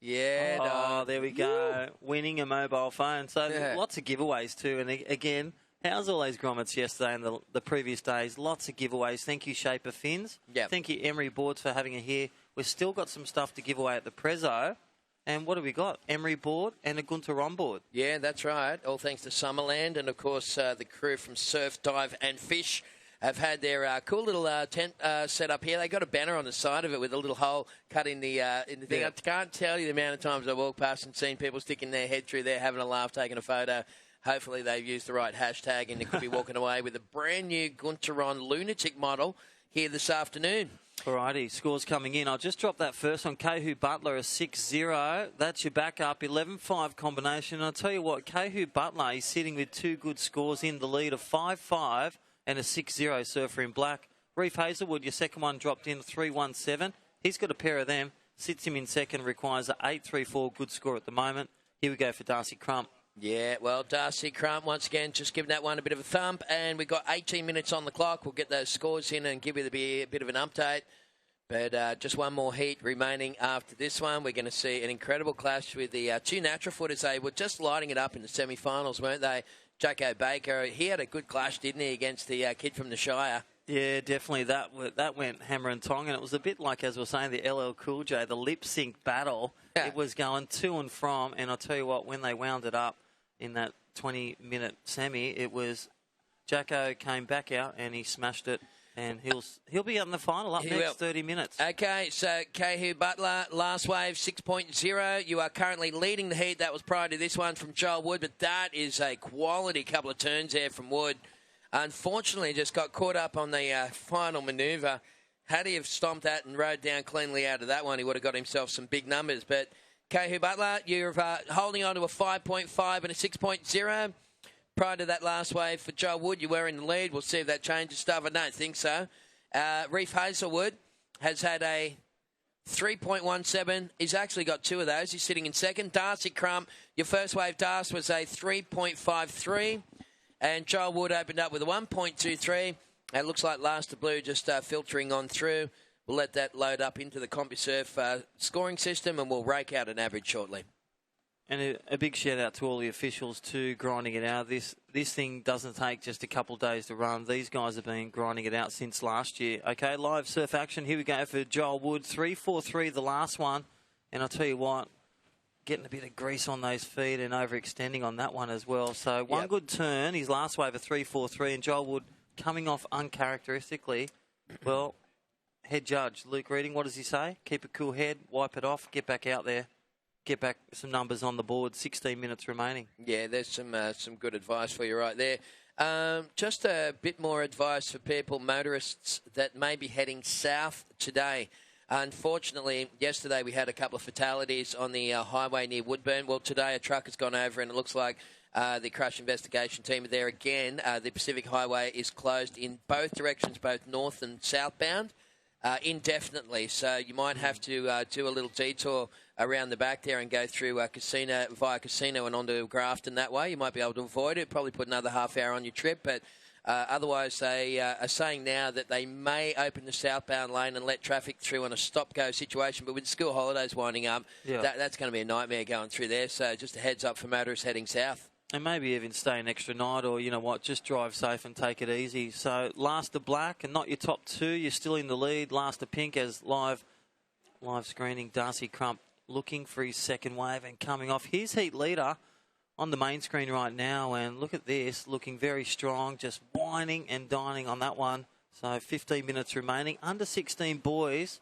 Yeah. Oh, there we go. Winning a mobile phone. So lots of giveaways too. And again, how's all those grommets yesterday and the previous days? Lots of giveaways. Thank you, Shaper Fins. Yep. Thank you, Emery Boards, for having it here. We've still got some stuff to give away at the Prezzo. And what have we got? Emery board and a Gunter Ron board. Yeah, that's right. All thanks to Summerland. And, of course, the crew from Surf, Dive and Fish have had their cool little tent set up here. They got a banner on the side of it with a little hole cut in the thing. Yeah. I can't tell you the amount of times I walk past and seen people sticking their head through there, having a laugh, taking a photo. Hopefully they've used the right hashtag and they could be walking away with a brand new Gunteron Lunatic model here this afternoon. Alrighty, scores coming in. I'll just drop that first one. Kehu Butler, a 6-0. That's your backup, 11-5 combination. And I'll tell you what, Kehu Butler is sitting with two good scores in the lead of 5-5 and a 6-0 surfer in black. Reef Hazelwood, your second one dropped in 3.17. He's got a pair of them. Sits him in second, requires a 8.34. Good score at the moment. Here we go for Darcy Crump. Yeah, well, Darcy Crump, once again, just giving that one a bit of a thump. And we've got 18 minutes on the clock. We'll get those scores in and give you a bit of an update. But just one more heat remaining after this one. We're going to see an incredible clash with the two natural footers. They were just lighting it up in the semi-finals, weren't they? Jacko Baker, he had a good clash, didn't he, against the kid from the Shire? Yeah, definitely. That went hammer and tong, and it was a bit like, as we were saying, the LL Cool J, the lip sync battle. Yeah. It was going to and from, and I'll tell you what, when they wound it up in that 20-minute semi, it was Jacko came back out and he smashed it, and he'll be in the final up next 30 minutes. Okay, so Kehu Butler, last wave 6.0. You are currently leading the heat. That was prior to this one from Joel Wood, but that is a quality couple of turns there from Wood. Unfortunately, just got caught up on the final manoeuvre. Had he have stomped that and rode down cleanly out of that one, he would have got himself some big numbers. But Kehu Butler, you're holding on to a 5.5 and a 6.0. Prior to that last wave for Joel Wood, you were in the lead. We'll see if that changes stuff. I don't think so. Reef Hazelwood has had a 3.17. He's actually got two of those. He's sitting in second. Darcy Crump, your first wave Darcy was a 3.53. And Joel Wood opened up with a 1.23. It looks like Last to Blue just filtering on through. We'll let that load up into the CompuServe scoring system, and we'll rake out an average shortly. And a big shout out to all the officials too, grinding it out. This thing doesn't take just a couple of days to run. These guys have been grinding it out since last year. Okay, live surf action. Here we go for Joel Wood. 3.43 the last one. And I'll tell you what, getting a bit of grease on those feet and overextending on that one as well. So one good turn. His last wave of 3.43, and Joel Wood coming off uncharacteristically. Well, head judge Luke Reading, what does he say? Keep a cool head, wipe it off, get back out there. Get back some numbers on the board. 16 minutes remaining. Yeah, there's some good advice for you right there. Just a bit more advice for people, motorists that may be heading south today. Unfortunately, yesterday we had a couple of fatalities on the highway near Woodburn. Well, today a truck has gone over, and it looks like the crash investigation team are there again. The Pacific Highway is closed in both directions, both north and southbound. Indefinitely, so you might have to do a little detour around the back there and go through via Casino and onto Grafton that way. You might be able to avoid it, probably put another half hour on your trip, but otherwise they are saying now that they may open the southbound lane and let traffic through on a stop-go situation, but with school holidays winding up, that's going to be a nightmare going through there, so just a heads up for motorists heading south. And maybe even stay an extra night, or, you know what, just drive safe and take it easy. So, last to black and not your top two. You're still in the lead. Last to pink as live screening. Darcy Crump looking for his second wave and coming off. His heat leader on the main screen right now. And look at this, looking very strong, just whining and dining on that one. So, 15 minutes remaining. Under 16 boys,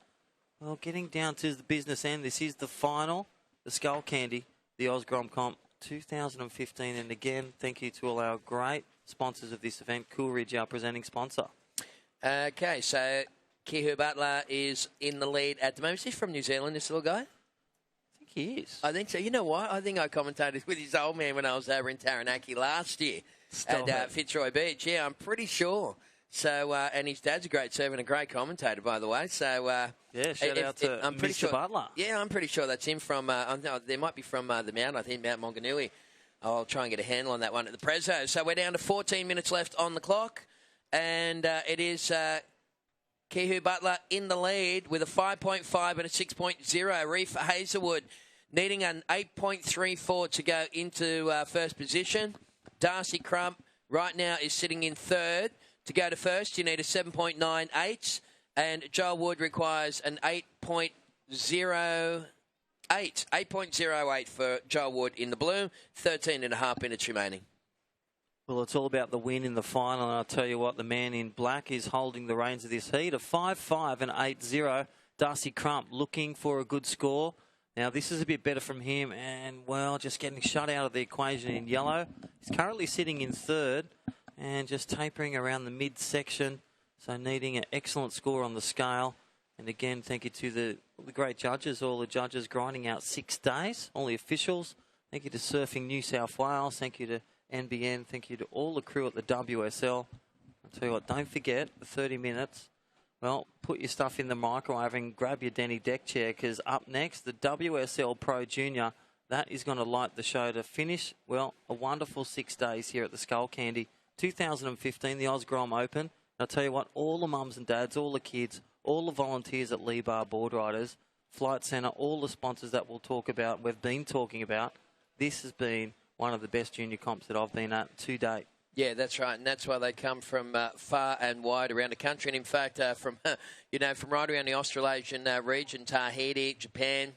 well, getting down to the business end. This is the final, the Skullcandy, the Oz Grom Comp 2015, and again, thank you to all our great sponsors of this event. Coolridge, our presenting sponsor. Okay, so Kehu Butler is in the lead at the moment. Is he from New Zealand, this little guy? I think he is. I think so. You know what? I think I commentated with his old man when I was over in Taranaki last year at Fitzroy Beach. Yeah, I'm pretty sure. So, and his dad's a great servant and a great commentator, by the way. So, yeah, shout out to Mr. Butler. Yeah, I'm pretty sure that's him from, there might be from the Mount, I think, Mount Maunganui. I'll try and get a handle on that one at the Prezzo. So we're down to 14 minutes left on the clock, and it is Kehu Butler in the lead with a 5.5 and a 6.0. Reef Hazelwood needing an 8.34 to go into first position. Darcy Crump right now is sitting in third. To go to first, you need a 7.98, and Joel Wood requires an 8.08 for Joel Wood in the blue. 13 and a half minutes remaining. Well, it's all about the win in the final, and I'll tell you what, the man in black is holding the reins of this heat. A 5.5 and 8.0. Darcy Crump looking for a good score. Now, this is a bit better from him, and, well, just getting shut out of the equation in yellow. He's currently sitting in third. And just tapering around the midsection, so needing an excellent score on the scale. And again, thank you to the great judges, all the judges grinding out 6 days, all the officials. Thank you to Surfing New South Wales. Thank you to NBN. Thank you to all the crew at the WSL. I'll tell you what, don't forget the 30 minutes well, put your stuff in the microwave and grab your Denny deck chair, because up next, the WSL Pro Junior, that is going to light the show to finish, well, a wonderful 6 days here at the Skullcandy 2015, the Grom Open. And I'll tell you what, all the mums and dads, all the kids, all the volunteers at Lee Bar Board Riders, Flight Centre, all the sponsors that we'll talk about, we've been talking about, this has been one of the best junior comps that I've been at to date. Yeah, that's right, and that's why they come from far and wide around the country, and in fact, from from right around the Australasian region, Tahiti, Japan,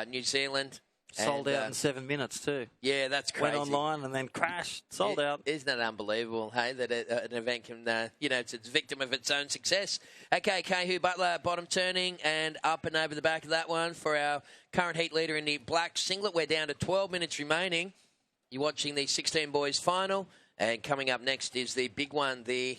New Zealand. Sold out in 7 minutes too. Yeah, that's crazy. Went online and then crashed, sold out. Isn't that unbelievable, hey, that an event can, it's a victim of its own success. Okay, Kahu Butler, bottom turning and up and over the back of that one for our current heat leader in the black singlet. We're down to 12 minutes remaining. You're watching the 16 Boys Final. And coming up next is the big one, the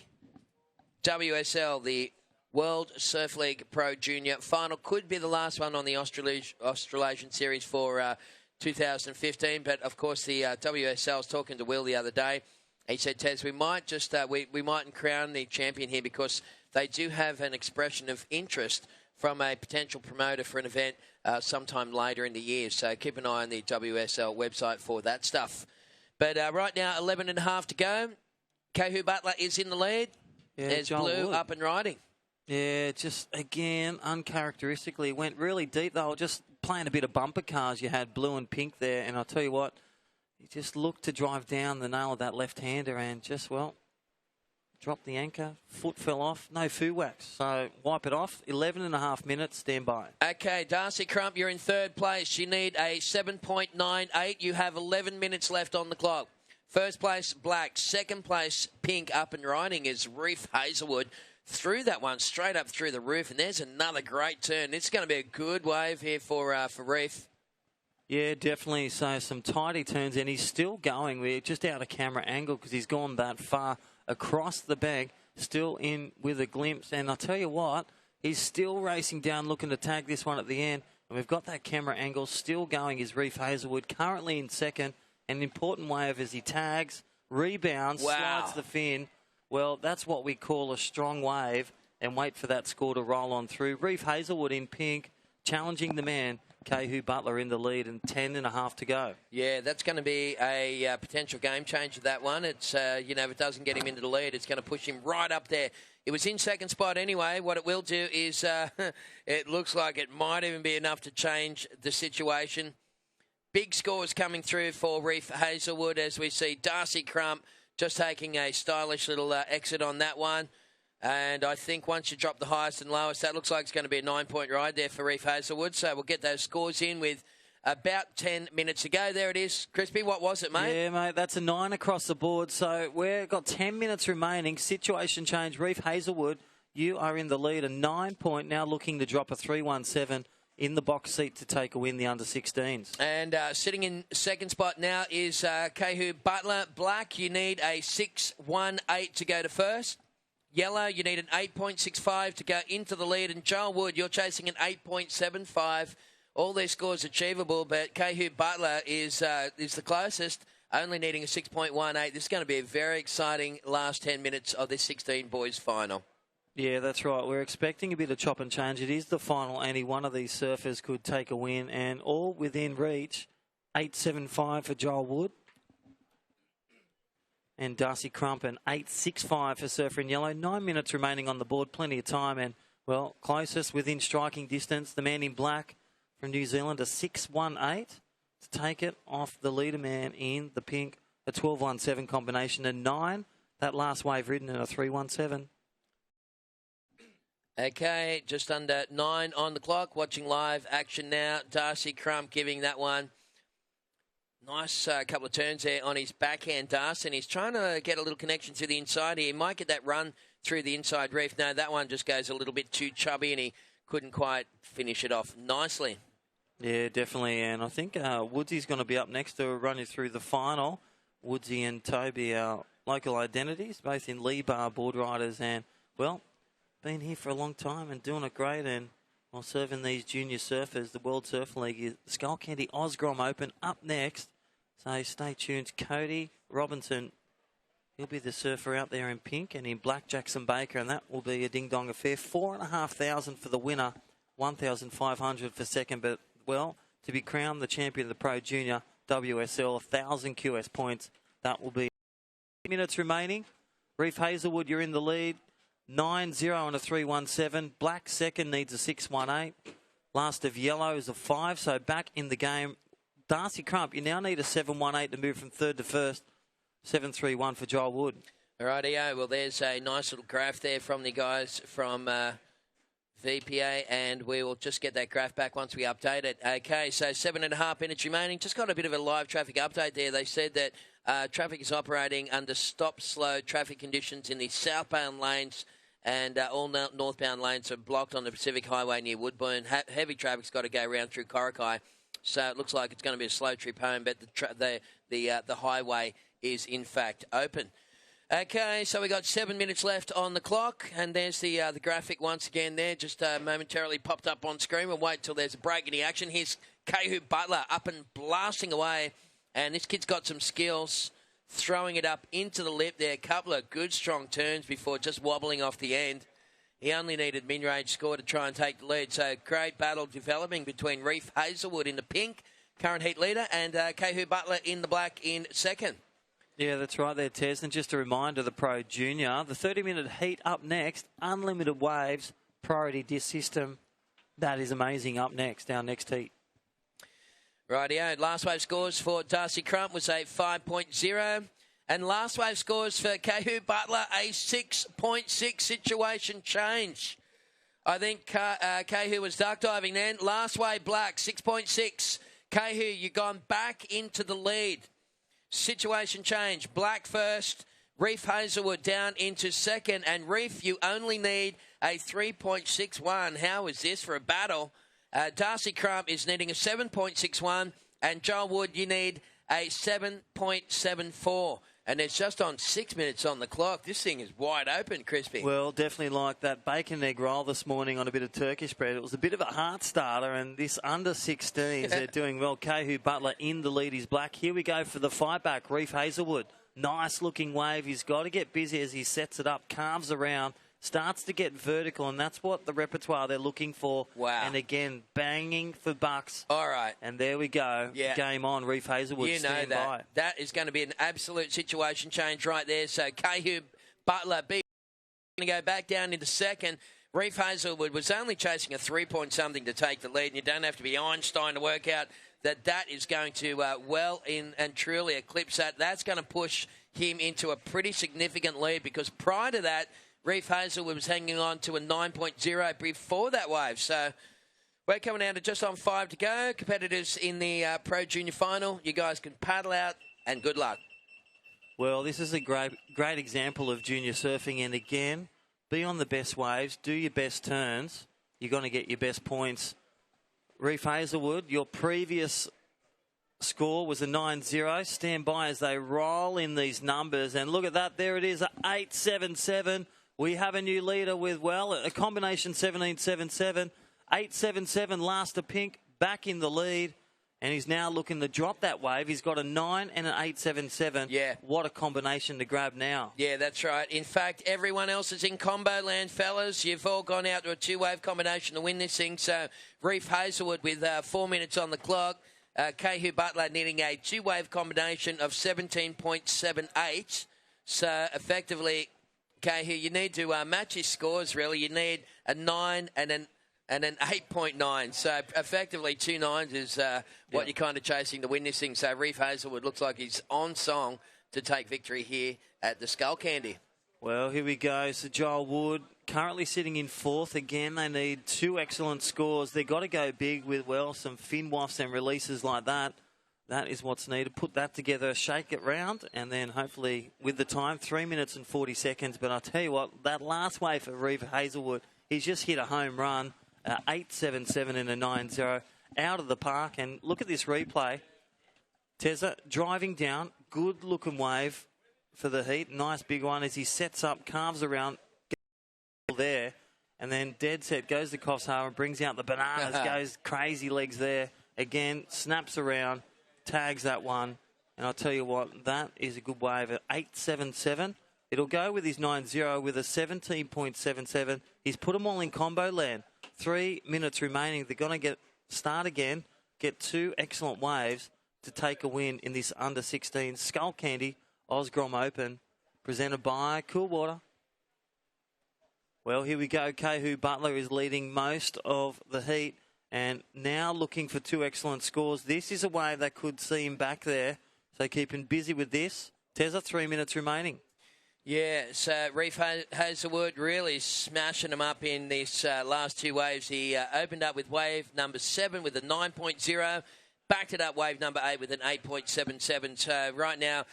WSL, the World Surf League Pro Junior Final. Could be the last one on the Australasian Series for 2015. But, of course, the WSL, I was talking to Will the other day. He said, Tez, we might just we mightn't crown the champion here because they do have an expression of interest from a potential promoter for an event sometime later in the year. So keep an eye on the WSL website for that stuff. But right now, 11 and a half to go. Kahu Butler is in the lead. Yeah, There's Blue up and riding. Yeah, just, again, uncharacteristically, went really deep. They were just playing a bit of bumper cars. You had blue and pink there, and I'll tell you what, he just looked to drive down the nail of that left-hander and just, well, dropped the anchor, foot fell off, no foo wax. So wipe it off, 11 and a half minutes, stand by. Okay, Darcy Crump, you're in third place. You need a 7.98. You have 11 minutes left on the clock. First place, black. Second place, pink, up and riding is Reef Hazelwood. Through that one, straight up through the roof, and there's another great turn. It's going to be a good wave here for Reef. Yeah, definitely. So some tidy turns, and he's still going. We're just out of camera angle because he's gone that far across the bank, still in with a glimpse. And I'll tell you what, he's still racing down, looking to tag this one at the end. And we've got that camera angle still going is Reef Hazelwood, currently in second. An important wave as he tags, rebounds, slides the fin. Well, that's what we call a strong wave, and wait for that score to roll on through. Reef Hazelwood in pink, challenging the man. Kahu Butler in the lead and 10 and a half to go. Yeah, that's going to be a potential game changer, that one. It's, if it doesn't get him into the lead, it's going to push him right up there. It was in second spot anyway. What it will do is it looks like it might even be enough to change the situation. Big scores coming through for Reef Hazelwood as we see Darcy Crump just taking a stylish little exit on that one. And I think once you drop the highest and lowest, that looks like it's going to be a 9-point ride there for Reef Hazelwood. So we'll get those scores in with about 10 minutes to go. There it is. Crispy, what was it, mate? Yeah, mate, that's a 9 across the board. So we've got 10 minutes remaining. Situation change. Reef Hazelwood, you are in the lead. A 9-point, now looking to drop a 3-1-7 in the box seat to take a win, the under-16s. And sitting in second spot now is Kahu Butler. Black, you need a 6-1-8 to go to first. Yellow, you need an 8.65 to go into the lead. And Joel Wood, you're chasing an 8.75. All their scores achievable, but Kahu Butler is the closest, only needing a 6.18. This is going to be a very exciting last 10 minutes of this 16 Boys Final. Yeah, that's right. We're expecting a bit of chop and change. It is the final. Any one of these surfers could take a win, and all within reach. 8.75 for Joel Wood. And Darcy Crump, an 8.65 for Surfer in Yellow. 9 minutes remaining on the board, plenty of time. And, well, closest within striking distance, the man in black from New Zealand, a 6.18 to take it off the leader man in the pink, a 12.17 combination. And 9, that last wave ridden in a 3.17. Okay, just under 9 on the clock. Watching live action now. Darcy Crump giving that one. Nice couple of turns there on his backhand, Darcy, and he's trying to get a little connection to the inside here. He might get that run through the inside reef. No, that one just goes a little bit too chubby, and he couldn't quite finish it off nicely. Yeah, definitely, and I think Woodsy's going to be up next to run you through the final. Woodsy and Toby, our local identities, both in Lee Bar board riders, and, well, been here for a long time and doing it great, and while serving these junior surfers, the World Surf League, the Skullcandy Grom Open up next. So stay tuned. Cody Robinson He'll be the surfer out there in pink, and in black, Jackson Baker, and that will be a ding-dong affair. 4,500 for the winner, 1,500 for second, but, well, to be crowned the champion of the Pro Junior WSL, 1,000 QS points. That will be minutes remaining. Reef Hazelwood, you're in the lead. 9-0 and a 3-1-7. Black second needs a 6-1-8. Last of yellow is a 5, so back in the game. Darcy Crump, you now need a 7-1-8 to move from third to first. 7-3-1 for Joel Wood. All rightio. Well, there's a nice little graph there from the guys from VPA, and we will just get that graph back once we update it. Okay, so 7.5 minutes remaining. Just got a bit of a live traffic update there. They said that traffic is operating under stop-slow traffic conditions in the southbound lanes, and all northbound lanes are blocked on the Pacific Highway near Woodburn. Heavy traffic's got to go around through Corrikai, so it looks like it's going to be a slow trip home, but the highway is in fact open. Okay, so we got 7 minutes left on the clock, and there's the graphic once again there, just momentarily popped up on screen. We'll wait till there's a break in the action. Here's Kehu Butler up and blasting away, and this kid's got some skills, throwing it up into the lip there. A couple of good strong turns before just wobbling off the end. He only needed mid-range score to try and take the lead, so great battle developing between Reef Hazelwood in the pink, current heat leader, and Kehu Butler in the black in second. Yeah, that's right there, Tez. And just a reminder, the Pro Junior, the 30-minute heat up next, unlimited waves, priority disc system. That is amazing up next, our next heat. Rightio. Last wave scores for Darcy Crump was a 5.0. And last wave scores for Kehu Butler, a 6.6 situation change. I think Kehu was duck diving then. Last wave black, 6.6. Kehu, you've gone back into the lead. Situation change. Black first. Reef Hazelwood down into second. And Reef, you only need a 3.61. How is this for a battle? Darcy Crump is needing a 7.61. And Joel Wood, you need a 7.74. And it's just on 6 minutes on the clock. This thing is wide open, Crispy. Well, definitely like that bacon and egg roll this morning on a bit of Turkish bread. It was a bit of a heart starter, and this under 16s, they're doing well. Kehu Butler in the lead is black. Here we go for the fight back. Reef Hazelwood, nice looking wave. He's got to get busy as he sets it up, carves around, starts to get vertical, and that's what the repertoire they're looking for. Wow. And again, banging for bucks. All right. And there we go. Yeah. Game on. Reef Hazelwood, you know stand that. by. That is going to be an absolute situation change right there. So Kehu Butler going to go back down into second. Reef Hazelwood was only chasing a 3-point-something to take the lead, and you don't have to be Einstein to work out that is going to well in and truly eclipse that. That's going to push him into a pretty significant lead, because prior to that, Reef Hazelwood was hanging on to a 9.0 before that wave. So we're coming down to just on 5 to go. Competitors in the Pro Junior Final. You guys can paddle out, and good luck. Well, this is a great example of junior surfing. And again, be on the best waves, do your best turns. You're going to get your best points. Reef Hazelwood, your previous score was a 9-0. Stand by as they roll in these numbers. And look at that. There it is, a 8-7-7. We have a new leader with, well, a combination 17-7-7. 8-7-7, last to pink, back in the lead. And he's now looking to drop that wave. He's got a 9 and an 8-7-7. Yeah. What a combination to grab now. Yeah, that's right. In fact, everyone else is in combo land, fellas. You've all gone out to a two-wave combination to win this thing. So Reef Hazelwood with 4 minutes on the clock. Kehu Butler needing a two-wave combination of 17.78. So effectively, Kehu, you need to match his scores, really. You need a 9 and an 8.9. So effectively 2 9s is what you're kind of chasing to win this thing. So Reef Hazelwood looks like he's on song to take victory here at the Skullcandy. Well, here we go. So Joel Wood currently sitting in fourth. Again, they need 2 excellent scores. They've got to go big with, well, some fin wafts and releases like that. That is what's needed. Put that together, shake it round, and then hopefully with the time, 3 minutes and 40 seconds. But I'll tell you what, that last wave for Reef Hazelwood, he's just hit a home run, 8-7-7 and a 9-0 out of the park. And look at this replay. Tezza driving down, good looking wave for the heat. Nice big one as he sets up, carves around there. And then dead set goes to Coffs Harbour, brings out the bananas, goes crazy legs there. Again, snaps around. Tags that one. And I'll tell you what, that is a good wave at 8.77. It'll go with his 9.0 with a 17.77. He's put them all in combo land. 3 minutes remaining. They're going to start again, get 2 excellent waves to take a win in this under-16 Skullcandy Grom Open, presented by Cool Water. Well, here we go. Kehu Butler is leading most of the heat and now looking for 2 excellent scores. This is a wave that could see him back there. So keep him busy with this. Tezza, 3 minutes remaining. Yeah, so Reef Hazelwood really smashing him up in these last 2 waves. He opened up with wave number 7 with a 9.0. Backed it up wave number 8 with an 8.77. So right now,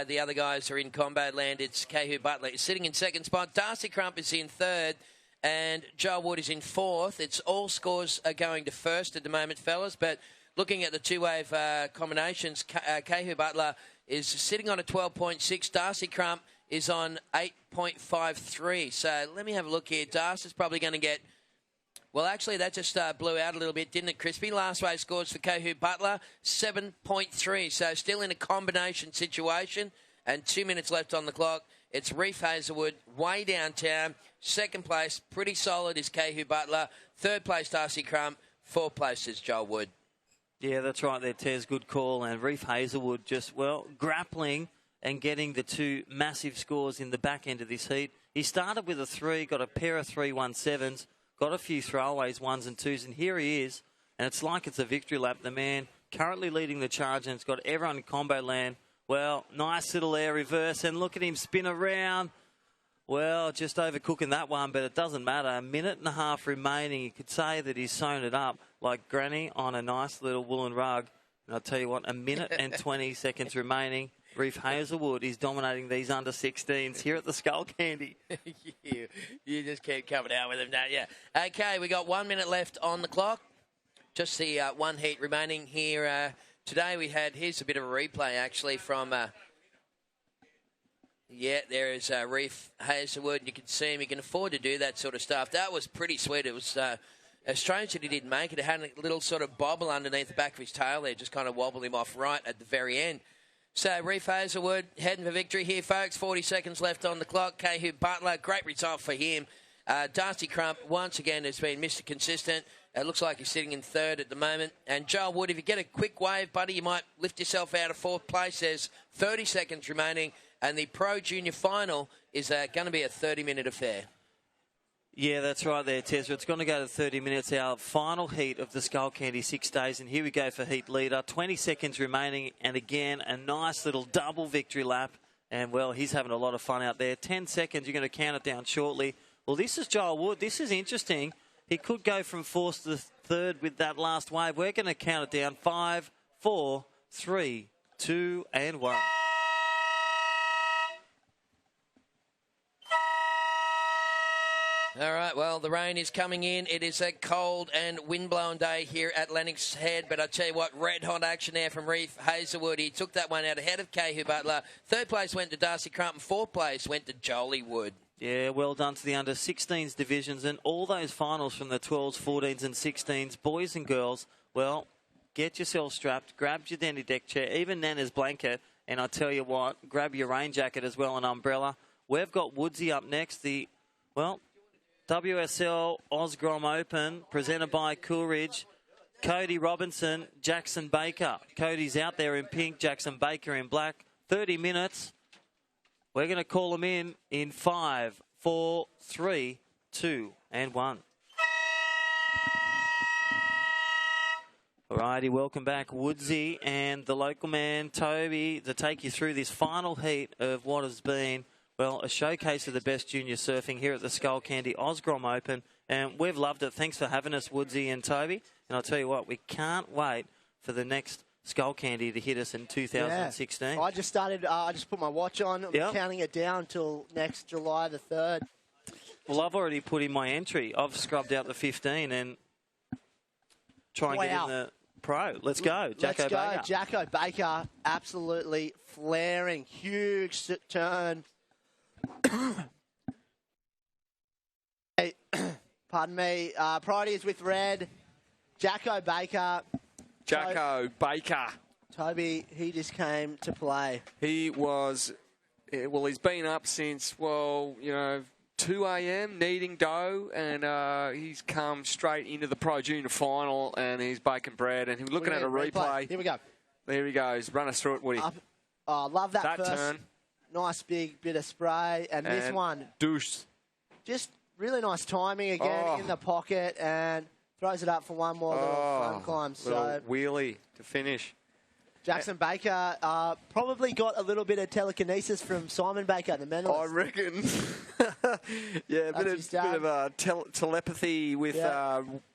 the other guys are in combo land. It's Kehu Butler sitting in second spot. Darcy Crump is in third. And Joel Wood is in fourth. It's all scores are going to first at the moment, fellas. But looking at the 2-wave combinations, Kehu Butler is sitting on a 12.6. Darcy Crump is on 8.53. So let me have a look here. Darcy's probably going to get... Well, actually, that just blew out a little bit, didn't it, Crispy? Last wave scores for Kehu Butler, 7.3. So still in a combination situation. And 2 minutes left on the clock. It's Reef Hazelwood, way downtown. Second place, pretty solid, is Kehu Butler. Third place, Darcy Crump. Fourth place is Joel Wood. Yeah, that's right there, Tez. Good call. And Reef Hazelwood just, well, grappling and getting the 2 massive scores in the back end of this heat. He started with a 3, got a pair of 3.17s, got a few throwaways, 1s and 2s, and here he is. And it's like it's a victory lap. The man currently leading the charge, and it's got everyone in combo land. Well, nice little air reverse, and look at him spin around. Well, just overcooking that one, but it doesn't matter. A minute and a half remaining. You could say that he's sewn it up like Granny on a nice little woolen rug. And I'll tell you what, a minute and 20 seconds remaining. Reef Hazelwood is dominating these under-16s here at the Skullcandy. you just keep coming out with him, don't you? Okay, we got 1 minute left on the clock. Just the one heat remaining here. Today we had, here's a bit of a replay actually from... Yeah, there is Reef Hazelwood. You can see him. He can afford to do that sort of stuff. That was pretty sweet. It was strange that he didn't make it. It had a little sort of bobble underneath the back of his tail there, just kind of wobbled him off right at the very end. So Reef Hazelwood heading for victory here, folks. 40 seconds left on the clock. Kehu Butler, great result for him. Darcy Crump, once again, has been Mr. Consistent. It looks like he's sitting in third at the moment. And Joel Wood, if you get a quick wave, buddy, you might lift yourself out of fourth place. There's 30 seconds remaining. And the Pro Junior Final is going to be a 30-minute affair. Yeah, that's right there, Tezza. It's going to go to 30 minutes, our final heat of the Skullcandy 6 days. And here we go for heat leader. 20 seconds remaining. And again, a nice little double victory lap. And, well, he's having a lot of fun out there. 10 seconds. You're going to count it down shortly. Well, this is Joel Wood. This is interesting. He could go from fourth to third with that last wave. We're going to count it down. 5, 4, 3, 2, and 1. All right, well, the rain is coming in. It is a cold and wind-blown day here at Lennox Head, but I tell you what, red-hot action there from Reef Hazelwood. He took that one out ahead of Kehu Butler. Third place went to Darcy Crump, and fourth place went to Jolie Wood. Yeah, well done to the under-16s divisions and all those finals from the 12s, 14s and 16s, boys and girls. Well, get yourself strapped, grab your dandy deck chair, even Nana's blanket, and I tell you what, grab your rain jacket as well, an umbrella. We've got Woodsy up next, the, well, WSL Grom Open, presented by Coolridge. Cody Robinson, Jackson Baker. Cody's out there in pink, Jackson Baker in black. 30 minutes. We're going to call them in 5, 4, 3, 2, and 1. Alrighty, welcome back, Woodsy and the local man, Toby, to take you through this final heat of what has been, well, a showcase of the best junior surfing here at the Skullcandy Grom Open. And we've loved it. Thanks for having us, Woodsy and Toby. And I'll tell you what, we can't wait for the next Skullcandy to hit us in 2016. Yeah. I just started, I just put my watch on. I'm counting it down till next July the 3rd. Well, I've already put in my entry. I've scrubbed out the 15 and try and get in the pro. Let's go, Jacko Baker. Let's go, Jacko Baker, absolutely flaring, huge turn. Hey, pardon me. Priority is with red. Jacko Baker. Jacko Baker. Toby, he just came to play. He was, well, he's been up since, 2 a.m. needing dough, and he's come straight into the Pro Junior final, and he's baking bread, and he's looking at a replay. Here we go. There he goes. Run us through it, Woody. Oh, love that first turn. Nice big bit of spray, and this one, douche. just really nice timing again in the pocket, and throws it up for one more little fun climb. So wheelie to finish. Jackson Baker probably got a little bit of telekinesis from Simon Baker, the medalist. I reckon. Yeah, a bit of telepathy with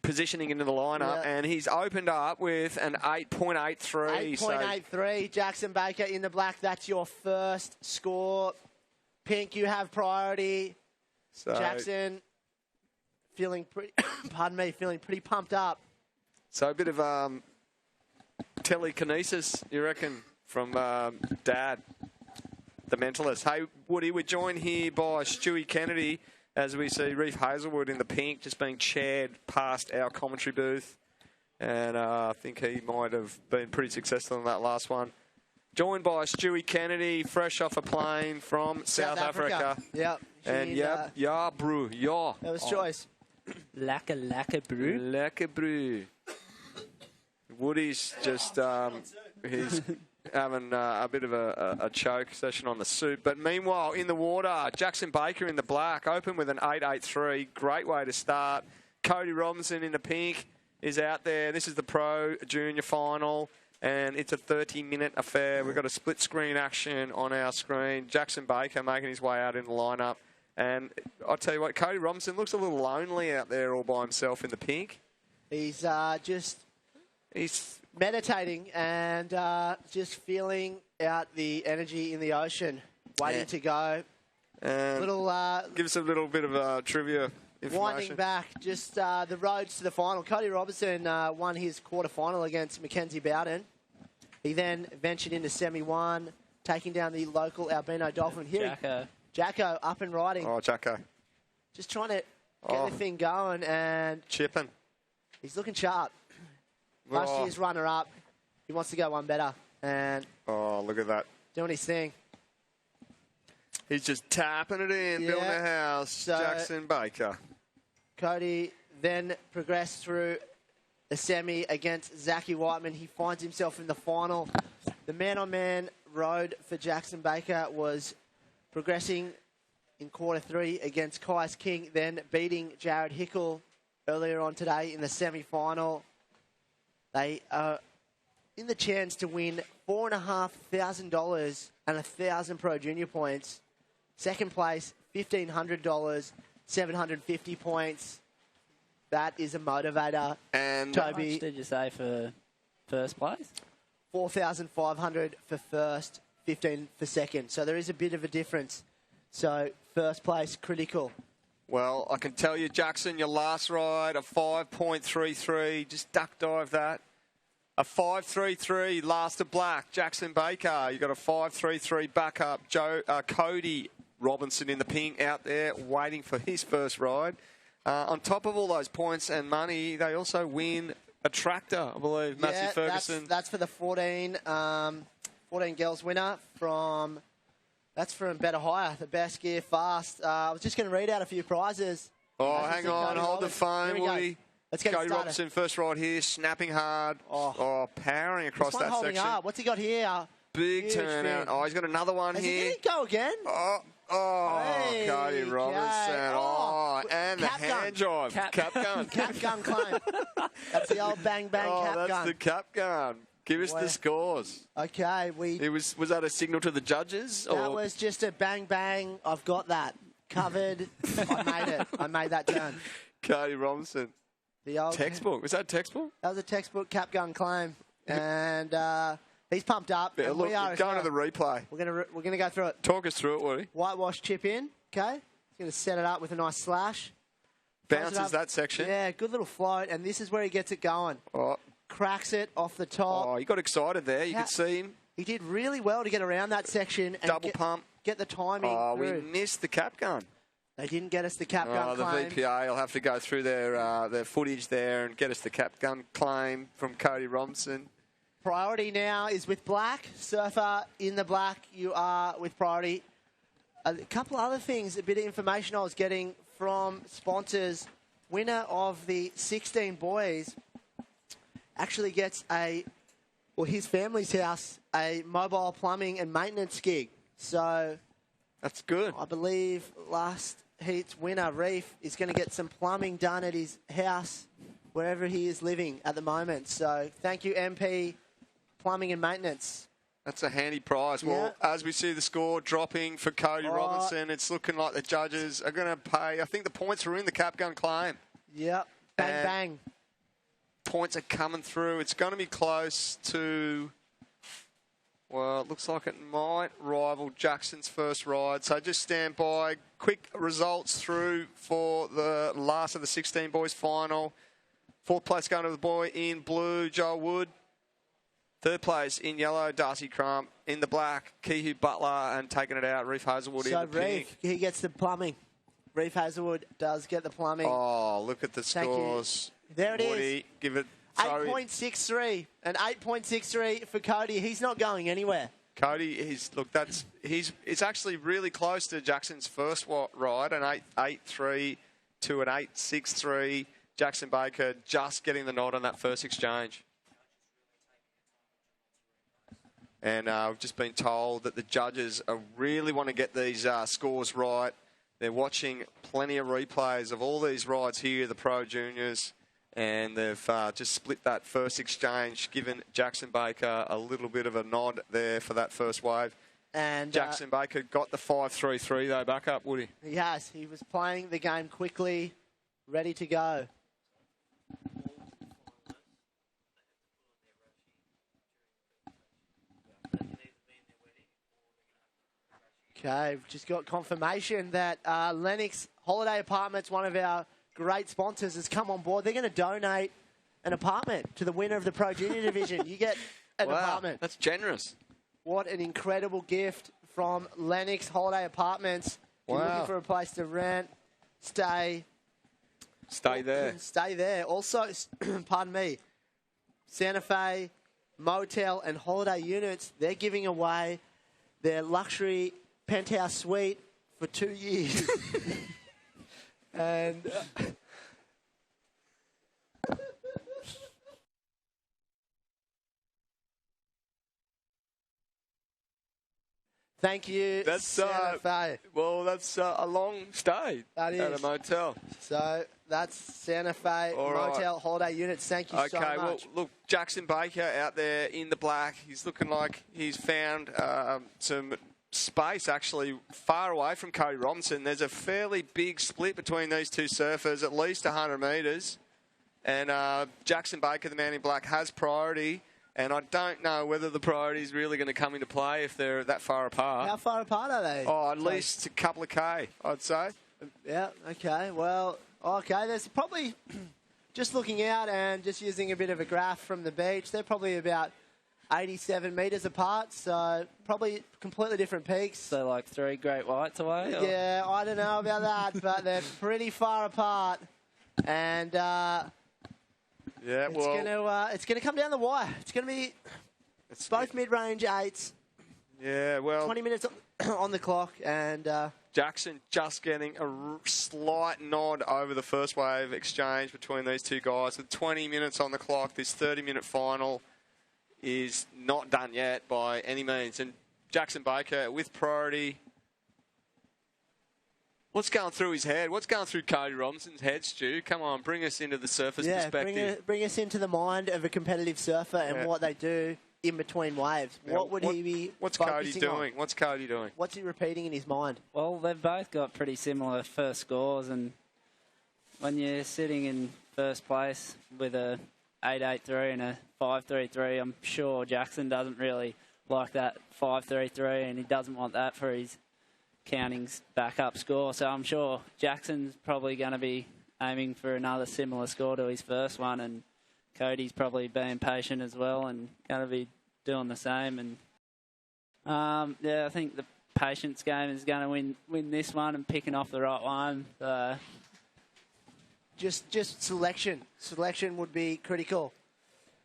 positioning into the lineup, and he's opened up with an 8.83. 8.83. Jackson Baker in the black. That's your first score. Pink, you have priority. So, Jackson feeling pretty. feeling pretty pumped up. So a bit of telekinesis, you reckon, from Dad, the mentalist. Hey, Woody, we're joined here by Stewie Kennedy as we see Reef Hazelwood in the pink just being chaired past our commentary booth. And I think he might have been pretty successful in that last one. Joined by Stewie Kennedy, fresh off a plane from South Africa. Yep. And brew, That was choice. Lacka brew. Lacka brew. Woody's just, he's having a bit of a choke session on the soup. But meanwhile, in the water, Jackson Baker in the black, open with an 8.83. Great way to start. Cody Robinson in the pink is out there. This is the Pro Junior Final, and it's a 30-minute affair. We've got a split screen action on our screen. Jackson Baker making his way out in the lineup. And I'll tell you what, Cody Robinson looks a little lonely out there all by himself in the pink. He's He's meditating and just feeling out the energy in the ocean, waiting to go. Give us a little bit of trivia information. Winding back, just the roads to the final. Cody Robertson won his quarterfinal against Mackenzie Bowden. He then ventured into semi-1, taking down the local albino dolphin. Here, Jacko up and riding. Oh, Jacko. Just trying to get the thing going and... Chipping. He's looking sharp. Last year's runner-up. He wants to go one better. And look at that. Doing his thing. He's just tapping it in, building a house. So Jackson Baker. Cody then progressed through the semi against Zachy Whiteman. He finds himself in the final. The man-on-man road for Jackson Baker was progressing in quarter 3 against Kais King, then beating Jared Hickle earlier on today in the semi-final. They are in the chance to win $4,500 and 1,000 Pro Junior points. Second place, $1,500, 750 points. That is a motivator. And Toby, how much did you say for first place? 4,500 for first, 15 for second. So there is a bit of a difference. So first place, critical. Well, I can tell you, Jackson, your last ride, a 5.33. Just duck dive that. A 5.33, last of black. Jackson Baker, you got a 5.33 backup. Cody Robinson in the pink out there waiting for his first ride. On top of all those points and money, they also win a tractor, I believe. Matthew Ferguson. That's for the 14 girls winner from... That's from Better Hire, the best gear fast. I was just going to read out a few prizes. Oh, hang on. Hold the phone, Woody. Let's get Cody Robinson, first ride here, snapping hard. Oh, powering across that section. Up. What's he got here? Big turnout. Oh, he's got another one here. Did he go again? Hey, Cody Robinson. And the hand drive. Cap gun. Cap gun claim. That's the old bang bang cap gun. That's the cap gun. Give us the scores. Okay, was that a signal to the judges? That was just a bang bang. I've got that covered. I made it. I made that turn. Cody Robinson. The old textbook. Was that a textbook? That was a textbook cap gun claim, and he's pumped up. Yeah, look, we're going to the replay. We're gonna go through it. Talk us through it, Woody. Whitewash chip in. Okay, he's gonna set it up with a nice slash. Bounces that section. Yeah, good little float, and this is where he gets it going. Cracks it off the top. Oh, he got excited there. You could see him. He did really well to get around that section and double pump. Get the timing. Oh, we missed the cap gun. They didn't get us the cap gun claim. The VPA will have to go through their footage there and get us the cap gun claim from Cody Robinson. priority now is with black. Surfer in the black, you are with priority. A couple other things, a bit of information I was getting from sponsors. Winner of the 16 boys actually gets his family's house, a mobile plumbing and maintenance gig. So that's good. I believe last heat's winner, Reef, is going to get some plumbing done at his house, wherever he is living at the moment. So thank you, MP Plumbing and Maintenance. That's a handy prize. Well, as we see the score dropping for Cody Robinson, it's looking like the judges are going to pay. I think the points are in the cap gun claim. Yep. Bang, bang. Points are coming through. It's going to be close to, well, it looks like it might rival Jackson's first ride. So just stand by. Quick results through for the last of the 16 boys final. Fourth place going to the boy in blue, Joel Wood. Third place in yellow, Darcy Crump. In the black, Kihu Butler, and taking it out, Reef Hazelwood in the pink. Reef, he gets the plumbing. Reef Hazelwood does get the plumbing. Oh, look at the scores. There it is. Woody, give it. 8.63 and 8.63 for Cody. He's not going anywhere. Cody, it's actually really close to Jackson's first ride, an 8.83 to an 8.63. Jackson Baker just getting the nod on that first exchange. And we've just been told that the judges really want to get these scores right. They're watching plenty of replays of all these rides here, the Pro Juniors, and they've just split that first exchange, given Jackson Baker a little bit of a nod there for that first wave. And Jackson Baker got the 5.33 though back up, would he? He has. He was playing the game quickly, ready to go. Okay, we've just got confirmation that Lennox Holiday Apartments, one of our great sponsors, has come on board. They're going to donate an apartment to the winner of the Pro Junior Division. You get an apartment. That's generous. What an incredible gift from Lennox Holiday Apartments. If you're looking for a place to rent, stay there. Stay there. Also, pardon me, Santa Fe Motel and Holiday Units, they're giving away their luxury penthouse suite for 2 years. And thank you, Santa Fe. Well, that's a long stay at a motel. So that's Santa Fe Motel Holiday Units. Thank you so much. Okay, well, look, Jackson Baker out there in the black. He's looking like he's found some space, actually, far away from Cody Robinson. There's a fairly big split between these two surfers, at least 100 metres. And Jackson Baker, the man in black, has priority. And I don't know whether the priority is really going to come into play if they're that far apart. How far apart are they? Oh, at least a couple of K, I'd say. Yeah, okay. Well, okay, there's probably, just looking out and just using a bit of a graph from the beach, they're probably about 87 metres apart, so probably completely different peaks. So like 3 great whites away? Or? Yeah, I don't know about that, but they're pretty far apart. And it's going to come down the wire. It's going to be both mid-range 8s. Yeah, well, 20 minutes on the clock, and Jackson just getting a slight nod over the first wave exchange between these two guys. With 20 minutes on the clock, this 30-minute final is not done yet by any means. And Jackson Baker with priority. What's going through his head? What's going through Cody Robinson's head, Stu? Come on, bring us into the surfer's perspective. Bring us into the mind of a competitive surfer and what they do in between waves. Yeah, what would he be What's focusing Cody doing? on? What's Cody doing? What's he repeating in his mind? Well, they've both got pretty similar first scores, and when you're sitting in first place with a 8.83 and a 5.33, I'm sure Jackson doesn't really like that 5.33, and he doesn't want that for his counting's backup score. So I'm sure Jackson's probably going to be aiming for another similar score to his first one, and Cody's probably being patient as well and going to be doing the same. And I think the patience game is going to win this one and picking off the right one. Just selection. Selection would be critical.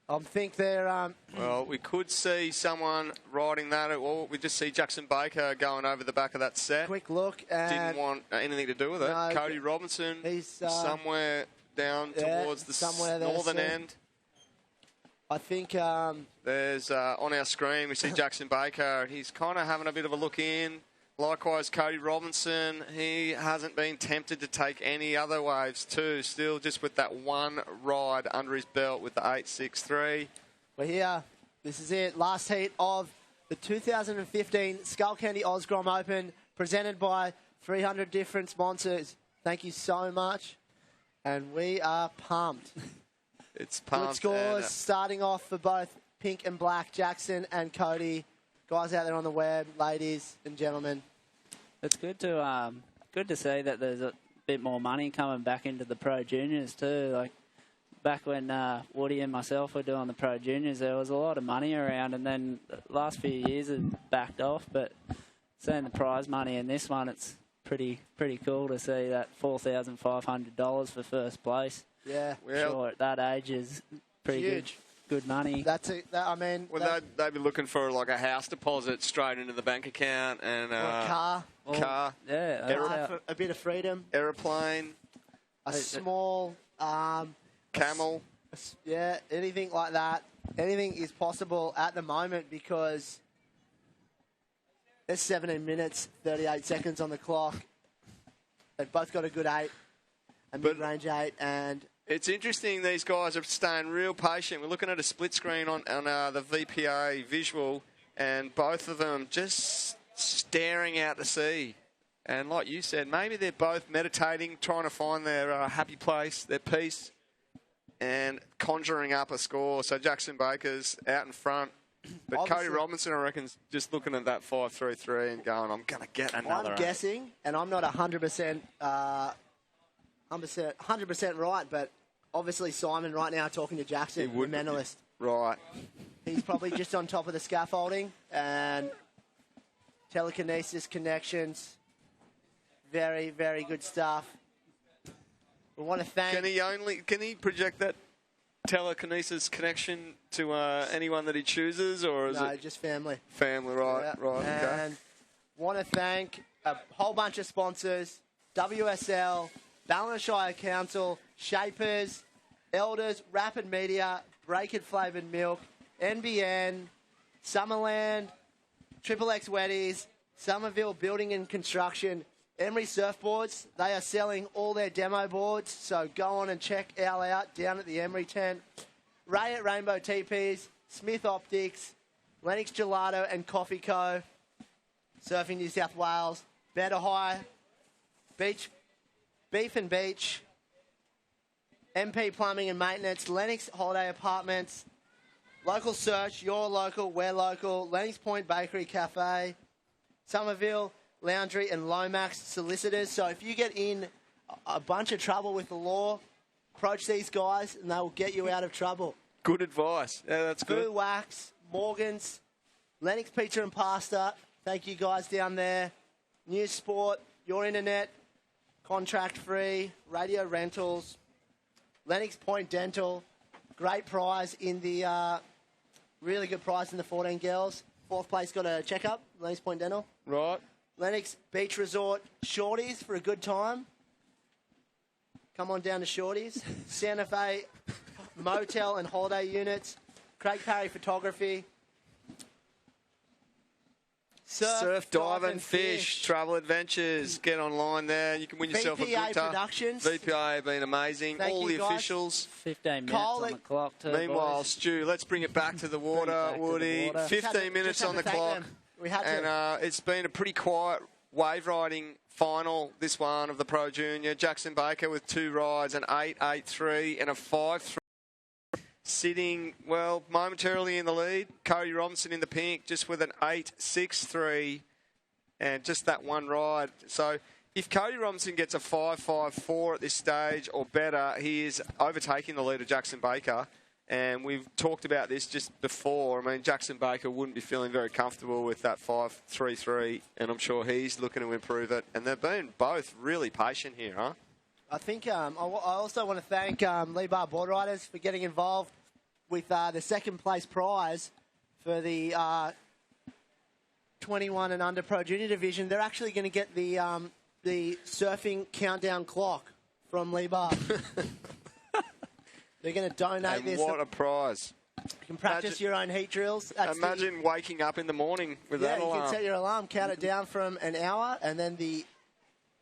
I think they're... Well, we could see someone riding that. Or we just see Jackson Baker going over the back of that set. Quick look. And didn't want anything to do with it. No, Cody Robinson, he's somewhere down towards the northern end. I think... There's on our screen, we see Jackson Baker. He's kind of having a bit of a look in. Likewise, Cody Robinson, he hasn't been tempted to take any other waves too. Still just with that one ride under his belt with the 8.63. We're here. This is it. Last heat of the 2015 Skullcandy Grom Open, presented by 300 different sponsors. Thank you so much. And we are pumped. It's pumped. Good scores starting off for both pink and black, Jackson and Cody. Guys out there on the web, ladies and gentlemen. It's good to see that there's a bit more money coming back into the Pro Juniors too. Like back when Woody and myself were doing the Pro Juniors, there was a lot of money around, and then the last few years it backed off. But seeing the prize money in this one, it's pretty cool to see that $4,500 for first place. Yeah, sure. At that age is pretty huge. Good money. That's it. I mean, well, they'd be looking for like a house deposit straight into the bank account and a car. Yeah, a bit of freedom. Aeroplane. A small camel. Yeah, anything like that. Anything is possible at the moment because there's 17 minutes, 38 seconds on the clock. They've both got a good 8, a mid-range 8, and... It's interesting, these guys are staying real patient. We're looking at a split screen on the VPA visual, and both of them just staring out to sea. And like you said, maybe they're both meditating, trying to find their happy place, their peace, and conjuring up a score. So Jackson Baker's out in front. But Cody Robinson, I reckon, is just looking at that 5.33 and going, I'm going to get another. I'm guessing, and I'm not 100% right, but obviously Simon right now talking to Jackson, the mentalist. Right. He's probably just on top of the scaffolding and telekinesis connections. Very, very good stuff. We want to thank... Can he project that telekinesis connection to anyone that he chooses, or is no, it just family? Family, right, Yeah. right. And want to thank a whole bunch of sponsors: WSL, Ballinashire Council, Shapers, Elders, Rapid Media, Breakit Flavoured Milk, NBN, Summerland, Triple X Weddies, Somerville Building and Construction, Emery Surfboards. They are selling all their demo boards, so go on and check Al out down at the Emery tent. Ray at Rainbow TPs, Smith Optics, Lennox Gelato and Coffee Co., Surfing New South Wales, Better High, Beef and Beach, MP Plumbing and Maintenance, Lennox Holiday Apartments, Local Search, Your Local, We're Local, Lennox Point Bakery Cafe, Somerville Laundry and Lomax Solicitors. So if you get in a bunch of trouble with the law, approach these guys and they will get you out of trouble. Good advice. Yeah, that's good. Boo Wax, Morgan's, Lennox Pizza and Pasta. Thank you guys down there. News Sport, Your Internet, Contract Free, Radio Rentals, Lennox Point Dental. Great prize in the, really good prize in the 14 girls. Fourth place got a checkup, Lennox Point Dental. Right. Lennox Beach Resort, Shorties for a good time. Come on down to Shorties. Santa Fe Motel and Holiday Units. Craig Parry Photography. Surf, dive and fish. Travel Adventures. Get online there. You can win yourself a good VPA Productions. VPA have been amazing. Thank all you, the guys. officials. 15 minutes on the clock too. Meanwhile, boys. Stu, let's bring it back to the water, Woody. 15 minutes on the clock. We had to. And it's been a pretty quiet wave riding final, this one of the Pro Junior. Jackson Baker with 2 rides, an 8.83 and a 5.3. Sitting, well, momentarily in the lead. Cody Robinson in the pink, just with an 8.63 and just that one ride. So if Cody Robinson gets a 5.54 at this stage or better, he is overtaking the leader, Jackson Baker. And we've talked about this just before. I mean, Jackson Baker wouldn't be feeling very comfortable with that 5.33, and I'm sure he's looking to improve it. And they've been both really patient here, huh? I think I also want to thank Lee Bar Board Riders for getting involved. with the second place prize for the 21 and under Pro Junior division. They're actually going to get the surfing countdown clock from Lee Bar. They're going to donate And this. what a prize. You can practice your own heat drills. Imagine waking up in the morning with that alarm. You can set your alarm, count it down from an hour, and then the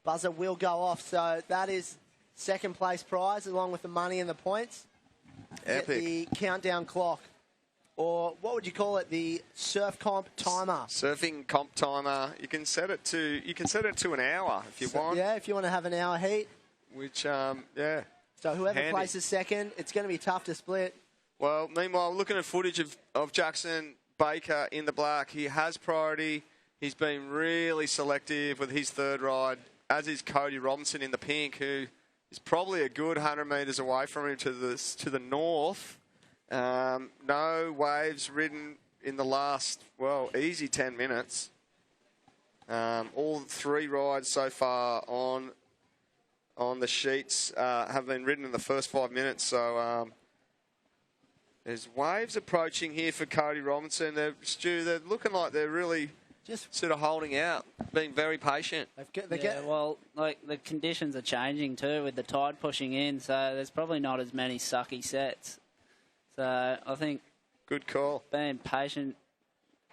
buzzer will go off. So that is second place prize, along with the money and the points. Epic. Get the countdown clock, or what would you call it? The surf comp timer. Surfing comp timer. You can set it to an hour if you want. Yeah, if you want to have an hour heat. Which yeah. So whoever Handy. places second, it's going to be tough to split. Well, meanwhile, looking at footage of Jackson Baker in the black, he has priority. He's been really selective with his third ride, as is Cody Robinson in the pink, who is probably a good 100 metres away from him to the north. No waves ridden in the last, easy 10 minutes. All three rides so far on the sheets have been ridden in the first 5 minutes, so... There's waves approaching here for Cody Robinson. They're looking like they're really just sort of holding out, being very patient. The conditions are changing too with the tide pushing in, so there's probably not as many sucky sets. So I think good call. Being patient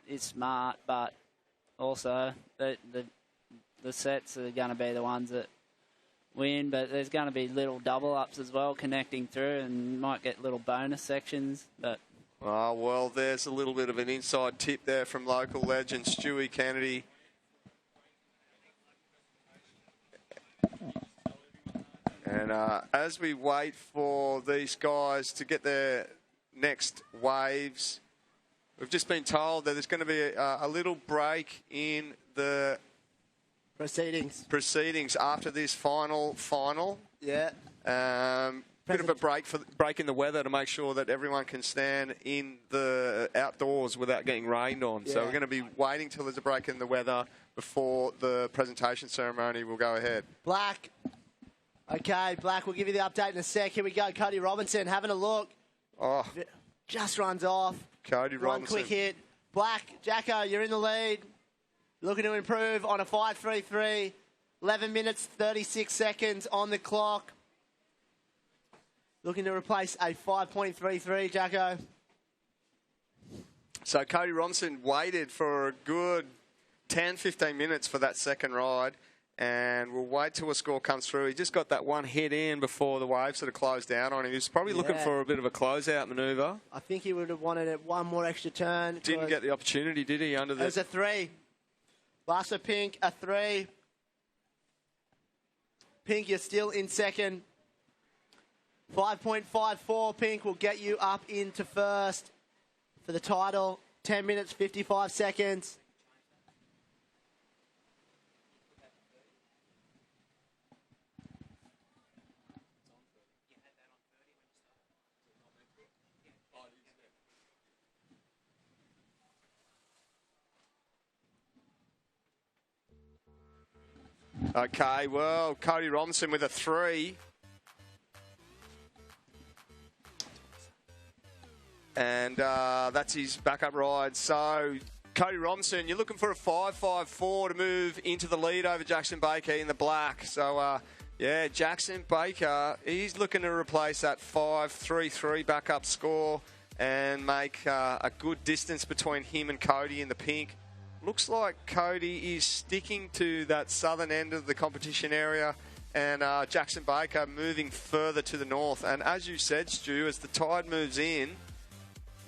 is smart, but also the sets are going to be the ones that win, but there's going to be little double ups as well connecting through, and you might get little bonus sections. But there's a little bit of an inside tip there from local legend Stewie Kennedy. And as we wait for these guys to get their next waves, we've just been told that there's going to be a little break in the proceedings after this final. Yeah. Bit of a break in the weather to make sure that everyone can stand in the outdoors without getting rained on. Yeah. So we're going to be waiting till there's a break in the weather before the presentation ceremony will go ahead. Black. Okay, Black, we'll give you the update in a sec. Here we go. Cody Robinson having a look. Oh. Just runs off. Cody Robinson. One quick hit. Black, Jacko, you're in the lead. Looking to improve on a 5.33, 11 minutes, 36 seconds on the clock. Looking to replace a 5.33, Jacko. So Cody Robinson waited for a good 10, 15 minutes for that second ride, and we'll wait till a score comes through. He just got that one hit in before the wave sort of closed down on him. He was probably looking for a bit of a closeout manoeuvre. I think he would have wanted it one more extra turn. Didn't get the opportunity, did he? Under the... It was a 3. Last for Pink, a 3. Pink, you're still in second. 5.54, Pink will get you up into first for the title. 10 minutes, 55 seconds. Okay, well, Cody Robinson with a 3. And that's his backup ride. So, Cody Robinson, you're looking for a 5.54 to move into the lead over Jackson Baker in the black. So, Jackson Baker, he's looking to replace that 5.33 backup score and make a good distance between him and Cody in the pink. Looks like Cody is sticking to that southern end of the competition area, and Jackson Baker moving further to the north. And as you said, Stu, as the tide moves in,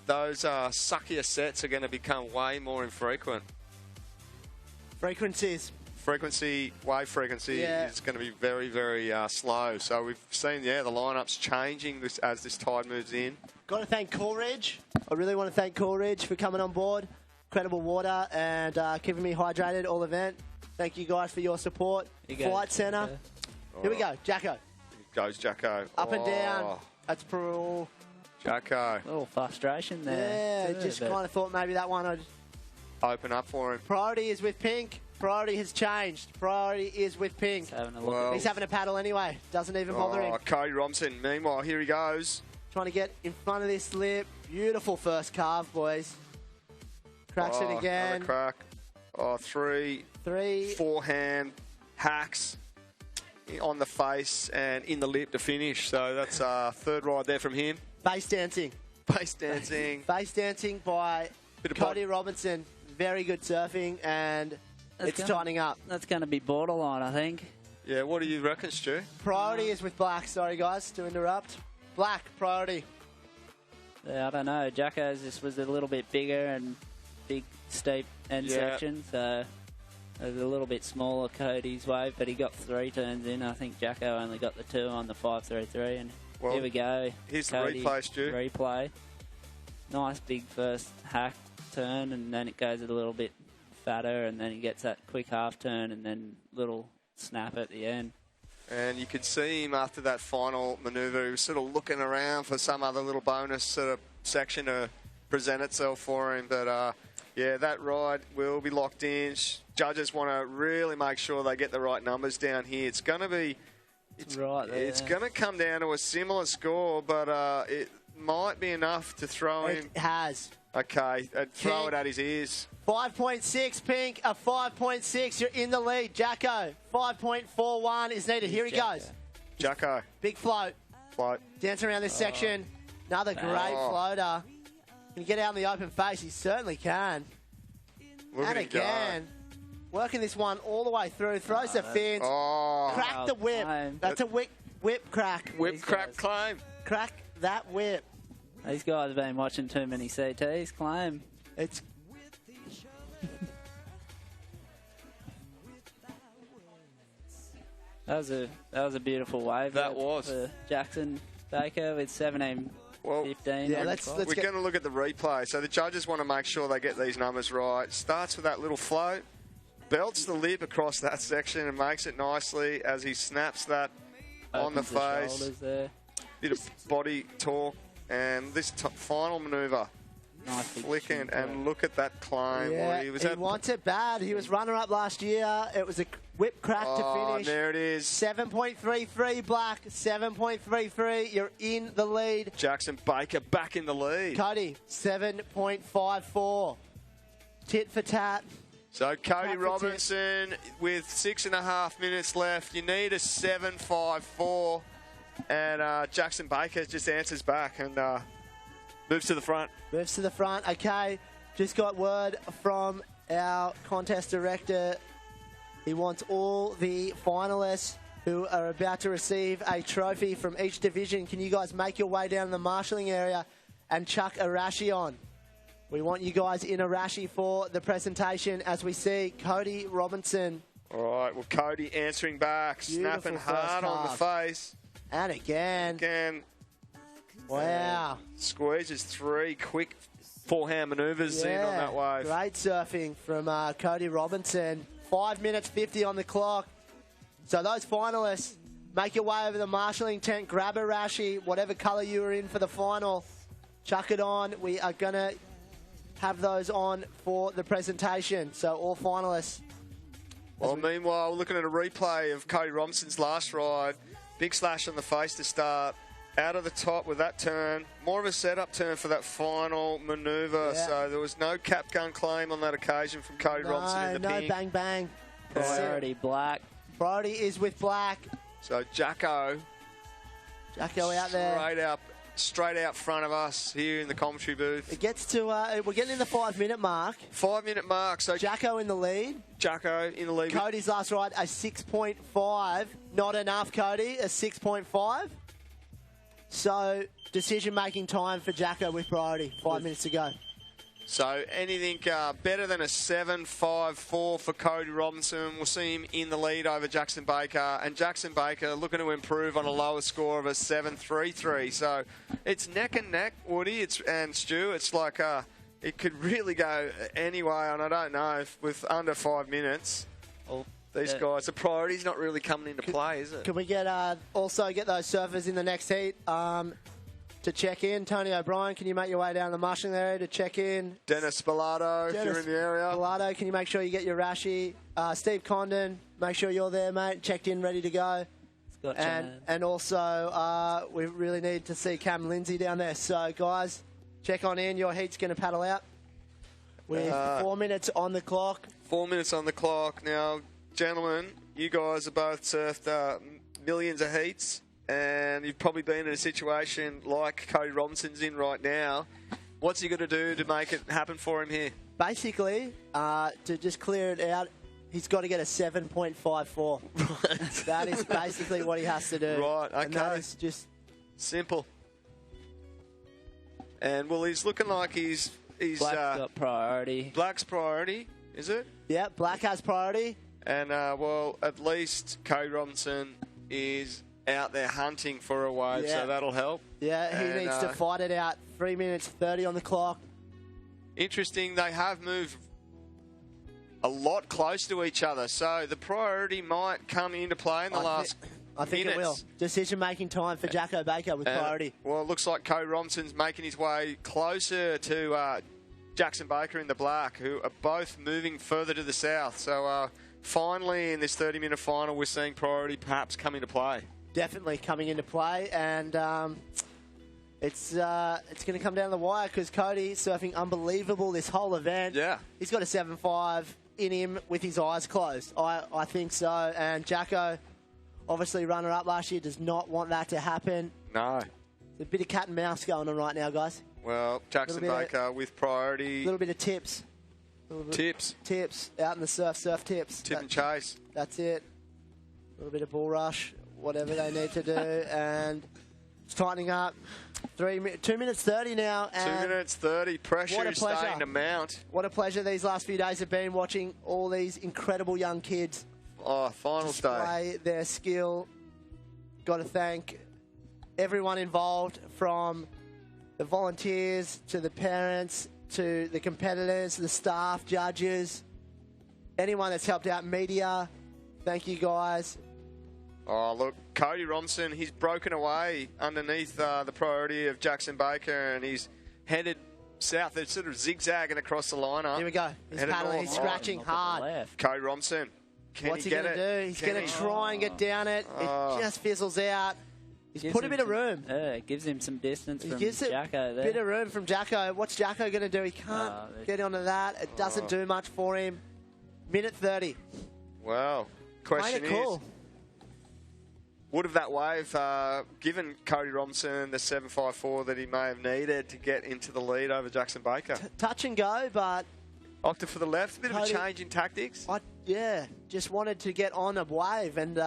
those suckier sets are going to become way more infrequent. Wave frequency is going to be very, very slow. So we've seen, the lineup's changing as this tide moves in. Got to thank Coolridge. I really want to thank Coolridge for coming on board. Incredible water and keeping me hydrated all event. Thank you guys for your support. Flight Centre. Here we go, Jacko. Here goes Jacko. Up and down. That's pro. Jacko. A little frustration there. Yeah, just kind of thought maybe that one would open up for him. Priority is with Pink. Priority has changed. Priority is with Pink. He's having a paddle anyway. Doesn't even bother him. Cody Robinson. Meanwhile, here he goes. trying to get in front of this lip. Beautiful first carve, boys. Cracks it again. Another crack. Oh, three. Forehand hacks on the face and in the lip to finish. So that's third ride there from him. Base dancing. Base dancing. Base dancing by Cody Robinson. Very good surfing, and it's tightening up. That's going to be borderline, I think. Yeah, what do you reckon, Stu? Priority is with Black. Sorry, guys, to interrupt. Black, priority. Yeah, I don't know. Jacko's just was a little bit bigger and big, steep end section, so it was a little bit smaller Cody's wave, but he got 3 turns in. I think Jacko only got the 2 on the 5.33, and here we go. Here's Cody, the replay, Stu. Replay. Nice big first hack turn, and then it goes a little bit fatter, and then he gets that quick half turn, and then little snap at the end. And you could see him after that final manoeuvre. He was sort of looking around for some other little bonus sort of section to present itself for him. But, yeah, that ride will be locked in. Judges want to really make sure they get the right numbers down here. It's going to be... It's going to come down to a similar score, but it might be enough to throw him... It has. Okay, throw it at his ears. 5.6, Pink, a 5.6. You're in the lead. Jacko, 5.41 is needed. Here he goes. Jacko. Big float. Float. Dancing around this section. Another great floater. Can he get out in the open face? He certainly can. Look and at him again, working this one all the way through. Throws the fins. Crack the whip. That's a whip crack. Whip crack claim. Crack that whip. These guys have been watching too many CTs. Claim. It's... That was a beautiful wave. That was. For Jackson Baker with 17-15. Yeah, We're going to look at the replay. So the judges want to make sure they get these numbers right. Starts with that little float, belts the lip across that section and makes it nicely as he snaps that on the face. There. Bit of body torque. And this final manoeuvre. Nice flicking, and look at that climb. Yeah, he wants it bad. He was runner-up last year. It was a whip crack to finish. There it is. 7.33 Black, 7.33. You're in the lead. Jackson Baker back in the lead. Cody, 7.54. Tit for tat. So Cody Robinson with 6.5 minutes left. You need a 7.54. And Jackson Baker just answers back and moves to the front. Moves to the front. Okay, just got word from our contest director. He wants all the finalists who are about to receive a trophy from each division. Can you guys make your way down the marshalling area and chuck a rashi on? We want you guys in a rashi for the presentation as we see Cody Robinson. All right, well, Cody answering back, snapping hard on the face. And again. Wow. Squeezes 3 quick forehand manoeuvres in on that wave. Great surfing from Cody Robinson. 5 minutes 50 on the clock. So those finalists, make your way over the marshalling tent, grab a rashi, whatever colour you were in for the final, chuck it on. We are going to have those on for the presentation. So all finalists. Well, meanwhile, we're looking at a replay of Cody Robinson's last ride. Big slash on the face to start. Out of the top with that turn. More of a setup turn for that final manoeuvre. Yeah. So there was no cap gun claim on that occasion from Cody Robinson in the pink. No bang bang. Priority Black. Priority is with Black. So Jacko out there. Straight out front of us here in the commentary booth. It gets to, we're getting in the 5 minute mark. 5 minute mark. So Jacko in the lead. Jacko in the lead. Cody's last ride, a 6.5. Not enough, Cody, a 6.5. So decision-making time for Jacko with priority. 5 minutes to go. So anything better than a 7.54 for Cody Robinson. We'll see him in the lead over Jackson Baker. And Jackson Baker looking to improve on a lower score of a 7.33. So it's neck and neck, Woody and Stu. It's like it could really go anyway. And I don't know if with under 5 minutes. These guys, the priority's not really coming into play, is it? Can we get also get those surfers in the next heat to check in? Tony O'Brien, can you make your way down the marshalling area to check in? Dennis Spillato, if you're in the area. Spillato, can you make sure you get your rashi? Steve Condon, make sure you're there, mate. Checked in, ready to go. And also, we really need to see Cam Lindsay down there. So, guys, check on in. Your heat's going to paddle out with 4 minutes on the clock. 4 minutes on the clock. Now, gentlemen, you guys have both surfed millions of heats, and you've probably been in a situation like Cody Robinson's in right now. What's he going to do to make it happen for him here? Basically, to just clear it out, he's got to get a 7.54. Right. That is basically what he has to do. Right, okay. And that is just simple. And, well, he's looking like he's Black's got priority. Black's priority, is it? Yeah, Black has priority. And, well, at least Cody Robinson is out there hunting for a wave, so that'll help. Yeah, he needs to fight it out. 3 minutes 30 on the clock. Interesting, they have moved a lot close to each other, so the priority might come into play in the last I think it will. Decision-making time for Jacko Baker with priority. Well, it looks like Cody Robinson's making his way closer to Jackson Baker in the black, who are both moving further to the south. So finally, in this 30-minute final, we're seeing priority perhaps come into play. Definitely coming into play, and it's going to come down the wire because Cody surfing unbelievable this whole event. Yeah. He's got a 7.5 in him with his eyes closed. I think so. And Jacko, obviously runner-up last year, does not want that to happen. No. There's a bit of cat and mouse going on right now, guys. Well, Jackson Baker with priority. A little bit of tips. Tips out in the surf tips. Tip and chase. That's it. A little bit of bull rush, whatever they need to do. And it's tightening up. 2 minutes 30 now. And 2 minutes 30. Pressure is starting to mount. What a pleasure these last few days have been watching all these incredible young kids finals day. Display their skill. Got to thank everyone involved, from the volunteers to the parents to the competitors, the staff, judges, anyone that's helped out, media. Thank you, guys. Oh, look, Cody Robinson, he's broken away underneath the priority of Jackson Baker, and he's headed south. They're sort of zigzagging across the lineup. Here we go. He's paddling. He's scratching hard. Cody Robinson. What's he going to do? He's going to try and get down it. It just fizzles out. He's put a bit of room. It gives him some distance from Jacko there. A bit of room from Jacko. What's Jacko going to do? He can't get onto that. It doesn't do much for him. Minute 30. Wow. Question is, would have that wave given Cody Robinson the 7.54 that he may have needed to get into the lead over Jackson Baker? Touch and go, but opted for the left. A bit of a change in tactics. Just wanted to get on a wave, and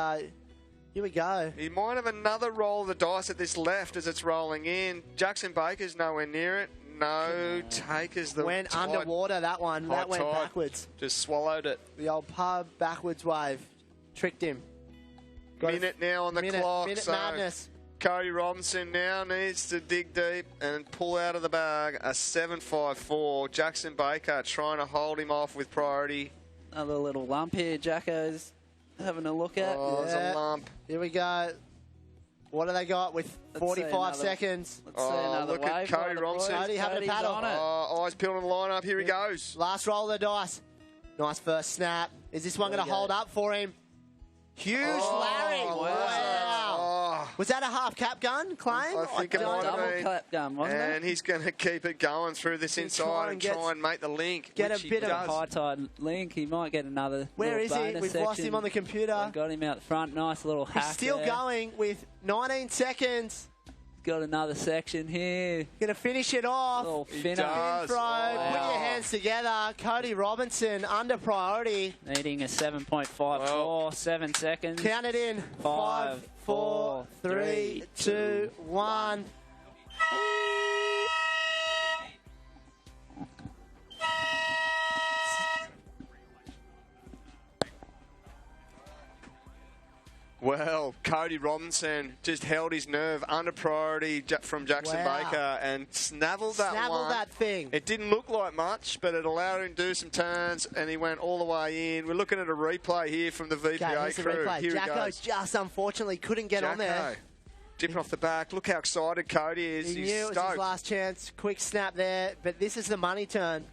here we go. He might have another roll of the dice at this left as it's rolling in. Jackson Baker's nowhere near it. No, Taker's the went underwater, that one. That went backwards. Just swallowed it. The old pub backwards wave. Tricked him. Minute now on the clock. Minute madness. Cody Robinson now needs to dig deep and pull out of the bag a 7.54. Jackson Baker trying to hold him off with priority. Another little lump here Jacko's having a look at. Oh, there's a lump. Here we go. What do they got with 45 seconds? Let's see another look at Cody Robinson. Cody having a paddle. Eyes peeled on the line up. Here he goes. Last roll of the dice. Nice first snap. Is this one going to hold up for him? Huge Larry. Wow. Was that a half cap gun claim? I think it might have been. Double cap gun, wasn't it? And he's going to keep it going through this inside and try and make the link. Get a bit of high tide link. He might get another. Where is he? We've lost him on the computer. Got him out the front. Nice little hack. He's still going with 19 seconds. Got another section here. Going to finish it off. Little fin throw. Put your hands together. Cody Robinson under priority. Needing a 7.54. 7 seconds. Count it in. 5, 4, 3, 2, 1. Well, Cody Robinson just held his nerve under priority from Jackson Baker and snavelled that one. Snavelled that thing. It didn't look like much, but it allowed him to do some turns, and he went all the way in. We're looking at a replay here from the VPA crew. Here Jacko just unfortunately couldn't get on there. Dipping off the back. Look how excited Cody is. He He's knew it was his last chance. Quick snap there, but this is the money turn.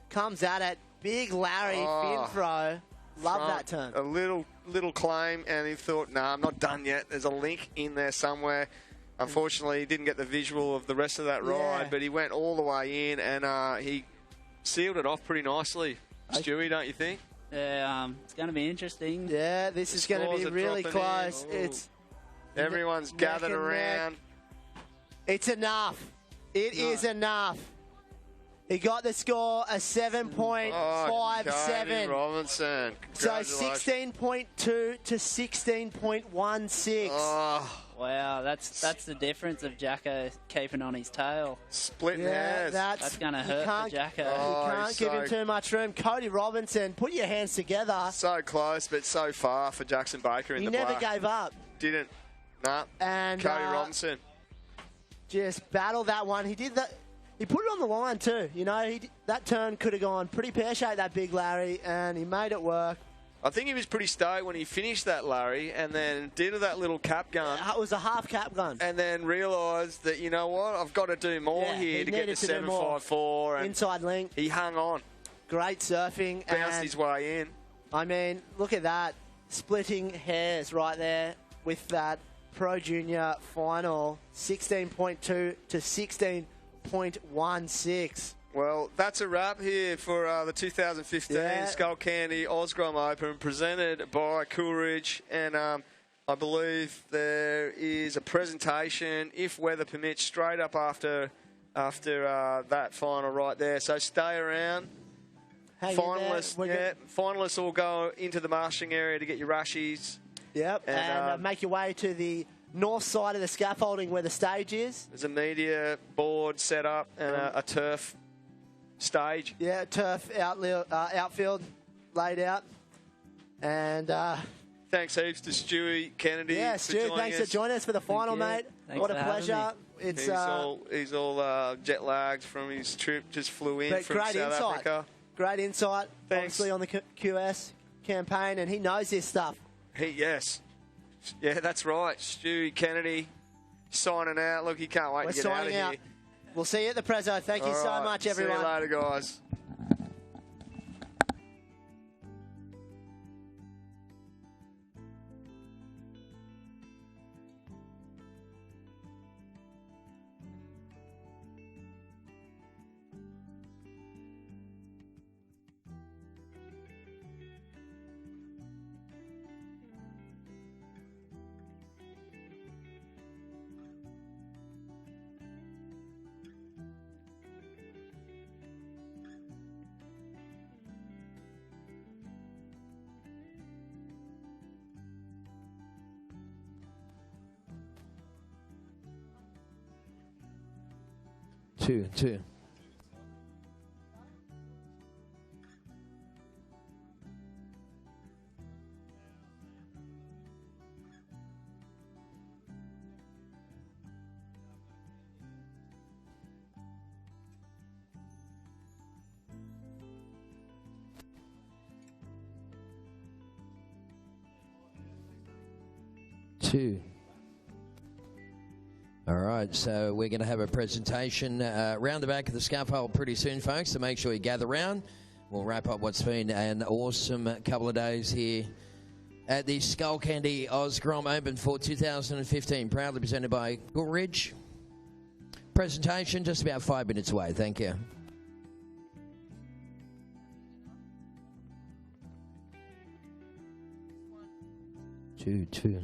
Comes at it. Big Larry fin throw. Love front, that turn. A little claim, and he thought, nah, I'm not done yet. There's a link in there somewhere. Unfortunately, he didn't get the visual of the rest of that ride, but he went all the way in, and he sealed it off pretty nicely. Stewie, don't you think? Yeah, it's going to be interesting. Yeah, this is going to be really close. It's everyone's gathered around. It's enough. It is enough. He got the score a 7.57. Cody Robinson. So 16.2 to 16.16. Oh. Wow, that's the difference of Jacko keeping on his tail. Splitting hairs. That's going to hurt for Jacko. You can't give him too much room. Cody Robinson, put your hands together. So close, but so far for Jackson Baker in the black. He never gave up. Didn't. Nah. And Cody Robinson. Just battled that one. He did that. He put it on the line too. You know, that turn could have gone pretty pear-shaped, that big Larry, and he made it work. I think he was pretty stoked when he finished that Larry and then did that little cap gun. It was a half cap gun. And then realised that, you know what, I've got to do more here to get to 754. Inside link. He hung on. Great surfing. Bounced his way in. I mean, look at that. Splitting hairs right there with that Pro Junior final. 16.2 to 16.16. Well, that's a wrap here for the 2015 Skullcandy Osgrom Open, presented by Coolridge. And I believe there is a presentation, if weather permits, straight up after that final right there. So stay around. Finalists all go into the marshalling area to get your rushies. Yep, and make your way to the north side of the scaffolding where the stage is. There's a media board set up and a turf stage. Yeah, turf outfield laid out. And thanks heaps to Stewie Kennedy. Yeah, Stu, thanks for joining us for the final, mate. What a pleasure. He's all jet lagged from his trip, just flew in from South Africa. Great insight, obviously, on the QS campaign, and he knows this stuff. Yes. Yeah, that's right. Stewie Kennedy signing out. Look, he can't wait to get out of here. We'll see you at the Prezzo. Thank you so much, everyone. See you later, guys. Two. All right, so we're going to have a presentation around the back of the scaffold pretty soon, folks, so make sure you gather round. We'll wrap up what's been an awesome couple of days here at the Skullcandy Osgrom Open for 2015, proudly presented by Coolridge. Presentation just about 5 minutes away. Thank you. Two.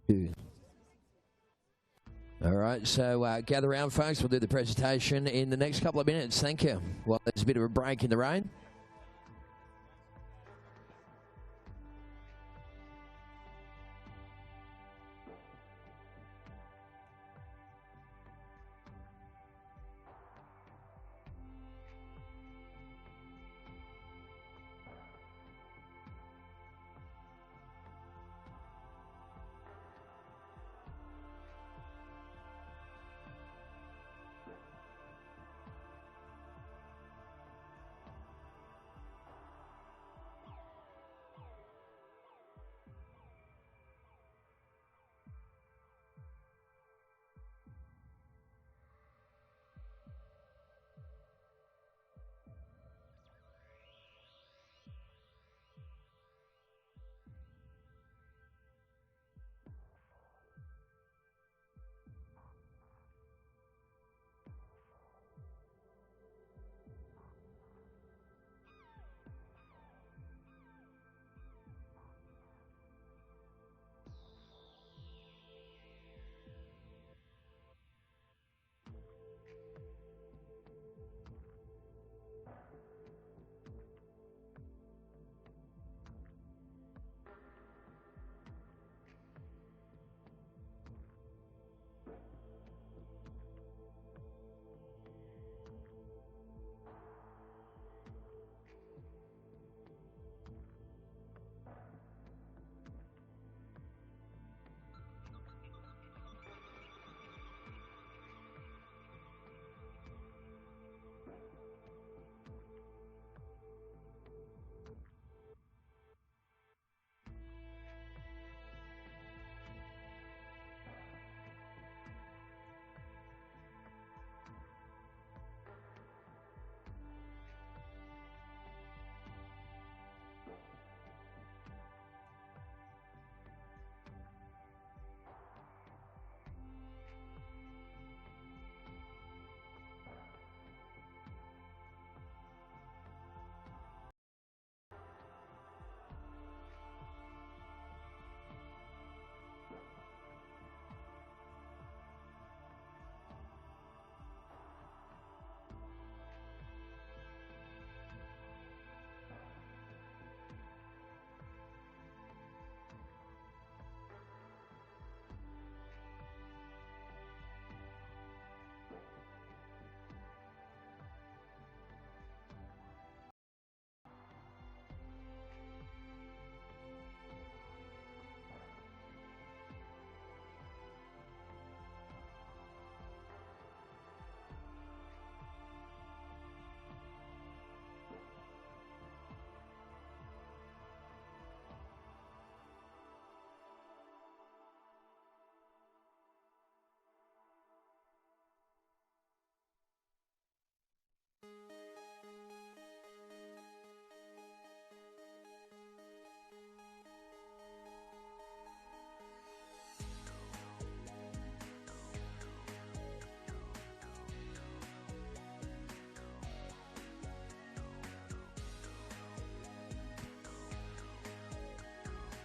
All right, so gather around, folks. We'll do the presentation in the next couple of minutes. Thank you. Well, there's a bit of a break in the rain.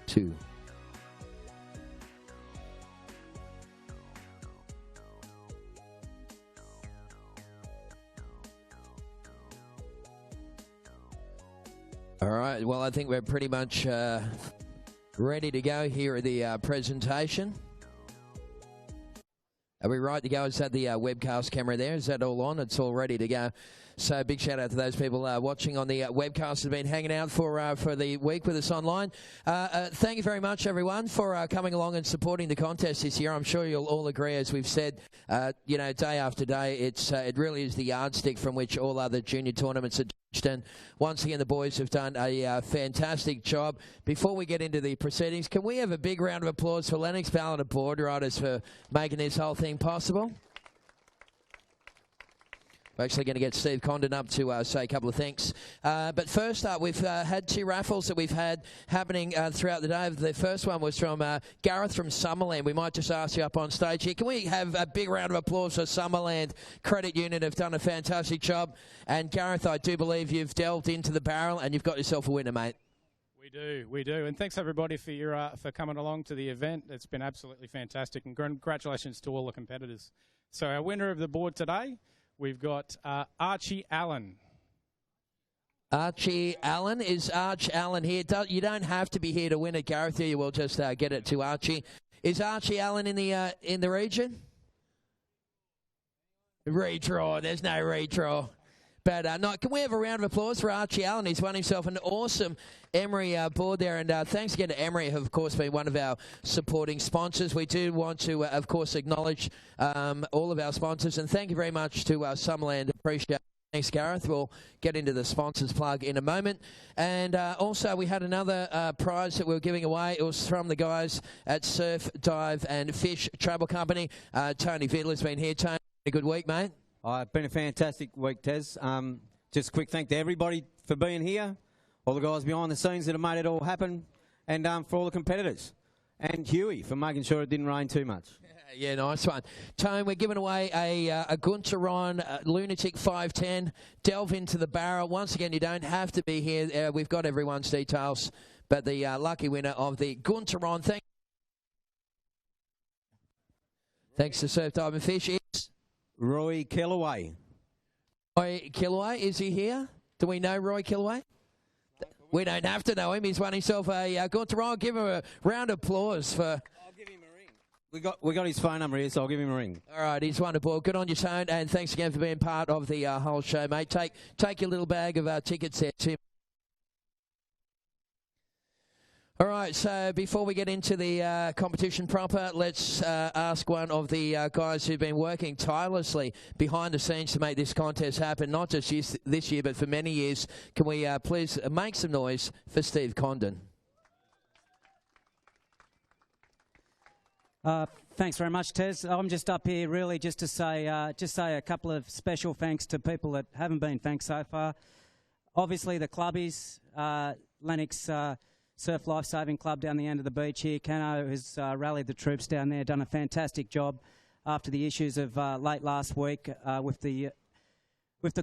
Two. All right, well, I think we're pretty much ready to go here at the presentation. Are we right to go? Is that the webcast camera there? Is that all on? It's all ready to go. So big shout out to those people watching on the webcast that have been hanging out for the week with us online. Thank you very much, everyone, for coming along and supporting the contest this year. I'm sure you'll all agree, as we've said, you know, day after day, it really is the yardstick from which all other junior tournaments are judged. And once again, the boys have done a fantastic job. Before we get into the proceedings, can we have a big round of applause for Lennox Ballard and Board Riders for making this whole thing possible? We're actually going to get Steve Condon up to say a couple of thanks. But first up, we've had two raffles that we've had happening throughout the day. The first one was from Gareth from Summerland. We might just ask you up on stage here. Can we have a big round of applause for Summerland Credit Union? Have done a fantastic job. And Gareth, I do believe you've delved into the barrel and you've got yourself a winner, mate. We do. And thanks everybody for your for coming along to the event. It's been absolutely fantastic, and congratulations to all the competitors. So our winner of the board today, we've got Archie Allen. Archie Allen. Is Arch Allen here? You don't have to be here to win it, Gareth. You will just get it to Archie. Is Archie Allen in the region? Redraw. There's no redraw. But can we have a round of applause for Archie Allen? He's won himself an awesome Emery board there. And thanks again to Emery, who, of course, been one of our supporting sponsors. We do want to, of course, acknowledge all of our sponsors. And thank you very much to Summerland. Appreciate it. Thanks, Gareth. We'll get into the sponsors plug in a moment. And also, we had another prize that we were giving away. It was from the guys at Surf, Dive and Fish Travel Company. Tony Vidler's been here. Tony, a good week, mate. It's been a fantastic week, Tez. Just a quick thank to everybody for being here, all the guys behind the scenes that have made it all happen, and for all the competitors. And Huey for making sure it didn't rain too much. Yeah, nice one. Tone, we're giving away a Gunteron Lunatic 510. Delve into the barrel. Once again, you don't have to be here. We've got everyone's details. But the lucky winner of the Gunteron, thanks to Surf Dive and Fish, is Roy Kellaway. Roy Kellaway, is he here? Do we know Roy Kellaway? We don't have to know him. He's won himself a Gunteron. Give him a round of applause for... I'll give him a ring. We got his phone number here, so I'll give him a ring. All right, he's wonderful. Good on you, Tone, and thanks again for being part of the whole show, mate. Take your little bag of tickets there, Tim. All right, so before we get into the competition proper, let's ask one of the guys who've been working tirelessly behind the scenes to make this contest happen, not just this year, but for many years. Can we please make some noise for Steve Condon? Thanks very much, Tez. I'm just up here really just to say a couple of special thanks to people that haven't been thanked so far. Obviously, the clubbies, Lennox Surf Lifesaving Club down the end of the beach here. Cano has rallied the troops down there, done a fantastic job after the issues of late last week with the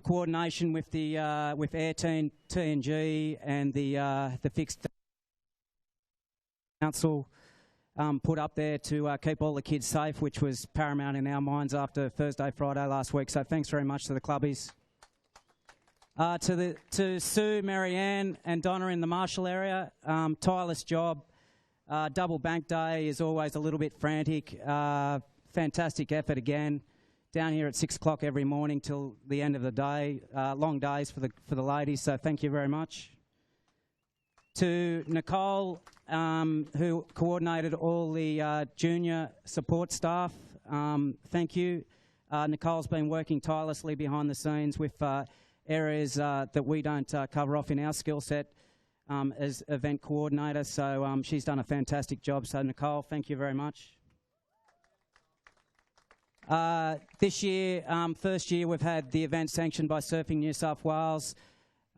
coordination with Air Team, TNG, and the fixed council put up there to keep all the kids safe, which was paramount in our minds after Thursday, Friday last week. So thanks very much to the clubbies. To Sue, Marianne and Donna in the Marshall area, tireless job. Double bank day is always a little bit frantic. Fantastic effort again. Down here at 6 o'clock every morning till the end of the day. Long days for the ladies, so thank you very much. To Nicole, who coordinated all the junior support staff, thank you. Nicole's been working tirelessly behind the scenes with areas that we don't cover off in our skill set as event coordinator. So she's done a fantastic job. So Nicole, thank you very much. This year, first year, we've had the event sanctioned by Surfing New South Wales.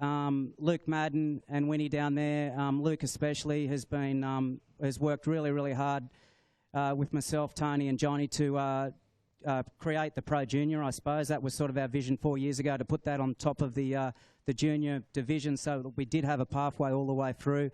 Luke Madden and Winnie down there, Luke especially, has worked really, really hard with myself, Tony and Johnny to create the Pro Junior, I suppose. That was sort of our vision 4 years ago, to put that on top of the junior division so that we did have a pathway all the way through.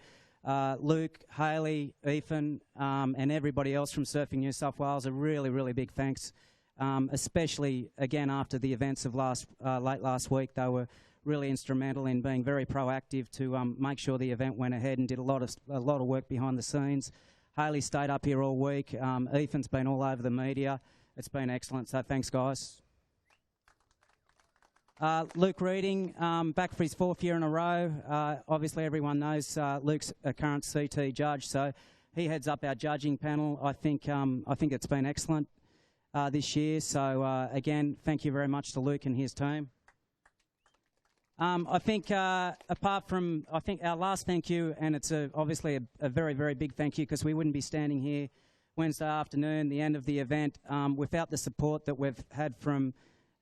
Luke, Haley, Ethan, and everybody else from Surfing New South Wales, a really, really big thanks, especially, again, after the events of late last week. They were really instrumental in being very proactive to make sure the event went ahead and did a lot of work behind the scenes. Haley stayed up here all week. Ethan's been all over the media. It's been excellent, so thanks, guys. Luke Reading, back for his 4th year in a row. Obviously, everyone knows Luke's a current CT judge, so he heads up our judging panel. I think it's been excellent this year. So again, thank you very much to Luke and his team. I think apart from, our last thank you, and it's obviously a very, very big thank you, because we wouldn't be standing here Wednesday afternoon, the end of the event, without the support that we've had from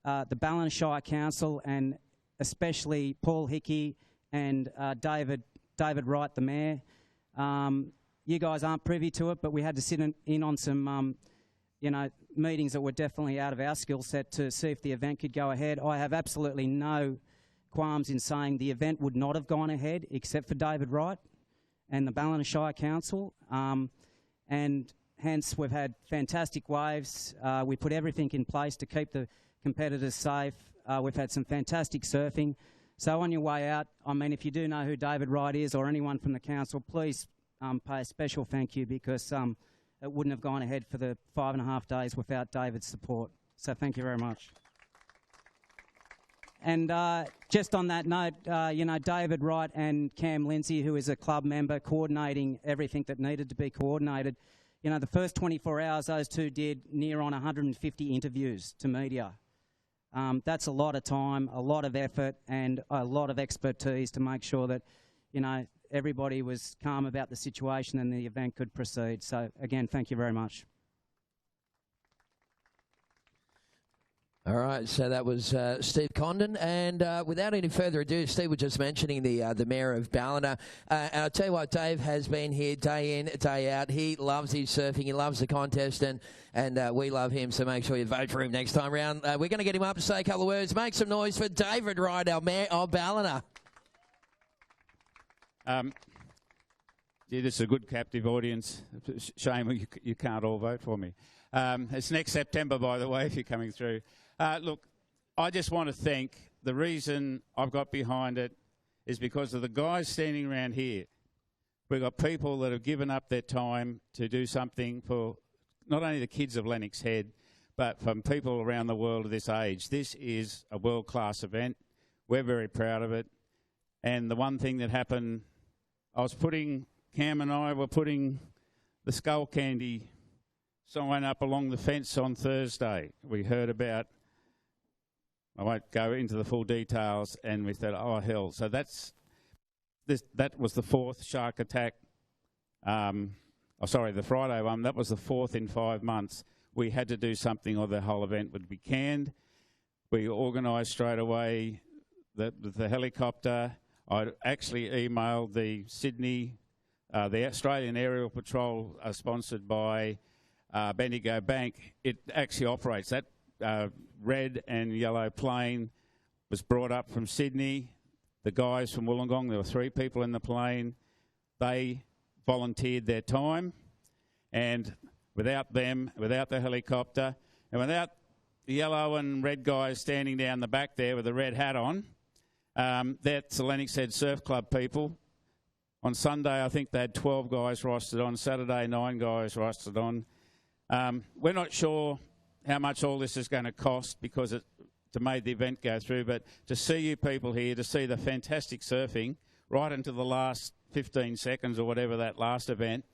the Ballinshire Council, and especially Paul Hickey and David Wright, the Mayor. You guys aren't privy to it, but we had to sit in on some meetings that were definitely out of our skill set to see if the event could go ahead. I have absolutely no qualms in saying the event would not have gone ahead except for David Wright and the Ballina Shire Council. And hence, we've had fantastic waves. We put everything in place to keep the competitors safe. We've had some fantastic surfing. So on your way out, I mean, if you do know who David Wright is or anyone from the council, please pay a special thank you, because it wouldn't have gone ahead for the 5.5 days without David's support. So thank you very much. And just on that note, you know, David Wright and Cam Lindsay, who is a club member, coordinating everything that needed to be coordinated. You know, the first 24 hours, those two did near on 150 interviews to media. That's a lot of time, a lot of effort, and a lot of expertise to make sure that, you know, everybody was calm about the situation and the event could proceed. So, again, thank you very much. All right, so that was Steve Condon, and without any further ado, Steve was just mentioning the Mayor of Ballina. And I'll tell you what, Dave has been here day in, day out. He loves his surfing, he loves the contest, and we love him, so make sure you vote for him next time round. We're going to get him up to say a couple of words. Make some noise for David Wright, our Mayor of Ballina. Yeah, this is a good captive audience. Shame you can't all vote for me. It's next September, by the way, if you're coming through. Look, I just want to thank, the reason I've got behind it is because of the guys standing around here. We've got people that have given up their time to do something for not only the kids of Lennox Head, but from people around the world of this age. This is a world-class event. We're very proud of it. And the one thing that happened, Cam and I were putting the Skullcandy sign up along the fence on Thursday. We heard about, I won't go into the full details, and we said, oh, hell. So that was the fourth shark attack. The Friday one. That was the fourth in 5 months. We had to do something or the whole event would be canned. We organised straight away the helicopter. I actually emailed the Sydney, the Australian Aerial Patrol, sponsored by Bendigo Bank. It actually operates. That red and yellow plane was brought up from Sydney. The guys from Wollongong, there were 3 people in the plane. They volunteered their time, and without them, without the helicopter, and without the yellow and red guys standing down the back there with a red hat on, that's the Lennox Head Surf Club people. On Sunday, I think they had 12 guys rostered on. Saturday, 9 guys rostered on. We're not sure how much all this is going to cost because to make the event go through, but to see you people here, to see the fantastic surfing right into the last 15 seconds or whatever that last event,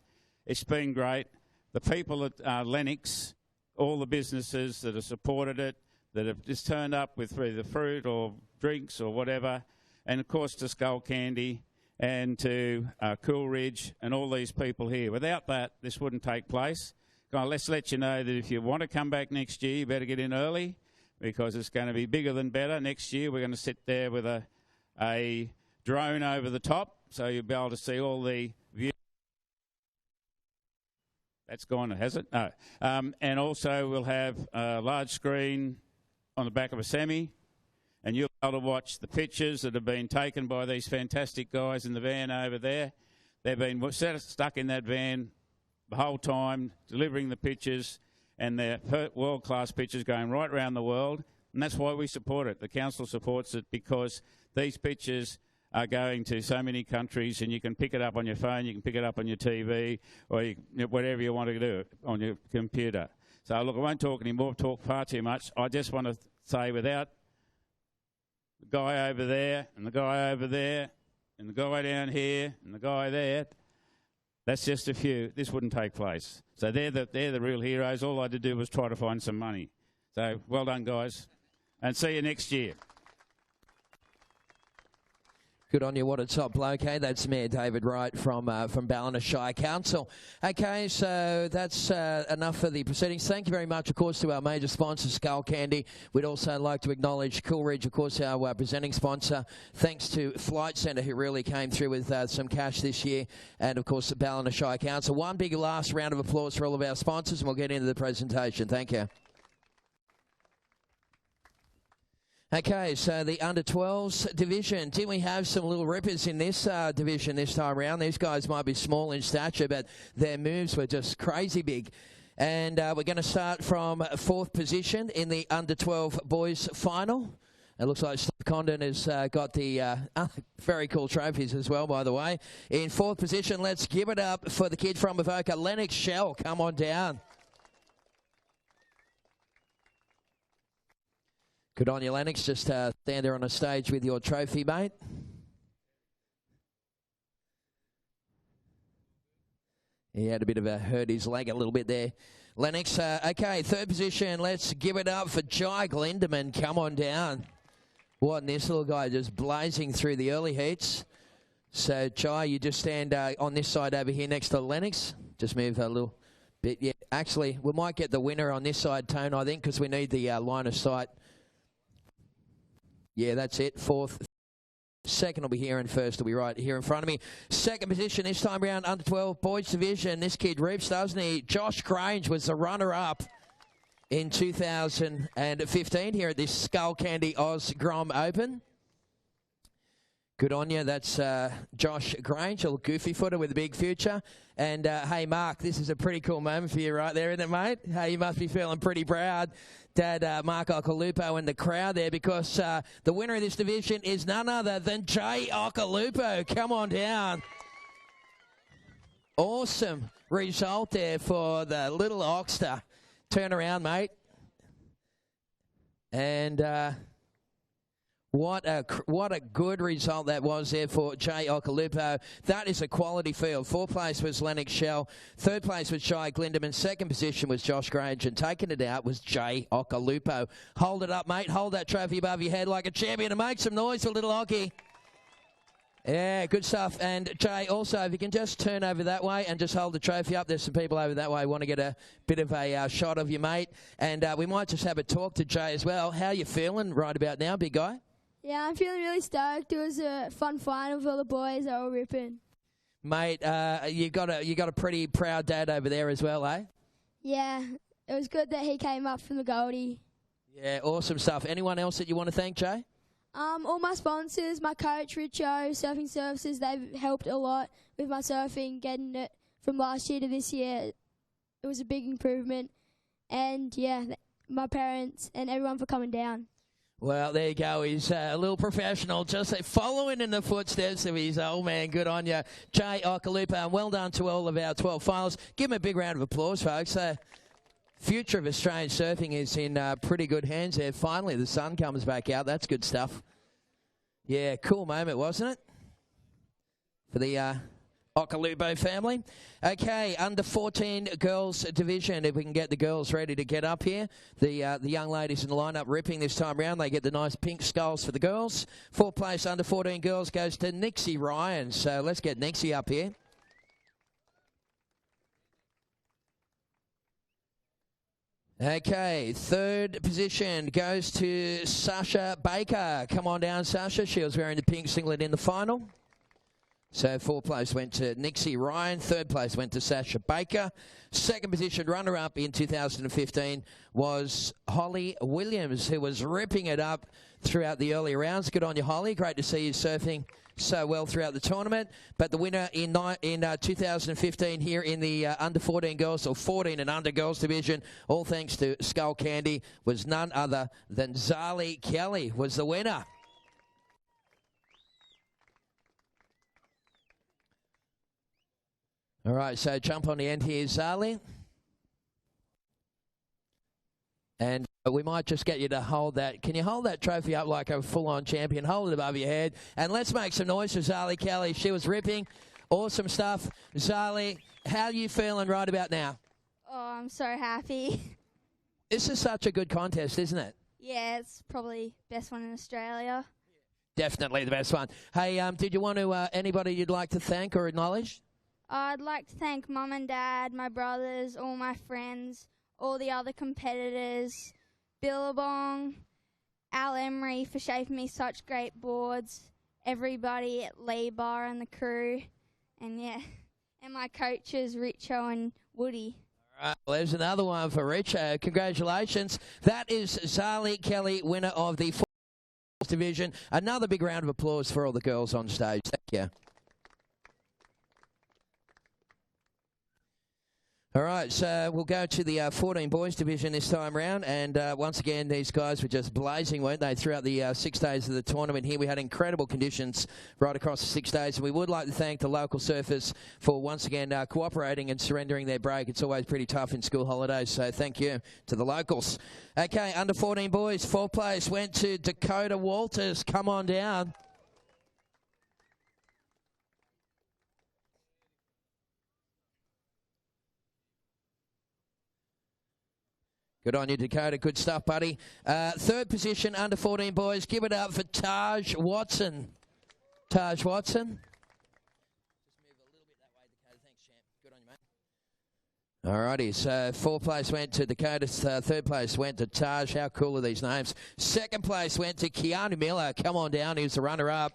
it's been great. The people at Lennox, all the businesses that have supported it, that have just turned up with either fruit or drinks or whatever, and of course to Skullcandy and to Coolridge and all these people here. Without that, this wouldn't take place. Let's let you know that if you want to come back next year, you better get in early because it's going to be bigger than better. Next year, we're going to sit there with a drone over the top, so you'll be able to see all the views. That's gone, has it? No. And also, we'll have a large screen on the back of a semi, and you'll be able to watch the pictures that have been taken by these fantastic guys in the van over there. They've been stuck in that van the whole time, delivering the pictures, and they're world-class pictures going right around the world, and that's why we support it. The council supports it because these pictures are going to so many countries, and you can pick it up on your phone, you can pick it up on your TV, or whatever you want to do on your computer. So, look, I won't talk anymore, talk far too much. I just want to say without the guy over there, and the guy over there, and the guy down here, and the guy there, that's just a few. This wouldn't take place. So they're the real heroes. All I had to do was try to find some money. So well done, guys. And see you next year. Good on you. What a top bloke, hey? That's Mayor David Wright from Ballina Shire Council. Okay, so that's enough for the proceedings. Thank you very much, of course, to our major sponsor, Skullcandy. We'd also like to acknowledge Coolridge, of course, our presenting sponsor. Thanks to Flight Centre, who really came through with some cash this year. And, of course, the Ballina Shire Council. One big last round of applause for all of our sponsors, and we'll get into the presentation. Thank you. Okay, so the under-12s division. Did we have some little rippers in this division this time around? These guys might be small in stature, but their moves were just crazy big. And we're going to start from fourth position in the under-12 Boys Final. It looks like Steve Condon has got the very cool trophies as well, by the way. In fourth position, let's give it up for the kid from Avoca, Lennox Shell. Come on down. Good on you, Lennox. Just stand there on the stage with your trophy, mate. He had a bit of a hurt his leg a little bit there. Lennox, okay, third position. Let's give it up for Jai Glindeman. Come on down. What, this little guy just blazing through the early heats. So, Jai, you just stand on this side over here next to Lennox. Just move a little bit. Yeah, actually, we might get the winner on this side, Tone, I think, because we need the line of sight. Yeah, that's it. Fourth. Second will be here and first will be right here in front of me. Second position this time around, under 12 boys division. This kid rips, doesn't he? Josh Grange was the runner-up in 2015 here at this Skullcandy Oz Grom Open. Good on you. That's Josh Grange, a little goofy footer with a big future. And, hey, Mark, this is a pretty cool moment for you right there, isn't it, mate? Hey, you must be feeling pretty proud, Dad, Mark Ocalupo and the crowd there, because the winner of this division is none other than Jay Ocalupo. Come on down. Awesome result there for the little Oxter. Turn around, mate. And... What a good result that was there for Jay Ocalupo. That is a quality field. Fourth place was Lennox Shell. Third place was Jai Glindeman. Second position was Josh Grange. And taking it out was Jay Ocalupo. Hold it up, mate. Hold that trophy above your head like a champion and make some noise for little Ocky. Yeah, good stuff. And Jay, also, if you can just turn over that way and just hold the trophy up. There's some people over that way who want to get a bit of a shot of you, mate. And we might just have a talk to Jay as well. How you feeling right about now, big guy? Yeah, I'm feeling really stoked. It was a fun final for the boys. They were ripping. Mate, you got a pretty proud dad over there as well, eh? Yeah, it was good that he came up from the Goldie. Yeah, awesome stuff. Anyone else that you want to thank, Jay? All my sponsors, my coach, Richo, Surfing Services, they've helped a lot with my surfing, getting it from last year to this year. It was a big improvement. And, yeah, my parents and everyone for coming down. Well, there you go. He's a little professional, just following in the footsteps of his old man. Good on you, Jay Ocalupo, and well done to all of our 12 finals. Give him a big round of applause, folks. Future of Australian surfing is in pretty good hands there. Finally, the sun comes back out. That's good stuff. Yeah, cool moment, wasn't it? For the Ocalupo family. Okay, under 14 girls division. If we can get the girls ready to get up here. The young ladies in the lineup ripping this time round. They get the nice pink skulls for the girls. Fourth place under 14 girls goes to Nixie Ryan. So let's get Nixie up here. Okay, third position goes to Sasha Baker. Come on down, Sasha. She was wearing the pink singlet in the final. So fourth place went to Nixie Ryan. Third place went to Sasha Baker. Second position runner-up in 2015 was Holly Williams, who was ripping it up throughout the early rounds. Good on you, Holly. Great to see you surfing so well throughout the tournament. But the winner in 2015 here in the under 14 girls, or 14 and under girls division, all thanks to Skullcandy, was none other than Zali Kelly was the winner. All right, so jump on the end here, Zali. And we might just get you to hold that. Can you hold that trophy up like a full-on champion? Hold it above your head. And let's make some noise for Zali Kelly. She was ripping. Awesome stuff. Zali, how are you feeling right about now? Oh, I'm so happy. This is such a good contest, isn't it? Yeah, it's probably best one in Australia. Definitely the best one. Hey, did you want to, anybody you'd like to thank or acknowledge? I'd like to thank Mum and Dad, my brothers, all my friends, all the other competitors, Billabong, Al Emery for shaping me such great boards, everybody at Lee Bar and the crew, and yeah, and my coaches, Richo and Woody. All right, well, there's another one for Richo. Congratulations. That is Zali Kelly, winner of the division. Another big round of applause for all the girls on stage. Thank you. All right, so we'll go to the 14 boys division this time round, and once again, these guys were just blazing, weren't they, throughout the 6 days of the tournament here. We had incredible conditions right across the 6 days, and we would like to thank the local surfers for once again cooperating and surrendering their break. It's always pretty tough in school holidays, so thank you to the locals. Okay, under 14 boys, 4th place went to Dakota Walters. Come on down. Good on you, Dakota. Good stuff, buddy. 3rd position, under 14 boys. Give it up for Taj Watson. Taj Watson. All righty, so 4th place went to Dakota. 3rd place went to Taj. How cool are these names? 2nd place went to Keanu Miller. Come on down. He was the runner-up.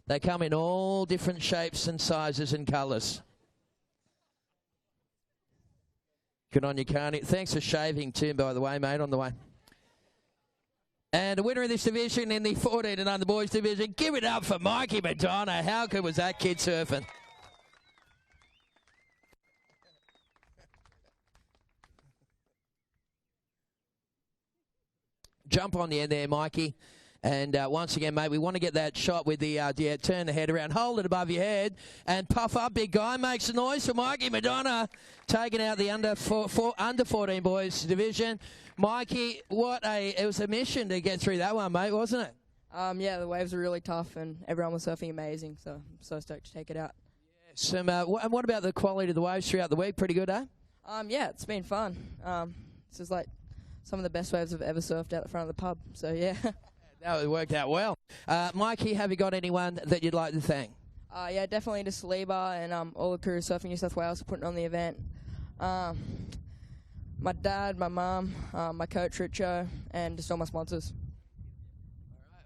They come in all different shapes and sizes and colours. Good on you, Carney. Thanks for shaving too, by the way, mate, on the way. And the winner of this division in the 14 and under boys division, give it up for Mikey Madonna. How good was that kid surfing? Jump on the end there, Mikey. And once again, mate, we want to get that shot with the, turn the head around, hold it above your head, and puff up, big guy. Makes a noise for Mikey Madonna, taking out the under 14 boys division. Mikey, it was a mission to get through that one, mate, wasn't it? Yeah, the waves were really tough, and everyone was surfing amazing, so I'm so stoked to take it out. And what about the quality of the waves throughout the week? Pretty good, eh? Yeah, it's been fun. This is like some of the best waves I've ever surfed out the front of the pub, so yeah. That worked out well. Mikey, have you got anyone that you'd like to thank? Yeah, definitely to Saliba and all the crew surfing New South Wales for putting on the event. My dad, my mum, my coach Richo, and just all my sponsors.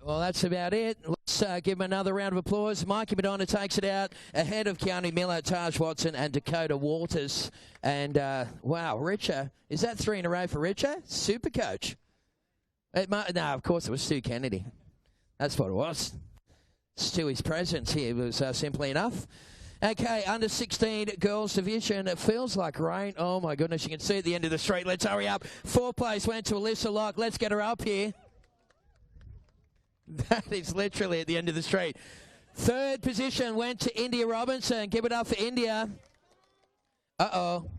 Well, that's about it. Let's give him another round of applause. Mikey Madonna takes it out ahead of Keanu Miller, Taj Watson, and Dakota Walters. And, wow, Richo. Is that 3 in a row for Richo? Super coach. No, of course it was Stu Kennedy. That's what it was. Stewie's presence here was simply enough. Okay, under 16 girls division. It feels like rain. Oh, my goodness. You can see at the end of the street. Let's hurry up. 4th place went to Alyssa Locke. Let's get her up here. That is literally at the end of the street. 3rd position went to India Robinson. Give it up for India. Uh-oh.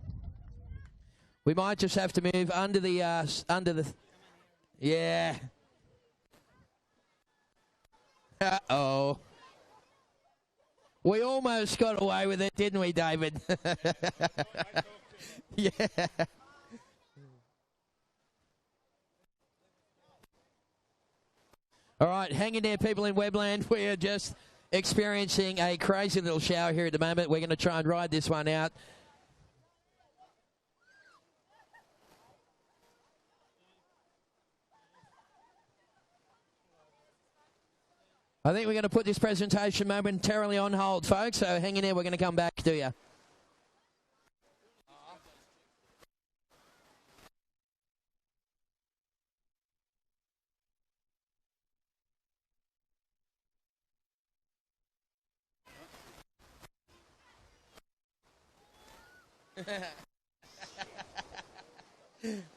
We might just have to move under the... Yeah. Uh-oh. We almost got away with it, didn't we, David? Yeah. All right, hang in there, people in Webland. We are just experiencing a crazy little shower here at the moment. We're going to try and ride this one out. I think we're going to put this presentation momentarily on hold, folks, so hang in there. We're going to come back to you.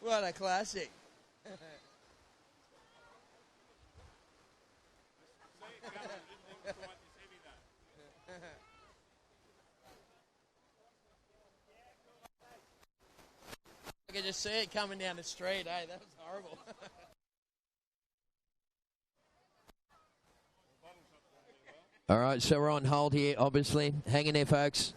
What a classic. I could just see it coming down the street, eh? That was horrible. All right, so we're on hold here, obviously. Hang in there, folks.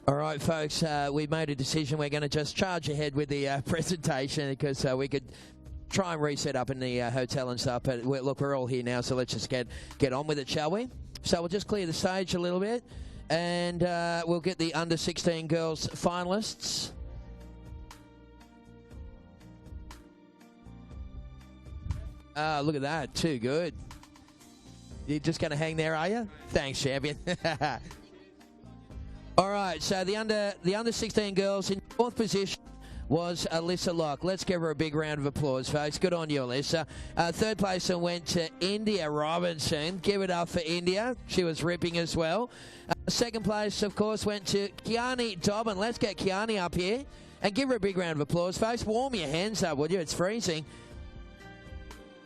All right, folks, we made a decision. We're going to just charge ahead with the presentation because we could try and reset up in the hotel and stuff. But look, we're all here now, so let's just get on with it, shall we? So we'll just clear the stage a little bit, and we'll get the under-16 girls finalists. Look at that, too good. You're just going to hang there, are you? Thanks, champion. All right, so the under 16 girls in fourth position was Alyssa Locke. Let's give her a big round of applause, folks. Good on you, Alyssa. Third place went to India Robinson. Give it up for India. She was ripping as well. Second place, of course, went to Kiani Dobbin. Let's get Kiani up here and give her a big round of applause, folks. Warm your hands up, would you? It's freezing.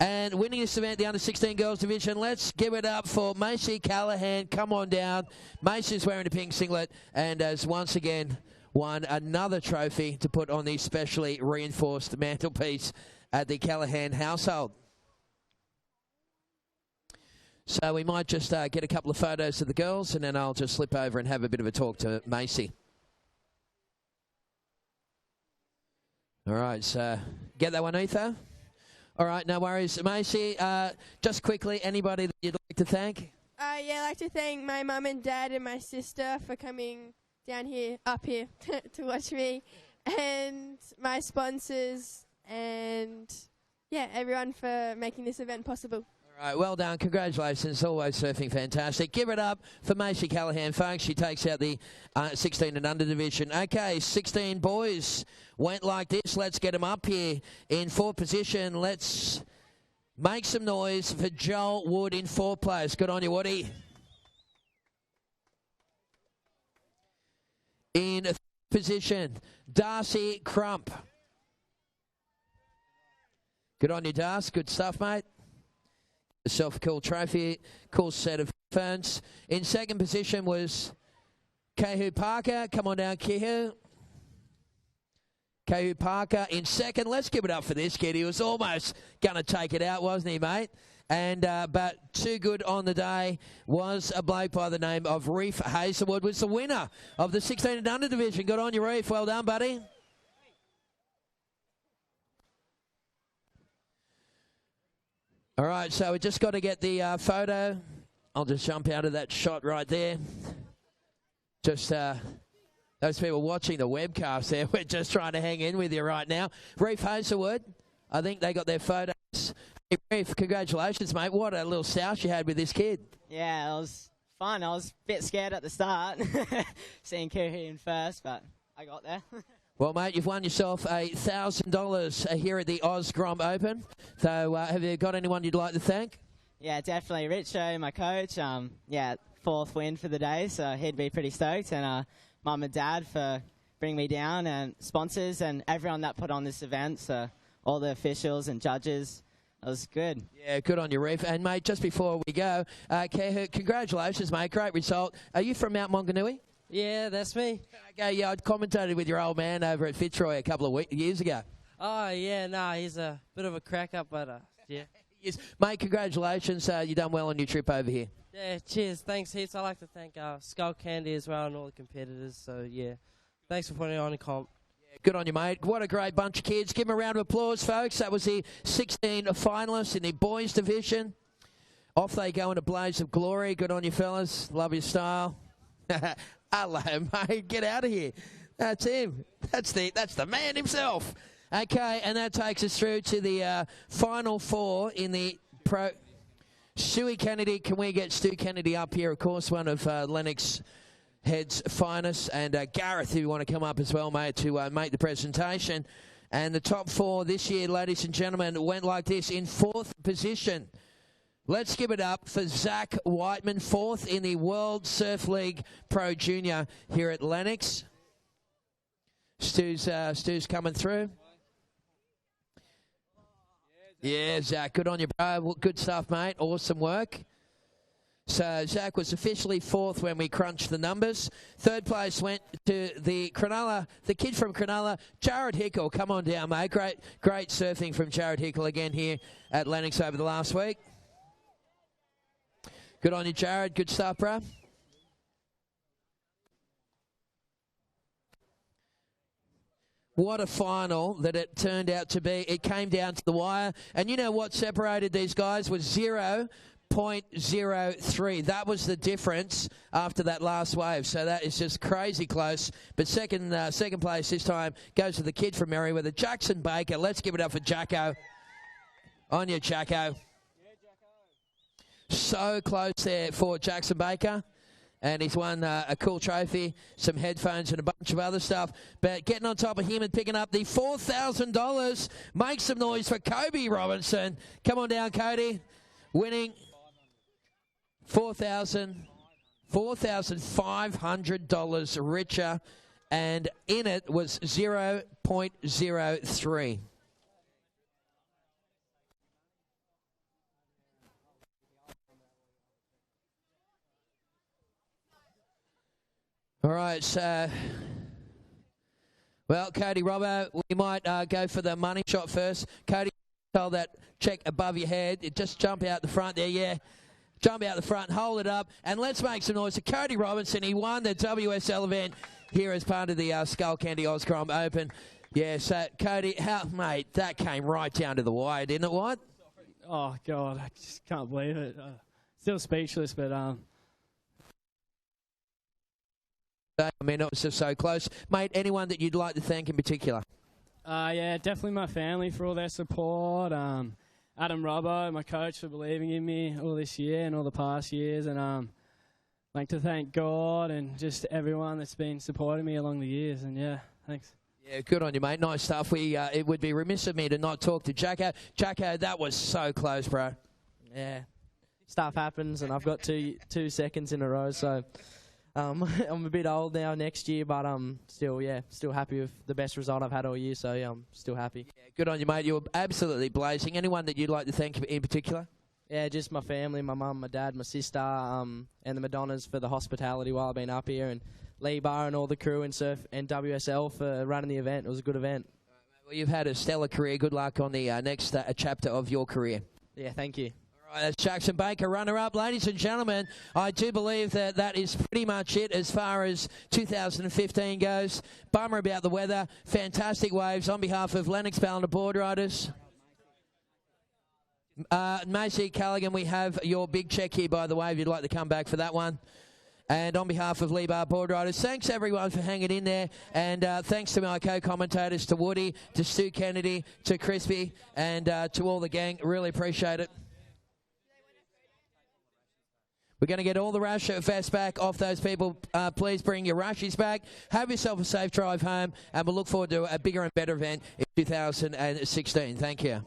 And winning this event, the under-16 girls division, let's give it up for Macy Callahan. Come on down. Macy's wearing a pink singlet and has once again won another trophy to put on the specially reinforced mantelpiece at the Callahan household. So we might just get a couple of photos of the girls, and then I'll just slip over and have a bit of a talk to Macy. All right, so get that one, Etho? All right, no worries. Macy, just quickly, anybody that you'd like to thank? Yeah, I'd like to thank my mum and dad and my sister for coming up here to watch me, and my sponsors, and yeah, everyone for making this event possible. All right, well done. Congratulations. Always surfing fantastic. Give it up for Macy Callahan, folks. She takes out the 16 and under division. Okay, 16 boys went like this. Let's get them up here in fourth position. Let's make some noise for Joel Wood in fourth place. Good on you, Woody. In fifth position, Darcy Crump. Good on you, Darcy. Good stuff, mate. Yourself a cool trophy, cool set of ferns. In second position was Kehu Parker. Come on down, Kehu. Kehu Parker in second. Let's give it up for this kid. He was almost going to take it out, wasn't he, mate? And but too good on the day was a bloke by the name of Reef Hazelwood, was the winner of the 16 and under division. Good on you, Reef. Well done, buddy. All right, so we just got to get the photo. I'll just jump out of that shot right there. Just those people watching the webcast there, we're just trying to hang in with you right now. Reef Hazelwood, I think they got their photos. Hey, Reef, congratulations, mate. What a little souse you had with this kid. Yeah, it was fun. I was a bit scared at the start, seeing Kerry in first, but I got there. Well, mate, you've won yourself $1,000 here at the Oz Grom Open. So have you got anyone you'd like to thank? Yeah, definitely Richo, my coach. Yeah, fourth win for the day, so he'd be pretty stoked. And Mum and Dad for bringing me down, and sponsors and everyone that put on this event, so all the officials and judges. It was good. Yeah, good on you, Reef. And, mate, just before we go, Kehu, congratulations, mate. Great result. Are you from Mount Maunganui? Yeah, that's me. Okay, yeah, I commentated with your old man over at Fitzroy a couple of years ago. Oh, yeah, no, he's a bit of a cracker, but, yeah. Yes. Mate, congratulations. You've done well on your trip over here. Yeah, cheers. Thanks, heaps. I'd like to thank Skullcandy as well and all the competitors. So, yeah, thanks for putting on a comp. Yeah, good on you, mate. What a great bunch of kids. Give them a round of applause, folks. That was the 16 finalists in the boys division. Off they go in a blaze of glory. Good on you, fellas. Love your style. Hello, mate. Get out of here. That's him. That's the man himself. Okay, and that takes us through to the final four in the pro. Stewie Kennedy, can we get Stu Kennedy up here? Of course, one of Lennox Head's finest. And Gareth, if you want to come up as well, mate, to make the presentation. And the top four this year, ladies and gentlemen, went like this in fourth position. Let's give it up for Zach Whiteman, fourth in the World Surf League Pro Junior here at Lennox. Stu's coming through. Yeah, Zach, good on you, bro. Well, good stuff, mate. Awesome work. So Zach was officially fourth when we crunched the numbers. Third place went to the kid from Cronulla, Jared Hickle. Come on down, mate. Great surfing from Jared Hickle again here at Lennox over the last week. Good on you, Jared. Good stuff, bro. What a final that it turned out to be. It came down to the wire. And you know what separated these guys was 0.03. That was the difference after that last wave. So that is just crazy close. But second place this time goes to the kid from Merriweather, Jackson Baker. Let's give it up for Jacko. On you, Jacko. So close there for Jackson Baker. And he's won a cool trophy, some headphones and a bunch of other stuff. But getting on top of him and picking up the $4,000. Make some noise for Kobe Robinson. Come on down, Cody. Winning $4,500 richer. And in it was 0.03. All right, so, well, Cody Robbo, we might go for the money shot first. Cody, hold that check above your head. Just jump out the front there, yeah. Jump out the front, hold it up, and let's make some noise for Cody Robinson. He won the WSL event here as part of the Skullcandy Grom Open. Yeah, so, Cody, mate, that came right down to the wire, didn't it, what? Oh, God, I just can't believe it. Still speechless, but... I mean, it was just so close. Mate, anyone that you'd like to thank in particular? Yeah, definitely my family for all their support. Adam Robbo, my coach, for believing in me all this year and all the past years. And I'd like to thank God and just everyone that's been supporting me along the years. And, yeah, thanks. Yeah, good on you, mate. Nice stuff. It would be remiss of me to not talk to Jacko. Jacko, that was so close, bro. Yeah, stuff happens, and I've got two seconds in a row, so... I'm a bit old now next year, but I'm still happy with the best result I've had all year, so yeah, I'm still happy. Yeah, good on you, mate. You're absolutely blazing. Anyone that you'd like to thank in particular? Yeah, just my family, my mum, my dad, my sister, and the Madonnas for the hospitality while I've been up here, and Lee Barr and all the crew and Surf and WSL for running the event. It was a good event. Well, you've had a stellar career. Good luck on the next chapter of your career. Yeah, thank you. All right, that's Jackson Baker, runner-up. Ladies and gentlemen, I do believe that is pretty much it as far as 2015 goes. Bummer about the weather. Fantastic waves. On behalf of Lennox Ballina board riders. Macy Callaghan, we have your big check here, by the way, if you'd like to come back for that one. And on behalf of Lee Bar board riders, thanks everyone for hanging in there. And thanks to my co-commentators, to Woody, to Stu Kennedy, to Crispy, and to all the gang. Really appreciate it. We're going to get all the rash vests back off those people. Please bring your rashies back. Have yourself a safe drive home, and we'll look forward to a bigger and better event in 2016. Thank you.